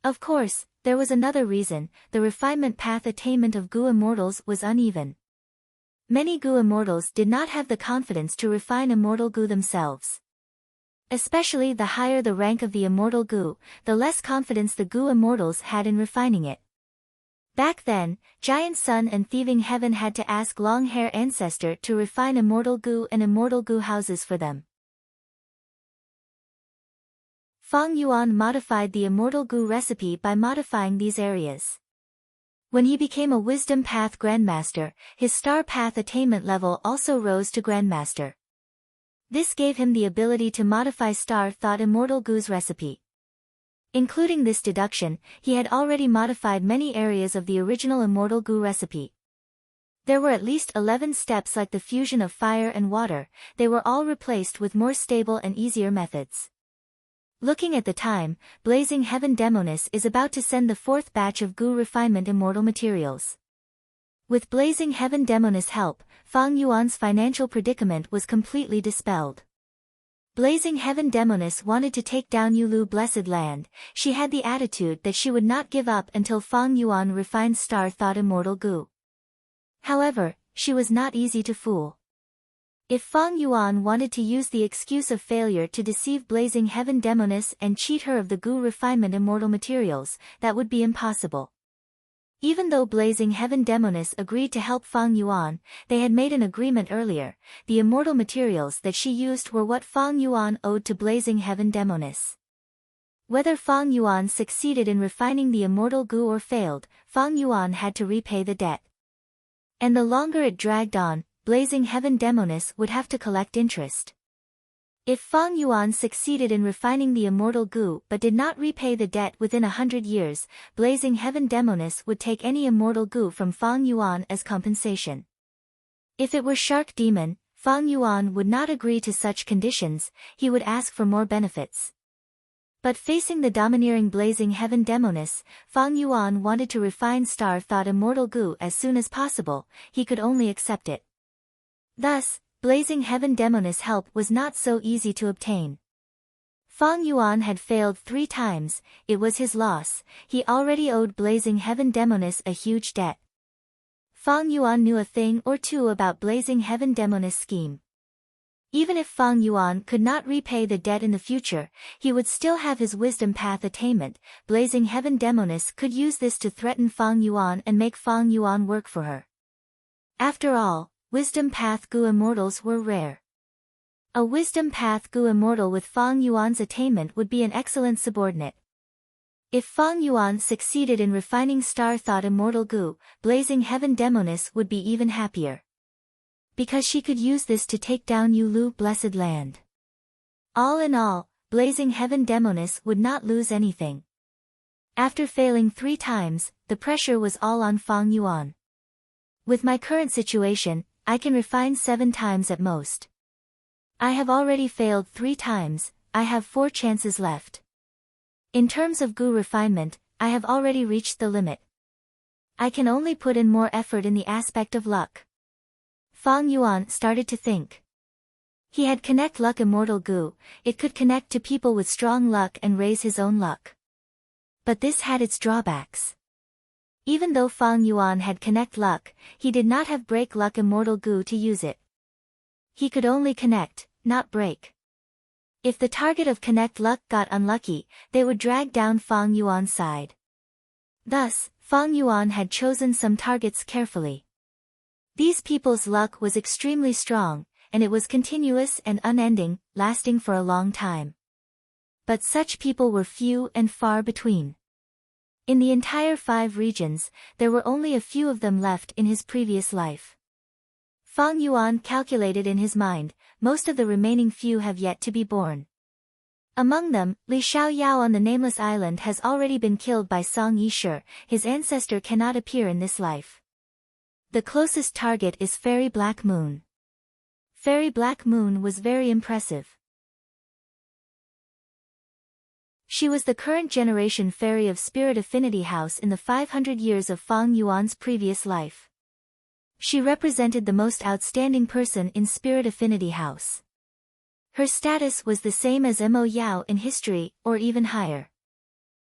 Of course, there was another reason: the refinement path attainment of goo immortals was uneven. Many goo immortals did not have the confidence to refine immortal goo themselves. Especially the higher the rank of the immortal goo, the less confidence the goo immortals had in refining it. Back then, Giant Sun and Thieving Heaven had to ask Long Hair Ancestor to refine immortal goo and immortal goo houses for them. Feng Yuan modified the immortal goo recipe by modifying these areas. When he became a Wisdom Path Grandmaster, his Star Path attainment level also rose to Grandmaster. This gave him the ability to modify Star Thought Immortal Goo's recipe. Including this deduction, he had already modified many areas of the original Immortal Goo recipe. There were at least 11 steps like the fusion of fire and water. They were all replaced with more stable and easier methods. Looking at the time, Blazing Heaven Demonis is about to send the 4th batch of goo refinement immortal materials. With Blazing Heaven Demonis' help, Feng Yuan's financial predicament was completely dispelled. Blazing Heaven Demonis wanted to take down Yulu Blessed Land. She had the attitude that she would not give up until Feng Yuan refined Star Thought Immortal Goo. However, she was not easy to fool. If Feng Yuan wanted to use the excuse of failure to deceive Blazing Heaven Demonis and cheat her of the goo refinement immortal materials, that would be impossible. Even though Blazing Heaven Demonis agreed to help Feng Yuan, they had made an agreement earlier. The immortal materials that she used were what Feng Yuan owed to Blazing Heaven Demonis. Whether Feng Yuan succeeded in refining the immortal goo or failed, Feng Yuan had to repay the debt. And the longer it dragged on, Blazing Heaven Demonis would have to collect interest. If Feng Yuan succeeded in refining the immortal goo but did not repay the debt within 100 years, Blazing Heaven Demonis would take any immortal goo from Feng Yuan as compensation. If it were Shark Demon, Feng Yuan would not agree to such conditions. He would ask for more benefits. But facing the domineering Blazing Heaven Demonis, Feng Yuan wanted to refine Star Thought Immortal Goo as soon as possible. He could only accept it. Thus, Blazing Heaven Demonis' help was not so easy to obtain. Feng Yuan had failed 3 times. It was his loss. He already owed Blazing Heaven Demonis a huge debt. Feng Yuan knew a thing or two about Blazing Heaven Demonis' scheme. Even if Feng Yuan could not repay the debt in the future, he would still have his Wisdom Path attainment. Blazing Heaven Demonis could use this to threaten Feng Yuan and make Feng Yuan work for her. After all, Wisdom Path Goo Immortals were rare. A Wisdom Path Goo Immortal with Feng Yuan's attainment would be an excellent subordinate. If Feng Yuan succeeded in refining Star Thought Immortal Goo, Blazing Heaven Demonis would be even happier. Because she could use this to take down Yulu Blessed Land. All in all, Blazing Heaven Demonis would not lose anything. After failing 3 times, the pressure was all on Feng Yuan. With my current situation, I can refine 7 times at most. I have already failed 3 times, I have 4 chances left. In terms of goo refinement, I have already reached the limit. I can only put in more effort in the aspect of luck. Feng Yuan started to think. He had Connect Luck Immortal Goo. It could connect to people with strong luck and raise his own luck. But this had its drawbacks. Even though Feng Yuan had Connect Luck, he did not have Break Luck Immortal Goo to use it. He could only connect, not break. If the target of Connect Luck got unlucky, they would drag down Fang Yuan's side. Thus, Fang Yuan had chosen some targets carefully. These people's luck was extremely strong, and it was continuous and unending, lasting for a long time. But such people were few and far between. In the entire 5 regions, there were only a few of them left in his previous life. Fang Yuan calculated in his mind, most of the remaining few have yet to be born. Among them, Li Xiaoyao on the Nameless Island has already been killed by Song Yishe, his ancestor cannot appear in this life. The closest target is Fairy Black Moon. Fairy Black Moon was very impressive. She was the current generation fairy of Spirit Affinity House in the 500 years of Fang Yuan's previous life. She represented the most outstanding person in Spirit Affinity House. Her status was the same as Mo Yao in history, or even higher.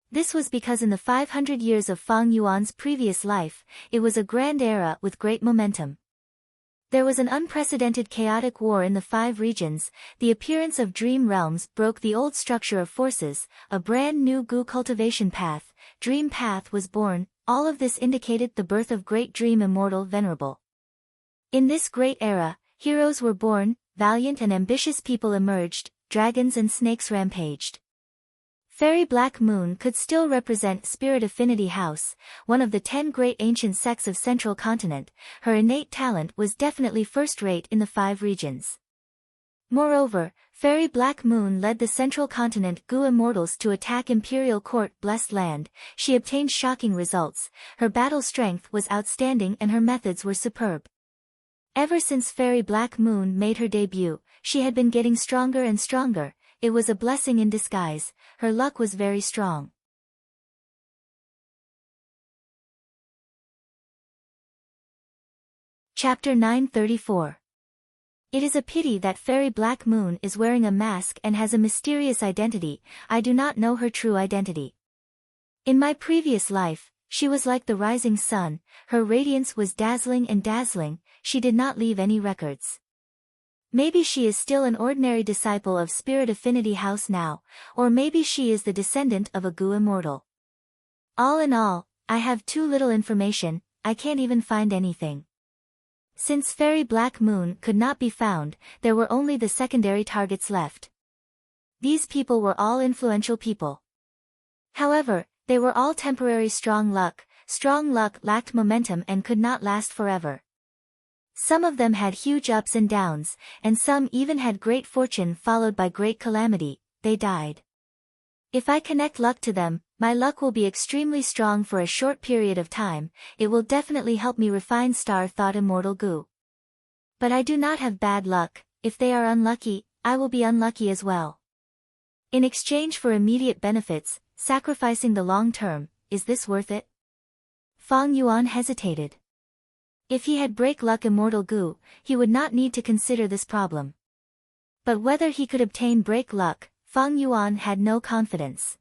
This was because in the 500 years of Fang Yuan's previous life, it was a grand era with great momentum. There was an unprecedented chaotic war in the 5 regions, the appearance of dream realms broke the old structure of forces, a brand new Gu cultivation path, Dream Path was born, all of this indicated the birth of Great Dream Immortal Venerable. In this great era, heroes were born, valiant and ambitious people emerged, dragons and snakes rampaged. Fairy Black Moon could still represent Spirit Affinity House, one of the 10 great ancient sects of Central Continent. Her innate talent was definitely first-rate in the 5 regions. Moreover, Fairy Black Moon led the Central Continent Gu Immortals to attack Imperial Court Blessed Land. She obtained shocking results, her battle strength was outstanding and her methods were superb. Ever since Fairy Black Moon made her debut, she had been getting stronger and stronger. It was a blessing in disguise, her luck was very strong. Chapter 934. It is a pity that Fairy Black Moon is wearing a mask and has a mysterious identity. I do not know her true identity. In my previous life, she was like the rising sun, her radiance was dazzling and dazzling, she did not leave any records. Maybe she is still an ordinary disciple of Spirit Affinity House now, or maybe she is the descendant of a Gu immortal. All in all, I have too little information, I can't even find anything. Since Fairy Black Moon could not be found, there were only the secondary targets left. These people were all influential people. However, they were all temporary strong luck lacked momentum and could not last forever. Some of them had huge ups and downs, and some even had great fortune followed by great calamity, they died. If I connect luck to them, my luck will be extremely strong for a short period of time, it will definitely help me refine Star Thought Immortal Gu. But I do not have bad luck, if they are unlucky, I will be unlucky as well. In exchange for immediate benefits, sacrificing the long term, is this worth it? Fang Yuan hesitated. If he had Break Luck Immortal Gu, he would not need to consider this problem. But whether he could obtain Break Luck, Fang Yuan had no confidence.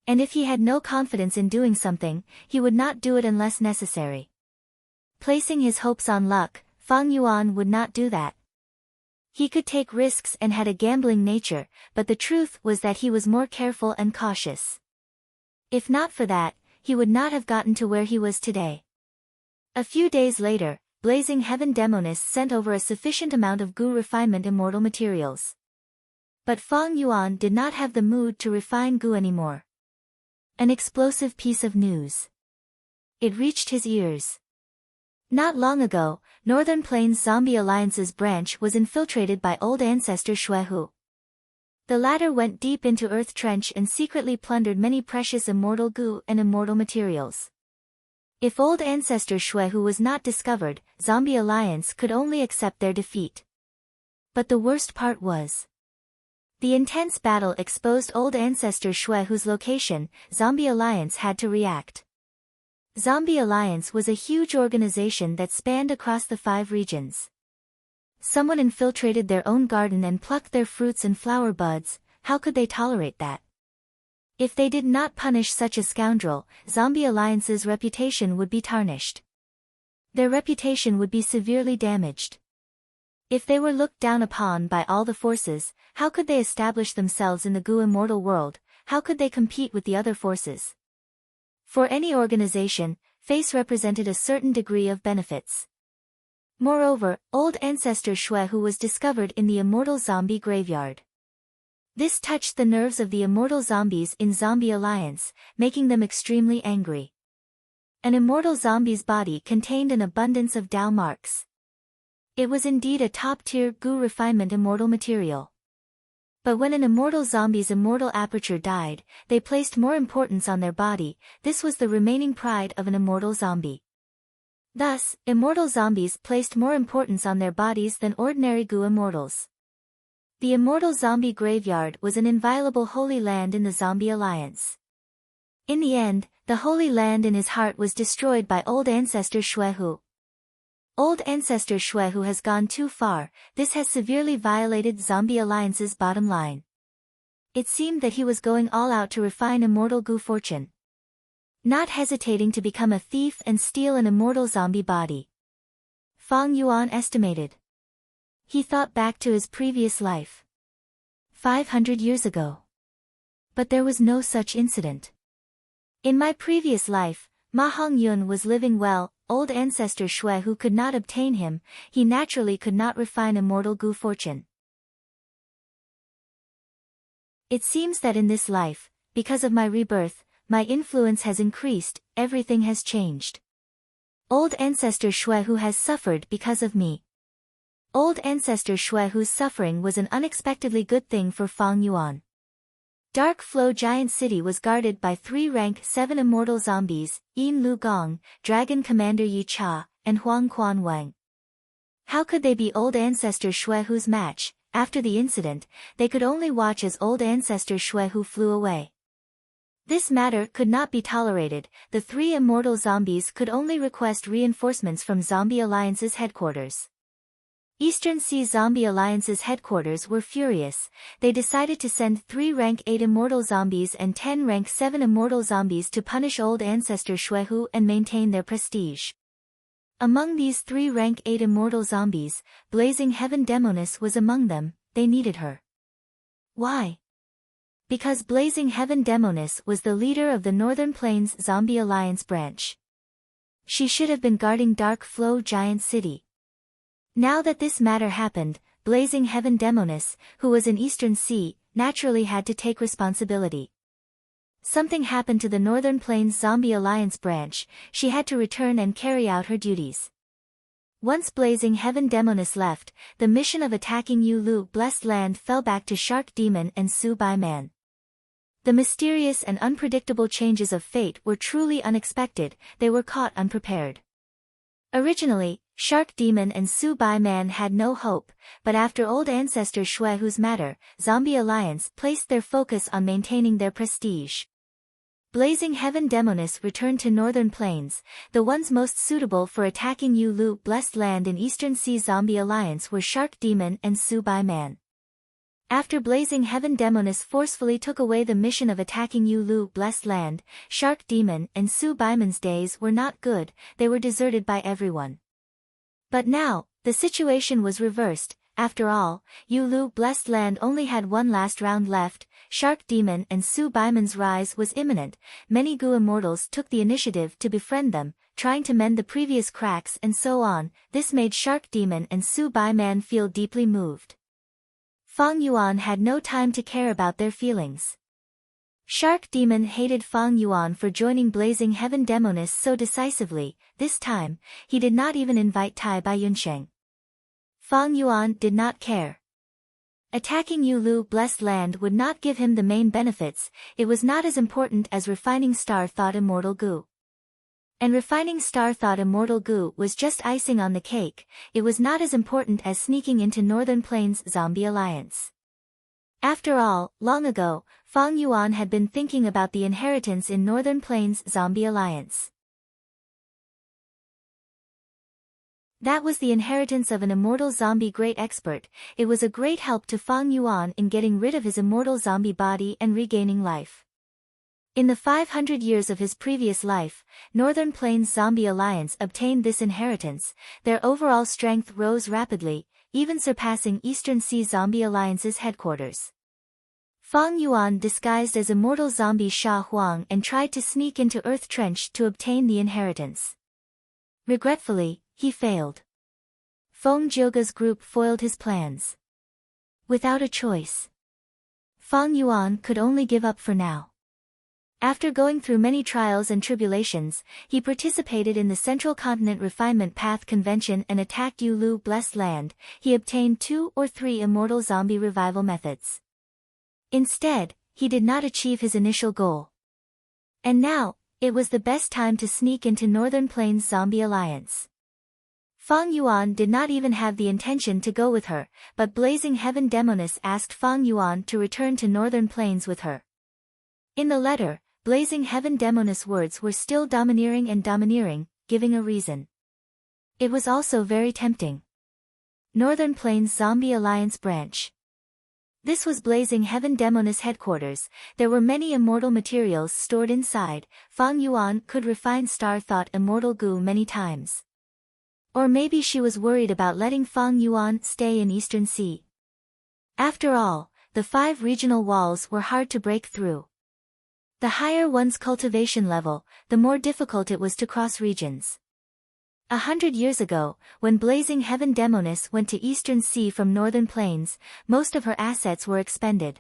And if he had no confidence in doing something, he would not do it unless necessary. Placing his hopes on luck, Fang Yuan would not do that. He could take risks and had a gambling nature, but the truth was that he was more careful and cautious. If not for that, he would not have gotten to where he was today. A few days later, Blazing Heaven Demoness sent over a sufficient amount of Gu refinement immortal materials. But Fang Yuan did not have the mood to refine Gu anymore. An explosive piece of news. It reached his ears. Not long ago, Northern Plains Zombie Alliance's branch was infiltrated by old ancestor Xuehu. The latter went deep into Earth Trench and secretly plundered many precious immortal Gu and immortal materials. If old ancestor Xuehu was not discovered, Zombie Alliance could only accept their defeat. But the worst part was, the intense battle exposed old ancestor Xuehu's location. Zombie Alliance had to react. Zombie Alliance was a huge organization that spanned across the 5 regions. Someone infiltrated their own garden and plucked their fruits and flower buds, how could they tolerate that? If they did not punish such a scoundrel, Zombie Alliance's reputation would be tarnished. Their reputation would be severely damaged. If they were looked down upon by all the forces, how could they establish themselves in the Gu immortal world? How could they compete with the other forces? For any organization, face represented a certain degree of benefits. Moreover, old ancestor Shui Hu was discovered in the immortal zombie graveyard. This touched the nerves of the immortal zombies in Zombie Alliance, making them extremely angry. An immortal zombie's body contained an abundance of Dao marks. It was indeed a top-tier Gu refinement immortal material. But when an immortal zombie's immortal aperture died, they placed more importance on their body. This was the remaining pride of an immortal zombie. Thus, immortal zombies placed more importance on their bodies than ordinary Gu immortals. The immortal zombie graveyard was an inviolable holy land in the Zombie Alliance. In the end, the holy land in his heart was destroyed by old ancestor Shui Hu. Old ancestor Shui Hu has gone too far. This has severely violated Zombie Alliance's bottom line. It seemed that he was going all out to refine immortal Gu fortune, not hesitating to become a thief and steal an immortal zombie body. Fang Yuan estimated. He thought back to his previous life. 500 years ago. But there was no such incident. In my previous life, Ma Hongyun was living well. Old ancestor Shui Hu could not obtain him, he naturally could not refine immortal Gu fortune. It seems that in this life, because of my rebirth, my influence has increased, everything has changed. Old ancestor Shui Hu has suffered because of me. Old ancestor Shui Hu's suffering was an unexpectedly good thing for Fang Yuan. Dark Flow Giant City was guarded by 3 rank 7 immortal zombies, Yin Lu Gong, Dragon Commander Yi Cha, and Huang Quan Wang. How could they be old ancestor Shui Hu's match? After the incident, they could only watch as old ancestor Shui Hu flew away. This matter could not be tolerated. The 3 immortal zombies could only request reinforcements from Zombie Alliance's headquarters. Eastern Sea Zombie Alliance's headquarters were furious. They decided to send 3 rank 8 immortal zombies and 10 rank 7 immortal zombies to punish old ancestor Shui Hu and maintain their prestige. Among these 3 rank 8 immortal zombies, Blazing Heaven Demoness was among them. They needed her. Why? Because Blazing Heaven Demoness was the leader of the Northern Plains Zombie Alliance branch. She should have been guarding Dark Flow Giant City. Now that this matter happened, Blazing Heaven Demoness, who was in Eastern Sea, naturally had to take responsibility. Something happened to the Northern Plains Zombie Alliance branch, she had to return and carry out her duties. Once Blazing Heaven Demoness left, the mission of attacking Yu Lu Blessed Land fell back to Shark Demon and Su Bai Man. The mysterious and unpredictable changes of fate were truly unexpected, they were caught unprepared. Originally, Shark Demon and Su Bai Man had no hope, but after old ancestor Shui Hu's matter, Zombie Alliance placed their focus on maintaining their prestige. Blazing Heaven Demoness returned to Northern Plains. The ones most suitable for attacking Yu Lu Blessed Land in Eastern Sea Zombie Alliance were Shark Demon and Su Bai Man. After Blazing Heaven Demoness forcefully took away the mission of attacking Yu Lu Blessed Land, Shark Demon and Su Bai Man's days were not good, they were deserted by everyone. But now, the situation was reversed. After all, Yu Lu Blessed Land only had one last round left. Shark Demon and Su Bai Man's rise was imminent. Many Gu immortals took the initiative to befriend them, trying to mend the previous cracks and so on. This made Shark Demon and Su Bai Man feel deeply moved. Fang Yuan had no time to care about their feelings. Shark Demon hated Fang Yuan for joining Blazing Heaven Demoness so decisively. This time, he did not even invite Tai Bai Yunsheng. Fang Yuan did not care. Attacking Yu Lu Blessed Land would not give him the main benefits, it was not as important as refining Star Thought Immortal Gu. And refining Star Thought Immortal Gu was just icing on the cake, it was not as important as sneaking into Northern Plains Zombie Alliance. After all, long ago, Fang Yuan had been thinking about the inheritance in Northern Plains Zombie Alliance. That was the inheritance of an immortal zombie great expert. It was a great help to Fang Yuan in getting rid of his immortal zombie body and regaining life. In the 500 years of his previous life, Northern Plains Zombie Alliance obtained this inheritance. Their overall strength rose rapidly. even surpassing Eastern Sea Zombie Alliance's headquarters. Fang Yuan disguised as immortal zombie Sha Huang and tried to sneak into Earth Trench to obtain the inheritance. Regretfully, he failed. Feng Jioge's group foiled his plans. Without a choice, Fang Yuan could only give up for now. After going through many trials and tribulations, he participated in the Central Continent Refinement Path Convention and attacked Yulu Blessed Land. He obtained 2 or 3 immortal zombie revival methods. Instead, he did not achieve his initial goal. And now, it was the best time to sneak into Northern Plains Zombie Alliance. Fang Yuan did not even have the intention to go with her, but Blazing Heaven Demoness asked Fang Yuan to return to Northern Plains with her. In the letter, Blazing Heaven Demoness' words were still domineering, giving a reason. It was also very tempting. Northern Plains Zombie Alliance Branch. This was Blazing Heaven Demoness headquarters. There were many immortal materials stored inside. Fang Yuan could refine Star Thought immortal goo many times. Or maybe she was worried about letting Fang Yuan stay in Eastern Sea. After all, the 5 regional walls were hard to break through. The higher one's cultivation level, the more difficult it was to cross regions. 100 years ago, when Blazing Heaven Demoness went to Eastern Sea from Northern Plains, most of her assets were expended.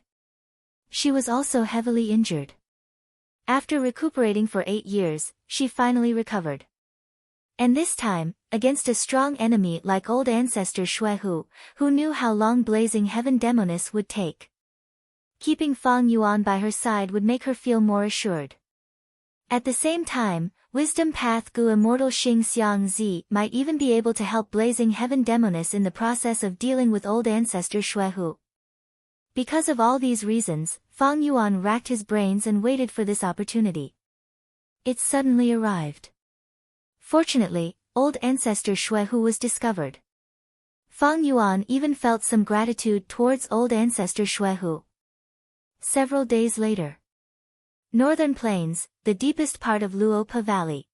She was also heavily injured. After recuperating for 8 years, she finally recovered. And this time, against a strong enemy like old ancestor Shuehu, who knew how long Blazing Heaven Demoness would take. Keeping Fang Yuan by her side would make her feel more assured. At the same time, Wisdom Path Gu Immortal Xing Xiang Zi might even be able to help Blazing Heaven Demoness in the process of dealing with old ancestor Shuehu. Because of all these reasons, Fang Yuan racked his brains and waited for this opportunity. It suddenly arrived. Fortunately, old ancestor Shuehu was discovered. Fang Yuan even felt some gratitude towards old ancestor Shuehu. Several days later. Northern Plains, the deepest part of Luopa Valley.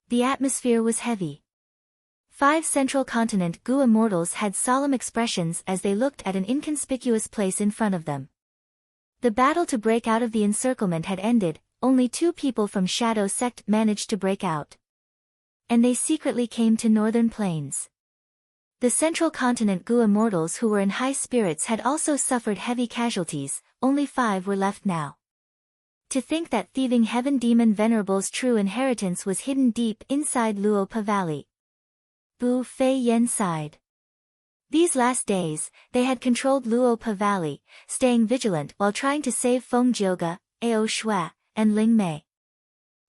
The atmosphere was heavy. 5 Central Continent Gu immortals had solemn expressions as they looked at an inconspicuous place in front of them. The battle to break out of the encirclement had ended, only 2 people from Shadow Sect managed to break out. And they secretly came to Northern Plains. The Central Continent Gu immortals who were in high spirits had also suffered heavy casualties, only 5 were left now. To think that Thieving Heaven Demon Venerable's true inheritance was hidden deep inside Luopa Valley. Bu Fei Yen sighed. These last days, they had controlled Luopa Valley, staying vigilant while trying to save Feng Jioge, Ao Shui, and Ling Mei.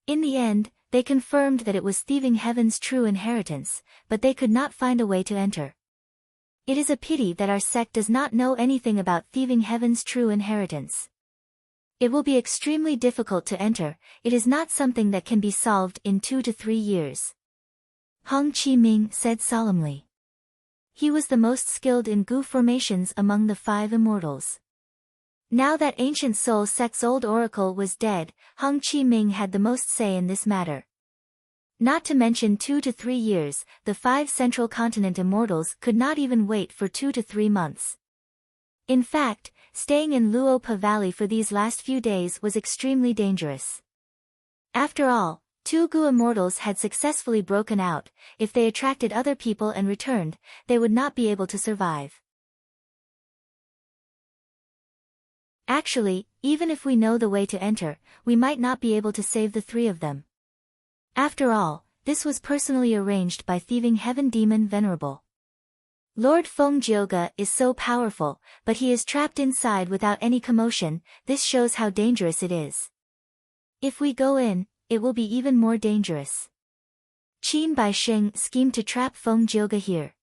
In the end, they confirmed that it was Thieving Heaven's true inheritance, but they could not find a way to enter. It is a pity that our sect does not know anything about Thieving Heaven's true inheritance. It will be extremely difficult to enter. It is not something that can be solved in 2 to 3 years. Hong Qiming said solemnly. He was the most skilled in Gu formations among the 5 immortals. Now that Ancient Soul Sect's old oracle was dead, Hong Qiming had the most say in this matter. Not to mention 2 to 3 years, the 5 Central Continent immortals could not even wait for 2 to 3 months. In fact, staying in Luopa Valley for these last few days was extremely dangerous. After all, 2 Gu immortals had successfully broken out. If they attracted other people and returned, they would not be able to survive. Actually, even if we know the way to enter, we might not be able to save the 3 of them. After all, this was personally arranged by Thieving Heaven Demon Venerable. Lord Feng Jioge is so powerful, but he is trapped inside without any commotion. This shows how dangerous it is. If we go in, it will be even more dangerous. Qin Baixing schemed to trap Feng Jioge here.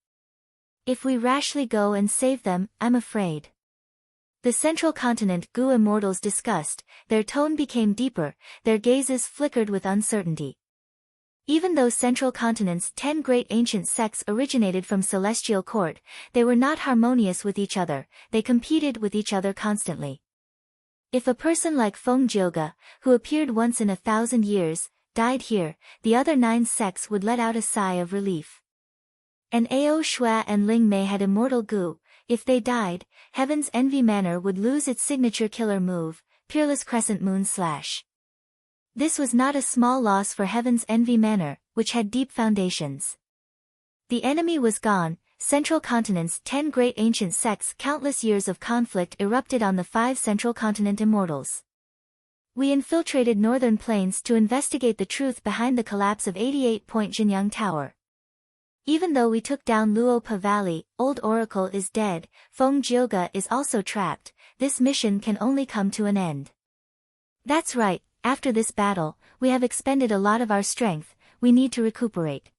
If we rashly go and save them, I'm afraid. The Central Continent Gu immortals discussed, their tone became deeper, their gazes flickered with uncertainty. Even though Central Continent's 10 great ancient sects originated from Celestial Court, they were not harmonious with each other, they competed with each other constantly. If a person like Feng Jioge, who appeared once in 1,000 years, died here, the other 9 sects would let out a sigh of relief. And Ao Shui and Ling Mei had immortal goo. If they died, Heaven's Envy Manor would lose its signature killer move, Peerless Crescent Moon Slash. This was not a small loss for Heaven's Envy Manor, which had deep foundations. The enemy was gone. Central Continent's 10 great ancient sects. Countless years of conflict erupted on the 5 Central Continent immortals. We infiltrated Northern Plains to investigate the truth behind the collapse of 88-point Jinyang Tower. Even though we took down Luopa Valley, Old Oracle is dead, Feng Jioga is also trapped, this mission can only come to an end. That's right, after this battle, we have expended a lot of our strength, we need to recuperate.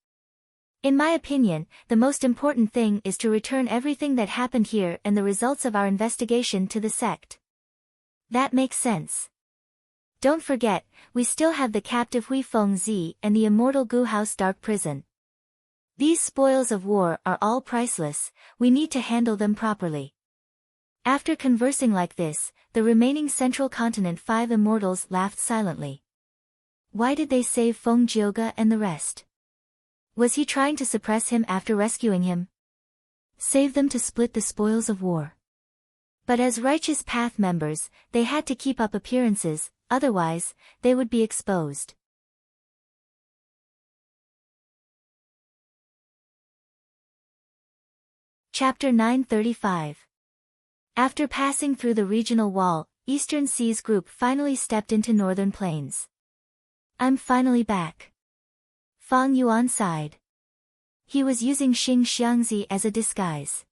In my opinion, the most important thing is to return everything that happened here and the results of our investigation to the sect. That makes sense. Don't forget, we still have the captive Hui Feng Zi and the immortal Gu House Dark Prison. These spoils of war are all priceless, we need to handle them properly. After conversing like this, the remaining Central Continent 5 immortals laughed silently. Why did they save Feng Jioga and the rest? Was he trying to suppress him after rescuing him? Save them to split the spoils of war. But as Righteous Path members, they had to keep up appearances, otherwise, they would be exposed. Chapter 935. After passing through the regional wall, Eastern Sea's group finally stepped into Northern Plains. I'm finally back. Fang Yuan sighed. He was using Xing Xiangzi as a disguise.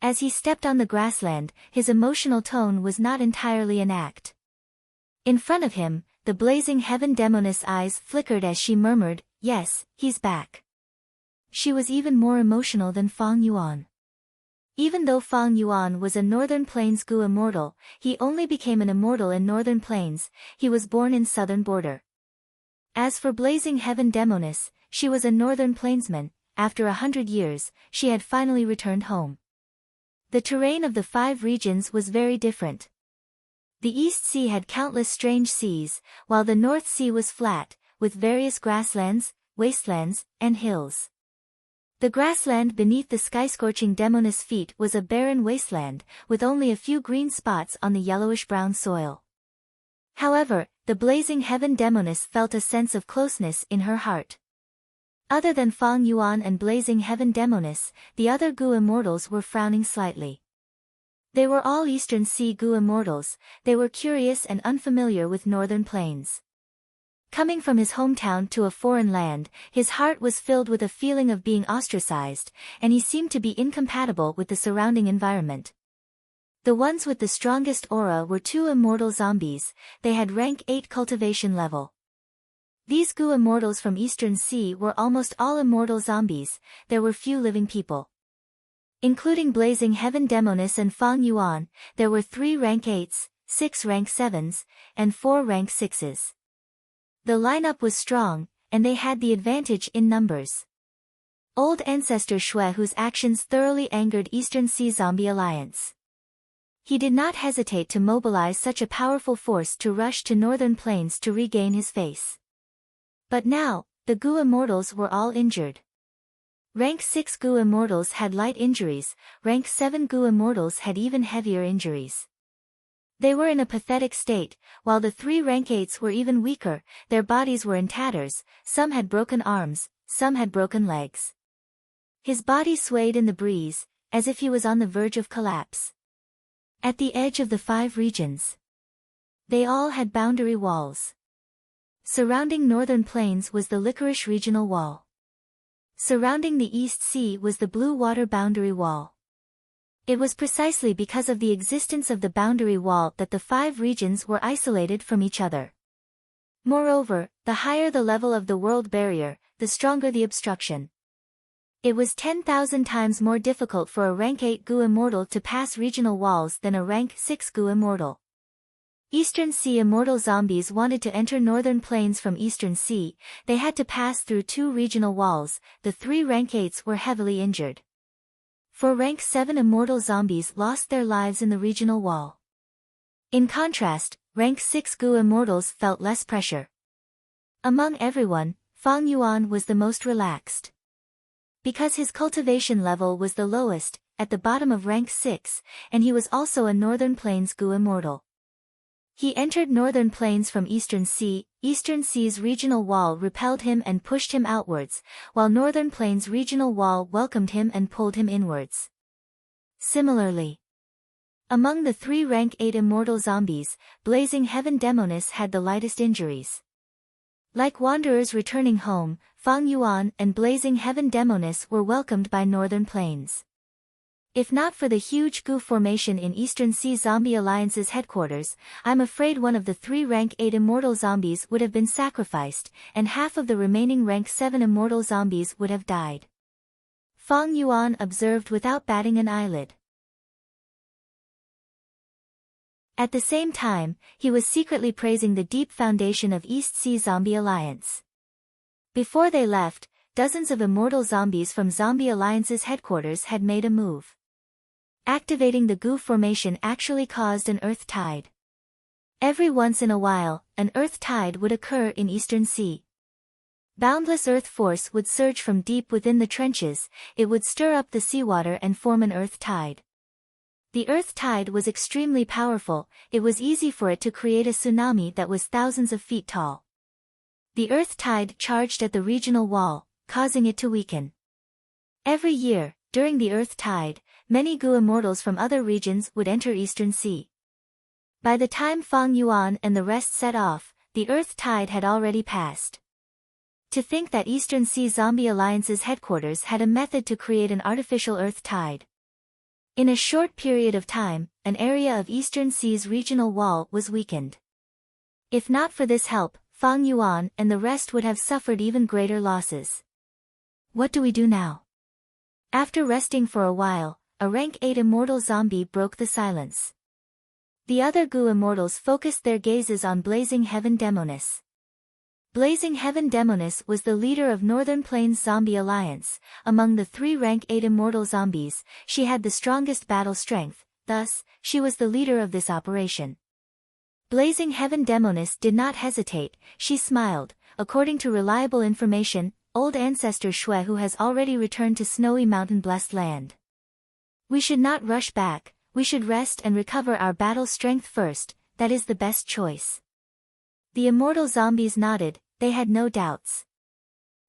As he stepped on the grassland, his emotional tone was not entirely an act. In front of him, the blazing heaven demoness eyes flickered as she murmured, "Yes, he's back." She was even more emotional than Fang Yuan. Even though Fang Yuan was a Northern Plains Gu immortal, he only became an immortal in Northern Plains, he was born in Southern Border. As for blazing heaven demoness, she was a Northern Plainsman, after 100 years, she had finally returned home. The terrain of the 5 regions was very different. The East Sea had countless strange seas, while the North Sea was flat, with various grasslands, wastelands, and hills. The grassland beneath the sky-scorching demoness feet was a barren wasteland, with only a few green spots on the yellowish-brown soil. However, the blazing heaven demoness felt a sense of closeness in her heart. Other than Fang Yuan and blazing heaven demoness, the other Gu immortals were frowning slightly. They were all Eastern Sea Gu immortals, they were curious and unfamiliar with Northern Plains. Coming from his hometown to a foreign land, his heart was filled with a feeling of being ostracized, and he seemed to be incompatible with the surrounding environment. The ones with the strongest aura were 2 immortal zombies, they had rank 8 cultivation level. These Gu immortals from Eastern Sea were almost all immortal zombies, there were few living people. Including blazing heaven demoness and Fang Yuan, there were 3 rank 8s, 6 rank 7s, and 4 rank 6s. The lineup was strong, and they had the advantage in numbers. Old Ancestor Shui, whose actions thoroughly angered Eastern Sea Zombie Alliance. He did not hesitate to mobilize such a powerful force to rush to Northern Plains to regain his face. But now, the Gu immortals were all injured. Rank 6 Gu immortals had light injuries, rank 7 Gu immortals had even heavier injuries. They were in a pathetic state, while the 3 rank 8s were even weaker, their bodies were in tatters, some had broken arms, some had broken legs. His body swayed in the breeze, as if he was on the verge of collapse. At the edge of the 5 regions, they all had boundary walls. Surrounding Northern Plains was the Licorice Regional Wall. Surrounding the East Sea was the Blue Water Boundary Wall. It was precisely because of the existence of the boundary wall that the 5 regions were isolated from each other. Moreover, the higher the level of the world barrier, the stronger the obstruction. It was 10,000 times more difficult for a rank 8 Gu immortal to pass regional walls than a rank 6 Gu immortal. Eastern Sea immortal zombies wanted to enter Northern Plains from Eastern Sea, they had to pass through 2 regional walls, the 3 rank 8s were heavily injured. 4 rank 7 immortal zombies lost their lives in the regional wall. In contrast, rank 6 Gu immortals felt less pressure. Among everyone, Fang Yuan was the most relaxed. because his cultivation level was the lowest, at the bottom of rank 6, and he was also a Northern Plains Goo immortal. He entered Northern Plains from Eastern Sea. Eastern Sea's regional wall repelled him and pushed him outwards, while Northern Plains' regional wall welcomed him and pulled him inwards. Similarly, among the 3 rank 8 immortal zombies, Blazing Heaven Demonis had the lightest injuries. Like wanderers returning home, Fang Yuan and Blazing Heaven Demonis were welcomed by Northern Plains. If not for the huge Goo formation in Eastern Sea Zombie Alliance's headquarters, I'm afraid one of the 3 rank 8 immortal zombies would have been sacrificed, and half of the remaining rank 7 immortal zombies would have died. Fang Yuan observed without batting an eyelid. At the same time, he was secretly praising the deep foundation of East Sea Zombie Alliance. Before they left, dozens of immortal zombies from Zombie Alliance's headquarters had made a move. Activating the Goo formation actually caused an earth tide. Every once in a while, an earth tide would occur in Eastern Sea. Boundless earth force would surge from deep within the trenches, it would stir up the seawater and form an earth tide. The earth tide was extremely powerful, it was easy for it to create a tsunami that was thousands of feet tall. The earth tide charged at the regional wall, causing it to weaken. Every year, during the earth tide, many Goo immortals from other regions would enter Eastern Sea. By the time Fang Yuan and the rest set off, the earth tide had already passed. To think that Eastern Sea Zombie Alliance's headquarters had a method to create an artificial earth tide. In a short period of time, an area of Eastern Sea's regional wall was weakened. If not for this help, Fang Yuan and the rest would have suffered even greater losses. What do we do now? After resting for a while, a rank 8 immortal zombie broke the silence. The other Goo immortals focused their gazes on Blazing Heaven Demonis. Blazing Heaven Demonis was the leader of Northern Plains Zombie Alliance. Among the 3 rank 8 immortal zombies, she had the strongest battle strength, thus, she was the leader of this operation. Blazing Heaven Demonis did not hesitate, she smiled. According to reliable information, old ancestor Shui Hu has already returned to Snowy Mountain Blessed Land. We should not rush back, we should rest and recover our battle strength first, that is the best choice. The immortal zombies nodded, they had no doubts.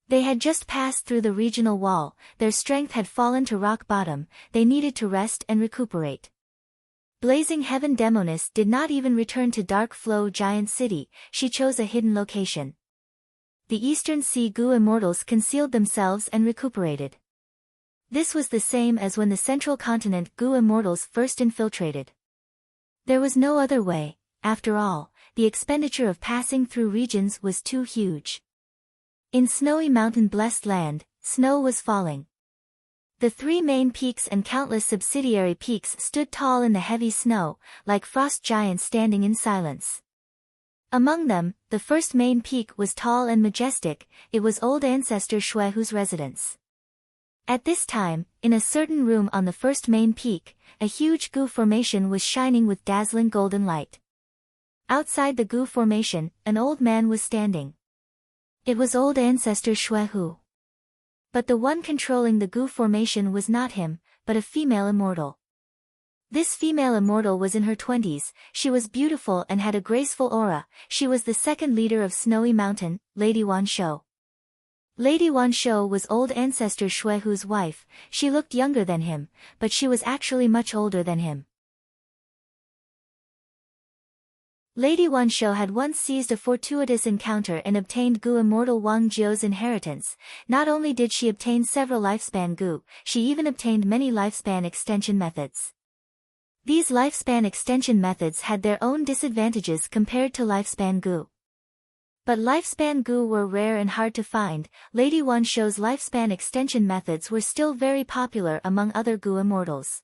They had just passed through the regional wall, their strength had fallen to rock bottom, they needed to rest and recuperate. Blazing Heaven Demonis did not even return to Dark Flow Giant City, she chose a hidden location. The Eastern Sea Goo immortals concealed themselves and recuperated. This was the same as when the Central Continent Goo immortals first infiltrated. There was no other way, after all, the expenditure of passing through regions was too huge. In Snowy Mountain Blessed Land, snow was falling. The 3 main peaks and countless subsidiary peaks stood tall in the heavy snow, like frost giants standing in silence. Among them, the first main peak was tall and majestic, it was old ancestor Shui Hu's residence. At this time, in a certain room on the first main peak, a huge Goo formation was shining with dazzling golden light. Outside the Goo formation, an old man was standing. It was old ancestor Shui Hu. But the one controlling the Goo formation was not him, but a female immortal. This female immortal was in her 20s, she was beautiful and had a graceful aura, she was the second leader of Snowy Mountain, Lady Wan Shou. Lady Wan Shou was old ancestor Shui Hu's wife, she looked younger than him, but she was actually much older than him. Lady Wan Shou had once seized a fortuitous encounter and obtained Goo immortal Wang Jiu's inheritance. Not only did she obtain several lifespan Goo, she even obtained many lifespan extension methods. These lifespan extension methods had their own disadvantages compared to lifespan Goo. But lifespan Goo were rare and hard to find. Lady Wan Shou's lifespan extension methods were still very popular among other Goo immortals.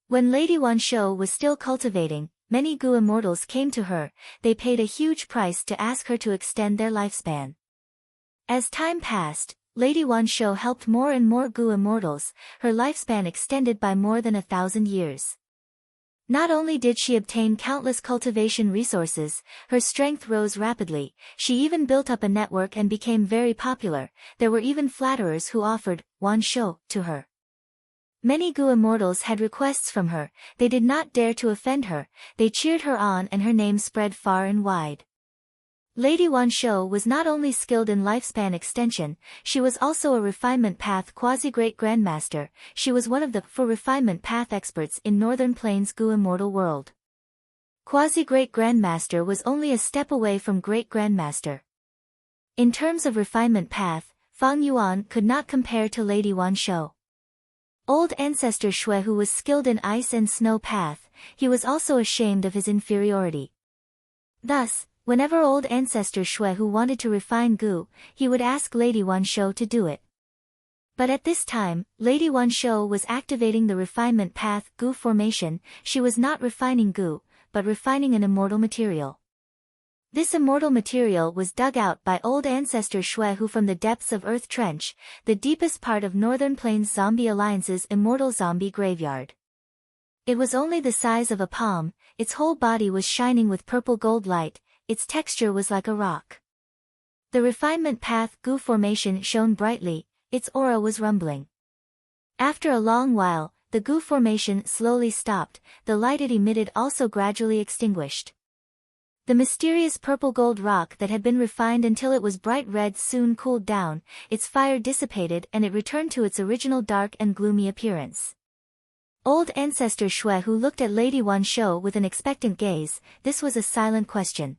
When Lady Wan Shou was still cultivating, many Goo immortals came to her, they paid a huge price to ask her to extend their lifespan. As time passed, Lady Wan Shou helped more and more Goo immortals, her lifespan extended by more than 1,000 years. Not only did she obtain countless cultivation resources, her strength rose rapidly, she even built up a network and became very popular. There were even flatterers who offered wanshou to her. Many Gu immortals had requests from her, they did not dare to offend her, they cheered her on and her name spread far and wide. Lady Wanshou was not only skilled in lifespan extension, she was also a refinement path quasi-great grandmaster. She was one of the 4 refinement path experts in Northern Plains Gu immortal world. Quasi-great grandmaster was only a step away from great grandmaster. In terms of refinement path, Fang Yuan could not compare to Lady Wanshou. Old ancestor Shui, who was skilled in ice and snow path, he was also ashamed of his inferiority. Thus, whenever old ancestor Shui who wanted to refine Gu, he would ask Lady Wanshou to do it. But at this time, Lady Wanshou was activating the refinement path Gu formation. She was not refining Gu, but refining an immortal material. This immortal material was dug out by old ancestor Shui who from the depths of Earth Trench, the deepest part of Northern Plains Zombie Alliance's immortal zombie graveyard. It was only the size of a palm, its whole body was shining with purple gold light, its texture was like a rock. The refinement path Gu formation shone brightly, its aura was rumbling. After a long while, the Gu formation slowly stopped, the light it emitted also gradually extinguished. The mysterious purple gold rock that had been refined until it was bright red soon cooled down, its fire dissipated and it returned to its original dark and gloomy appearance. Old ancestor Shui who looked at Lady Wanshou with an expectant gaze, this was a silent question.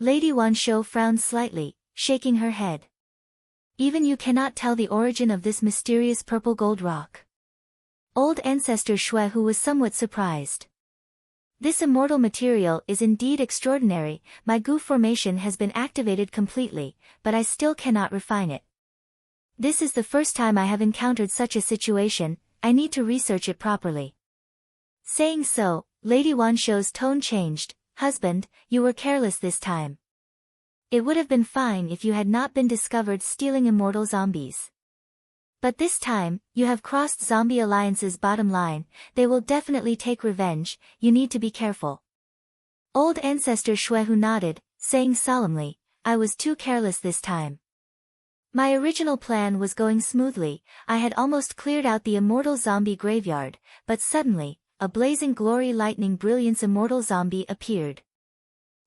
Lady Wanshou frowned slightly, shaking her head. Even you cannot tell the origin of this mysterious purple gold rock? Old ancestor Shui who was somewhat surprised. This immortal material is indeed extraordinary, my Gu formation has been activated completely, but I still cannot refine it. This is the first time I have encountered such a situation, I need to research it properly. Saying so, Lady Wanshou's tone changed. Husband, you were careless this time. It would have been fine if you had not been discovered stealing immortal zombies. But this time, you have crossed Zombie Alliance's bottom line, they will definitely take revenge, you need to be careful. Old ancestor Shuehu nodded, saying solemnly, I was too careless this time. My original plan was going smoothly, I had almost cleared out the immortal zombie graveyard, but suddenly, a blazing glory lightning brilliance immortal zombie appeared.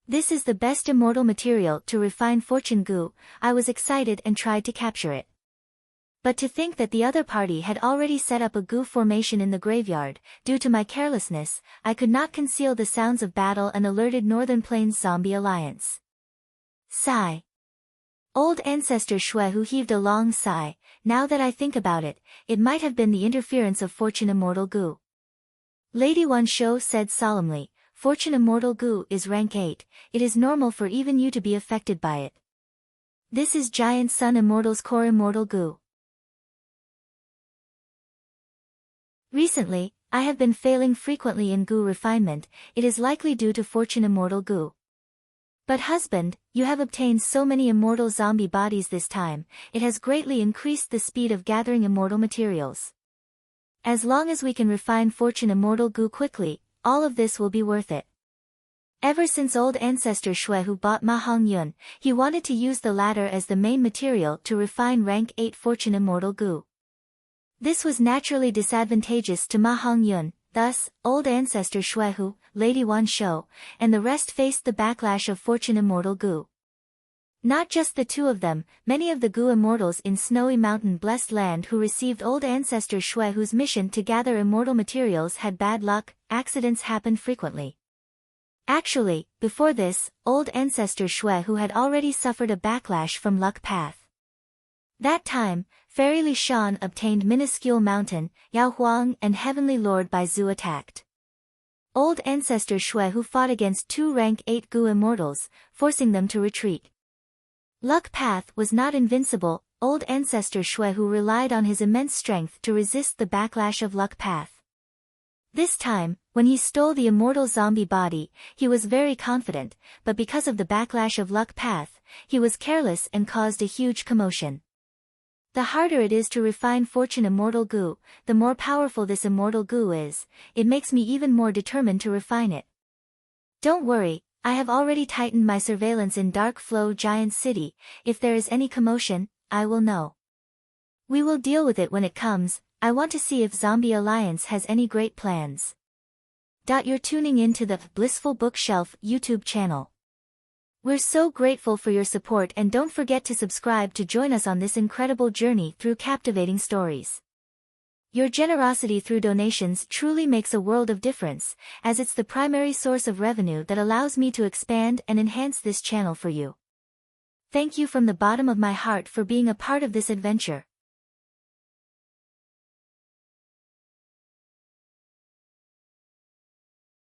This is the best immortal material to refine fortune Gu, I was excited and tried to capture it. But to think that the other party had already set up a Gu formation in the graveyard, due to my carelessness, I could not conceal the sounds of battle and alerted Northern Plains Zombie Alliance. Sigh. Old ancestor Shuehu heaved a long sigh, now that I think about it, it might have been the interference of fortune immortal Gu. Lady Wanshou said solemnly, Fortune immortal Gu is rank 8, it is normal for even you to be affected by it. This is Giant Sun Immortal's core immortal Gu. Recently, I have been failing frequently in Gu refinement, it is likely due to Fortune immortal Gu. But husband, you have obtained so many immortal zombie bodies this time, it has greatly increased the speed of gathering immortal materials. As long as we can refine Fortune immortal Gu quickly, all of this will be worth it. Ever since old ancestor Shuehu bought Ma Hongyun, he wanted to use the latter as the main material to refine rank 8 Fortune immortal Gu. This was naturally disadvantageous to Ma Hongyun, thus, old ancestor Shuehu, Lady Wanshou, and the rest faced the backlash of Fortune immortal Gu. Not just the two of them, many of the Gu immortals in Snowy Mountain Blessed Land who received old ancestor Shuehu's mission to gather immortal materials had bad luck, accidents happened frequently. Actually, before this, old ancestor Shuehu had already suffered a backlash from Luck Path. That time, Fairy Li Shan obtained Minuscule Mountain, Yao Huang and Heavenly Lord Bai Zhu attacked. Old ancestor Shuehu fought against 2 rank 8 Gu immortals, forcing them to retreat. Luck Path was not invincible, old ancestor Shuehu relied on his immense strength to resist the backlash of Luck Path. This time, when he stole the immortal zombie body, he was very confident, but because of the backlash of Luck Path, he was careless and caused a huge commotion. The harder it is to refine fortune immortal goo, the more powerful this immortal goo is, it makes me even more determined to refine it. Don't worry, I have already tightened my surveillance in Dark Flow Giant City, if there is any commotion, I will know. We will deal with it when it comes. I want to see if Zombie Alliance has any great plans. You're tuning in to the Blissful Bookshelf YouTube channel. We're so grateful for your support and don't forget to subscribe to join us on this incredible journey through captivating stories. Your generosity through donations truly makes a world of difference, as it's the primary source of revenue that allows me to expand and enhance this channel for you. Thank you from the bottom of my heart for being a part of this adventure.